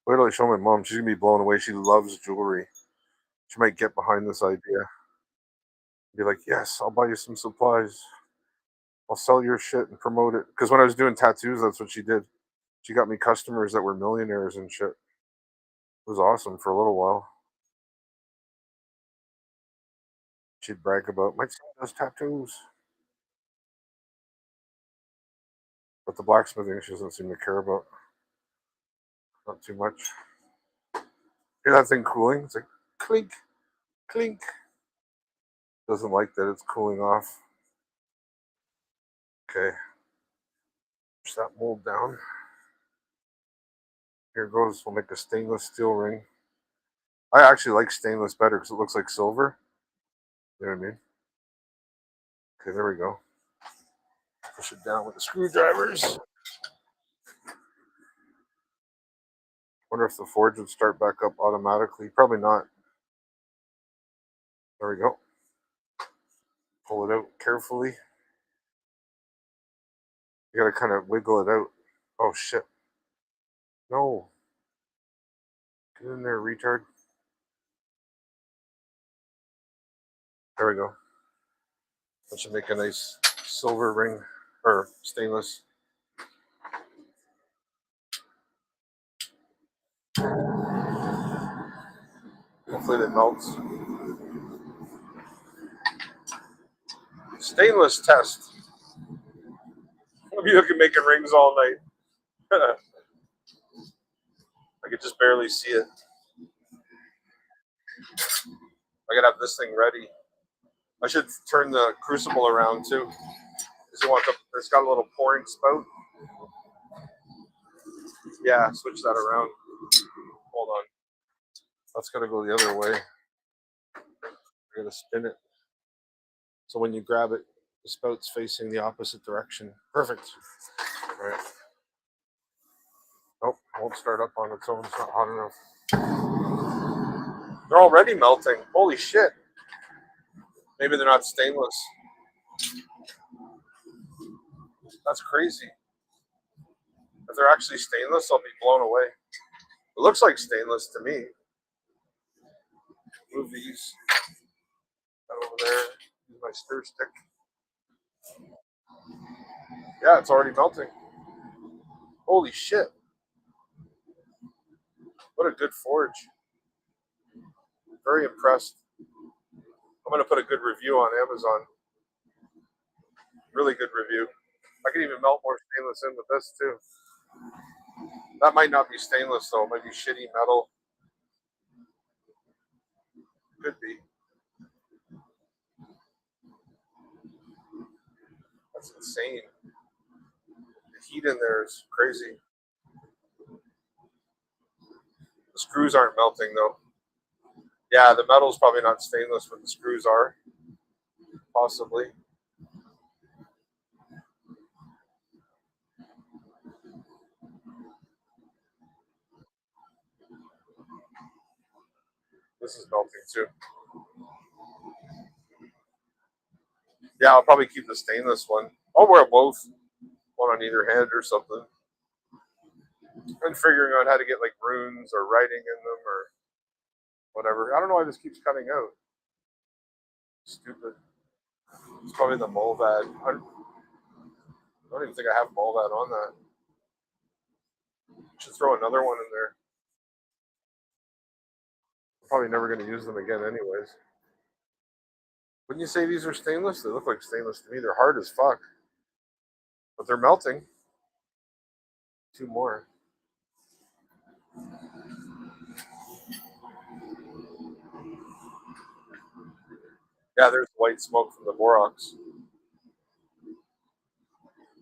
A: Wait till I show my mom. She's going to be blown away. She loves jewelry. She might get behind this idea. Be like, yes, I'll buy you some supplies. I'll sell your shit and promote it. Because when I was doing tattoos, that's what she did. She got me customers that were millionaires and shit. It was awesome for a little while. She'd brag about, my son does tattoos. But the blacksmithing she doesn't seem to care about. Not too much. Hear that thing cooling? It's like clink, clink. Doesn't like that it's cooling off. Okay. Push that mold down. Here goes. We'll make a stainless steel ring. I actually like stainless better because it looks like silver. You know what I mean? Okay, there we go. Push it down with the screwdrivers. Wonder if the forge would start back up automatically. Probably not. There we go. Pull it out carefully. You gotta kind of wiggle it out. Oh shit. No. Get in there, retard. There we go. That should make a nice silver ring, or stainless. Hopefully it melts. Stainless test. Maybe you can make rings all night. I could just barely see it. I gotta have this thing ready. I should turn the crucible around too. Because you want it's got a little pouring spout. Yeah, switch that around. Hold on. That's gotta go the other way. I gotta spin it. So when you grab it, the spout's facing the opposite direction. Perfect. All right. won't start up on its own. It's not hot enough. They're already melting. Holy shit. Maybe they're not stainless. That's crazy. If they're actually stainless, I'll be blown away. It looks like stainless to me. Move these over there. Use my stir stick. Yeah, it's already melting. Holy shit. What a good forge. Very impressed. I'm going to put a good review on Amazon. Really good review. I can even melt more stainless in with this too. That might not be stainless though. It might be shitty metal. Could be. That's insane. The heat in there is crazy. The screws aren't melting though. Yeah, the metal's probably not stainless, but the screws are. Possibly. This is melting too. Yeah, I'll probably keep the stainless one. I'll wear both. One on either hand or something. And figuring out how to get like runes or writing in them or whatever. I don't know why this keeps cutting out. Stupid. It's probably the Molvad. I don't even think I have Molvad on that. Should throw another one in there. I'm probably never going to use them again anyways. Wouldn't you say these are stainless? They look like stainless to me. They're hard as fuck. But they're melting. Two more. Yeah, there's white smoke from the borax.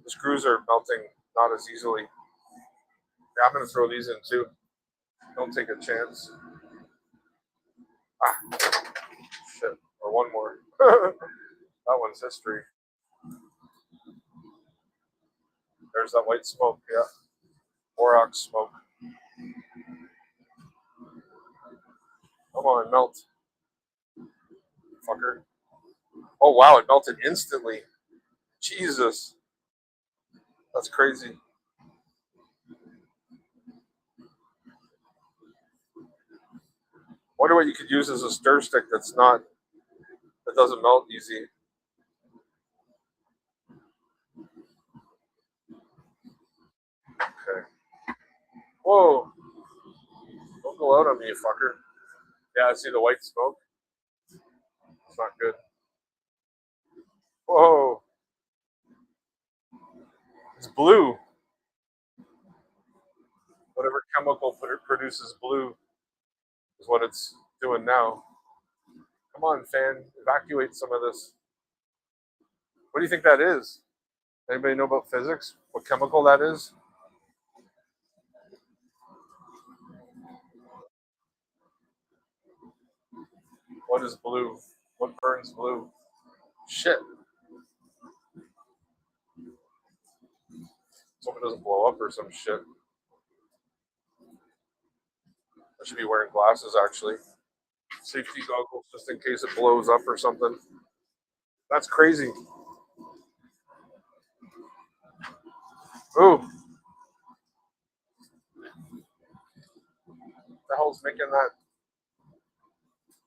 A: The screws are melting not as easily. Yeah, I'm going to throw these in too. Don't take a chance. Ah, shit. Or one more. That one's history. There's that white smoke, yeah. Borax smoke. Come on, melt. Fucker. Oh, wow, it melted instantly. Jesus. That's crazy. Wonder what you could use as a stir stick that doesn't melt easy. Okay. Whoa. Don't go out on me, you fucker. Yeah, I see the white smoke. It's not good. Whoa. It's blue. Whatever chemical produces blue is what it's doing now. Come on, fan. Evacuate some of this. What do you think that is? Anybody know about physics? What chemical that is? What is blue? What burns blue? Shit. So it doesn't blow up or some shit. I should be wearing glasses, actually. Safety goggles, just in case it blows up or something. That's crazy. Ooh. What the hell's making that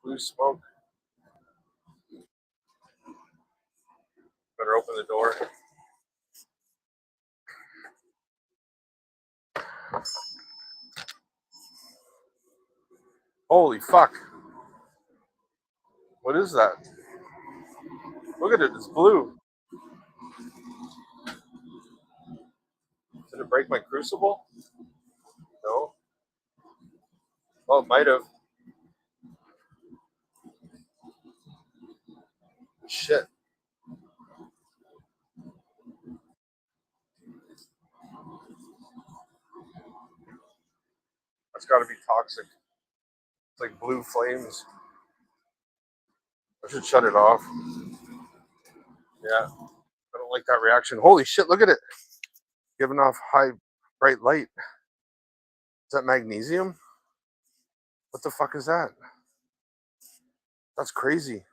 A: blue smoke? Better open the door. Holy fuck. What is that? Look at it, it's blue. Did it break my crucible? No. Oh, it might have. Shit. That's got to be toxic. It's like blue flames. I should shut it off. Yeah. I don't like that reaction. Holy shit, look at it. Giving off high, bright light. Is that magnesium? What the fuck is that? That's crazy.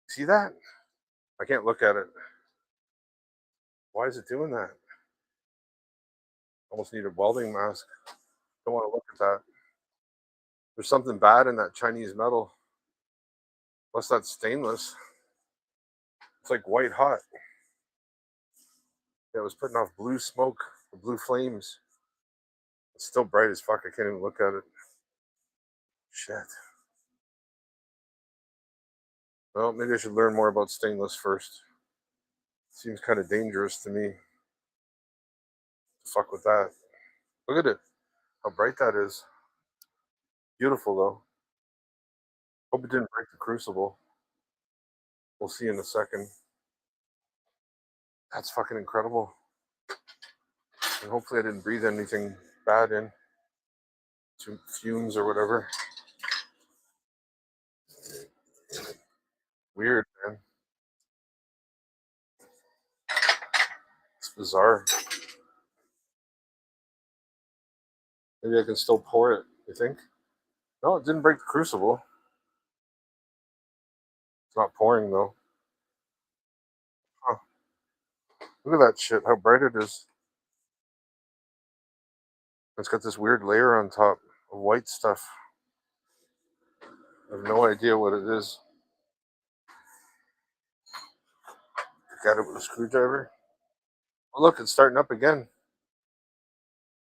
A: See that? I can't look at it. Why is it doing that? Almost need a welding mask. Don't want to look at that. There's something bad in that Chinese metal. Unless that's stainless. It's like white hot. Yeah, it was putting off blue smoke, blue flames. It's still bright as fuck. I can't even look at it. Shit. Well, maybe I should learn more about stainless first. Seems kind of dangerous to me. Fuck with that. Look at it. How bright that is. Beautiful though. Hope it didn't break the crucible. We'll see in a second. That's fucking incredible. And hopefully I didn't breathe anything bad in. Fumes or whatever. Weird, man. It's bizarre. Maybe I can still pour it, you think? No, it didn't break the crucible. It's not pouring though. Huh. Look at that shit, how bright it is. It's got this weird layer on top of white stuff. I have no idea what it is. Got it with a screwdriver. Oh, look, it's starting up again.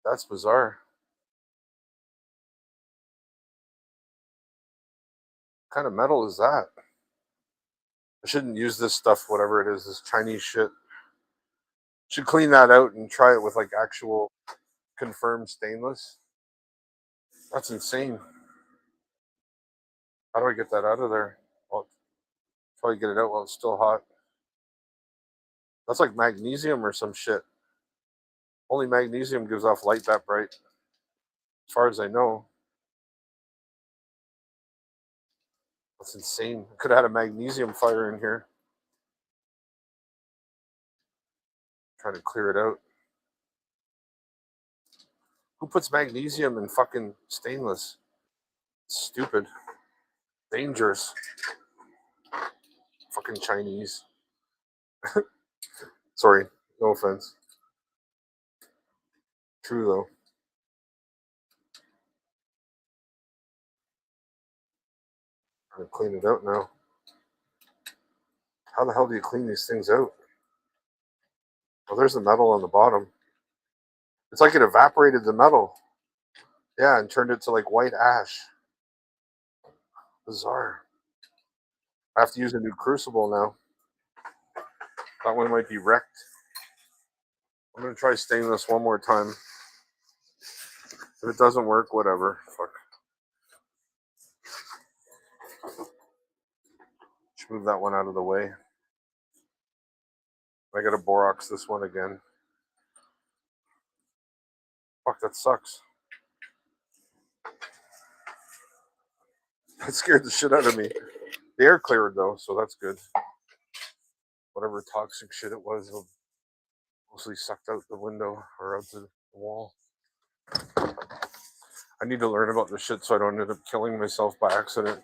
A: That's bizarre. What kind of metal is that? I shouldn't use this stuff, whatever it is, this Chinese shit. Should clean that out and try it with like actual confirmed stainless. That's insane. How do I get that out of there? Well, probably get it out while it's still hot. That's like magnesium or some shit. Only magnesium gives off light that bright, as far as I know. That's insane. I could have had a magnesium fire in here. Trying to clear it out. Who puts magnesium in fucking stainless? It's stupid. Dangerous. Fucking Chinese. Sorry, no offense. True though. I'm gonna clean it out now. How the hell do you clean these things out? Well, there's the metal on the bottom. It's like it evaporated the metal. Yeah, and turned it to like white ash. Bizarre. I have to use a new crucible now. That one might be wrecked. I'm gonna try stainless one more time. If it doesn't work, whatever. Fuck. Should move that one out of the way. I gotta borax this one again. Fuck, that sucks. That scared the shit out of me. The air cleared though, so that's good. Whatever toxic shit it was, mostly sucked out the window or out the wall. I need to learn about this shit so I don't end up killing myself by accident.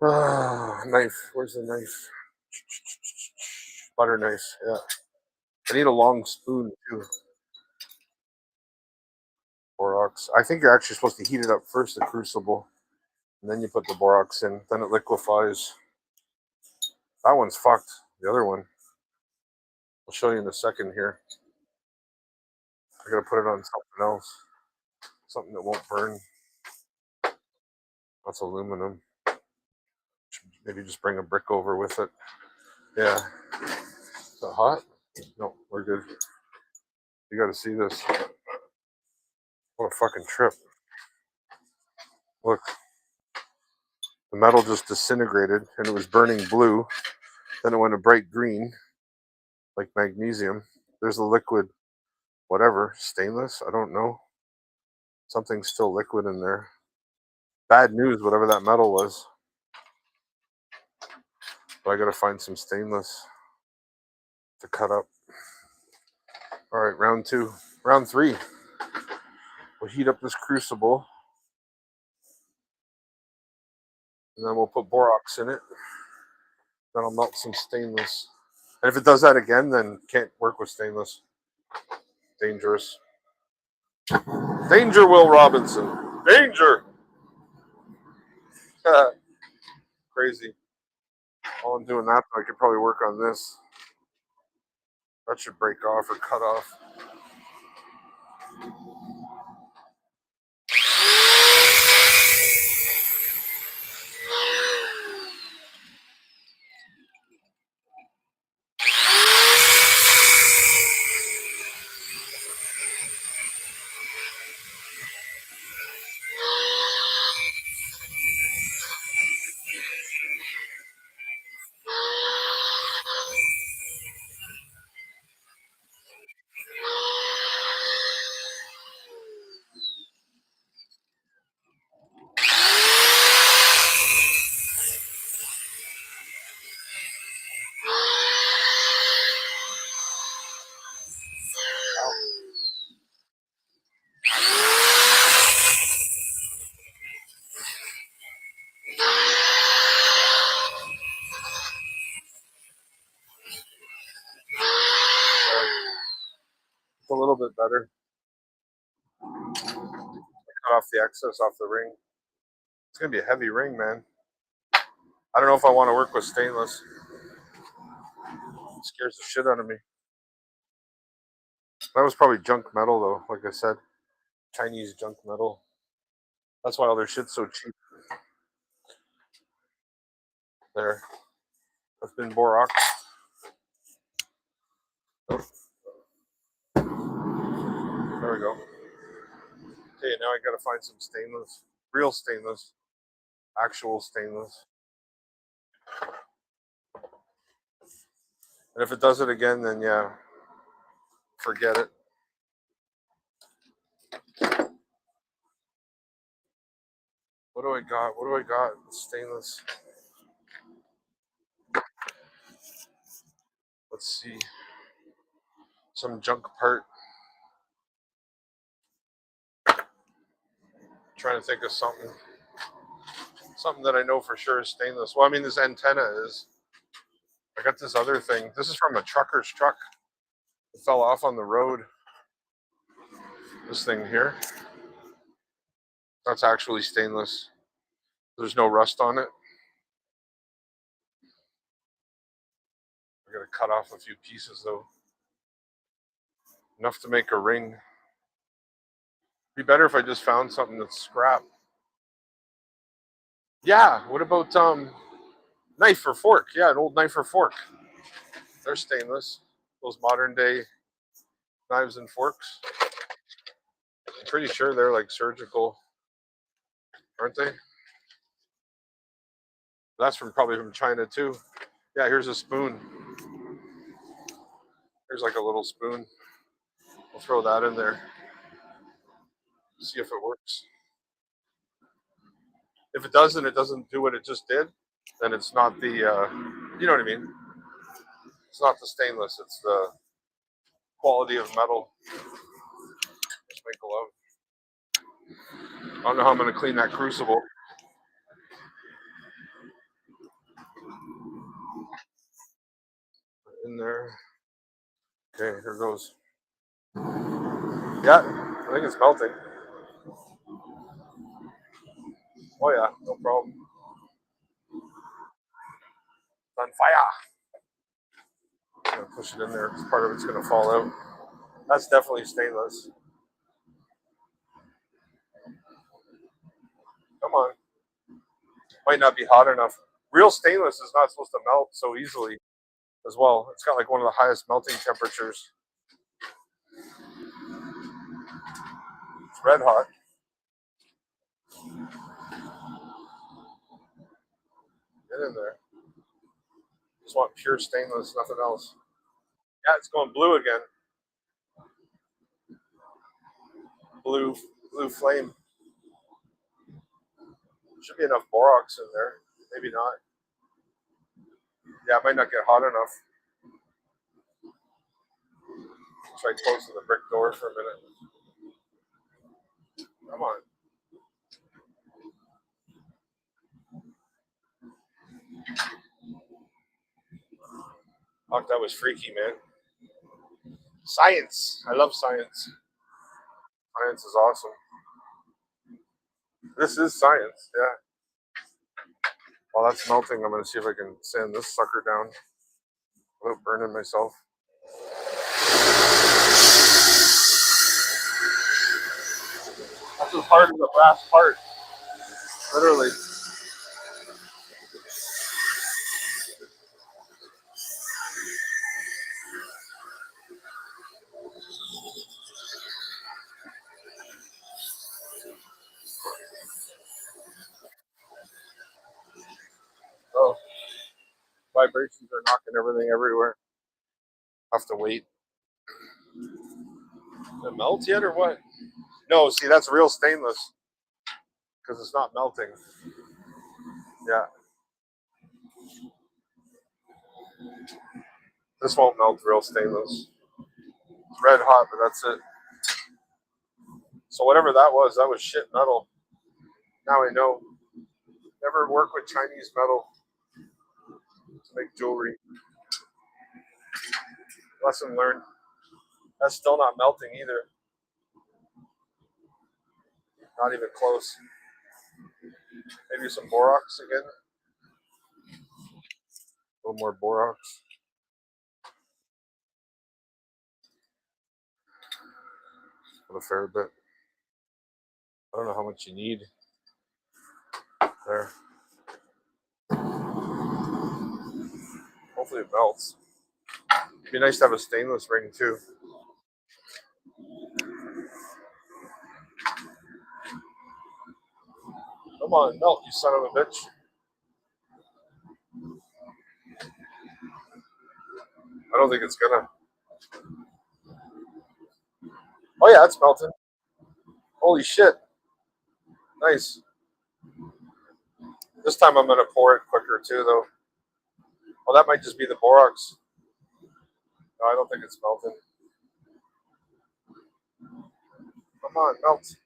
A: Knife. Where's the knife? Butter knife. Yeah. I need a long spoon too. Borax. I think you're actually supposed to heat it up first, the crucible, and then you put the borax in. Then it liquefies. That one's fucked. The other one. I'll show you in a second here. I gotta put it on something else. Something that won't burn. That's aluminum. Maybe just bring a brick over with it. Yeah. Is it hot? No, we're good. You gotta see this. What a fucking trip. Look. The metal just disintegrated and it was burning blue. Then it went a bright green, like magnesium. There's the liquid, whatever, stainless, I don't know. Something's still liquid in there. Bad news, whatever that metal was. But I gotta find some stainless to cut up. All right, round two. Round 3. We'll heat up this crucible. And then we'll put borax in it. Then I'll melt some stainless. And if it does that again, then can't work with stainless. Dangerous. Danger, Will Robinson. Danger! Crazy. While I'm doing that, I could probably work on this. That should break off or cut off. It's a little bit better. Cut off the excess off the ring. It's going to be a heavy ring, man. I don't know if I want to work with stainless. It scares the shit out of me. That was probably junk metal, though, like I said. Chinese junk metal. That's why all their shit's so cheap. There. That's been borax. Oh. There we go. Okay, now I gotta find some stainless. Real stainless. Actual stainless. And if it does it again, then yeah, forget it. What do I got? What do I got? Stainless. Let's see. Some junk part. Trying to think of something. Something that I know for sure is stainless. Well, I mean, this antenna is. I got this other thing. This is from a trucker's truck. It fell off on the road. This thing here. That's actually stainless. There's no rust on it. I gotta cut off a few pieces though. Enough to make a ring. Be better if I just found something that's scrap. Yeah, what about knife or fork? Yeah, an old knife or fork. They're stainless. Those modern day knives and forks. I'm pretty sure they're like surgical, aren't they? That's probably from China too. Yeah, here's a spoon. Here's like a little spoon. I'll throw that in there. See if it works. If it doesn't, it doesn't do what it just did, then it's not the, you know what I mean? It's not the stainless, it's the quality of metal. Just make love. I don't know how I'm going to clean that crucible. In there. Okay, here goes. Yeah, I think it's melting. Oh yeah, no problem. It's on fire. I'm gonna push it in there because part of it's gonna fall out. That's definitely stainless. Come on. Might not be hot enough. Real stainless is not supposed to melt so easily as well. It's got like one of the highest melting temperatures. It's red hot. Get in there. Just want pure stainless, nothing else. Yeah, it's going blue again. Blue flame. Should be enough borax in there. Maybe not. Yeah, it might not get hot enough. Try closing the brick door for a minute. Come on. Fuck, that was freaky, man. Science. I love science. Science is awesome. This is science, yeah. While that's melting, I'm going to see if I can sand this sucker down without burning myself. That's as hard as the brass part. Literally. Oh. Vibrations are knocking everything everywhere. Have to wait. Did it melt yet or what? No, see, that's real stainless. Because it's not melting. Yeah. This won't melt real stainless. It's red hot, but that's it. So whatever that was shit metal. Now I know. Never work with Chinese metal to make jewelry. Lesson learned. That's still not melting either. Not even close. Maybe some borax again. A little more borax. A fair bit. I don't know how much you need. There. Hopefully it melts. It'd be nice to have a stainless ring too. Come on, melt, you son of a bitch. I don't think it's gonna. Oh yeah, it's melting. Holy shit. Nice. This time I'm gonna pour it quicker too though. Well, that might just be the borax. No, I don't think it's melting. Come on, melt.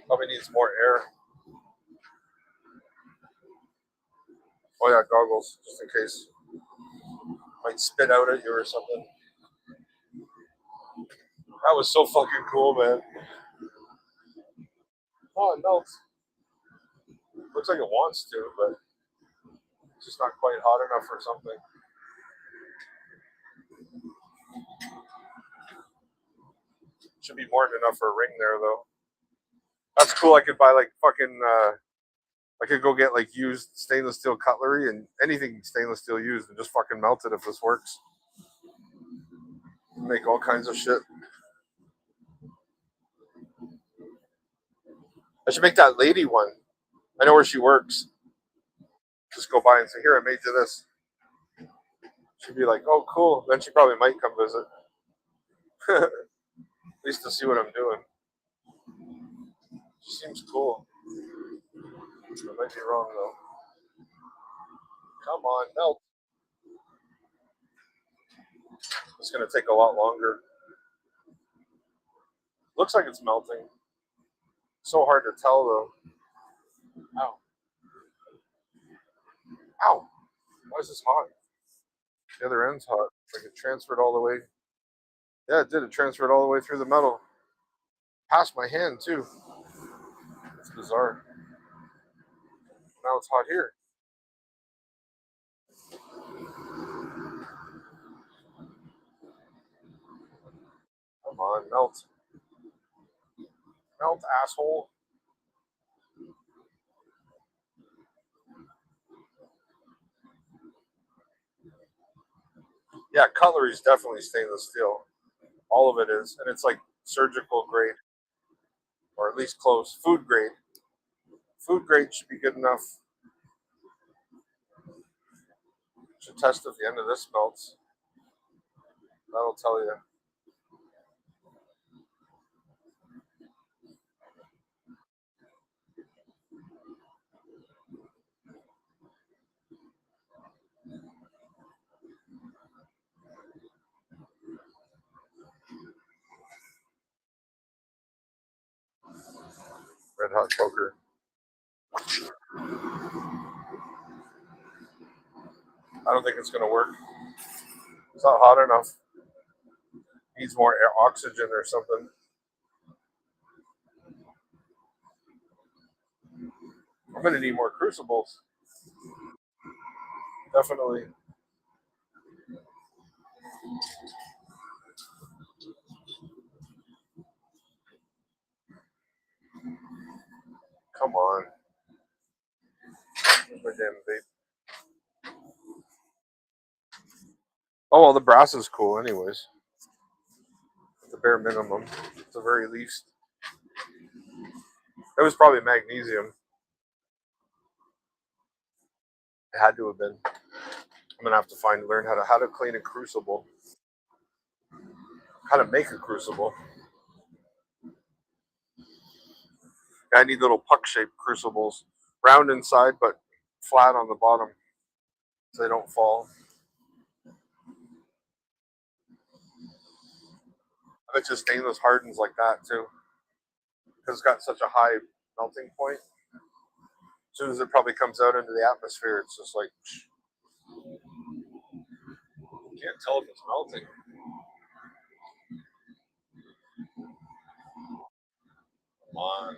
A: Probably needs more air. Oh yeah, goggles, just in case. Might spit out at you or something. That was so fucking cool, man. Oh, it melts. Looks like it wants to, but it's just not quite hot enough or something. Should be more than enough for a ring there, though. That's cool. I could buy like fucking. I could go get like used stainless steel cutlery and anything stainless steel used and just fucking melt it if this works. Make all kinds of shit. I should make that lady one. I know where she works. Just go by and say, "Here, I made you this." She'd be like, "Oh, cool." Then she probably might come visit. At least to see what I'm doing. She seems cool. I might be wrong though. Come on, melt. It's gonna take a lot longer. Looks like it's melting. So hard to tell though. Ow. Ow. Why is this hot? The other end's hot. Like it transferred all the way. Yeah, it did. It transferred all the way through the metal. Past my hand too. It's bizarre. Now it's hot here. Come on, melt. Melt, asshole. Yeah, cutlery is definitely stainless steel. All of it is. And it's like surgical grade. Or at least close. Food grade. Food grade should be good enough. Should test if the end of this melts. That'll tell you. red hot poker. I don't think it's going to work. It's not hot enough. Needs more oxygen or something. I'm going to need more crucibles. Definitely. Come on. My damn vape. Oh, well, the brass is cool anyways. At the bare minimum. At the very least. It was probably magnesium. It had to have been. I'm going to have to learn how to clean a crucible. How to make a crucible. I need little puck-shaped crucibles. Round inside, but flat on the bottom. So they don't fall. I bet you stainless hardens like that too. Because it's got such a high melting point. As soon as it probably comes out into the atmosphere, it's just like... You can't tell if it's melting. Come on.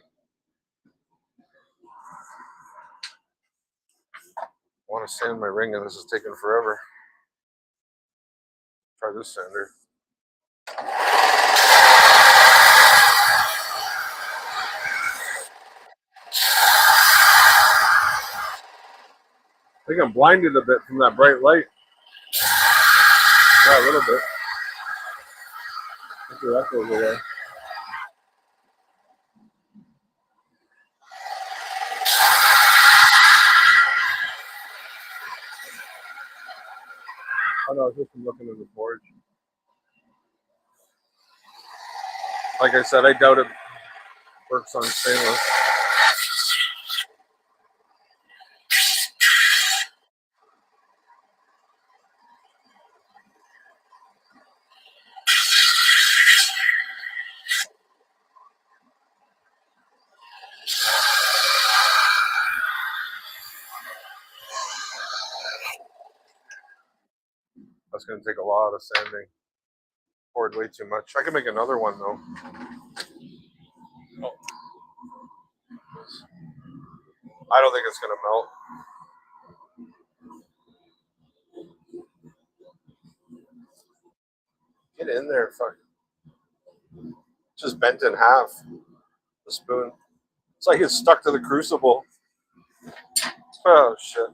A: I want to sand my ring and this is taking forever. Try this sander. I think I'm blinded a bit from that bright light. Yeah, a little bit. Hopefully that goes away. Oh no, I was just looking at the forge. Like I said, I doubt it works on stainless. That's going to take a lot of sanding. Poured way too much. I can make another one though. Oh. I don't think it's going to melt. Get in there, fuck. Just bent in half. The spoon. It's like it's stuck to the crucible. Oh shit.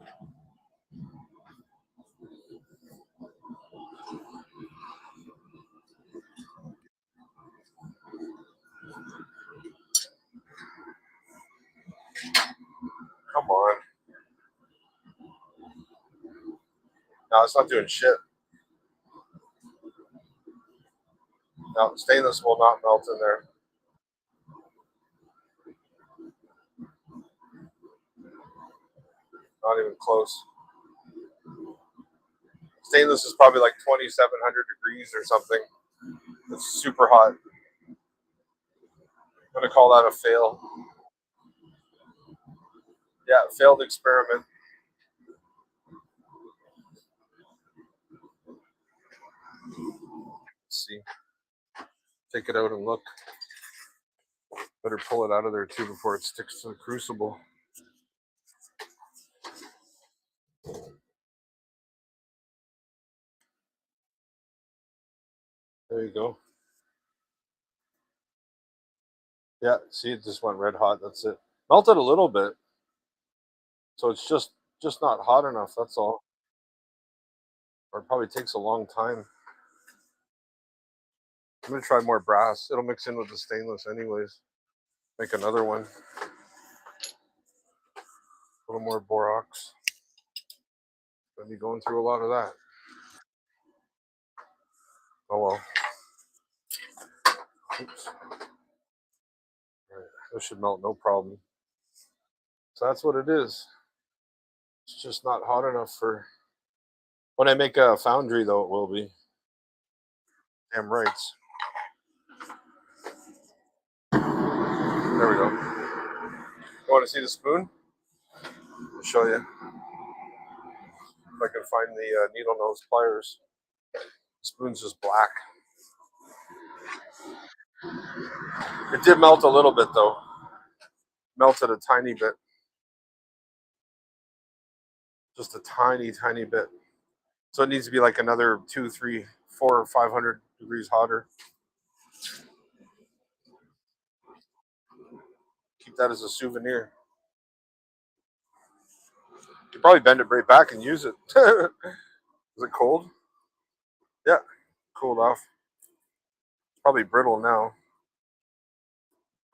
A: Come on. No, it's not doing shit. No, stainless will not melt in there. Not even close. Stainless is probably like 2,700 degrees or something. It's super hot. I'm going to call that a fail. Yeah, failed experiment. Let's see. Take it out and look. Better pull it out of there too before it sticks to the crucible. There you go. Yeah, see, it just went red hot. That's it. Melted a little bit. So it's just not hot enough, that's all. Or it probably takes a long time. I'm going to try more brass. It'll mix in with the stainless anyways. Make another one. A little more borax. Gonna be going through a lot of that. Oh well. Oops. Right. This should melt no problem. So that's what it is. It's just not hot enough for... When I make a foundry though, it will be. Damn rights. There we go. want to see the spoon? I'll show you. If I can find the needle nose pliers. The spoon's just black. It did melt a little bit though. Melted a tiny bit. Just a tiny, tiny bit. So it needs to be like another 2, 3, 4, or 500 degrees hotter. Keep that as a souvenir. You probably bend it right back and use it. Is it cold? Yeah, cooled off. It's probably brittle now.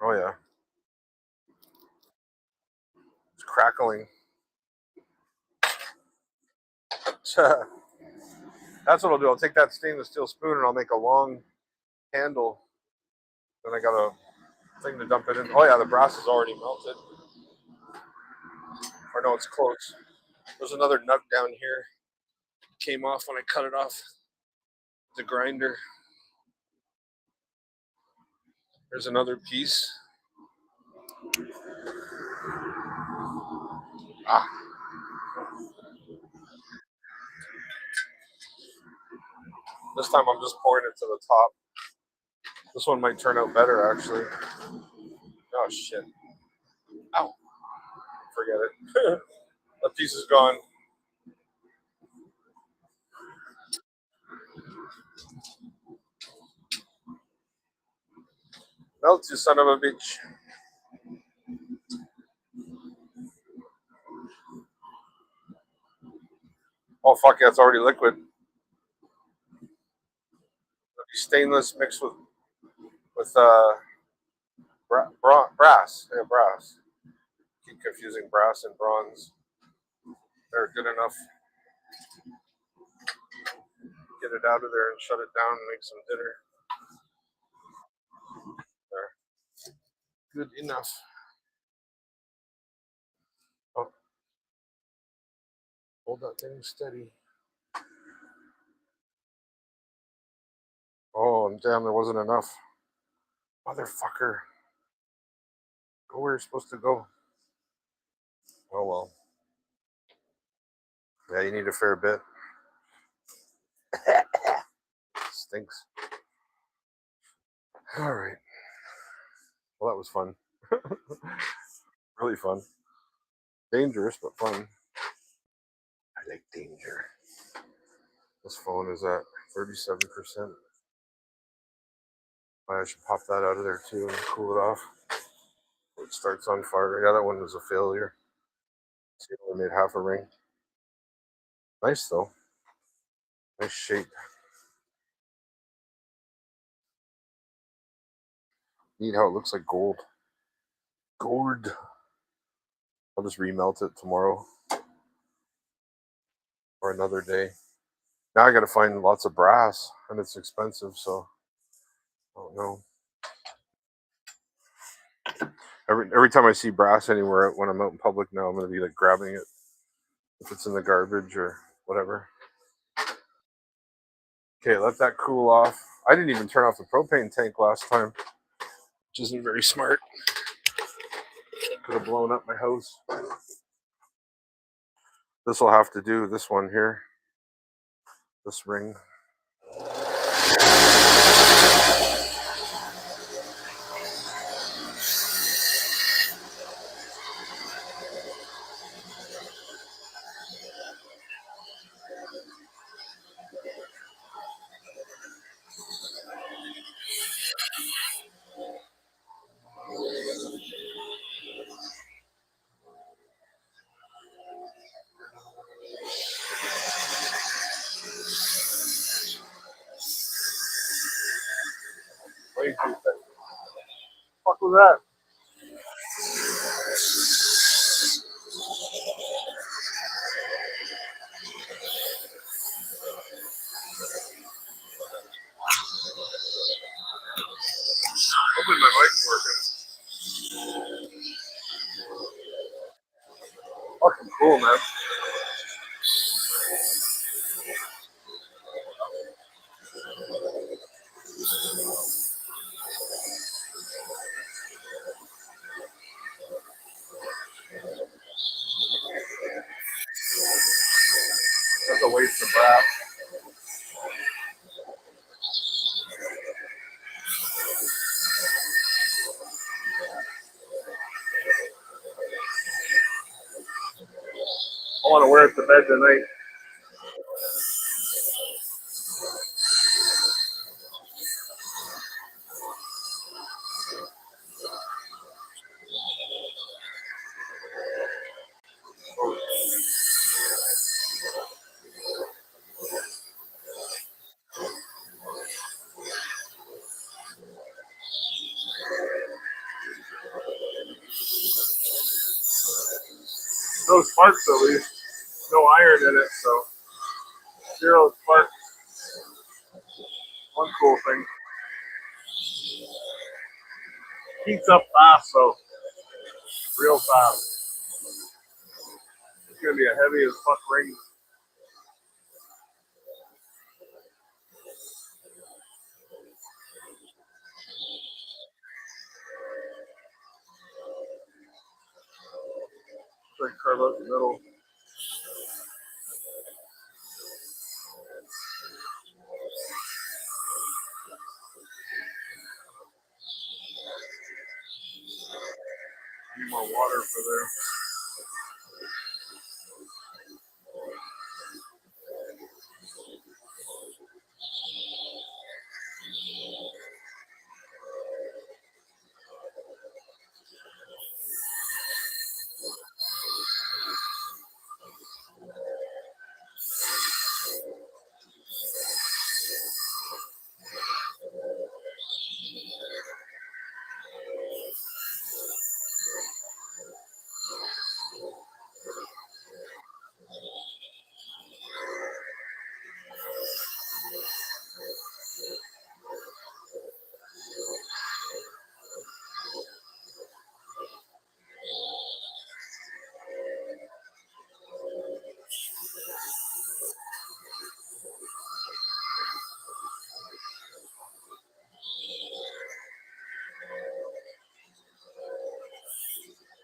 A: Oh yeah. It's crackling. That's what I'll do. I'll take that stainless steel spoon and I'll make a long handle. Then I got a thing to dump it in. Oh yeah, the brass is already melted. Or no, it's close. There's another nut down here. Came off when I cut it off the grinder. There's another piece. Ah. This time I'm just pouring it to the top. This one might turn out better actually. Oh shit. Ow. Forget it. That piece is gone. Melt, you son of a bitch. Oh fuck yeah, it's already liquid. Stainless mixed with brass. Yeah, brass. Keep confusing brass and bronze. They're good enough. Get it out of there and shut it down and make some dinner. There. Good enough. Oh. Hold that thing steady. Oh, damn, there wasn't enough. Motherfucker. Go where you're supposed to go. Oh, well. Yeah, you need a fair bit. Stinks. All right. Well, that was fun. Really fun. Dangerous, but fun. I like danger. This phone is at 37%. I should pop that out of there too and cool it off. It starts on fire. Yeah, that one was a failure. See, it only made half a ring. Nice though. Nice shape. Neat how it looks like gold. Gold. I'll just remelt it tomorrow or another day. Now I got to find lots of brass, and it's expensive, so I don't know. Every time I see brass anywhere when I'm out in public now, I'm going to be like grabbing it if it's in the garbage or whatever. Okay, let that cool off. I didn't even turn off the propane tank last time, which isn't very smart. Could have blown up my house. This will have to do, this one here. This ring. What the fuck was that? Hopefully my mic's working. Fucking cool, man. crap. I want to wear it to bed tonight. No sparks at least. No iron in it, so 0 sparks. One cool thing. Heats up fast, so real fast. It's gonna be a heavy as fuck ring. Like carve out the middle. Need more water for there.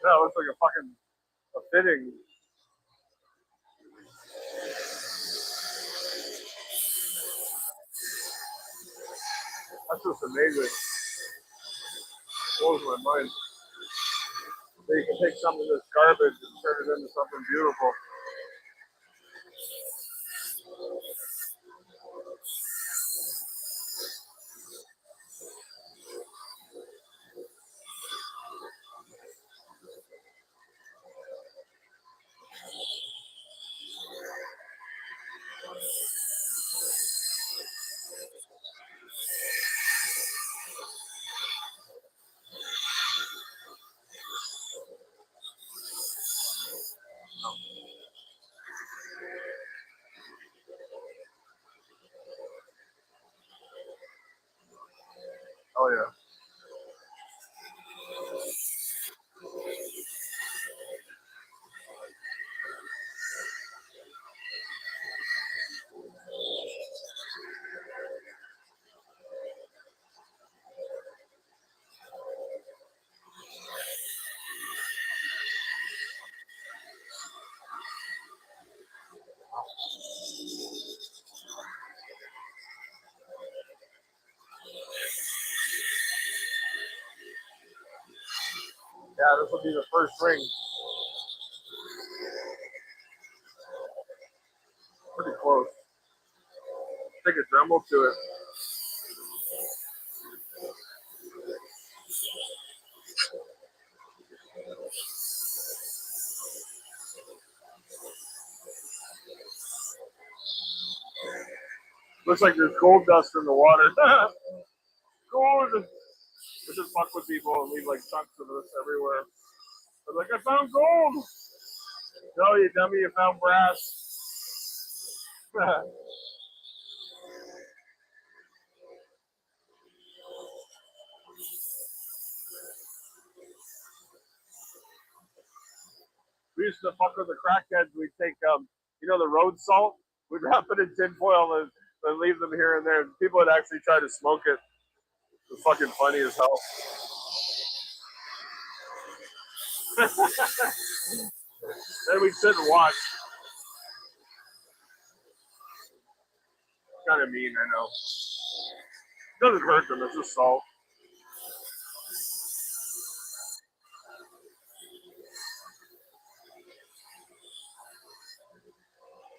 A: Yeah, it looks like a fucking fitting. That's just amazing. Blows my mind. So you can take some of this garbage and turn it into something beautiful. Oh yeah. Yeah, this will be the first ring. Pretty close. Take a Dremel to it. Looks like there's gold dust in the water. Gold! We should fuck with people and leave like chunks of this everywhere. They're like, I found gold! No, you dummy, you found brass. We used to fuck with the crackheads. We'd take, the road salt. We'd wrap it in tinfoil and leave them here and there. People would actually try to smoke it. It was fucking funny as hell. Then we'd sit and watch. kind of mean, I know. Doesn't hurt them. It's just salt.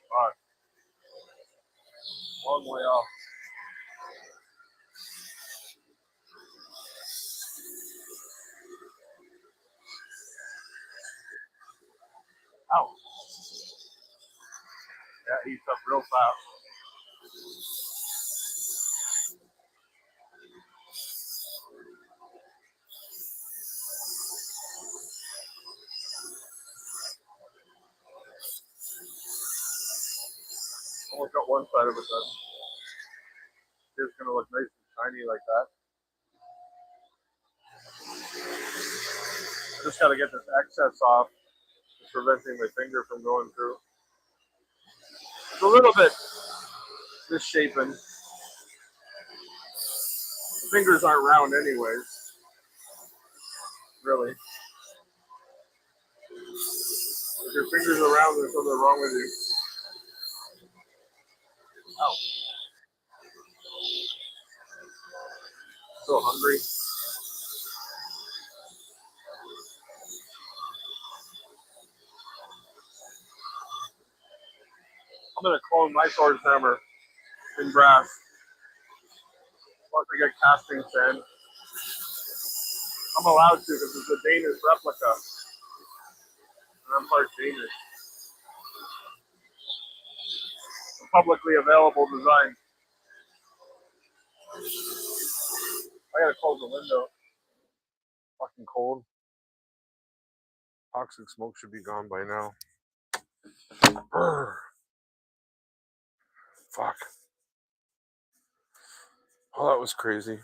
A: Fuck. Long way off. Ow. That heats up real fast. Almost got one side of it done. It's gonna look nice and shiny like that. I just gotta get this excess off. It's preventing my finger from going through. It's a little bit misshapen. The fingers aren't round anyways. Really. If your fingers are round, there's something wrong with you. Ow. So hungry. I'm gonna clone my sword hammer in brass. Once I get casting sand. I'm allowed to because it's a Danish replica. And I'm part Danish. A publicly available design. I gotta close the window. Fucking cold. Toxic smoke should be gone by now. Brr. Fuck. Oh, that was crazy.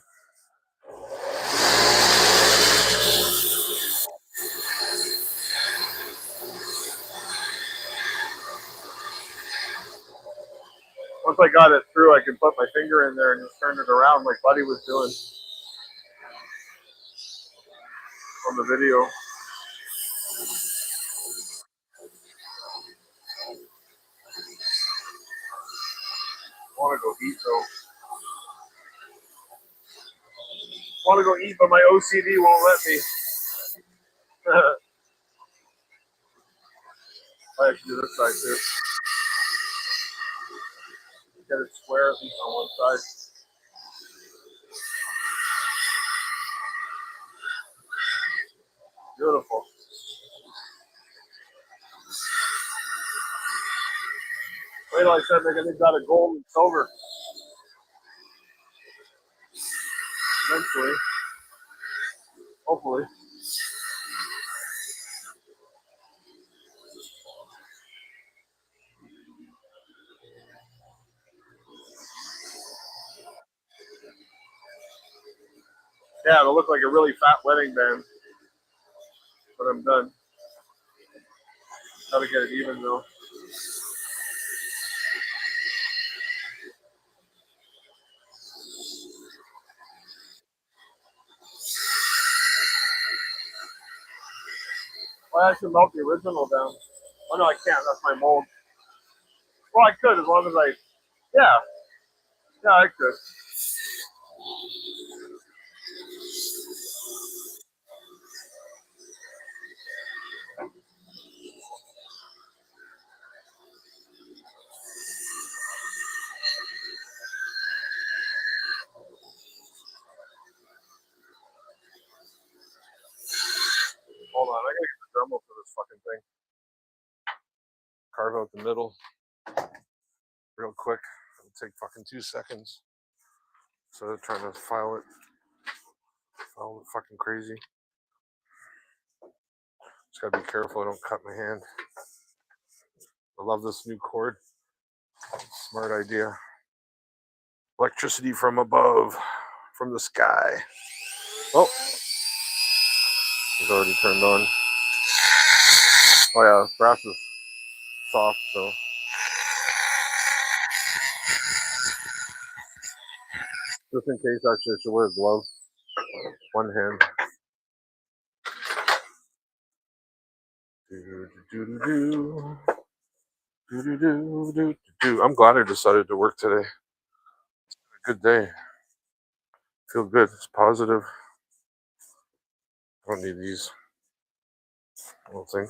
A: Once I got it through, I could put my finger in there and just turn it around like Buddy was doing on the video. I want to go eat though. I want to go eat, but my OCD won't let me. I have to do this side too. Get it square at least on one side. Beautiful. Wait till I start making things out of gold and silver. Eventually. Hopefully. Yeah, it'll look like a really fat wedding band. But I'm done. Gotta get it even though. Well, I should melt the original down. Oh no, I can't. That's my mold. Well, I could as long as I. Yeah. Yeah, I could. Hold on, I gotta get the Dremel for this fucking thing. Carve out the middle real quick. It'll take fucking 2 seconds. So I'm trying to file it fucking crazy. Just gotta be careful I don't cut my hand. I love this new cord. Smart idea. Electricity from above, from the sky. Oh, it's already turned on. Oh yeah, brass is soft, so. Just in case, actually, I should wear a glove. One hand. I'm glad I decided to work today. Good day. Feel good. It's positive. I don't need these. I don't think.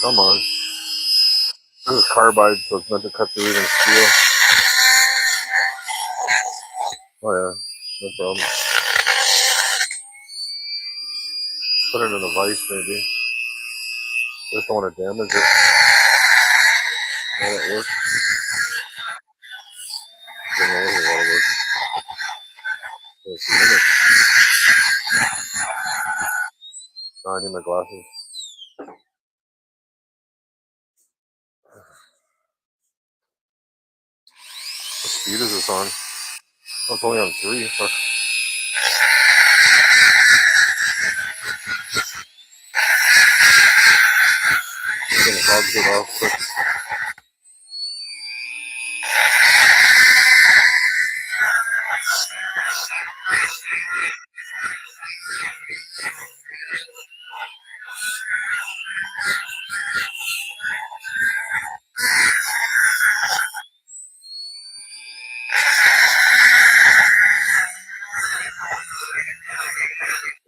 A: Come on. This is carbide, so it's meant to cut through even steel. Oh yeah, no problem. Put it in a vise maybe. Just don't want to damage it. Yeah, that works. Don't know what it works. Wait a minute. No, I need my glasses. What speed is this on? Oh, it's only on 3. Fuck. I'm gonna hog it off quick.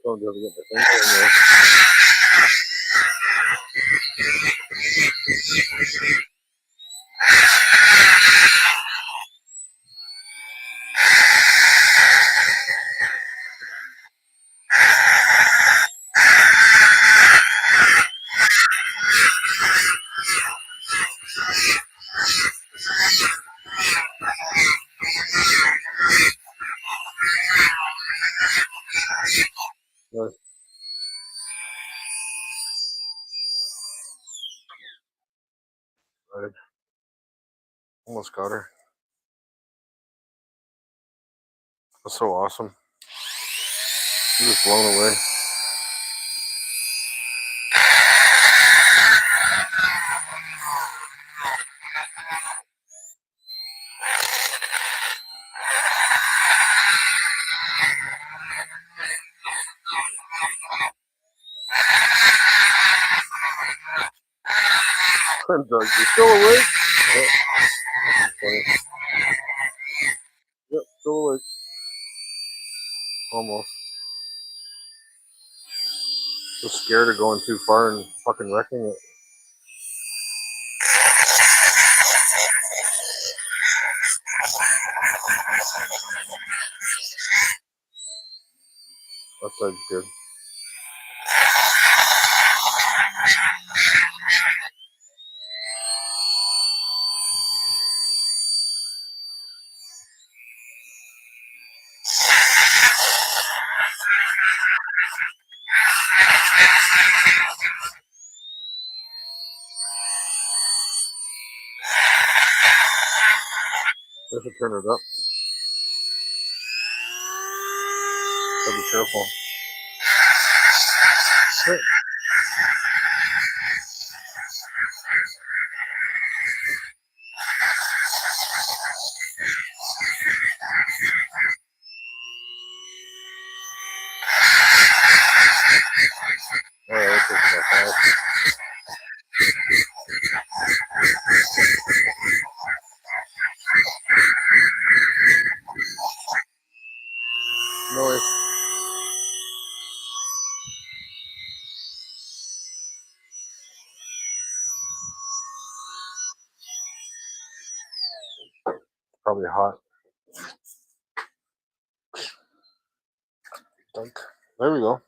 A: Don't be able to get my finger in there. Nice. Right. Almost got her. That's so awesome. I'm just blown away. Doug, you still awake? Yep. Yep, still awake. Almost. Just scared of going too far and fucking wrecking it. That side's good. I have to turn it up. Gotta be careful. Hey. Alright, let's take about 5. Noise. Probably hot. Dunk. There we go.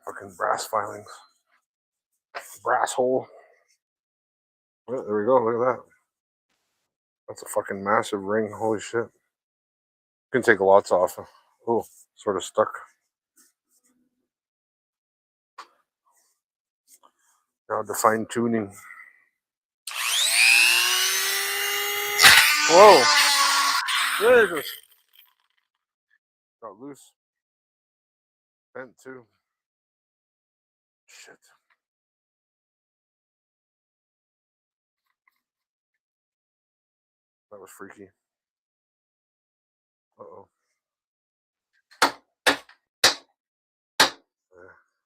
A: Fucking brass filings. Brass hole. Oh, there we go. Look at that. That's a fucking massive ring. Holy shit. You can take lots off. Oh, sort of stuck. Now the fine tuning. Whoa! There it is. Got loose. Bent too. Shit. That was freaky. Uh-oh. Yeah,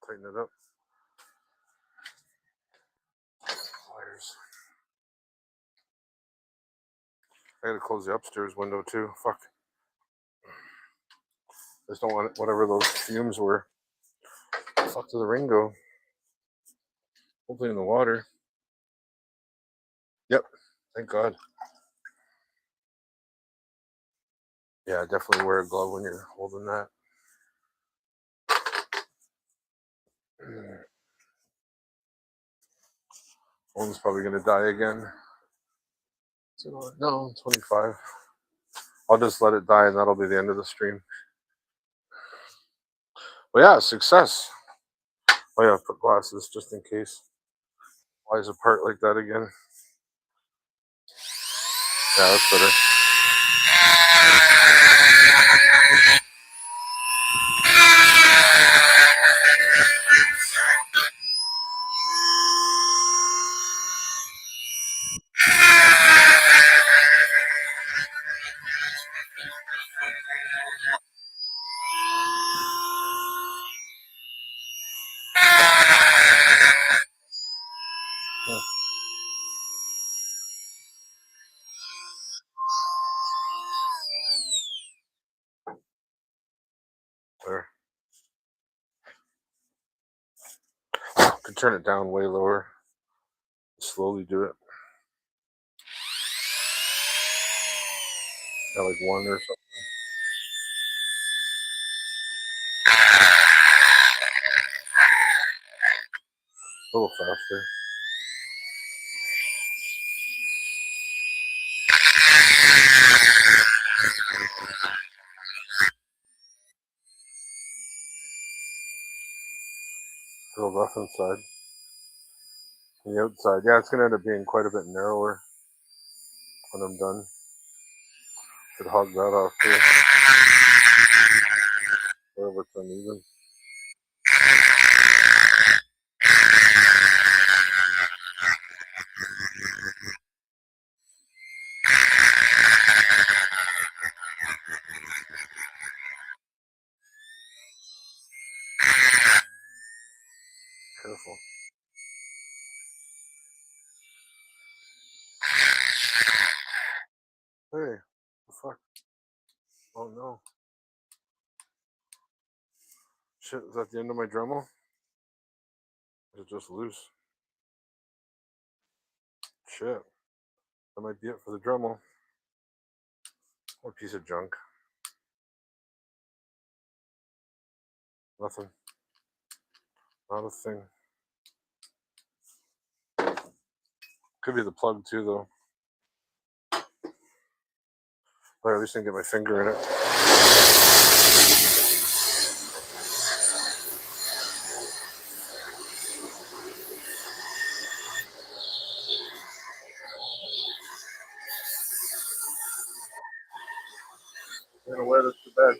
A: tighten it up. I gotta close the upstairs window too. Fuck. I just don't want whatever those fumes were. Fuck to the ring go. Hopefully in the water. Yep. Thank God. Yeah, definitely wear a glove when you're holding that. Phone's probably gonna die again. No, 25. I'll just let it die and that'll be the end of the stream. But yeah, success. Oh yeah, put glasses just in case. Flies apart like that again. Yeah, that's better. There. Could turn it down way lower. Slowly do it. Yeah, like 1 or something. A little faster. A little rough inside. On the outside. Yeah, it's going to end up being quite a bit narrower when I'm done. Should hog that off too. Wherever it's uneven. Careful. Hey, what the fuck? Oh no. Shit, is that the end of my Dremel? Is it just loose? Shit. That might be it for the Dremel. What piece of junk? Nothing. Not a thing. Could be the plug too, though. But at least I can get my finger in it. I'm gonna wear this to bed.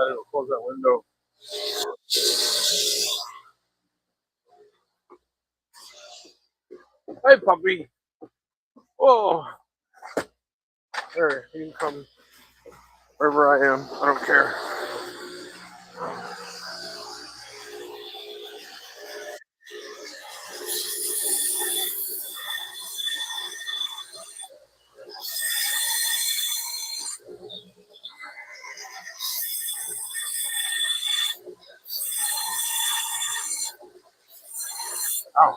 A: I didn't close that window. Hey, puppy. Oh. There, you can come wherever I am. I don't care. Ow.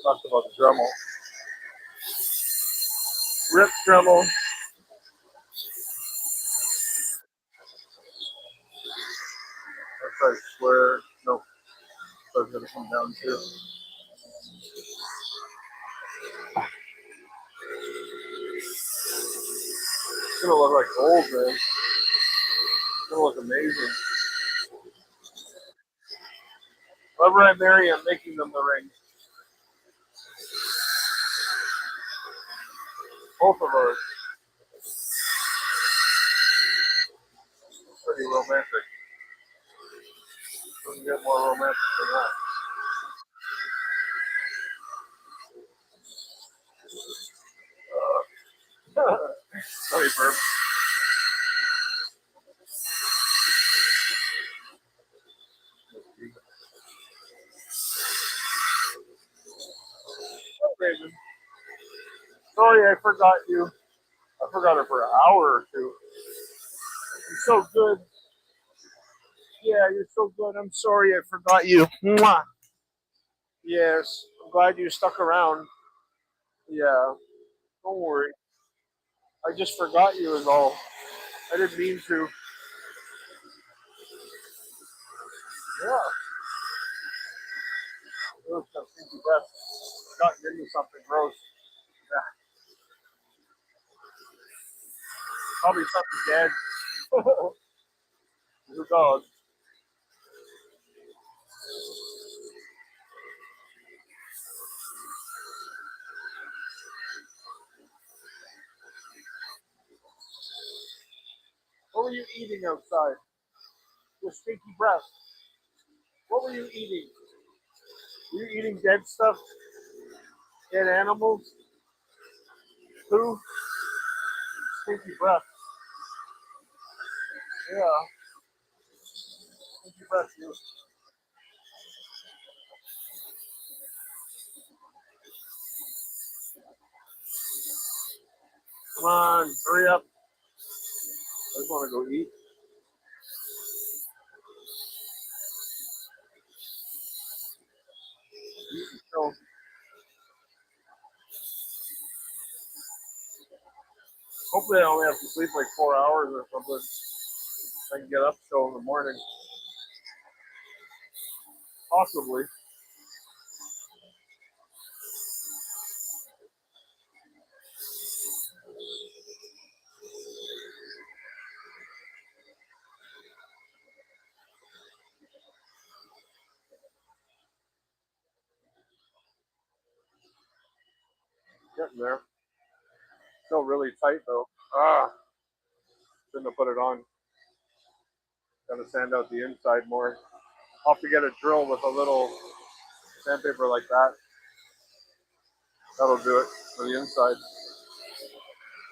A: Talked about the Dremel. Rip Dremel. I swear. Nope. So it's gonna come down too. It's gonna look like gold, man. They look amazing. Whoever I marry, I'm making them the ring. Both of us. Pretty romantic. Doesn't get more romantic than that. Sorry, burp. Raven. Sorry, I forgot you. I forgot her for an hour or two. You're so good. Yeah, you're so good. I'm sorry I forgot you. Mwah. Yes, I'm glad you stuck around. Yeah, don't worry. I just forgot you is all. I didn't mean to. Yeah. Ugh, that stinky breath. Gotten into something gross. Yeah. Probably something dead. Who knows? What were you eating outside? Your stinky breath. What were you eating? Were you eating dead stuff? Dead animals? Who? Stinky breath. Yeah. Stinky breath, you. Come on, hurry up. I just want to go eat. So, hopefully I only have to sleep like 4 hours or something. I can get up still in the morning. Possibly. Getting there. Still really tight though. Ah, shouldn't have put it on. Gotta sand out the inside more. I'll have to get a drill with a little sandpaper like that. That'll do it for the inside.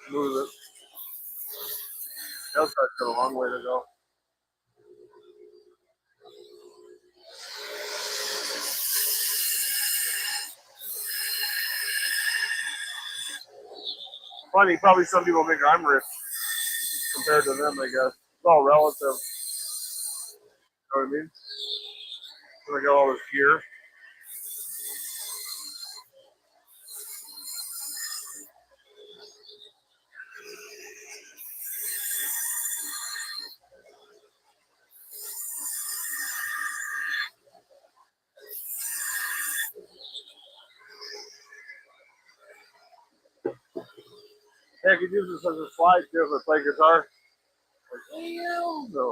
A: Smooth it. The outside's got a long way to go. Funny, probably some people think I'm rich compared to them, I guess. It's all relative. You know what I mean? When I got all this gear. Yeah, I could use this as a slide too if I play guitar. Like, ew, no.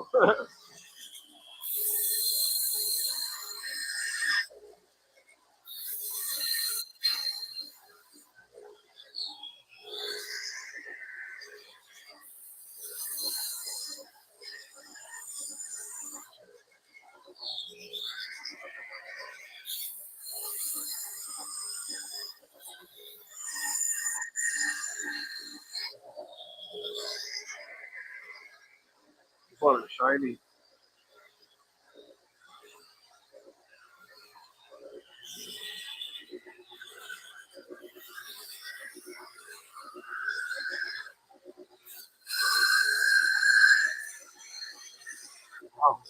A: Just want it shiny. Wow.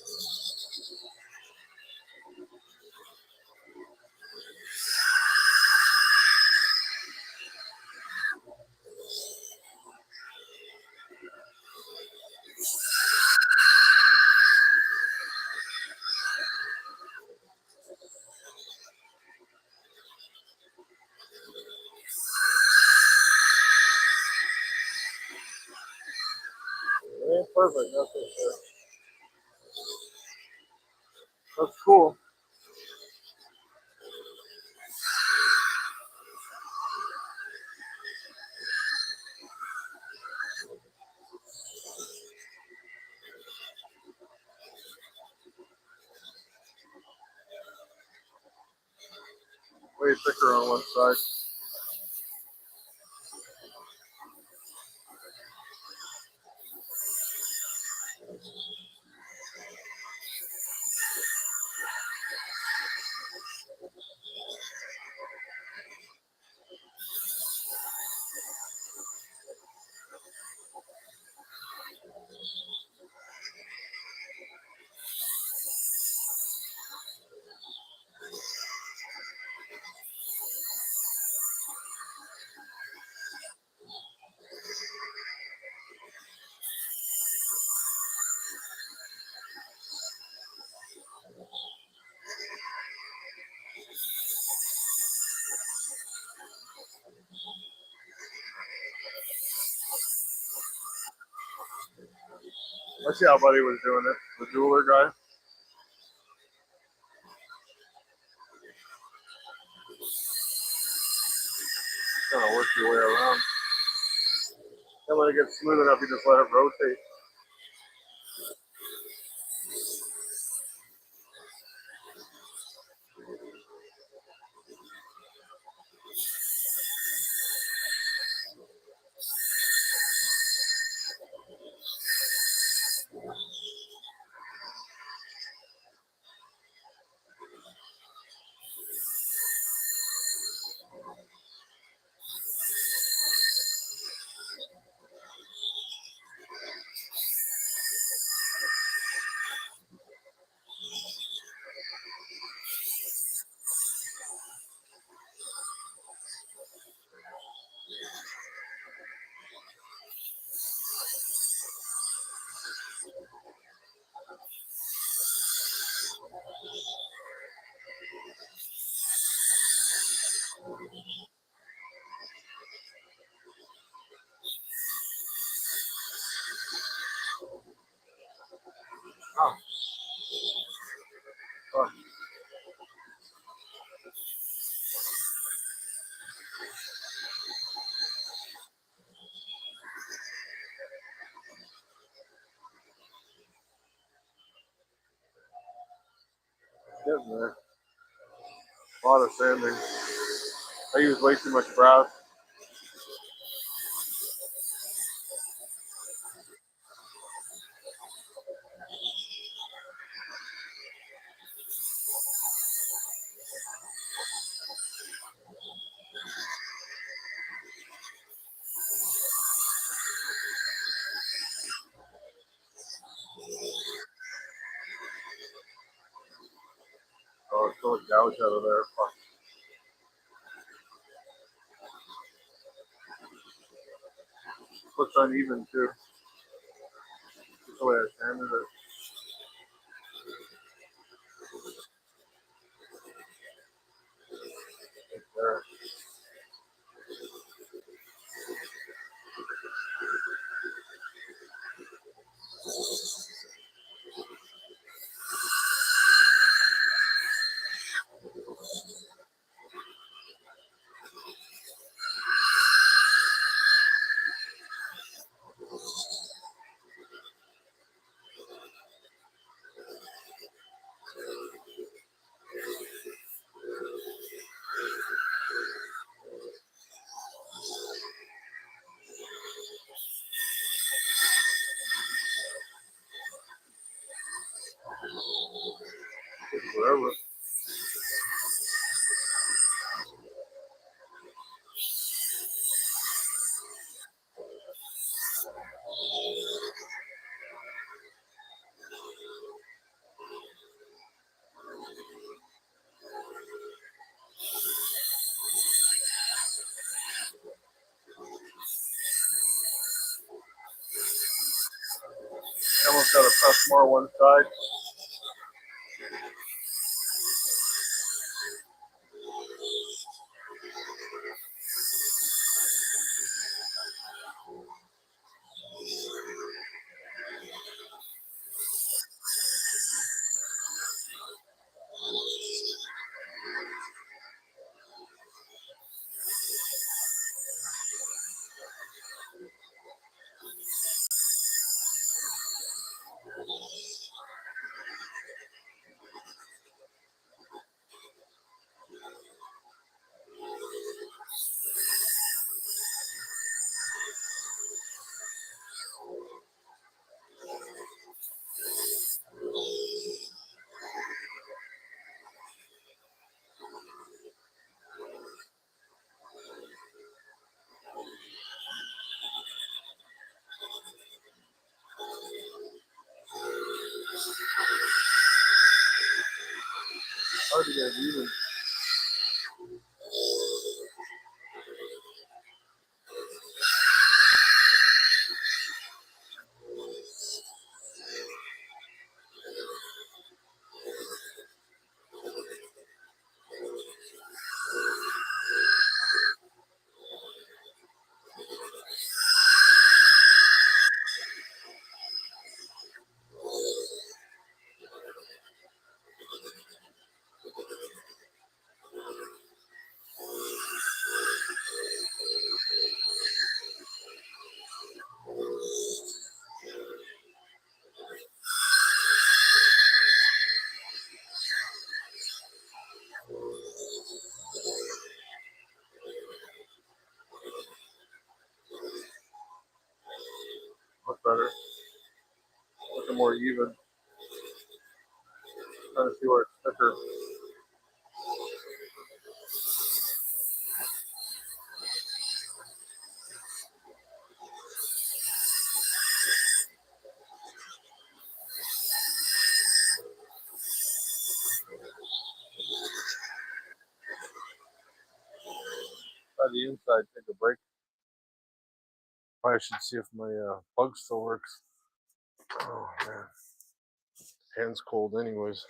A: It ain't perfect, that's for sure. That's cool. Way thicker on one side. I see how Buddy was doing it. The jeweler guy. Kind of work your way around. And when it gets smooth enough, you just let it rotate. Oh. Oh. Getting there. A lot of sanding. I use way too much brass. Oh, it's still a gouge out of there. Fuck. Looks uneven too. That's the way I sanded it. There. Whatever. Almost got to press more one side. Hard to get even. Much better. Looking more even. Trying to see where it's thicker. Try the inside, take a break. Probably should see if my plug still works. Oh man. Hand's cold anyways.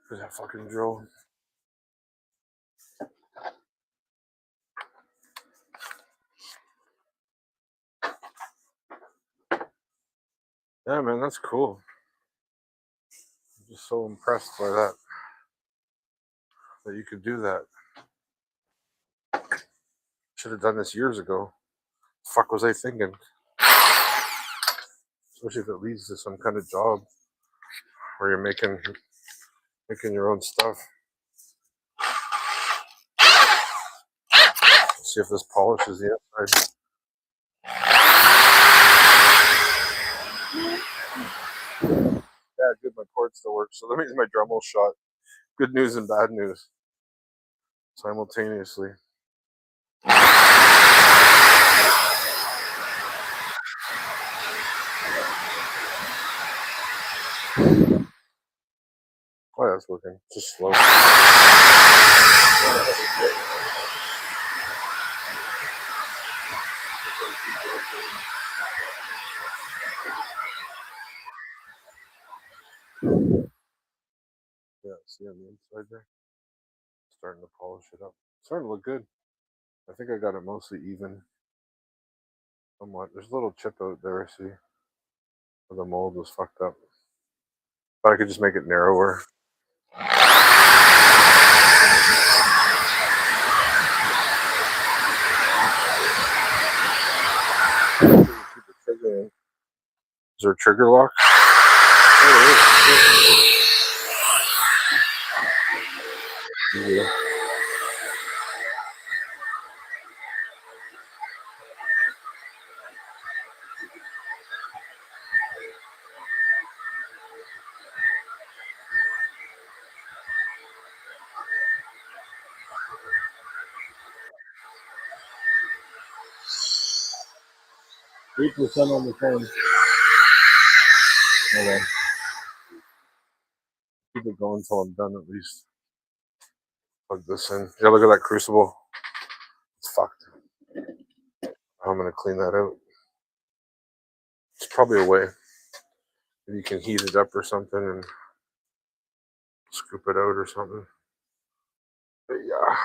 A: Here's that fucking drill. Yeah, man, that's cool. I'm just so impressed by that you could do that. Should have done this years ago. Fuck was I thinking? Especially if it leads to some kind of job where you're making your own stuff. Let's see if this polishes the outside. Yeah, good. My cord still works. So that means my Dremel shot. Good news and bad news simultaneously. Oh, that's working. Just slow. Yeah, see on the inside there? Starting to polish it up. Starting to look good. I think I got it mostly even. Somewhat. There's a little chip out there, see? Where the mold was fucked up. But I could just make it narrower. Is there a trigger lock? Yeah. %, on the phone. Hold on. Keep it going until I'm done at least. Plug this in. Yeah, look at that crucible. It's fucked. I'm gonna clean that out. It's probably a way. Maybe you can heat it up or something and scoop it out or something. But yeah.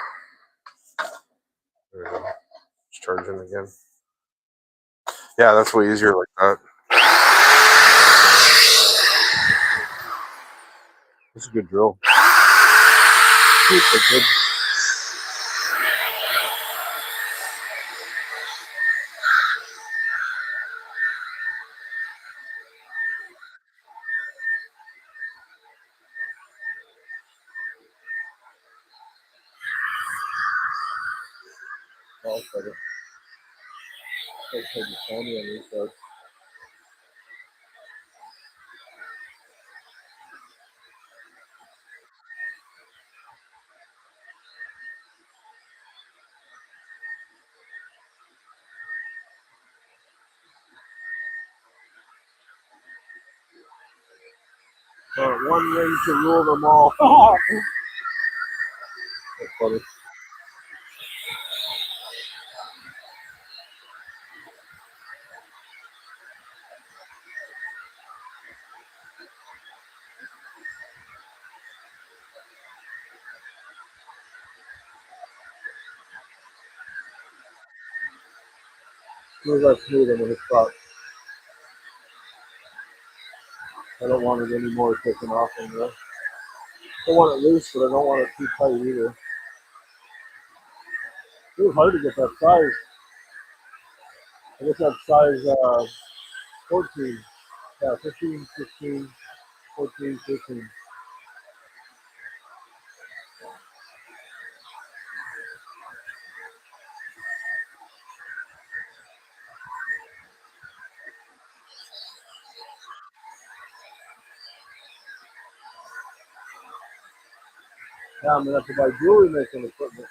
A: There we go. It's charging again. Yeah, that's way easier like that. It's a good drill. It's good. Oh, it's better. It's like the Sony on these guys. One ring to rule them all. That's funny. As soon as I smooth, I'm gonna stop. I don't want it anymore taken off in there. I don't want it loose, but I don't want it too tight either. It was hard to get that size. I get that size 14. Yeah, 15, 16, 14, 15. Yeah, I'm gonna have to buy jewelry making equipment.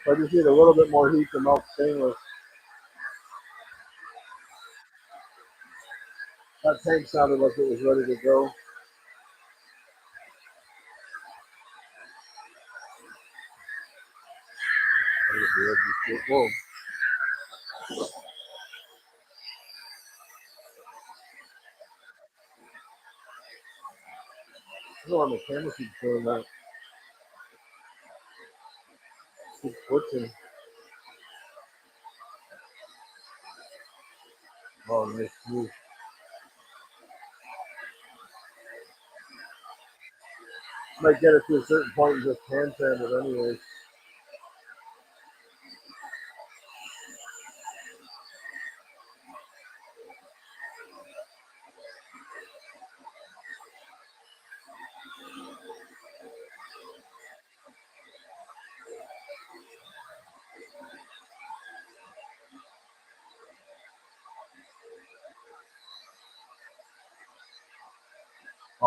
A: So I just need a little bit more heat to melt stainless. That tank sounded like it was ready to go. Whoa. I don't know why my camera keeps doing that. It keeps switching. Oh, nice smooth. Might get it to a certain point and just hand sand it anyways.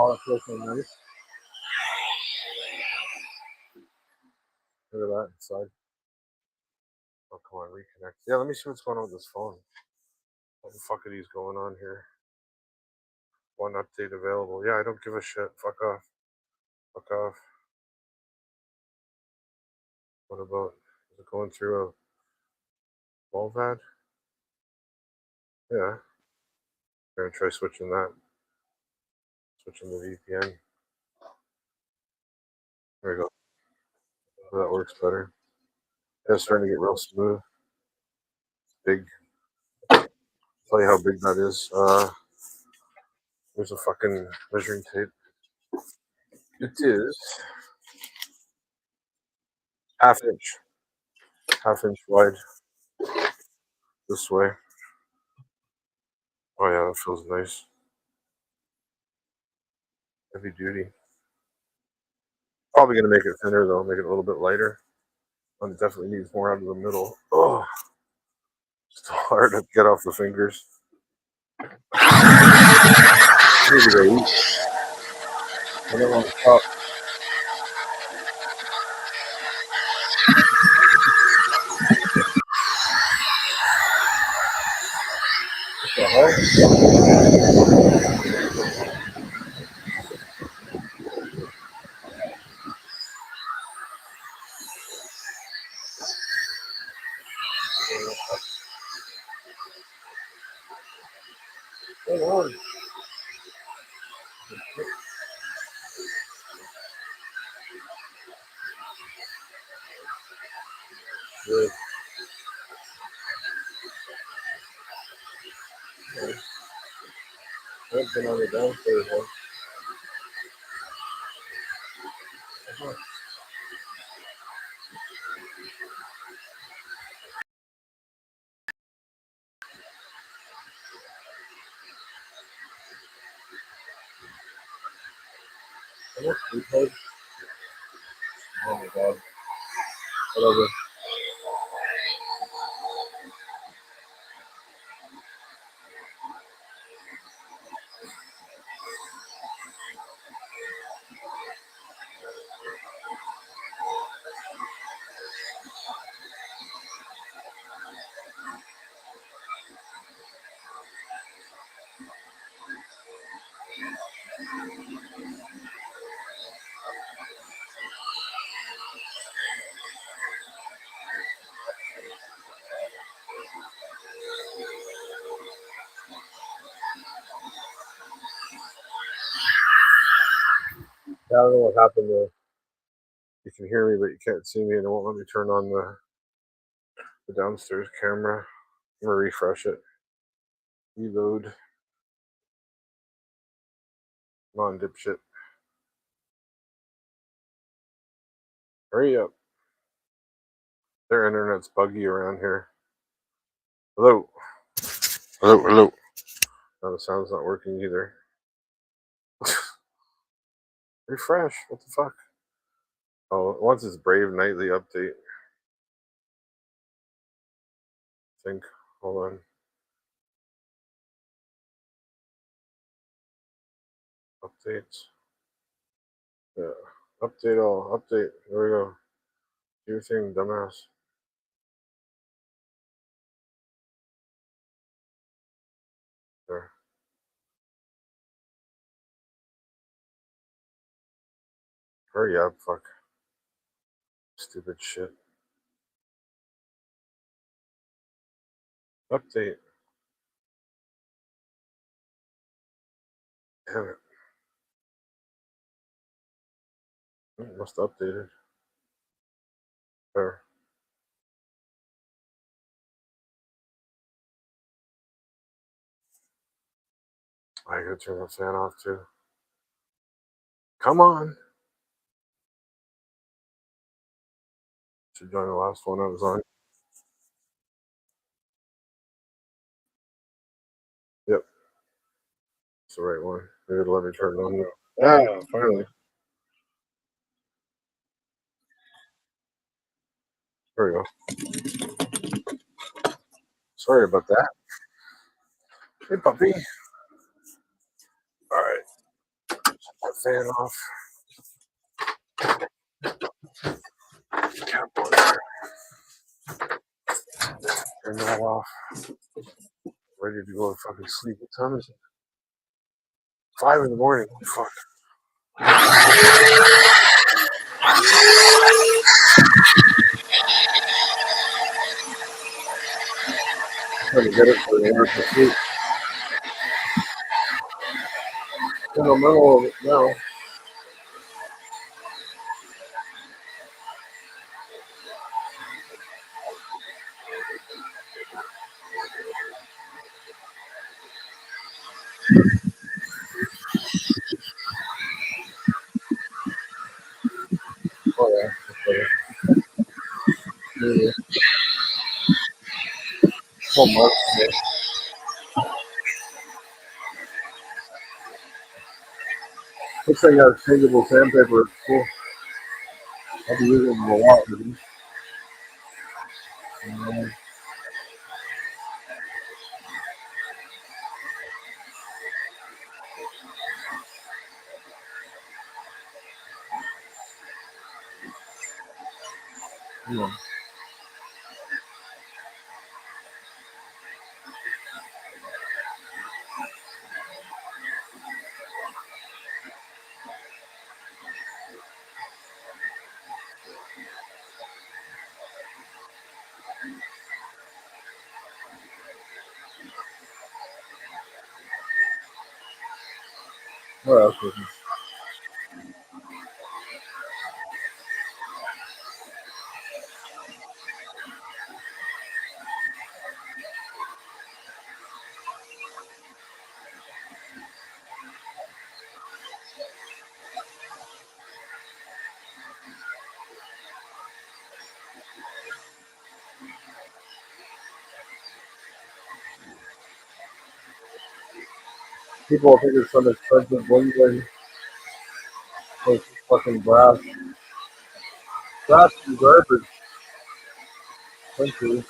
A: Oh, that's looking nice. Look at that inside. Oh, come on, reconnect. Yeah, let me see what's going on with this phone. What the fuck are these going on here? One update available. Yeah, I don't give a shit. Fuck off. Fuck off. What about, is it going through a Volvad? Yeah. I'm gonna try switching that. Switching the VPN. There we go. That works better. Yeah, it's starting to get real smooth. Big. Tell you how big that is. There's a fucking measuring tape. It is half inch wide. This way. Oh yeah, that feels nice. Heavy duty. Probably gonna make it thinner though, make it a little bit lighter. It definitely needs more out of the middle. Oh, it's hard to get off the fingers. I need to go eat. I don't want to stop. What the hell? Hang on. Good. I've been on the downstairs one. Oh my god. Whatever. Yeah, I don't know what happened there. You can hear me, but you can't see me, and it won't let me turn on the downstairs camera. I'm gonna refresh it. Reload. Come on, dipshit. Hurry up. Their internet's buggy around here. Hello. Hello, hello. No, the sound's not working either. Refresh. What the fuck? Oh, once it's Brave Nightly update. I think. Hold on. Updates. Yeah. Update all. Update. There we go. Do your thing, dumbass. There. Hurry up, fuck. Stupid shit. Update. Damn it. It must have updated. There. I gotta turn the fan off too. Come on. Should join the last one I was on. Yep. It's the right one. Maybe it'll let me turn it on now. Yeah, finally. There we go. Sorry about that. Hey, puppy. All right. That fan off. Turn that off. Ready to go to fucking sleep. What time is it? 5 in the morning. Fuck. Trying to get it for the neighbors to sleep. In the middle of it now. Oh yeah. Yeah. Oh, months. This thing has changeable sandpaper. It's cool. I'll be using them a lot. Yeah. What else was it? People think it's some expensive bling bling. It's fucking brass. Brass is garbage. Thank you.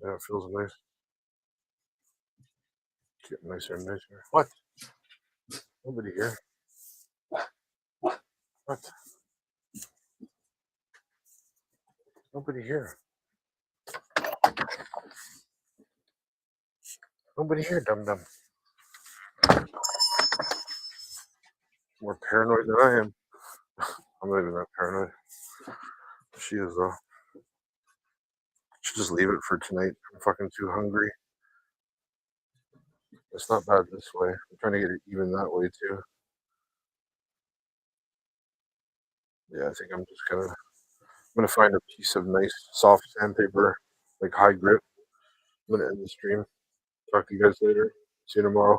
A: Yeah, it feels nice. Getting nicer and nicer. What? Nobody here. What? Nobody here. Nobody here, dum dum. More paranoid than I am. I'm not even that paranoid. She is though. Should just leave it for tonight. I'm fucking too hungry. It's not bad this way. I'm trying to get it even that way too. Yeah, I think I'm gonna find a piece of nice soft sandpaper, like high grip. I'm gonna end the stream. Talk to you guys later. See you tomorrow.